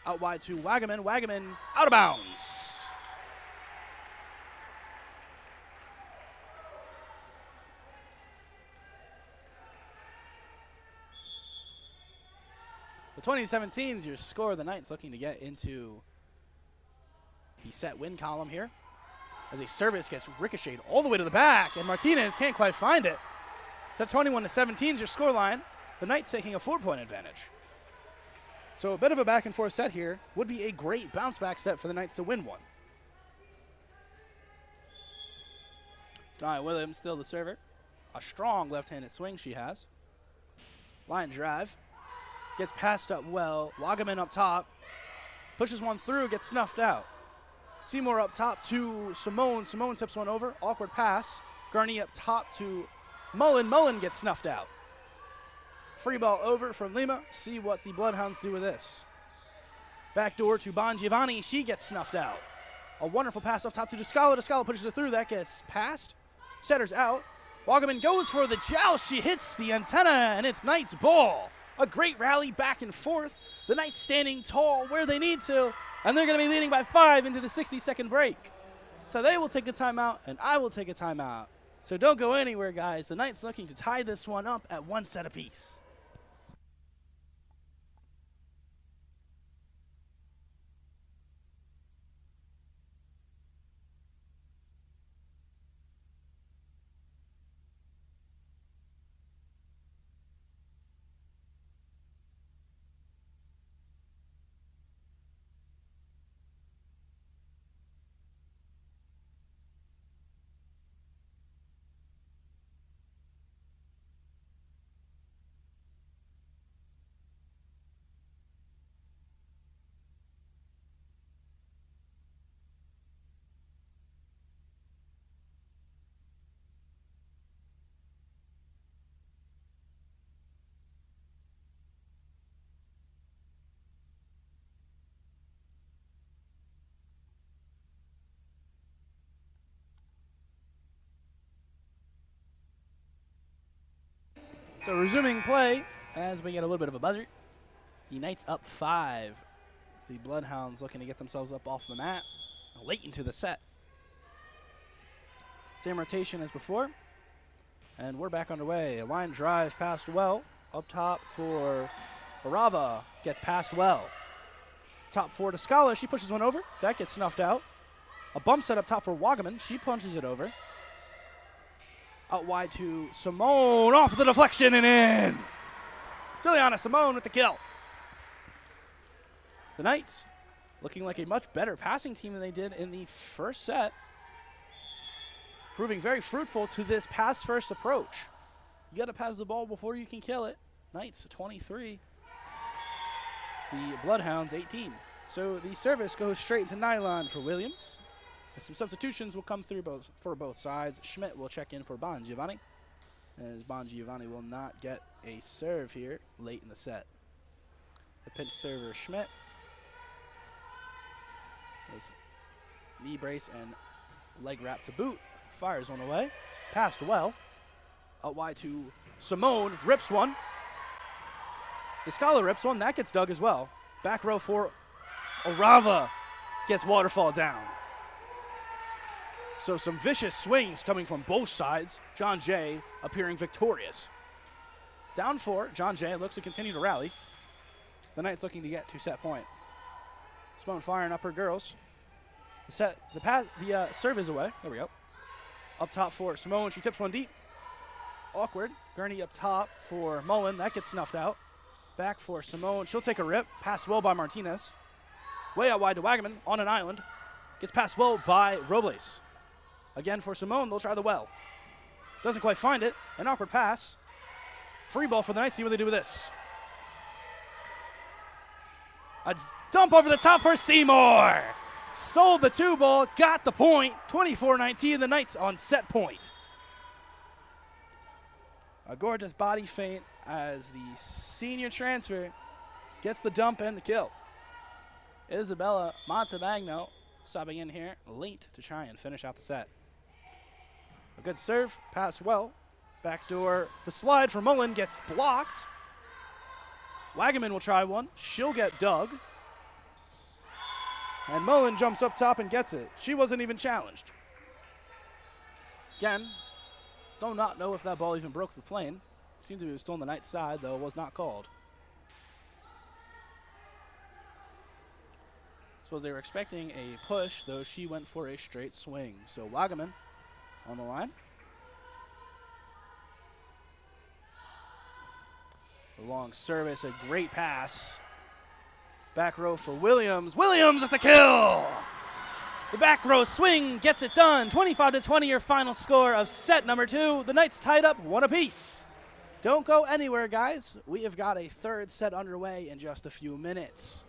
Out wide to Wagaman. Wagaman out of bounds. The 2017 is your score. The Knights looking to get into the set win column here. As a service gets ricocheted all the way to the back, and Martinez can't quite find it. The 21-17 is your scoreline. The Knights taking a 4-point advantage. So a bit of a back and forth set here would be a great bounce back set for the Knights to win one. Donna Williams still the server. A strong left-handed swing she has. Line drive. Gets passed up well. Wagaman up top. Pushes one through, gets snuffed out. Seymour up top to Simone. Simone tips one over. Awkward pass. Garney up top to Mullen. Mullen gets snuffed out. Free ball over from Lima. See what the Bloodhounds do with this. Backdoor to Bon Giovanni. She gets snuffed out. A wonderful pass up top to Descala. Descala pushes it through. That gets passed. Setter's out. Wagaman goes for the joust. She hits the antenna, and it's Knights ball. A great rally back and forth. The Knights standing tall where they need to, and they're going to be leading by 5 into the 60-second break. So they will take a timeout, and I will take a timeout. So don't go anywhere, guys. The Knights looking to tie this one up at 1 set apiece. So resuming play as we get a little bit of a buzzer. The Knights up 5. The Bloodhounds looking to get themselves up off the mat late into the set. Same rotation as before. And we're back underway. A line drive passed well. Up top for Arava. Gets passed well. Top 4 to Scala. She pushes one over. That gets snuffed out. A bump set up top for Wagaman. She punches it over. Out wide to Simone, off the deflection and in. Juliana Simone with the kill. The Knights looking like a much better passing team than they did in the first set. Proving very fruitful to this pass-first approach. You got to pass the ball before you can kill it. Knights 23. The Bloodhounds 18. So the service goes straight into nylon for Williams. Some substitutions will come through for both sides. Schmidt will check in for Bon Giovanni, as Bon Giovanni will not get a serve here late in the set. The pinch server Schmidt. Knee brace and leg wrap to boot. Fires one away. Passed well. Out wide to Simone. Rips one. Descala rips one. That gets dug as well. Back row for Arava. Gets waterfall down. So some vicious swings coming from both sides. John Jay appearing victorious. Down 4, John Jay looks to continue to rally. The Knights looking to get to set point. Simone firing up her girls. The serve is away. There we go. Up top for Simone. She tips one deep. Awkward. Gurney up top for Mullen. That gets snuffed out. Back for Simone. She'll take a rip. Passed well by Martinez. Way out wide to Wagaman on an island. Gets passed well by Robles. Again for Simone, they'll try the well. Doesn't quite find it. An awkward pass. Free ball for the Knights. See what they do with this. A dump over the top for Seymour. Sold the 2 ball, got the point. 24-19, the Knights on set point. A gorgeous body feint as the senior transfer gets the dump and the kill. Isabella Montemagno stopping in here late to try and finish out the set. A good serve, pass well. Backdoor, the slide for Mullen gets blocked. Wagaman will try one. She'll get dug. And Mullen jumps up top and gets it. She wasn't even challenged. Again, do not know if that ball even broke the plane. Seemed to be still on the Knights' side, though it was not called. So they were expecting a push, though she went for a straight swing. So Wagaman on the line. A long service, a great pass. Back row for Williams. Williams with the kill! The back row swing gets it done. 25-20 your final score of set number 2. The Knights tied up 1 apiece. Don't go anywhere, guys. We have got a third set underway in just a few minutes.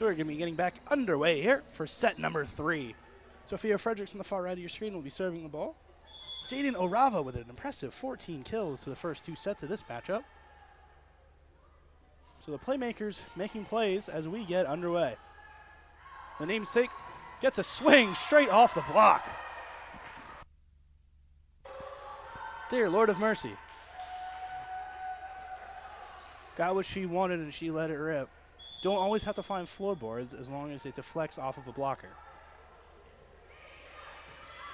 So we're going to be getting back underway here for set number 3. Sophia Fredericks on the far right of your screen will be serving the ball. Jaden Orava with an impressive 14 kills to the first 2 sets of this matchup. So the playmakers making plays as we get underway. The namesake gets a swing straight off the block. Dear Lord of mercy. Got what she wanted and she let it rip. Don't always have to find floorboards as long as it deflects off of a blocker.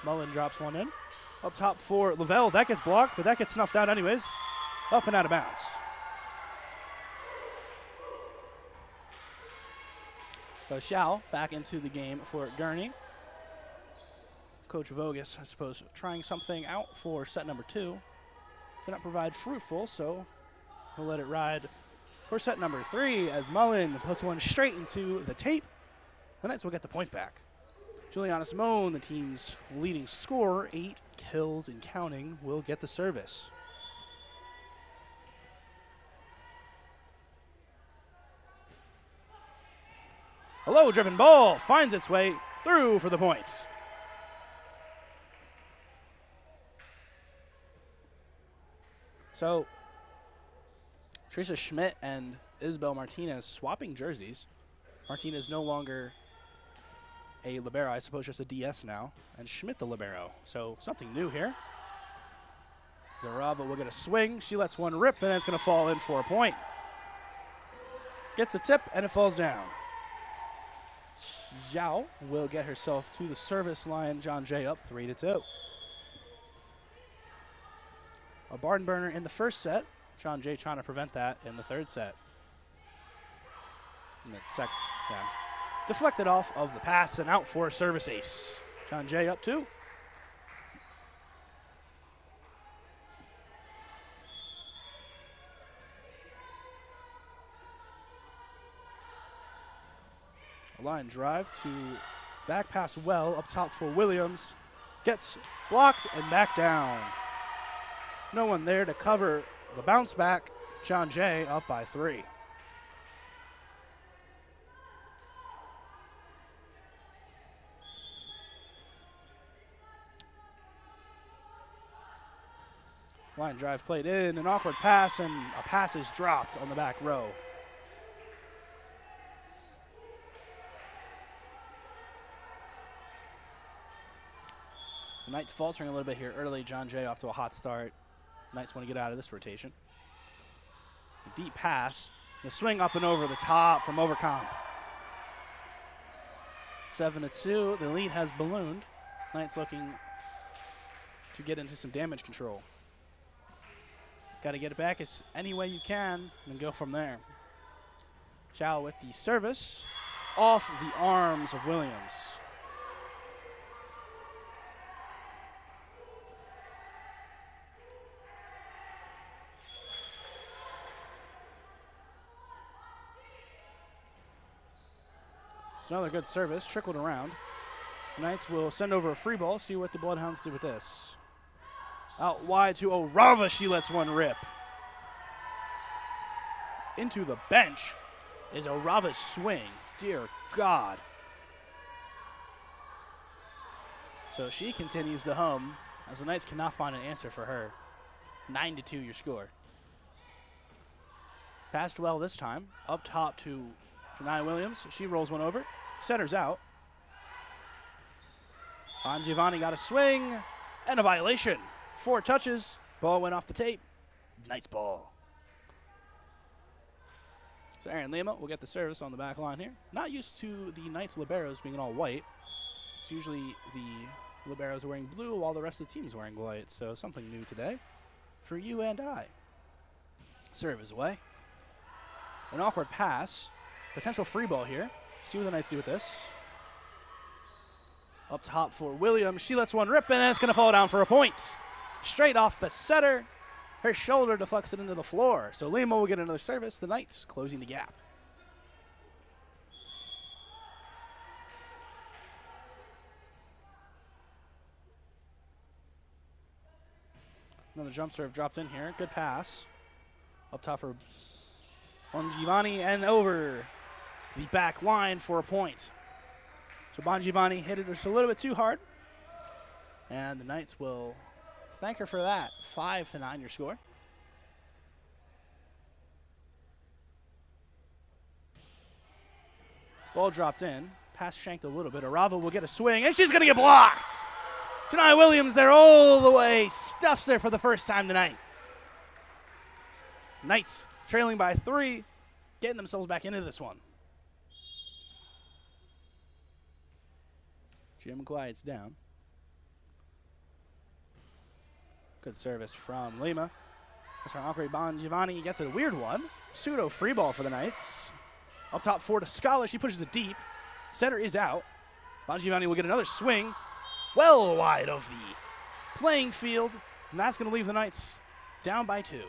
Mullen drops one in. Up top for Lavelle. That gets blocked, but that gets snuffed out anyways. Up and out of bounds. Shao back into the game for Gurney. Coach Vogus, I suppose, trying something out for set number 2. Did not provide fruitful, so he'll let it ride for set number 3 as Mullen puts one straight into the tape. The Knights will get the point back. Juliana Simone, the team's leading scorer, 8 kills and counting, will get the service. A low-driven ball finds its way through for the points. So Teresa Schmidt and Isabel Martinez swapping jerseys. Martinez no longer a libero, I suppose just a DS now, and Schmidt the libero. So something new here. Zaraba will get a swing. She lets one rip, and it's going to fall in for a point. Gets the tip, and it falls down. Zhao will get herself to the service line. John Jay up 3-2. A barn burner in the first set. John Jay trying to prevent that in the third set. In the second, yeah. Deflected off of the pass and out for a service ace. John Jay up 2. A line drive to back pass well up top for Williams. Gets blocked and back down. No one there to cover the bounce back. John Jay up by 3. Line drive played in, an awkward pass, and a pass is dropped on the back row. The Knights faltering a little bit here early. John Jay off to a hot start. Knights want to get out of this rotation. A deep pass. The swing up and over the top from Overcomp. 7-2. The lead has ballooned. Knights looking to get into some damage control. Got to get it back as any way you can and go from there. Chow with the service off the arms of Williams. It's another good service, trickled around. The Knights will send over a free ball, see what the Bloodhounds do with this. Out wide to Orava, she lets one rip. Into the bench is Orava's swing. Dear God. So she continues the hum as the Knights cannot find an answer for her. 9-2 your score. Passed well this time. Up top to Janai Williams. She rolls one over. Centers out. Giovanni got a swing and a violation. 4 touches. Ball went off the tape. Knights ball. So Aaron Lima will get the service on the back line here. Not used to the Knights liberos being all white. It's usually the liberos are wearing blue while the rest of the team is wearing white. So something new today for you and I. Serve is away. An awkward pass. Potential free ball here. See what the Knights do with this. Up top for Williams. She lets one rip, and it's going to fall down for a point. Straight off the setter. Her shoulder deflects it into the floor. So Lima will get another service. The Knights closing the gap. Another jump serve dropped in here. Good pass. Up top for Bongiovanni and over the back line for a point. So Bongiovanni hit it just a little bit too hard. And the Knights will thank her for that. 5-9 your score. Ball dropped in. Pass shanked a little bit. Arava will get a swing, and she's going to get blocked. Janai Williams there all the way. Stuffs there for the first time tonight. Knights trailing by 3, getting themselves back into this one. Jim quiets down. Good service from Lima. That's from Opry Bongiovanni. Gets a weird one. Pseudo free ball for the Knights. Up top for Scala. She pushes it deep. Setter is out. Bongiovanni will get another swing. Well wide of the playing field. And that's going to leave the Knights down by 2.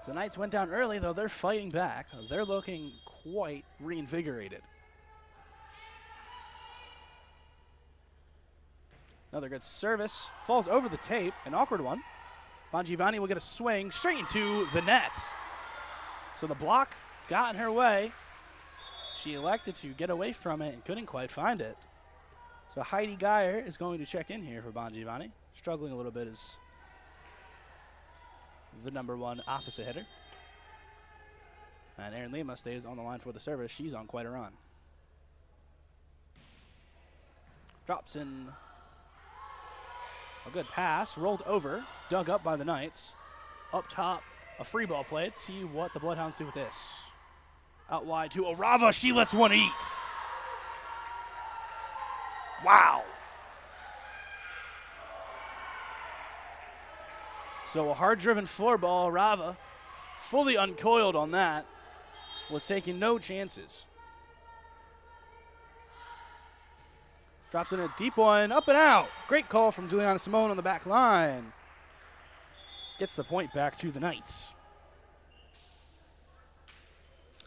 The Knights went down early, though they're fighting back. They're looking quite reinvigorated. Another good service. Falls over the tape. An awkward one. Bongiovanni will get a swing straight into the net. So the block got in her way. She elected to get away from it and couldn't quite find it. So Heidi Geyer is going to check in here for Bongiovanni. Struggling a little bit as the #1 opposite hitter. And Erin Lima stays on the line for the service. She's on quite a run. Drops in a good pass, rolled over, dug up by the Knights. Up top, a free ball play. Let's see what the Bloodhounds do with this. Out wide to Arava. She lets one eat. Wow. So a hard-driven floor ball. Arava fully uncoiled on that. Was taking no chances. Drops in a deep one, up and out. Great call from Juliana Simone on the back line. Gets the point back to the Knights.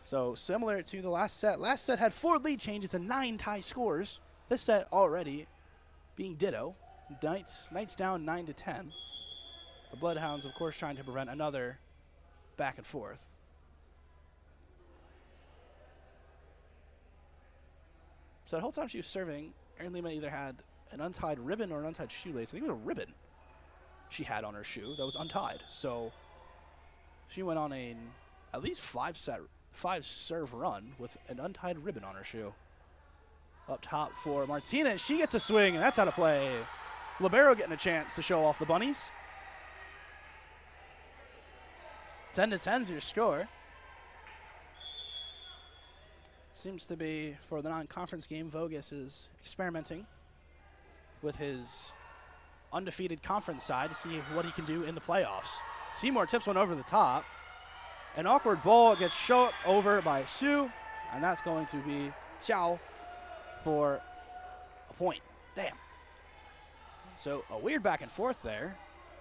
So similar to the last set. Last set had 4 lead changes and 9 tie scores. This set already being ditto. Knights down 9-10. The Bloodhounds, of course, trying to prevent another back and forth. So the whole time she was serving, Erin Lima either had an untied ribbon or an untied shoelace. I think it was a ribbon she had on her shoe that was untied. So she went on at least 5-serve run with an untied ribbon on her shoe. Up top for Martinez. She gets a swing, and that's out of play. Libero getting a chance to show off the bunnies. 10-10 is your score. Seems to be, for the non-conference game, Vogus is experimenting with his undefeated conference side to see what he can do in the playoffs. Seymour tips one over the top. An awkward ball gets shot over by Sue, and that's going to be Xiao for a point. Damn. So a weird back and forth there.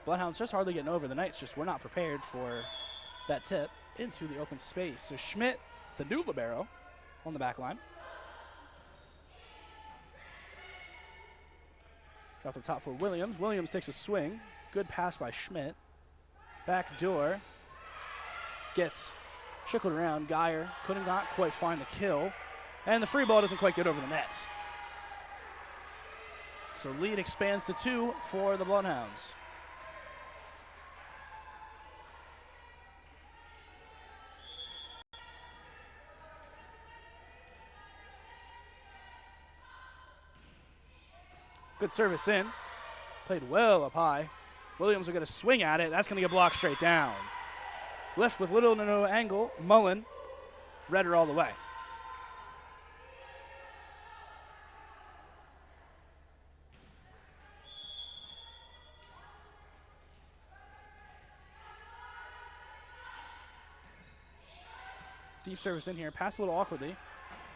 Bloodhounds just hardly getting over. The Knights just were not prepared for that tip into the open space. So Schmidt, the new libero, on the back line. Drop the top for Williams. Williams takes a swing. Good pass by Schmidt. Back door. Gets trickled around. Geyer couldn't not quite find the kill. And the free ball doesn't quite get over the net. So lead expands to 2 for the Bloodhounds. Good service in. Played well up high. Williams will get a swing at it. That's going to get blocked straight down. Left with little to no angle. Mullen read her all the way. Deep service in here. Pass a little awkwardly.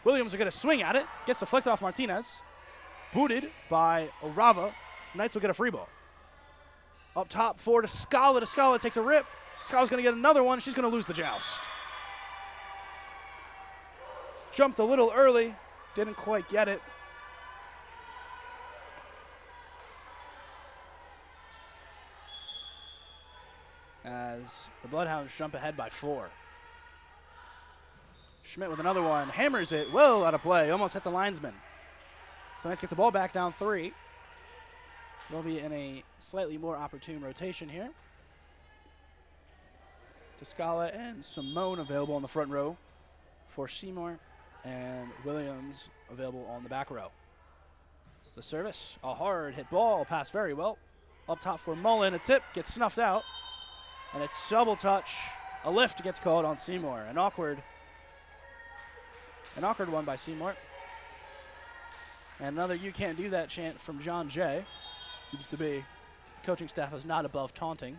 Williams will get a swing at it. Gets deflected off Martinez. Booted by Arava. Knights will get a free ball. Up top for Scala. Scala takes a rip. Scala's going to get another one. She's going to lose the joust. Jumped a little early. Didn't quite get it. As the Bloodhounds jump ahead by 4. Schmidt with another one. Hammers it well out of play. Almost hit the linesman. So Knights get the ball back down 3. They'll be in a slightly more opportune rotation here. Descala and Simone available on the front row for Seymour, and Williams available on the back row. The service, a hard hit ball, passed very well. Up top for Mullen, a tip, gets snuffed out, and it's double touch. A lift gets called on Seymour. An awkward one by Seymour. And another "you can't do that" chant from John Jay. Seems to be coaching staff is not above taunting.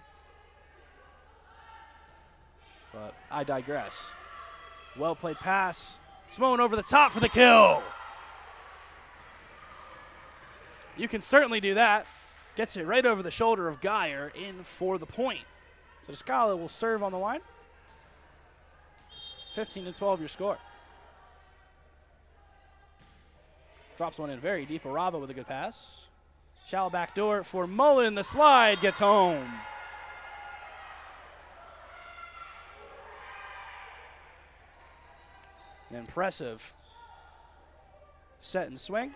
But I digress. Well played pass. Simone over the top for the kill. You can certainly do that. Gets it right over the shoulder of Geyer in for the point. So Descala will serve on the line. 15-12 your score. Drops one in very deep. Arava with a good pass. Shallow back door for Mullen. The slide gets home. An impressive set and swing.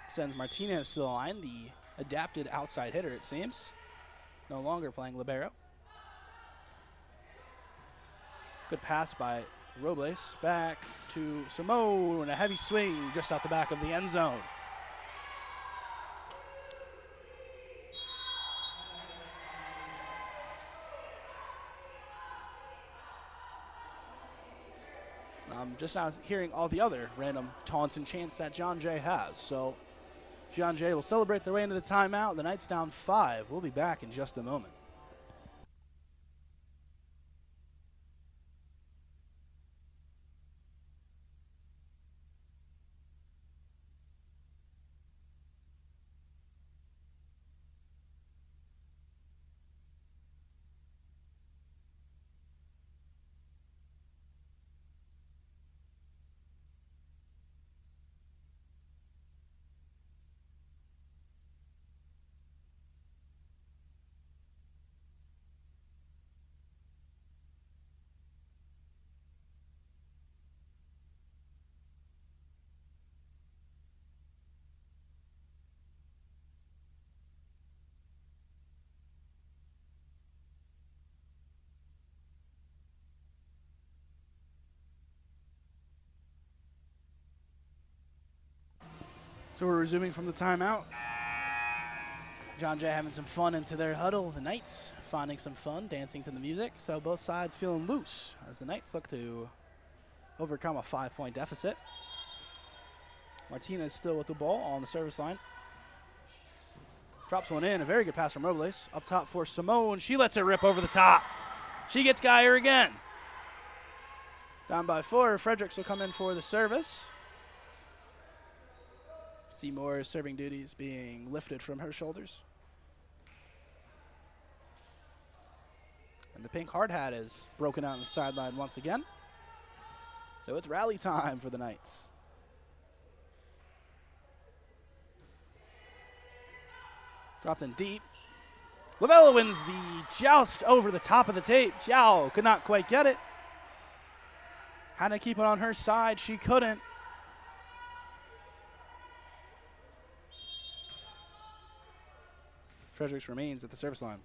Sends Martinez to the line, the adapted outside hitter, it seems. No longer playing libero. Good pass by Robles. Back to Simone. A heavy swing just out the back of the end zone. I'm just now hearing all the other random taunts and chants that John Jay has. So John Jay will celebrate their way into the timeout. The Knights down 5. We'll be back in just a moment. So we're resuming from the timeout. John Jay having some fun into their huddle. The Knights finding some fun, dancing to the music. So both sides feeling loose as the Knights look to overcome a 5-point deficit. Martinez still with the ball on the service line. Drops one in. A very good pass from Robles. Up top for Simone. She lets it rip over the top. She gets Geyer again. Down by 4. Fredericks will come in for the service. Seymour's serving duties being lifted from her shoulders. And the pink hard hat is broken out on the sideline once again. So it's rally time for the Knights. Dropped in deep. Lavella wins the joust over the top of the tape. Jiao could not quite get it. Had to keep it on her side. She couldn't. Fredericks remains at the service line.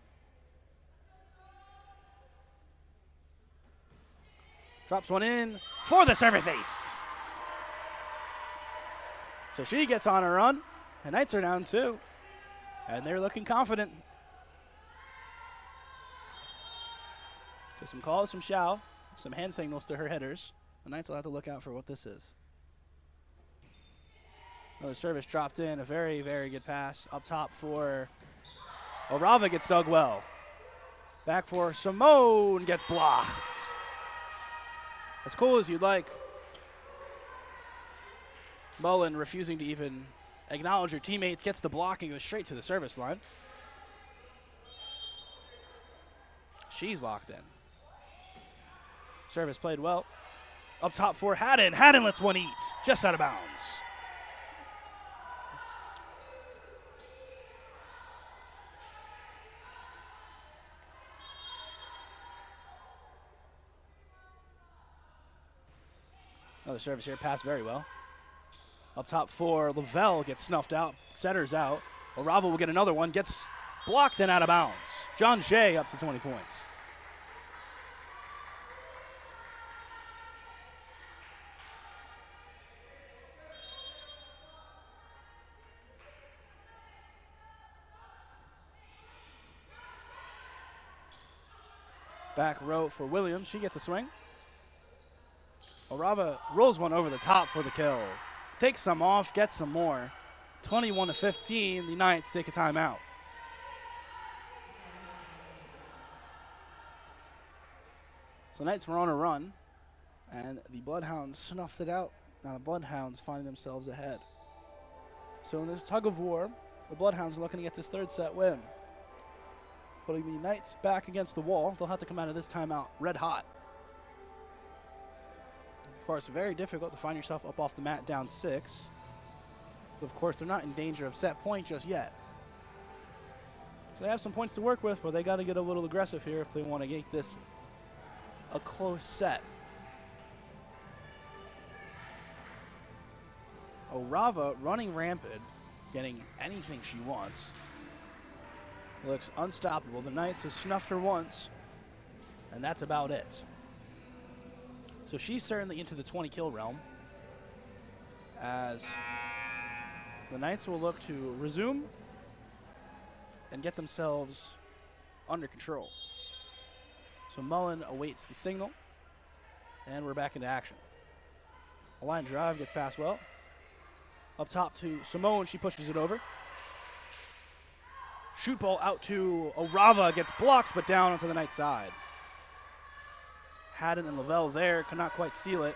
Drops one in for the service ace. So she gets on a run. The Knights are down 2. And they're looking confident. There's some calls from Xiao, some hand signals to her hitters. The Knights will have to look out for what this is. Another service dropped in. A very, very good pass up top for Orava, gets dug well. Back for Simone, gets blocked. As cool as you'd like. Mullen refusing to even acknowledge her teammates, gets the block and goes straight to the service line. She's locked in. Service played well. Up top for Haddon. Haddon lets one eat, just out of bounds. Another service here, passed very well. Up top for Lavelle, gets snuffed out, setters out. Orava will get another one, gets blocked and out of bounds. John Jay up to 20 points. Back row for Williams, she gets a swing. Orava rolls one over the top for the kill. Takes some off, gets some more. 21-15, the Knights take a timeout. So Knights were on a run, and the Bloodhounds snuffed it out. Now the Bloodhounds finding themselves ahead. So in this tug of war, the Bloodhounds are looking to get this 3rd set win. Putting the Knights back against the wall. They'll have to come out of this timeout red hot. Of course, very difficult to find yourself up off the mat down 6. But of course, they're not in danger of set point just yet. So they have some points to work with, but they got to get a little aggressive here if they want to make this a close set. Orava running rampant, getting anything she wants. Looks unstoppable. The Knights have snuffed her once, and that's about it. So she's certainly into the 20-kill realm, as the Knights will look to resume and get themselves under control. So Mullen awaits the signal, and we're back into action. A line drive gets passed well. Up top to Simone, she pushes it over. Shoot ball out to Orava, gets blocked, but down onto the Knights side. Haddon and Lavelle there, could not quite seal it.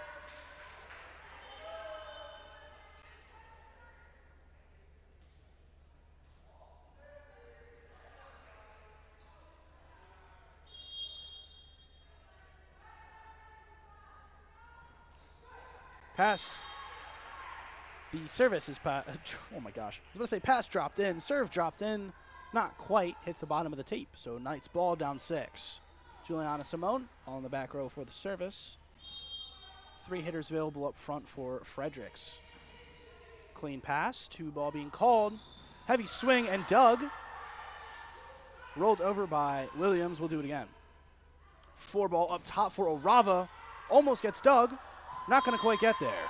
Pass. The service is oh my gosh. I was going to say pass dropped in, serve dropped in, not quite, hits the bottom of the tape. So Knights ball down 6. Juliana Simone on the back row for the service. 3 hitters available up front for Fredericks. Clean pass, 2 ball being called. Heavy swing and dug. Rolled over by Williams, we'll do it again. 4 ball up top for Orava, almost gets dug. Not going to quite get there.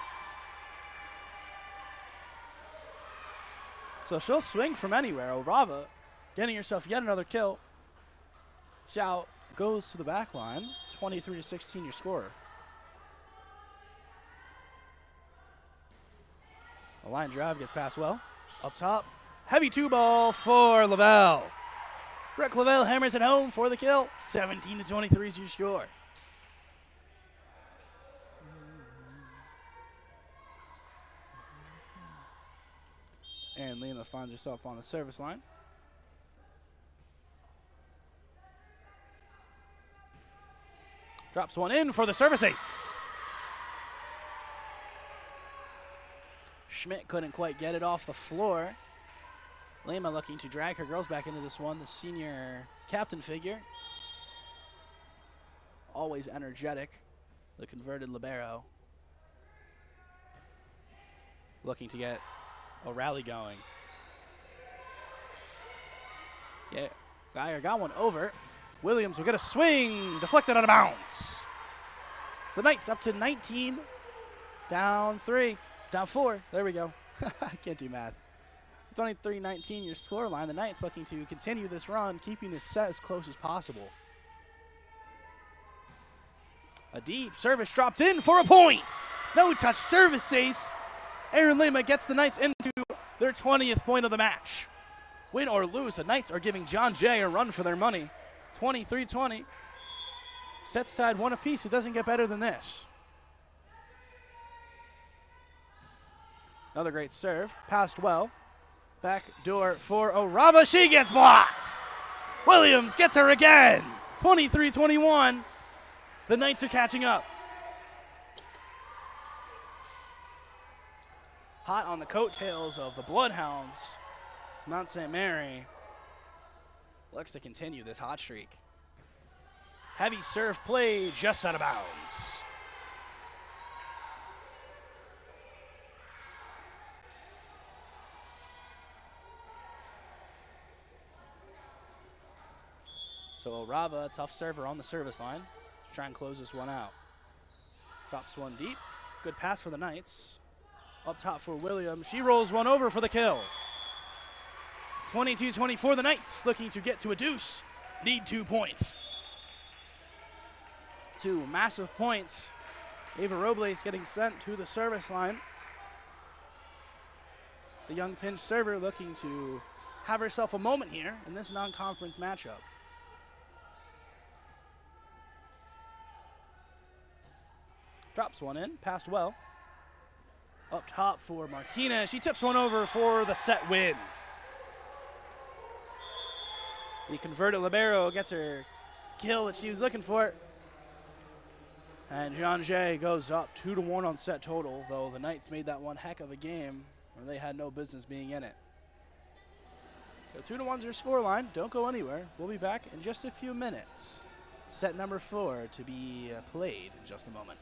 So she'll swing from anywhere. Orava getting herself yet another kill. Xiao goes to the back line. 23-16 your score. A line drive gets passed well. Up top. Heavy 2 ball for Lavelle. Rick Lavelle hammers it home for the kill. 17-23 is your score. And Lena finds herself on the service line. Drops one in for the service ace. Schmidt couldn't quite get it off the floor. Lema looking to drag her girls back into this one. The senior captain figure. Always energetic. The converted libero. Looking to get a rally going. Yeah, Geyer got one over. Williams will get a swing, deflected out of bounds. The Knights up to 19, down 3, down 4. There we go. I can't do math. It's only 3-19 your score line. The Knights looking to continue this run, keeping this set as close as possible. A deep service dropped in for a point. No touch service ace. Aaron Lima gets the Knights into their 20th point of the match. Win or lose, the Knights are giving John Jay a run for their money. 23-20. Sets tied 1 apiece. It doesn't get better than this. Another great serve. Passed well. Back door for Orava. She gets blocked. Williams gets her again. 23-21. The Knights are catching up. Hot on the coattails of the Bloodhounds. Mount St. Mary looks to continue this hot streak. Heavy serve play just out of bounds. So Orava, tough server on the service line to try and close this one out. Drops one deep. Good pass for the Knights. Up top for Williams. She rolls one over for the kill. 22-24, the Knights looking to get to a deuce. Need 2 points. 2 massive points. Ava Robles getting sent to the service line. The young pinch server looking to have herself a moment here in this non-conference matchup. Drops one in, passed well. Up top for Martinez. She tips one over for the set win. The converted libero gets her kill that she was looking for. And John Jay goes up 2-1 on set total, though the Knights made that one heck of a game where they had no business being in it. So 2-1's your scoreline. Don't go anywhere. We'll be back in just a few minutes. Set number 4 to be played in just a moment.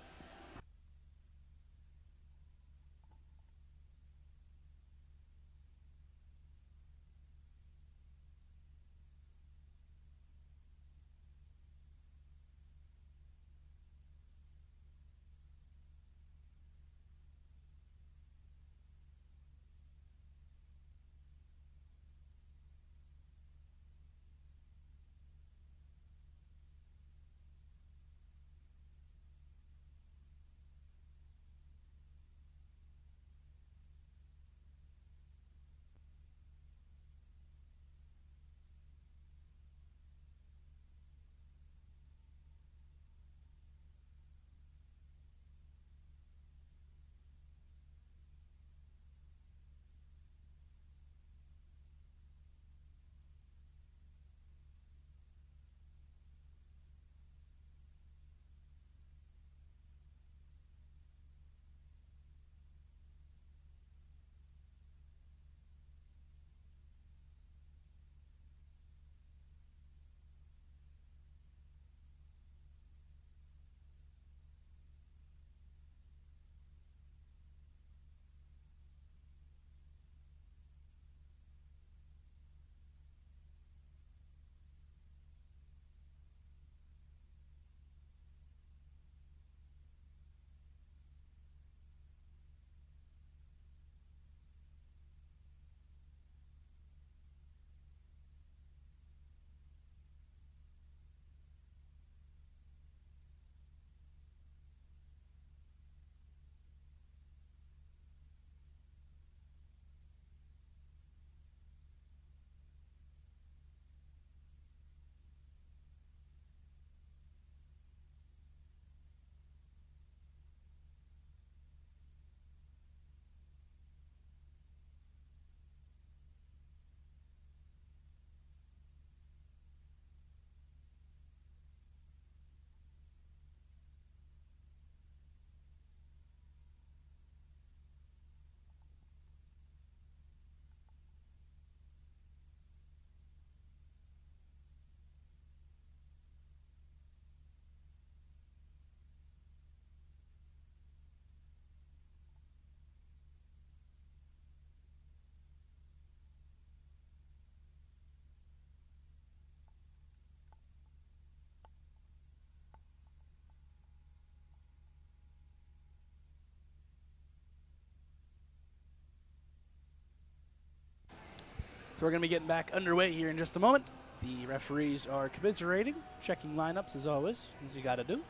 So we're going to be getting back underway here in just a moment. The referees are commiserating, checking lineups as always, as you got to do.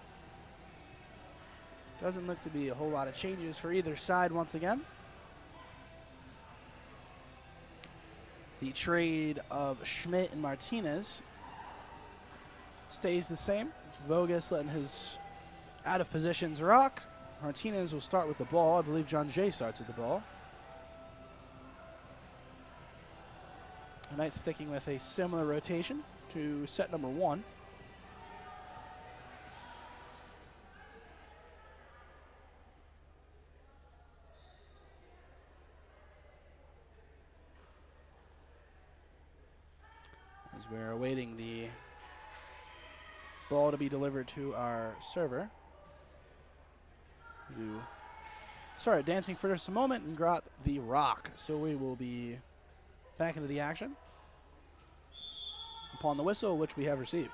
Doesn't look to be a whole lot of changes for either side once again. The trade of Schmidt and Martinez stays the same. Vogus letting his out of positions rock. Martinez will start with the ball. I believe John Jay starts with the ball. The Knights sticking with a similar rotation to set number 1. As we're awaiting the ball to be delivered to our server, who started dancing for just a moment and got the rock. So we will be back into the action upon the whistle, which we have received.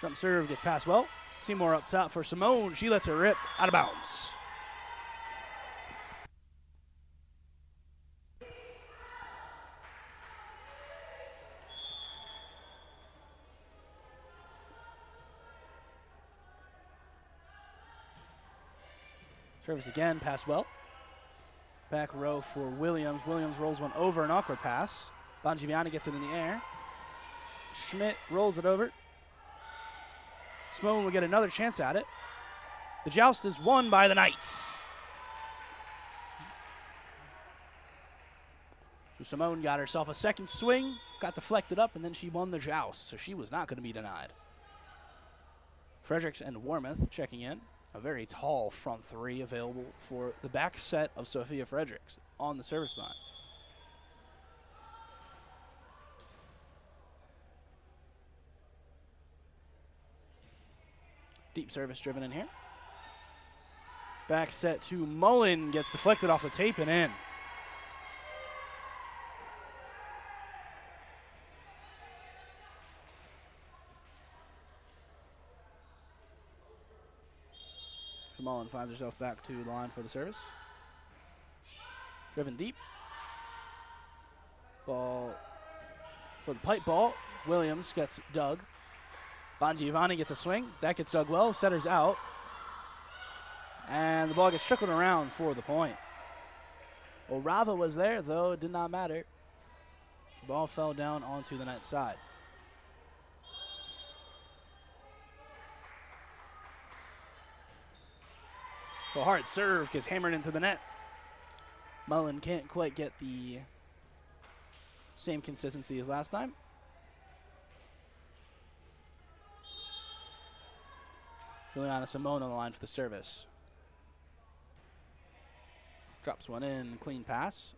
Jump serve gets passed well. Seymour up top for Simone. She lets it rip out of bounds. Service again, pass well. Back row for Williams. Williams rolls one over, an awkward pass. Bongiviani gets it in the air. Schmidt rolls it over. Simone will get another chance at it. The joust is won by the Knights. So Simone got herself a second swing, got deflected up, and then she won the joust, so she was not going to be denied. Fredericks and Warmouth checking in. A very tall front three available for the back set of Sophia Fredericks on the service line. Deep service driven in here. Back set to Mullen, gets deflected off the tape and in. Mullen finds herself back to the line for the service. Driven deep. Ball for the pipe ball. Williams gets dug. Bongiovanni gets a swing. That gets dug well. Setter's out. And the ball gets trickled around for the point. Orava was there, though it did not matter. The ball fell down onto the net side. So hard serve gets hammered into the net. Mullen can't quite get the same consistency as last time. Juliana Simone on the line for the service. Drops one in, clean pass.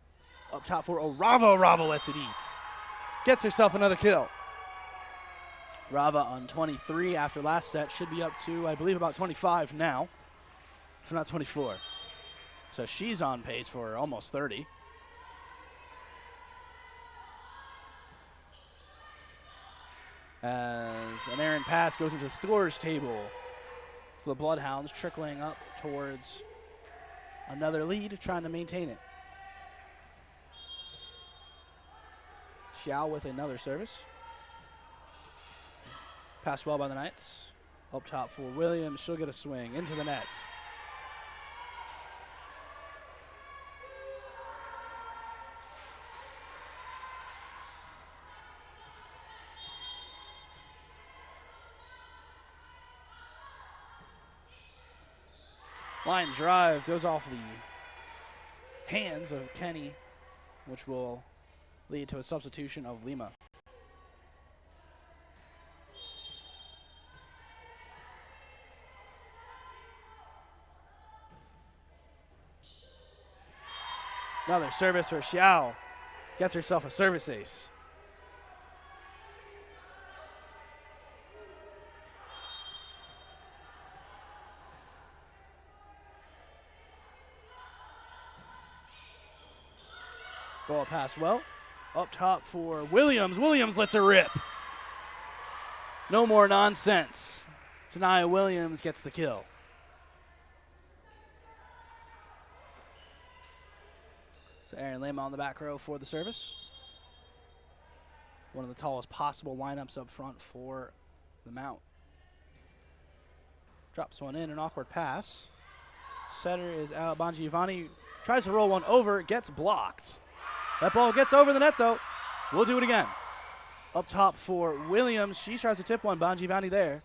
Up top for Orava. Orava lets it eat. Gets herself another kill. Rava on 23 after last set. Should be up to, I believe, about 25 now. If not 24. So she's on pace for almost 30. As an errant pass goes into the scorer's table. So the Bloodhounds trickling up towards another lead, trying to maintain it. Xiao with another service. Passed well by the Knights. Up top for Williams. She'll get a swing into the nets. Line drive goes off the hands of Kenny, which will lead to a substitution of Lima. Another service for Xiao. Gets herself a service ace. Ball passed well. Up top for Williams. Williams lets it rip. No more nonsense. Tanaya Williams gets the kill. So Erin Lima on the back row for the service. One of the tallest possible lineups up front for the Mount. Drops one in, an awkward pass. Setter is out. Bongiovanni tries to roll one over, gets blocked. That ball gets over the net, though. We'll do it again. Up top for Williams. She tries to tip one. Bongiovanni there.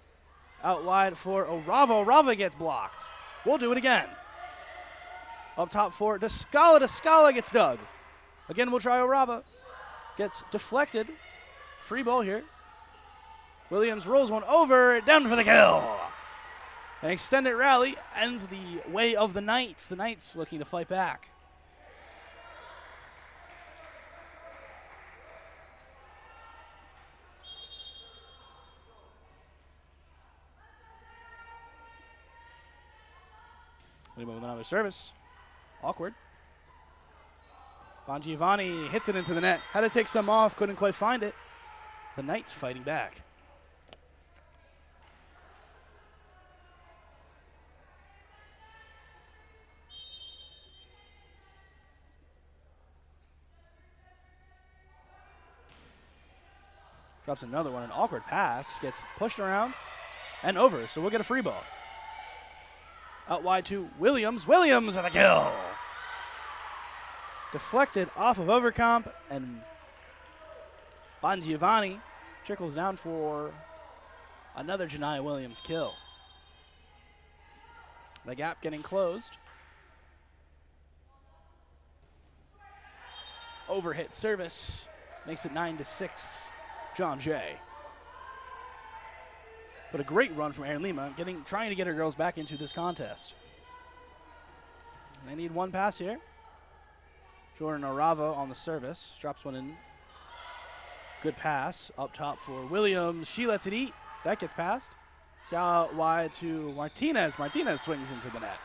Out wide for Orava. Orava gets blocked. We'll do it again. Up top for Descala. Descala gets dug. Again, we'll try Orava. Gets deflected. Free ball here. Williams rolls one over. Down for the kill. An extended rally ends the way of the Knights. The Knights looking to fight back. Lima with another service. Awkward. Bongiovanni hits it into the net. Had to take some off, couldn't quite find it. The Knights fighting back. Drops another one, an awkward pass, gets pushed around and over, so we'll get a free ball. Out wide to Williams. Williams with a kill. Deflected off of Overcomp, and Bongiovanni trickles down for another Janiyah Williams kill. The gap getting closed. Overhit service makes it 9-6. John Jay. But a great run from Erin Lima, trying to get her girls back into this contest. They need one pass here. Jordan Orava on the service. Drops one in. Good pass up top for Williams. She lets it eat. That gets passed. Out wide to Martinez. Martinez swings into the net.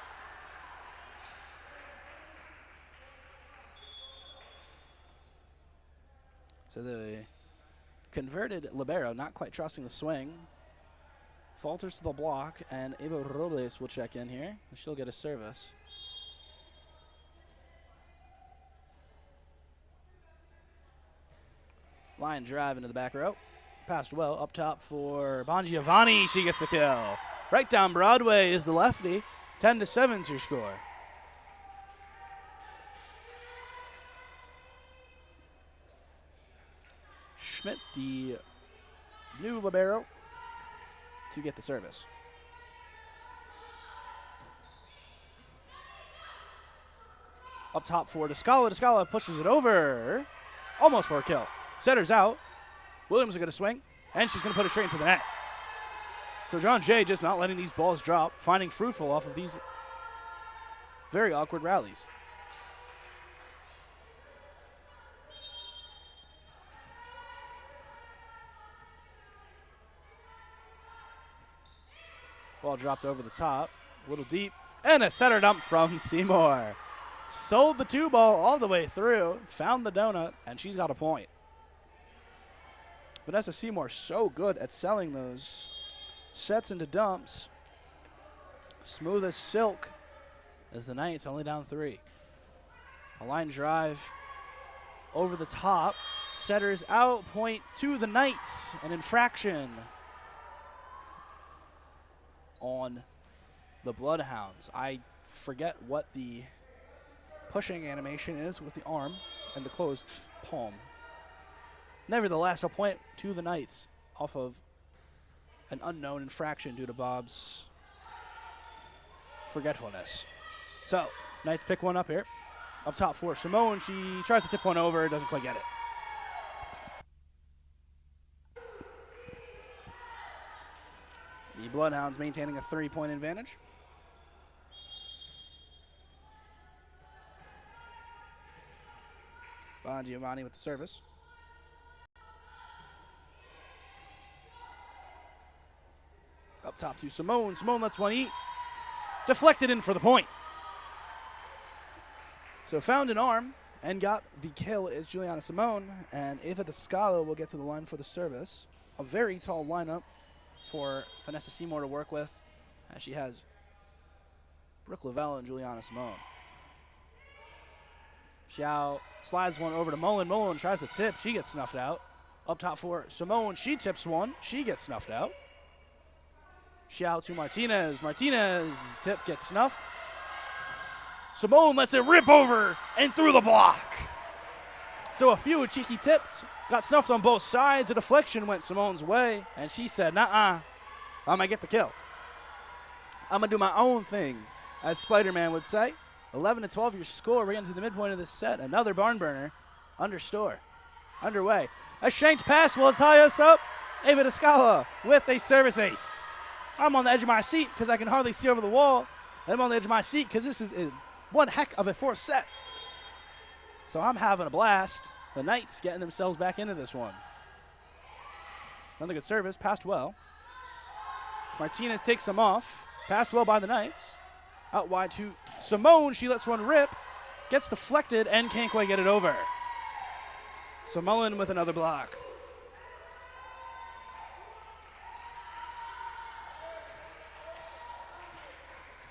So the converted libero, not quite trusting the swing, falters to the block, and Eva Robles will check in here. She'll get a service. Line drive into the back row. Passed well up top for Bongiovanni. She gets the kill. Right down Broadway is the lefty. 10-7 is your score. Schmidt, the new libero, to get the service. Up top for Descala. Descala pushes it over. Almost for a kill. Setter's out. Williams is going to swing, and she's going to put it straight into the net. So John Jay just not letting these balls drop, finding fruitful off of these very awkward rallies. Ball dropped over the top, a little deep, and a setter dump from Seymour. Sold the two ball all the way through, found the donut, and she's got a point. Vanessa Seymour so good at selling those sets into dumps. Smooth as silk as the Knights only down 3. A line drive over the top. Setters out, point to the Knights. An infraction on the Bloodhounds. I forget what the pushing animation is with the arm and the closed palm. Nevertheless, a point to the Knights off of an unknown infraction due to Bob's forgetfulness. So, Knights pick one up here. Up top for Simone. She tries to tip one over, doesn't quite get it. The Bloodhounds maintaining a 3-point advantage. Bongiovanni with the service. Up top to Simone. Simone lets one eat. Deflected in for the point. So found an arm and got the kill is Juliana Simone. And Eva Descala will get to the line for the service. A very tall lineup for Vanessa Seymour to work with, as she has Brooke Lavelle and Juliana Simone. Xiao slides one over to Mullen. Mullen tries to tip. She gets snuffed out. Up top for Simone. She tips one. She gets snuffed out. Xiao to Martinez. Martinez's tip gets snuffed. Simone lets it rip over and through the block. So a few cheeky tips got snuffed on both sides. The deflection went Simone's way, and she said, "Nuh-uh, I'm going to get the kill. I'm going to do my own thing," as Spider-Man would say. 11-12 your score. We're getting to the midpoint of this set. Another barn burner underway. A shanked pass will tie us up. Ava Descala with a service ace. I'm on the edge of my seat because I can hardly see over the wall. I'm on the edge of my seat because this is one heck of a fourth set. So I'm having a blast. The Knights getting themselves back into this one. Another good service, passed well. Martinez takes them off. Passed well by the Knights. Out wide to Simone. She lets one rip. Gets deflected and can't quite get it over. So Mullen with another block.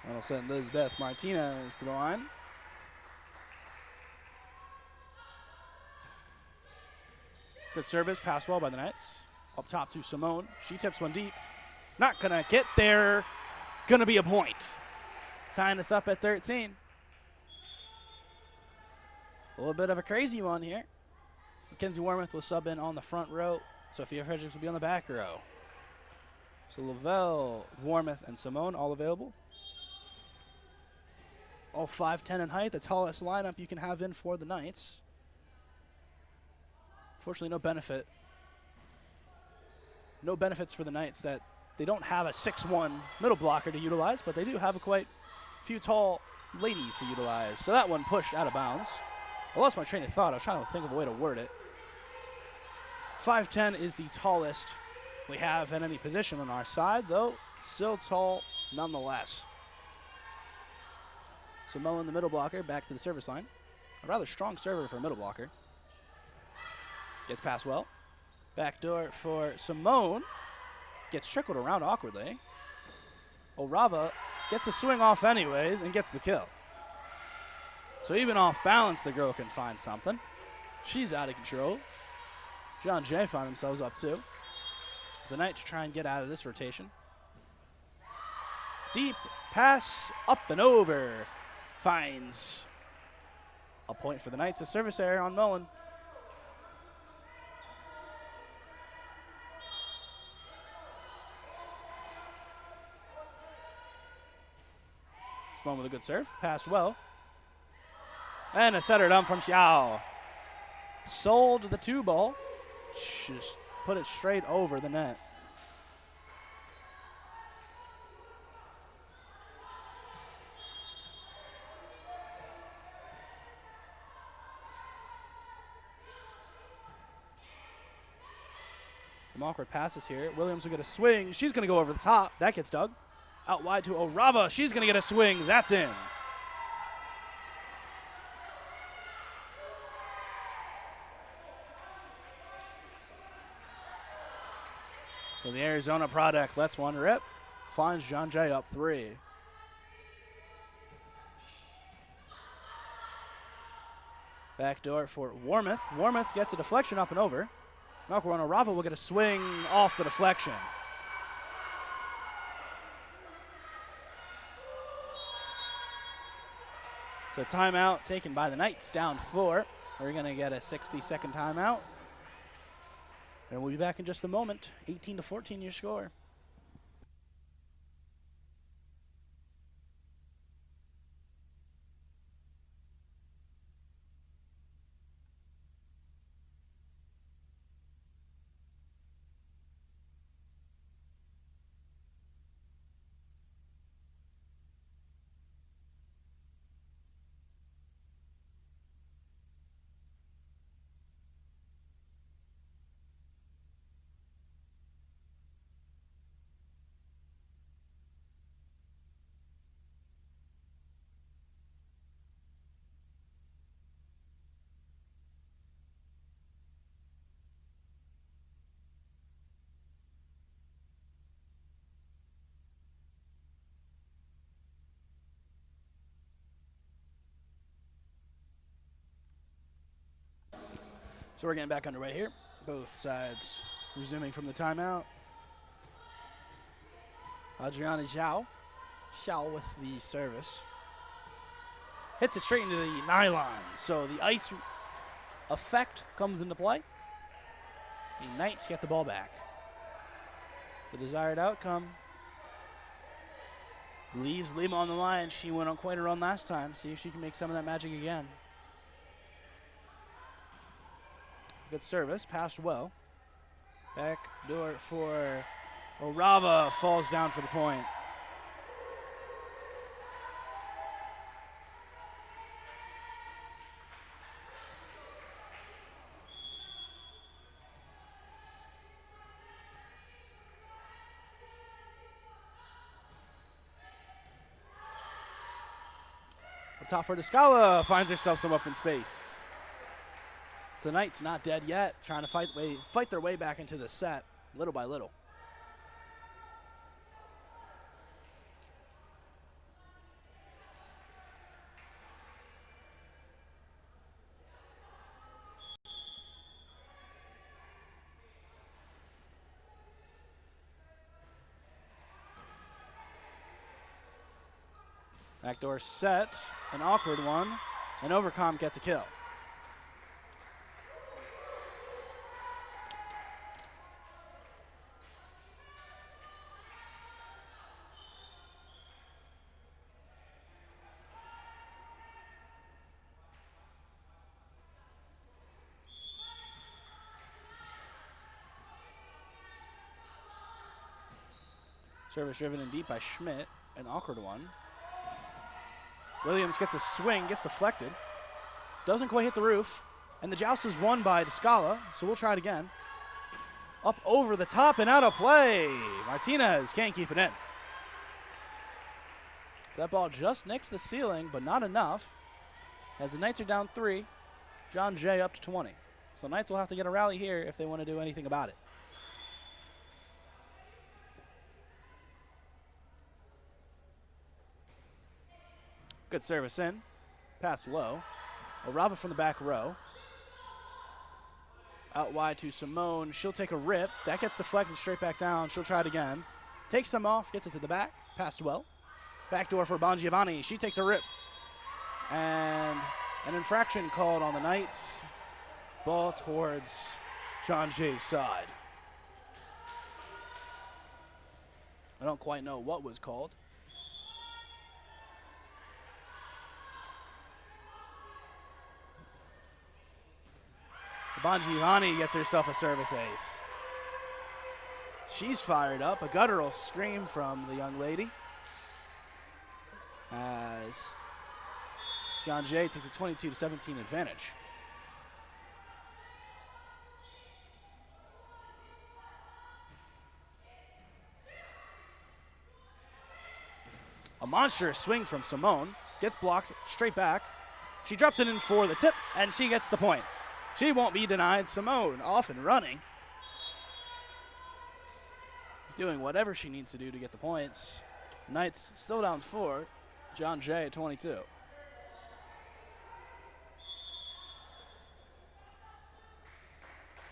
That'll send Lizbeth Martinez to the line. Good service, passed well by the Knights. Up top to Simone. She tips one deep. Not gonna get there. Gonna be a point. Tying us up at 13. A little bit of a crazy one here. Mackenzie Warmoth will sub in on the front row. Sophia Fredericks will be on the back row. So Lavelle, Warmoth, and Simone all available. All 5'10" in height, the tallest lineup you can have in for the Knights. Fortunately, no benefits for the Knights that they don't have a 6'1" middle blocker to utilize, but they do have a quite few tall ladies to utilize. So that one pushed out of bounds. I lost my train of thought. I was trying to think of a way to word it. 5'10" is the tallest we have at any position on our side, though still tall nonetheless. So Mullen, the middle blocker, back to the service line. A rather strong server for a middle blocker. Gets past well. Backdoor for Simone. Gets trickled around awkwardly. Orava gets the swing off anyways and gets the kill. So even off balance, the girl can find something. She's out of control. John Jay found themselves up too. As the Knights try and get out of this rotation. Deep pass up and over. Finds a point for the Knights. A service error on Mullen. Simone with a good serve. Passed well. And a setter dump from Xiao. Sold the 2 ball. Just put it straight over the net. Some awkward passes here. Williams will get a swing. She's going to go over the top. That gets dug. Out wide to Orava. She's going to get a swing. That's in. So the Arizona product lets one rip. Finds John Jay up 3. Backdoor for Warmoth. Warmoth gets a deflection up and over. Malcolm Orava will get a swing off the deflection. So timeout taken by the Knights, down 4. We're going to get a 60-second timeout. And we'll be back in just a moment. 18-14 your score. So we're getting back underway here. Both sides resuming from the timeout. Adriana Zhao with the service. Hits it straight into the nylon. So the ice effect comes into play. The Knights get the ball back. The desired outcome leaves Lima on the line. She went on quite a run last time. See if she can make some of that magic again. Good service, passed well. Back door for Orava, falls down for the point. Top for Descala, finds herself some open space. So the Knights not dead yet, trying to fight their way back into the set, little by little. Backdoor set, an awkward one, and Overcom gets a kill. Service driven in deep by Schmidt, an awkward one. Williams gets a swing, gets deflected. Doesn't quite hit the roof. And the joust is won by Descala, so we'll try it again. Up over the top and out of play. Martinez can't keep it in. That ball just nicked the ceiling, but not enough. As the Knights are down 3, John Jay up to 20. So Knights will have to get a rally here if they want to do anything about it. Good service in. Pass low. Orava from the back row. Out wide to Simone. She'll take a rip. That gets deflected straight back down. She'll try it again. Takes them off. Gets it to the back. Passed well. Backdoor for Bongiovanni. She takes a rip. And an infraction called on the Knights. Ball towards John Jay's side. I don't quite know what was called. Bongiovanni gets herself a service ace. She's fired up. A guttural scream from the young lady as John Jay takes a 22-17 advantage. A monstrous swing from Simone. Gets blocked straight back. She drops it in for the tip, and she gets the point. She won't be denied. Simone off and running. Doing whatever she needs to do to get the points. Knights still down 4. John Jay at 22.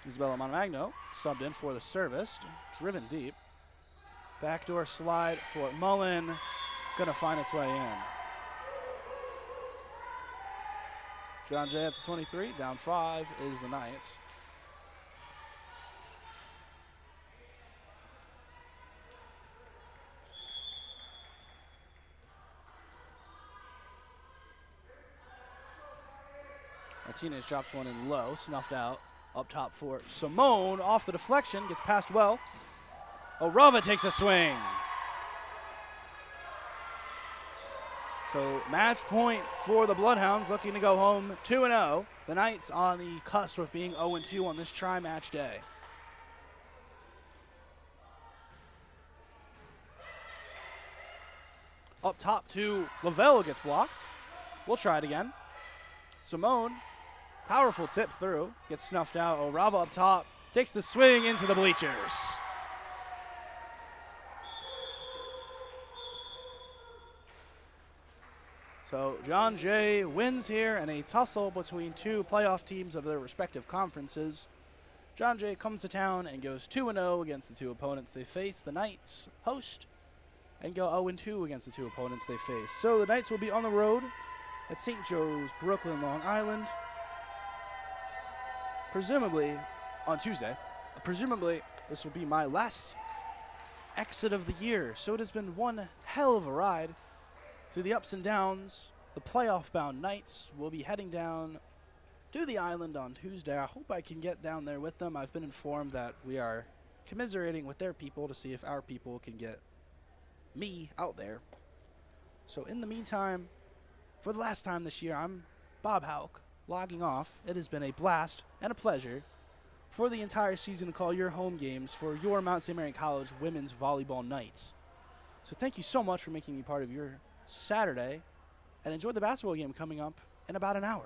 Isabella Montemagno subbed in for the service. Driven deep. Backdoor slide for Mullen. Gonna find its way in. John Jay at the 23, down 5 is the Knights. Martinez drops one in low, snuffed out. Up top for Simone, off the deflection, gets passed well. Orava takes a swing. So match point for the Bloodhounds, looking to go home 2-0. The Knights on the cusp of being 0-2 on this tri-match day. Up top to Lavelle gets blocked. We'll try it again. Simone, powerful tip through, gets snuffed out. Orava up top, takes the swing into the bleachers. So John Jay wins here in a tussle between two playoff teams of their respective conferences. John Jay comes to town and goes 2-0 against the two opponents they face. The Knights host and go 0-2 against the two opponents they face. So the Knights will be on the road at St. Joe's, Brooklyn, Long Island, presumably on Tuesday. Presumably this will be my last exit of the year. So it has been one hell of a ride through the ups and downs. The playoff-bound Knights will be heading down to the island on Tuesday. I hope I can get down there with them. I've been informed that we are commiserating with their people to see if our people can get me out there. So in the meantime, for the last time this year, I'm Bob Hauk, logging off. It has been a blast and a pleasure for the entire season to call your home games for your Mount St. Mary College women's volleyball Knights. So thank you so much for making me part of your Saturday, and enjoy the basketball game coming up in about an hour.